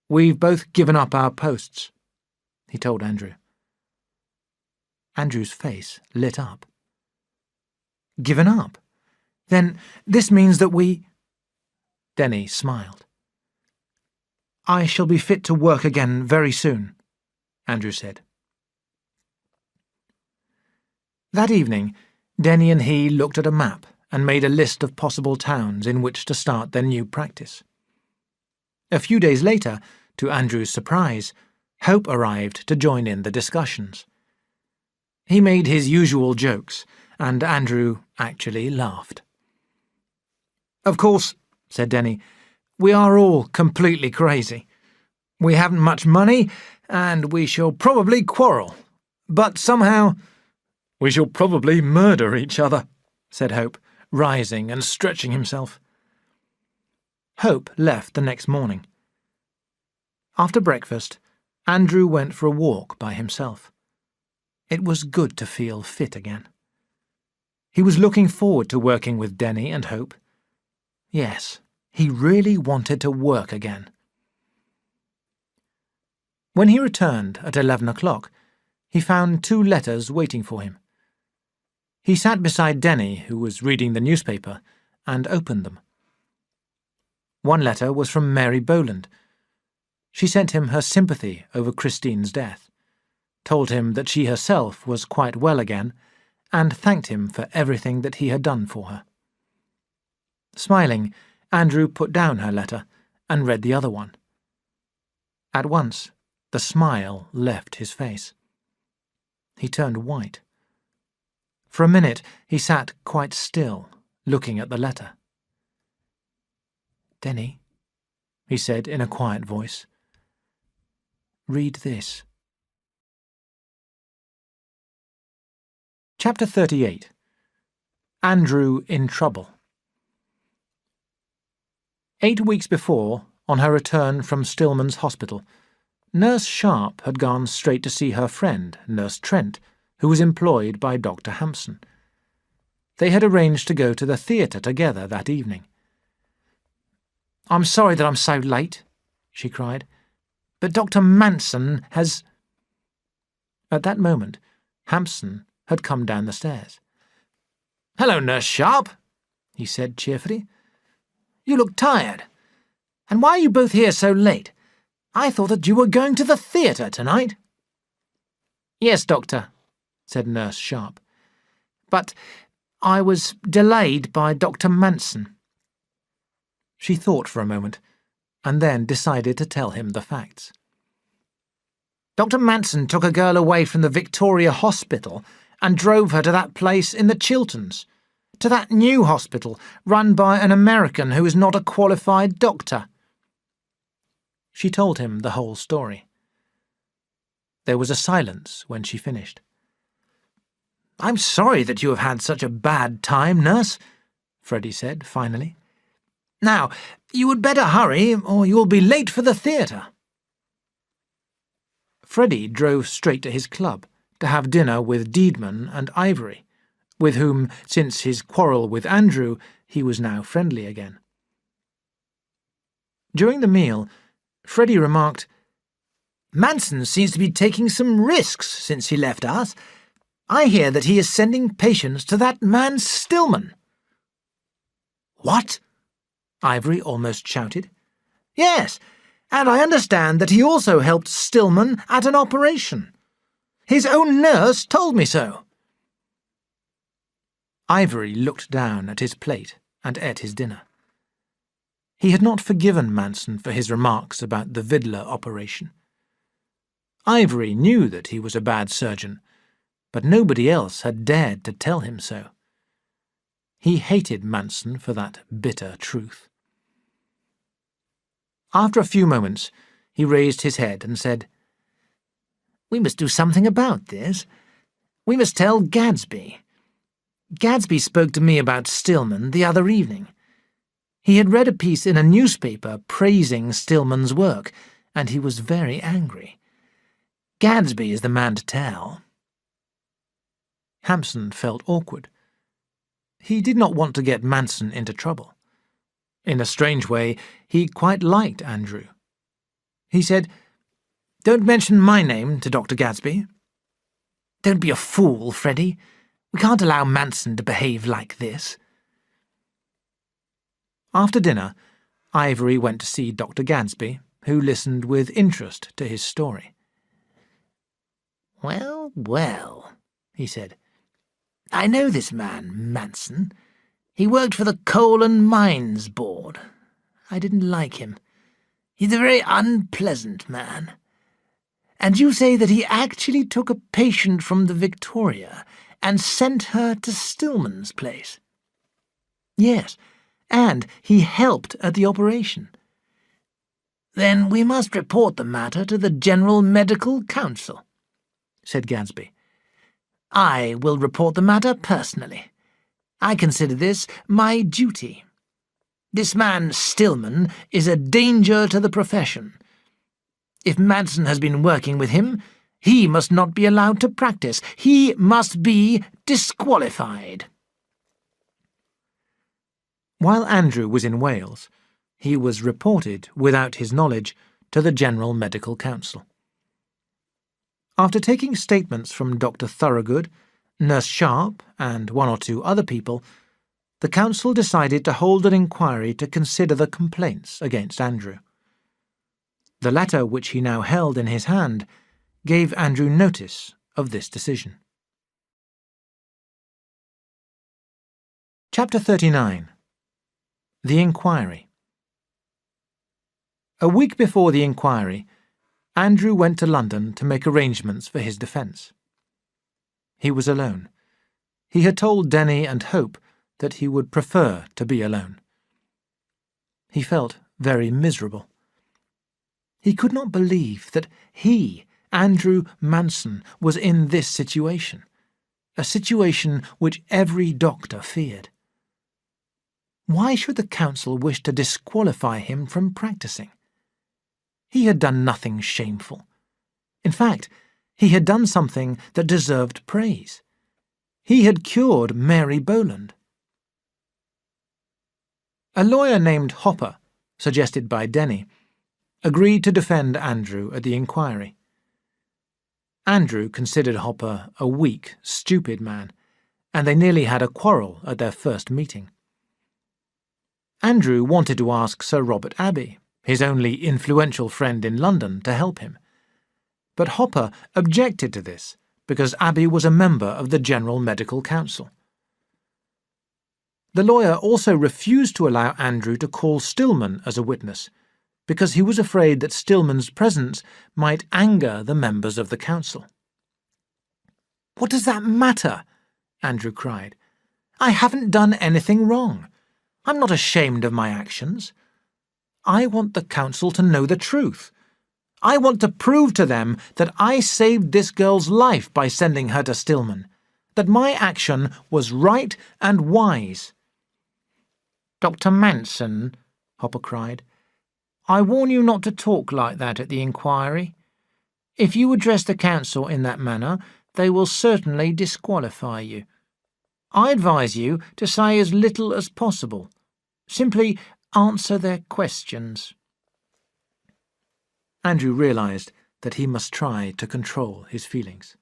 We've both given up our posts," he told Andrew. Andrew's face lit up. Given up? Then this means that we... Denny smiled. I shall be fit to work again very soon, Andrew said. That evening, Denny and he looked at a map and made a list of possible towns in which to start their new practice. A few days later, to Andrew's surprise, Hope arrived to join in the discussions. He made his usual jokes, and Andrew actually laughed. Of course, said Denny, we are all completely crazy. We haven't much money, and we shall probably quarrel. But somehow... We shall probably murder each other, said Hope, rising and stretching himself. Hope left the next morning. After breakfast, Andrew went for a walk by himself. It was good to feel fit again. He was looking forward to working with Denny and Hope. Yes, he really wanted to work again. When he returned at 11 o'clock, he found 2 letters waiting for him. He sat beside Denny, who was reading the newspaper, and opened them. One letter was from Mary Boland. She sent him her sympathy over Christine's death, told him that she herself was quite well again, and thanked him for everything that he had done for her. Smiling, Andrew put down her letter and read the other one. At once, the smile left his face. He turned white. For a minute he sat quite still, looking at the letter. "Denny," he said in a quiet voice, "read this." Chapter 38. Andrew in Trouble. 8 weeks before, on her return from Stillman's hospital, Nurse Sharp had gone straight to see her friend, Nurse Trent, who was employed by Dr. Hampson. They had arranged to go to the theatre together that evening. "I'm sorry that I'm so late," she cried, "but Dr. Manson has—" At that moment, Hampson had come down the stairs. "Hello, Nurse Sharp," he said cheerfully. "You look tired. And why are you both here so late? I thought that you were going to the theatre tonight." "Yes, Doctor," said Nurse Sharp. "But I was delayed by Dr. Manson." She thought for a moment, and then decided to tell him the facts. "Dr. Manson took a girl away from the Victoria Hospital and drove her to that place in the Chilterns, to that new hospital run by an American who is not a qualified doctor." She told him the whole story. There was a silence when she finished. "I'm sorry that you have had such a bad time, Nurse," Freddie said finally. "Now, you would better hurry, or you will be late for the theatre." Freddie drove straight to his club to have dinner with Deedman and Ivory, with whom, since his quarrel with Andrew, he was now friendly again. During the meal, Freddie remarked, "Manson seems to be taking some risks since he left us. I hear that he is sending patients to that man Stillman." "What?" Ivory almost shouted. "Yes, and I understand that he also helped Stillman at an operation. His own nurse told me so." Ivory looked down at his plate and ate his dinner. He had not forgiven Manson for his remarks about the Vidler operation. Ivory knew that he was a bad surgeon, but nobody else had dared to tell him so. He hated Manson for that bitter truth. After a few moments, he raised his head and said, "We must do something about this. We must tell Gadsby. Gadsby spoke to me about Stillman the other evening. He had read a piece in a newspaper praising Stillman's work, and he was very angry. Gadsby is the man to tell." Hampson felt awkward. He did not want to get Manson into trouble. In a strange way, he quite liked Andrew. He said, "Don't mention my name to Dr. Gadsby." Don't be a fool, Freddie. We can't allow Manson to behave like this. After dinner, Ivory went to see Dr. Gadsby, who listened with interest to his story. "Well, well," he said. "I know this man, Manson. He worked for the Coal and Mines Board. I didn't like him. He's a very unpleasant man. And you say that he actually took a patient from the Victoria and sent her to Stillman's place?" "Yes, and he helped at the operation." "Then we must report the matter to the General Medical Council," said Gadsby. "I will report the matter personally. I consider this my duty. This man Stillman is a danger to the profession. If Manson has been working with him, he must not be allowed to practice. He must be disqualified." While Andrew was in Wales, he was reported, without his knowledge, to the General Medical Council. After taking statements from Dr. Thorogood, Nurse Sharp, and one or two other people, the council decided to hold an inquiry to consider the complaints against Andrew. The letter which he now held in his hand gave Andrew notice of this decision. Chapter 39. The Inquiry. A week before the inquiry, Andrew went to London to make arrangements for his defence. He was alone. He had told Denny and Hope that he would prefer to be alone. He felt very miserable. He could not believe that he, Andrew Manson, was in this situation, a situation which every doctor feared. Why should the council wish to disqualify him from practising? He had done nothing shameful. In fact, he had done something that deserved praise. He had cured Mary Boland. A lawyer named Hopper, suggested by Denny, agreed to defend Andrew at the inquiry. Andrew considered Hopper a weak, stupid man, and they nearly had a quarrel at their first meeting. Andrew wanted to ask Sir Robert Abbey, his only influential friend in London, to help him. But Hopper objected to this because Abbey was a member of the General Medical Council. The lawyer also refused to allow Andrew to call Stillman as a witness because he was afraid that Stillman's presence might anger the members of the council. "What does that matter?" Andrew cried. "I haven't done anything wrong. I'm not ashamed of my actions. I want the council to know the truth. I want to prove to them that I saved this girl's life by sending her to Stillman, that my action was right and wise." "Dr. Manson," Hopper cried, "I warn you not to talk like that at the inquiry. If you address the council in that manner, they will certainly disqualify you. I advise you to say as little as possible. Simply answer their questions." Andrew realised that he must try to control his feelings.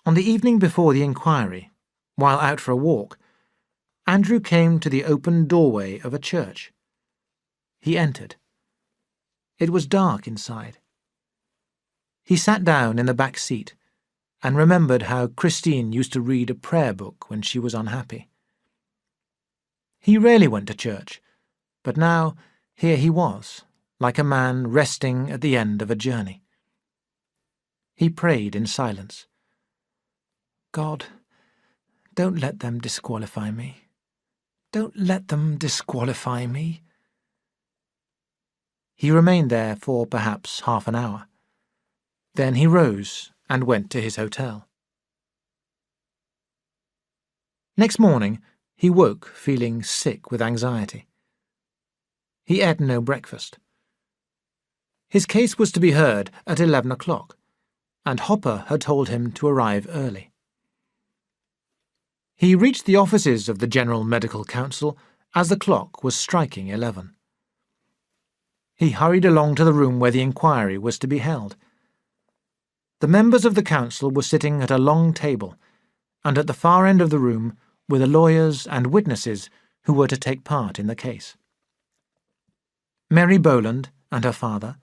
On the evening before the inquiry, while out for a walk, Andrew came to the open doorway of a church. He entered. It was dark inside. He sat down in the back seat and remembered how Christine used to read a prayer book when she was unhappy. He rarely went to church, but now here he was, like a man resting at the end of a journey. He prayed in silence. "God, don't let them disqualify me. Don't let them disqualify me." He remained there for perhaps half an hour. Then he rose and went to his hotel. Next morning, he woke feeling sick with anxiety. He ate no breakfast. His case was to be heard at 11 o'clock, and Hopper had told him to arrive early. He reached the offices of the General Medical Council as the clock was striking 11. He hurried along to the room where the inquiry was to be held. The members of the council were sitting at a long table, and at the far end of the room were the lawyers and witnesses who were to take part in the case. Mary Boland and her father,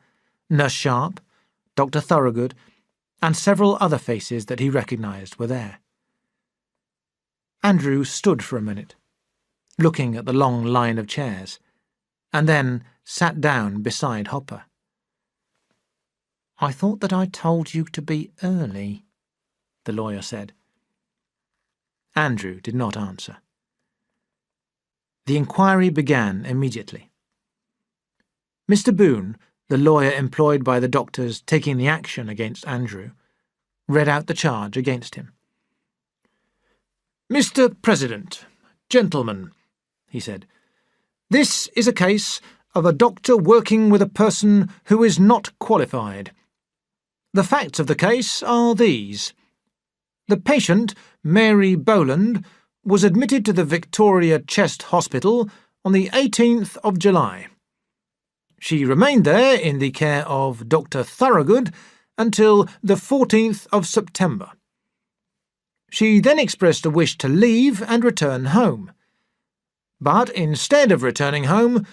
Nurse Sharp, Dr. Thorogood, and several other faces that he recognised were there. Andrew stood for a minute, looking at the long line of chairs, and then sat down beside Hopper. "I thought that I told you to be early," the lawyer said. Andrew did not answer. The inquiry began immediately. Mr. Boone, the lawyer employed by the doctors taking the action against Andrew, read out the charge against him. "Mr. President, gentlemen," he said, "this is a case of a doctor working with a person who is not qualified. The facts of the case are these. The patient, Mary Boland, was admitted to the Victoria Chest Hospital on the 18th of July. She remained there in the care of Dr. Thorogood until the 14th of September. She then expressed a wish to leave and return home. But instead of returning home,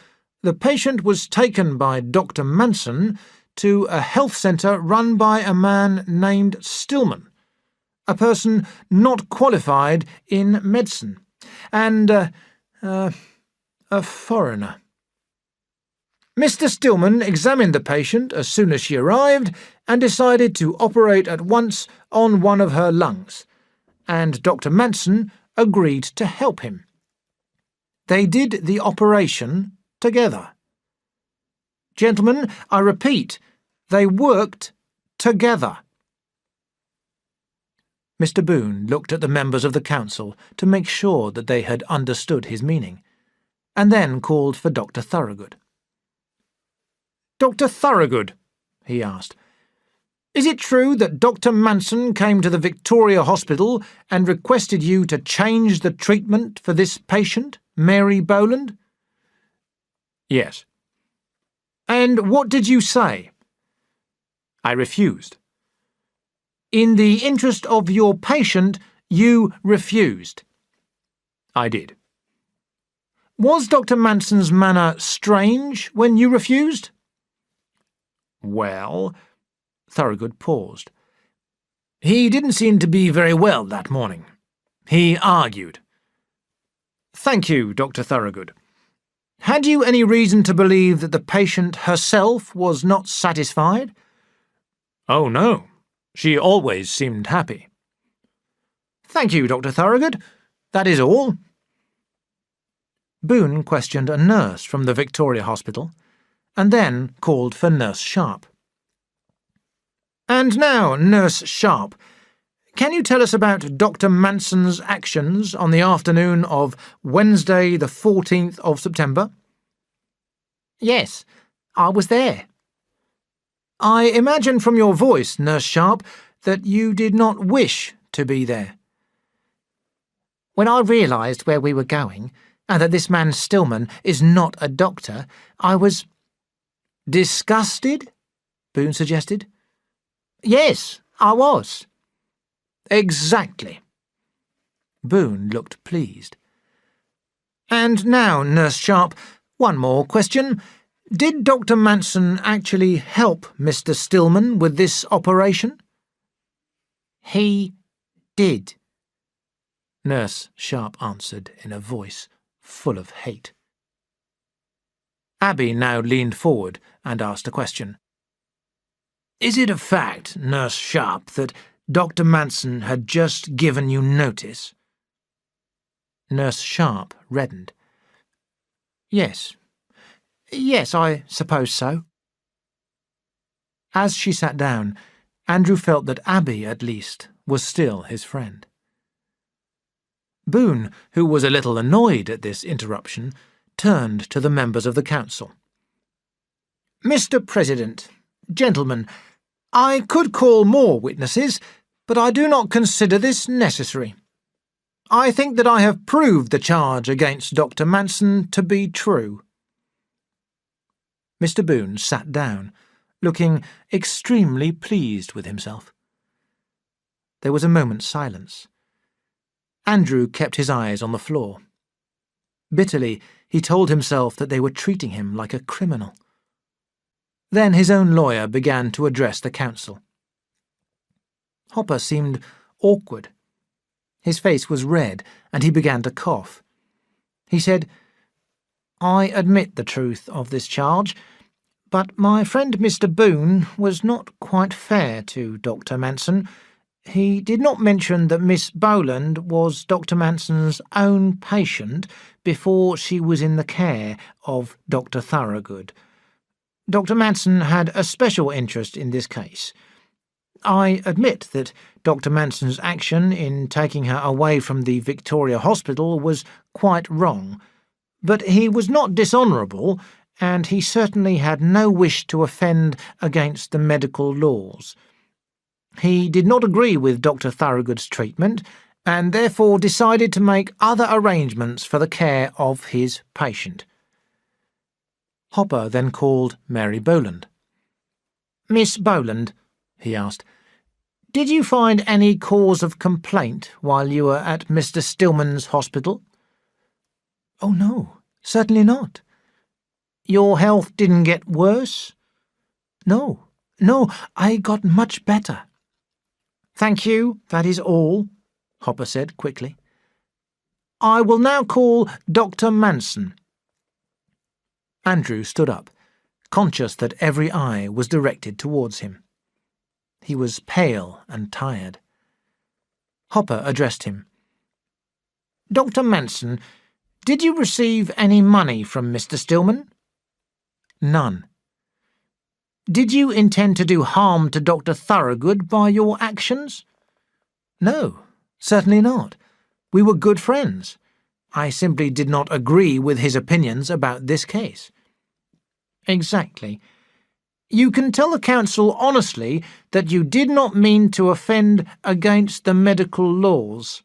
the patient was taken by Dr. Manson to a health centre run by a man named Stillman, a person not qualified in medicine, and a foreigner. Mr. Stillman examined the patient as soon as she arrived and decided to operate at once on one of her lungs, and Dr. Manson agreed to help him. They did the operation together. Gentlemen, I repeat, they worked together." Mr. Boone looked at the members of the council to make sure that they had understood his meaning, and then called for Dr. Thorogood. "Dr. Thorogood," he asked, "is it true that Dr. Manson came to the Victoria Hospital and requested you to change the treatment for this patient, Mary Boland?" "Yes." "And what did you say?" "I refused." "In the interest of your patient, you refused?" "I did." "Was Dr. Manson's manner strange when you refused?" "Well—" Thorogood paused. "He didn't seem to be very well that morning. He argued." "Thank you, Dr. Thorogood. Had you any reason to believe that the patient herself was not satisfied?" "Oh, no. She always seemed happy." "Thank you, Dr. Thorogood. That is all." Boone questioned a nurse from the Victoria Hospital, and then called for Nurse Sharp. "And now, Nurse Sharp, can you tell us about Dr. Manson's actions on the afternoon of Wednesday the 14th of September?" "Yes, I was there." "I imagine from your voice, Nurse Sharp, that you did not wish to be there." "When I realised where we were going, and that this man Stillman is not a doctor, I was—" "Disgusted?" Boone suggested. "Yes, I was." "Exactly." Boone looked pleased. "And now, Nurse Sharp, one more question. Did Dr. Manson actually help Mr. Stillman with this operation?" "He did," Nurse Sharp answered in a voice full of hate. Abby now leaned forward and asked a question. "Is it a fact, Nurse Sharp, that Dr. Manson had just given you notice?" Nurse Sharp reddened. Yes, I suppose so." As she sat down, Andrew felt that Abby, at least, was still his friend. Boone, who was a little annoyed at this interruption, turned to the members of the council. "Mr. President, gentlemen, I could call more witnesses, but I do not consider this necessary. I think that I have proved the charge against Dr. Manson to be true." Mr. Boone sat down, looking extremely pleased with himself. There was a moment's silence. Andrew kept his eyes on the floor. Bitterly, he told himself that they were treating him like a criminal. Then his own lawyer began to address the council. Hopper seemed awkward. His face was red, and he began to cough. He said, "I admit the truth of this charge, but my friend Mr. Boone was not quite fair to Dr. Manson. He did not mention that Miss Boland was Dr. Manson's own patient before she was in the care of Dr. Thorogood. Dr. Manson had a special interest in this case. I admit that Dr. Manson's action in taking her away from the Victoria Hospital was quite wrong, but he was not dishonourable, and he certainly had no wish to offend against the medical laws. He did not agree with Dr. Thorogood's treatment, and therefore decided to make other arrangements for the care of his patient." Hopper then called Mary Boland. "Miss Boland," he asked, "did you find any cause of complaint while you were at Mr. Stillman's hospital?" "Oh, no, certainly not." "Your health didn't get worse?" No, I got much better." "Thank you, that is all," Hopper said quickly. "I will now call Dr. Manson." Andrew stood up, conscious that every eye was directed towards him. He was pale and tired. Hopper addressed him. "Dr. Manson, did you receive any money from Mr. Stillman?" "None." "Did you intend to do harm to Dr. Thorogood by your actions?" "No, certainly not. We were good friends. I simply did not agree with his opinions about this case." "Exactly. You can tell the council honestly that you did not mean to offend against the medical laws."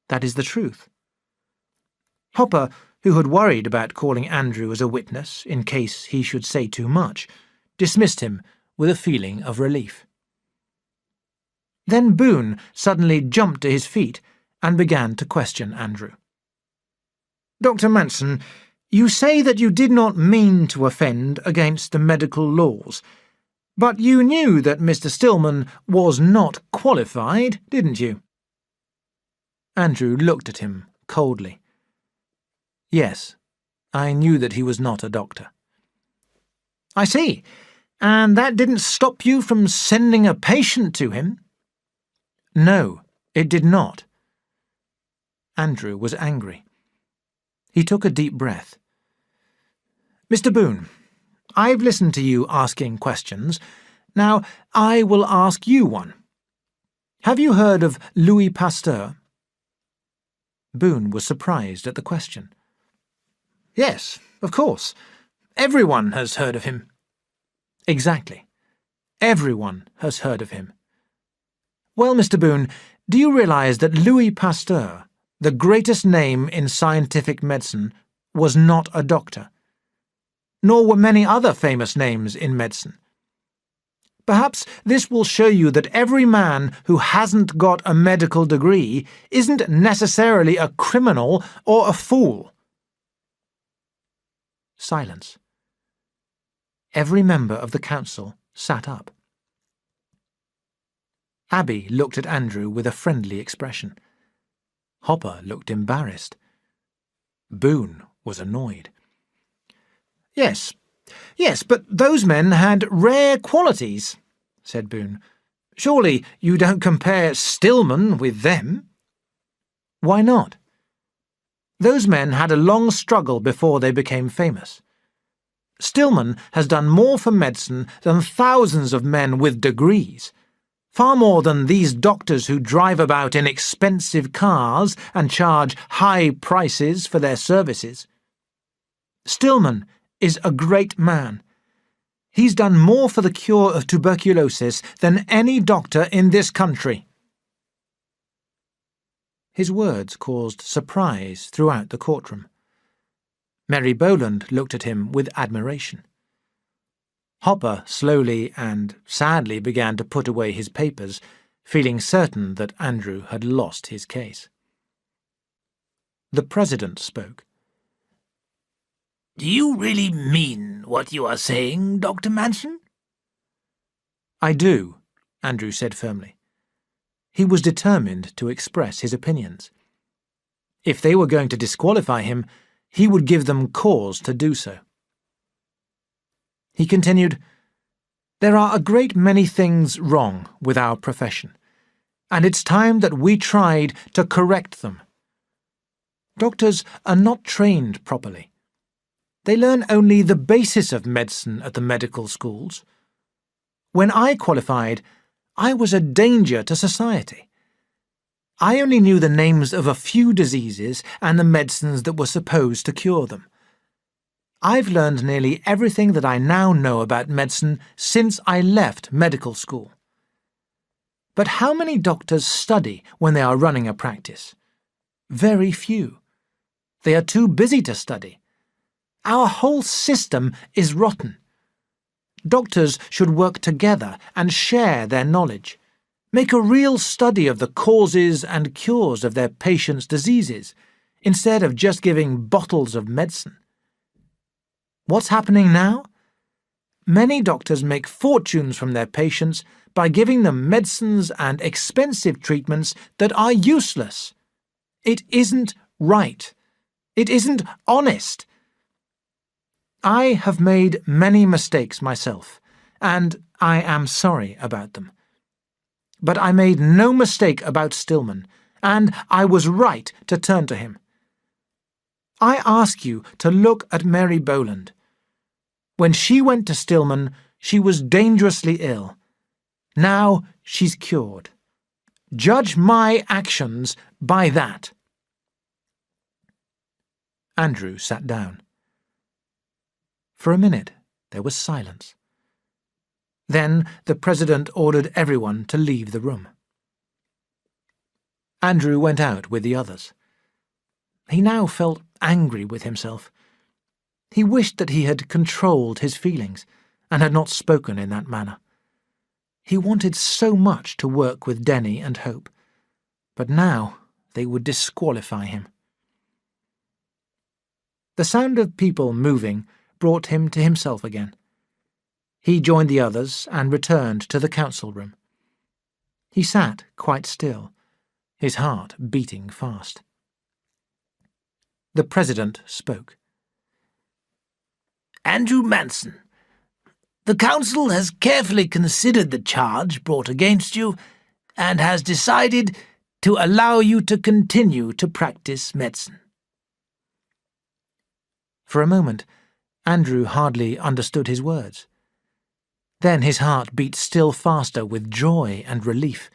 "That is the truth." Hopper, who had worried about calling Andrew as a witness in case he should say too much, dismissed him with a feeling of relief. Then Boone suddenly jumped to his feet and began to question Andrew. "Dr. Manson, you say that you did not mean to offend against the medical laws, but you knew that Mr. Stillman was not qualified, didn't you?" Andrew looked at him coldly. "Yes, I knew that he was not a doctor." "I see. And that didn't stop you from sending a patient to him?" "No, it did not." Andrew was angry. He took a deep breath. "Mr. Boone, I've listened to you asking questions. Now I will ask you one. Have you heard of Louis Pasteur?" Boone was surprised at the question. "Yes, of course. Everyone has heard of him." "Exactly. Everyone has heard of him. Well, Mr. Boone, do you realize that Louis Pasteur, the greatest name in scientific medicine, was not a doctor? Nor were many other famous names in medicine. Perhaps this will show you that every man who hasn't got a medical degree isn't necessarily a criminal or a fool." Silence. Every member of the council sat up. Abby looked at Andrew with a friendly expression. Hopper looked embarrassed. Boone was annoyed. Yes, but those men had rare qualities," said Boone. "Surely you don't compare Stillman with them?" "Why not?" "Those men had a long struggle before they became famous. Stillman has done more for medicine than thousands of men with degrees, far more than these doctors who drive about in expensive cars and charge high prices for their services. Stillman is a great man. He's done more for the cure of tuberculosis than any doctor in this country." His words caused surprise throughout the courtroom. Mary Boland looked at him with admiration. Hopper slowly and sadly began to put away his papers, feeling certain that Andrew had lost his case. The President spoke. "Do you really mean what you are saying, Dr. Manson?" "I do," Andrew said firmly. He was determined to express his opinions. If they were going to disqualify him, he would give them cause to do so. He continued, "There are a great many things wrong with our profession, and it's time that we tried to correct them. Doctors are not trained properly. They learn only the basis of medicine at the medical schools. When I qualified, I was a danger to society. I only knew the names of a few diseases and the medicines that were supposed to cure them. I've learned nearly everything that I now know about medicine since I left medical school. But how many doctors study when they are running a practice? Very few. They are too busy to study. Our whole system is rotten. Doctors should work together and share their knowledge. Make a real study of the causes and cures of their patients' diseases, instead of just giving bottles of medicine. What's happening now? Many doctors make fortunes from their patients by giving them medicines and expensive treatments that are useless. It isn't right. It isn't honest. I have made many mistakes myself, and I am sorry about them. But I made no mistake about Stillman, and I was right to turn to him. I ask you to look at Mary Boland. When she went to Stillman, she was dangerously ill. Now she's cured. Judge my actions by that." Andrew sat down. For a minute there was silence. Then the President ordered everyone to leave the room. Andrew went out with the others. He now felt angry with himself. He wished that he had controlled his feelings and had not spoken in that manner. He wanted so much to work with Denny and Hope, but now they would disqualify him. The sound of people moving brought him to himself again. He joined the others and returned to the council room. He sat quite still, his heart beating fast. The President spoke. "Andrew Manson, the Council has carefully considered the charge brought against you and has decided to allow you to continue to practice medicine." For a moment, Andrew hardly understood his words. Then his heart beat still faster with joy and relief.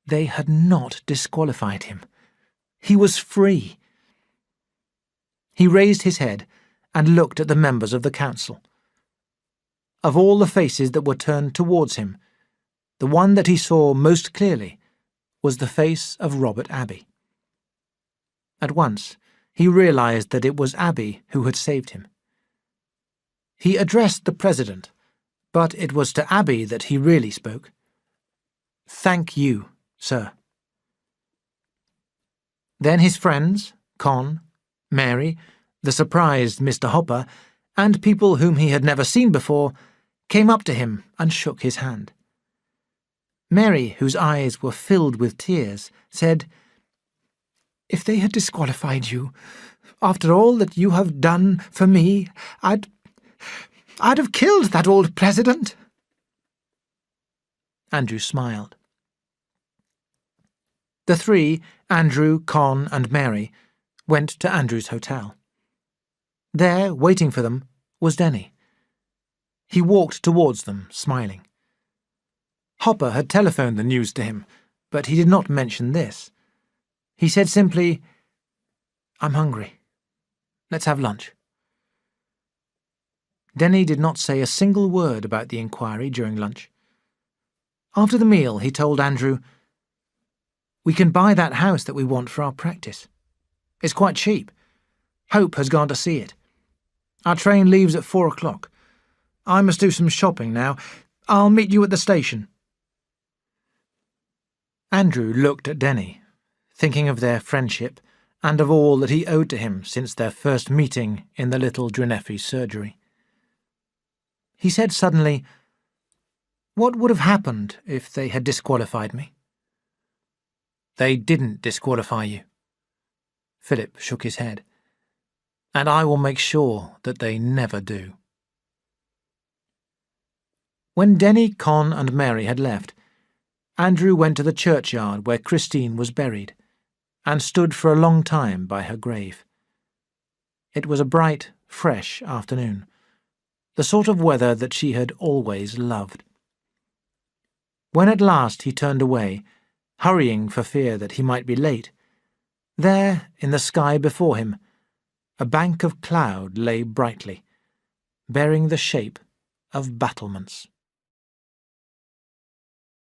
They had not disqualified him. He was free. He raised his head and looked at the members of the council. Of all the faces that were turned towards him, the one that he saw most clearly was the face of Robert Abbey. At once, he realized that it was Abbey who had saved him. He addressed the President, but it was to Abbey that he really spoke. "Thank you, sir." Then his friends, Con, Mary, the surprised Mr. Hopper, and people whom he had never seen before, came up to him and shook his hand. Mary, whose eyes were filled with tears, said, "If they had disqualified you, after all that you have done for me, I'd have killed that old president." Andrew smiled. The three, Andrew, Con, and Mary, went to Andrew's hotel. There, waiting for them, was Denny. He walked towards them, smiling. Hopper had telephoned the news to him, but he did not mention this. He said simply, "I'm hungry. Let's have lunch." Denny did not say a single word about the inquiry during lunch. After the meal, he told Andrew, "We can buy that house that we want for our practice. It's quite cheap. Hope has gone to see it. Our train leaves at 4 o'clock. I must do some shopping now. I'll meet you at the station." Andrew looked at Denny, thinking of their friendship and of all that he owed to him since their first meeting in the little Dreneffi surgery. He said suddenly, "What would have happened if they had disqualified me?" "They didn't disqualify you." Philip shook his head. "And I will make sure that they never do." When Denny, Con and Mary had left, Andrew went to the churchyard where Christine was buried, and stood for a long time by her grave. It was a bright, fresh afternoon, the sort of weather that she had always loved. When at last he turned away, hurrying for fear that he might be late, there, in the sky before him, a bank of cloud lay brightly, bearing the shape of battlements.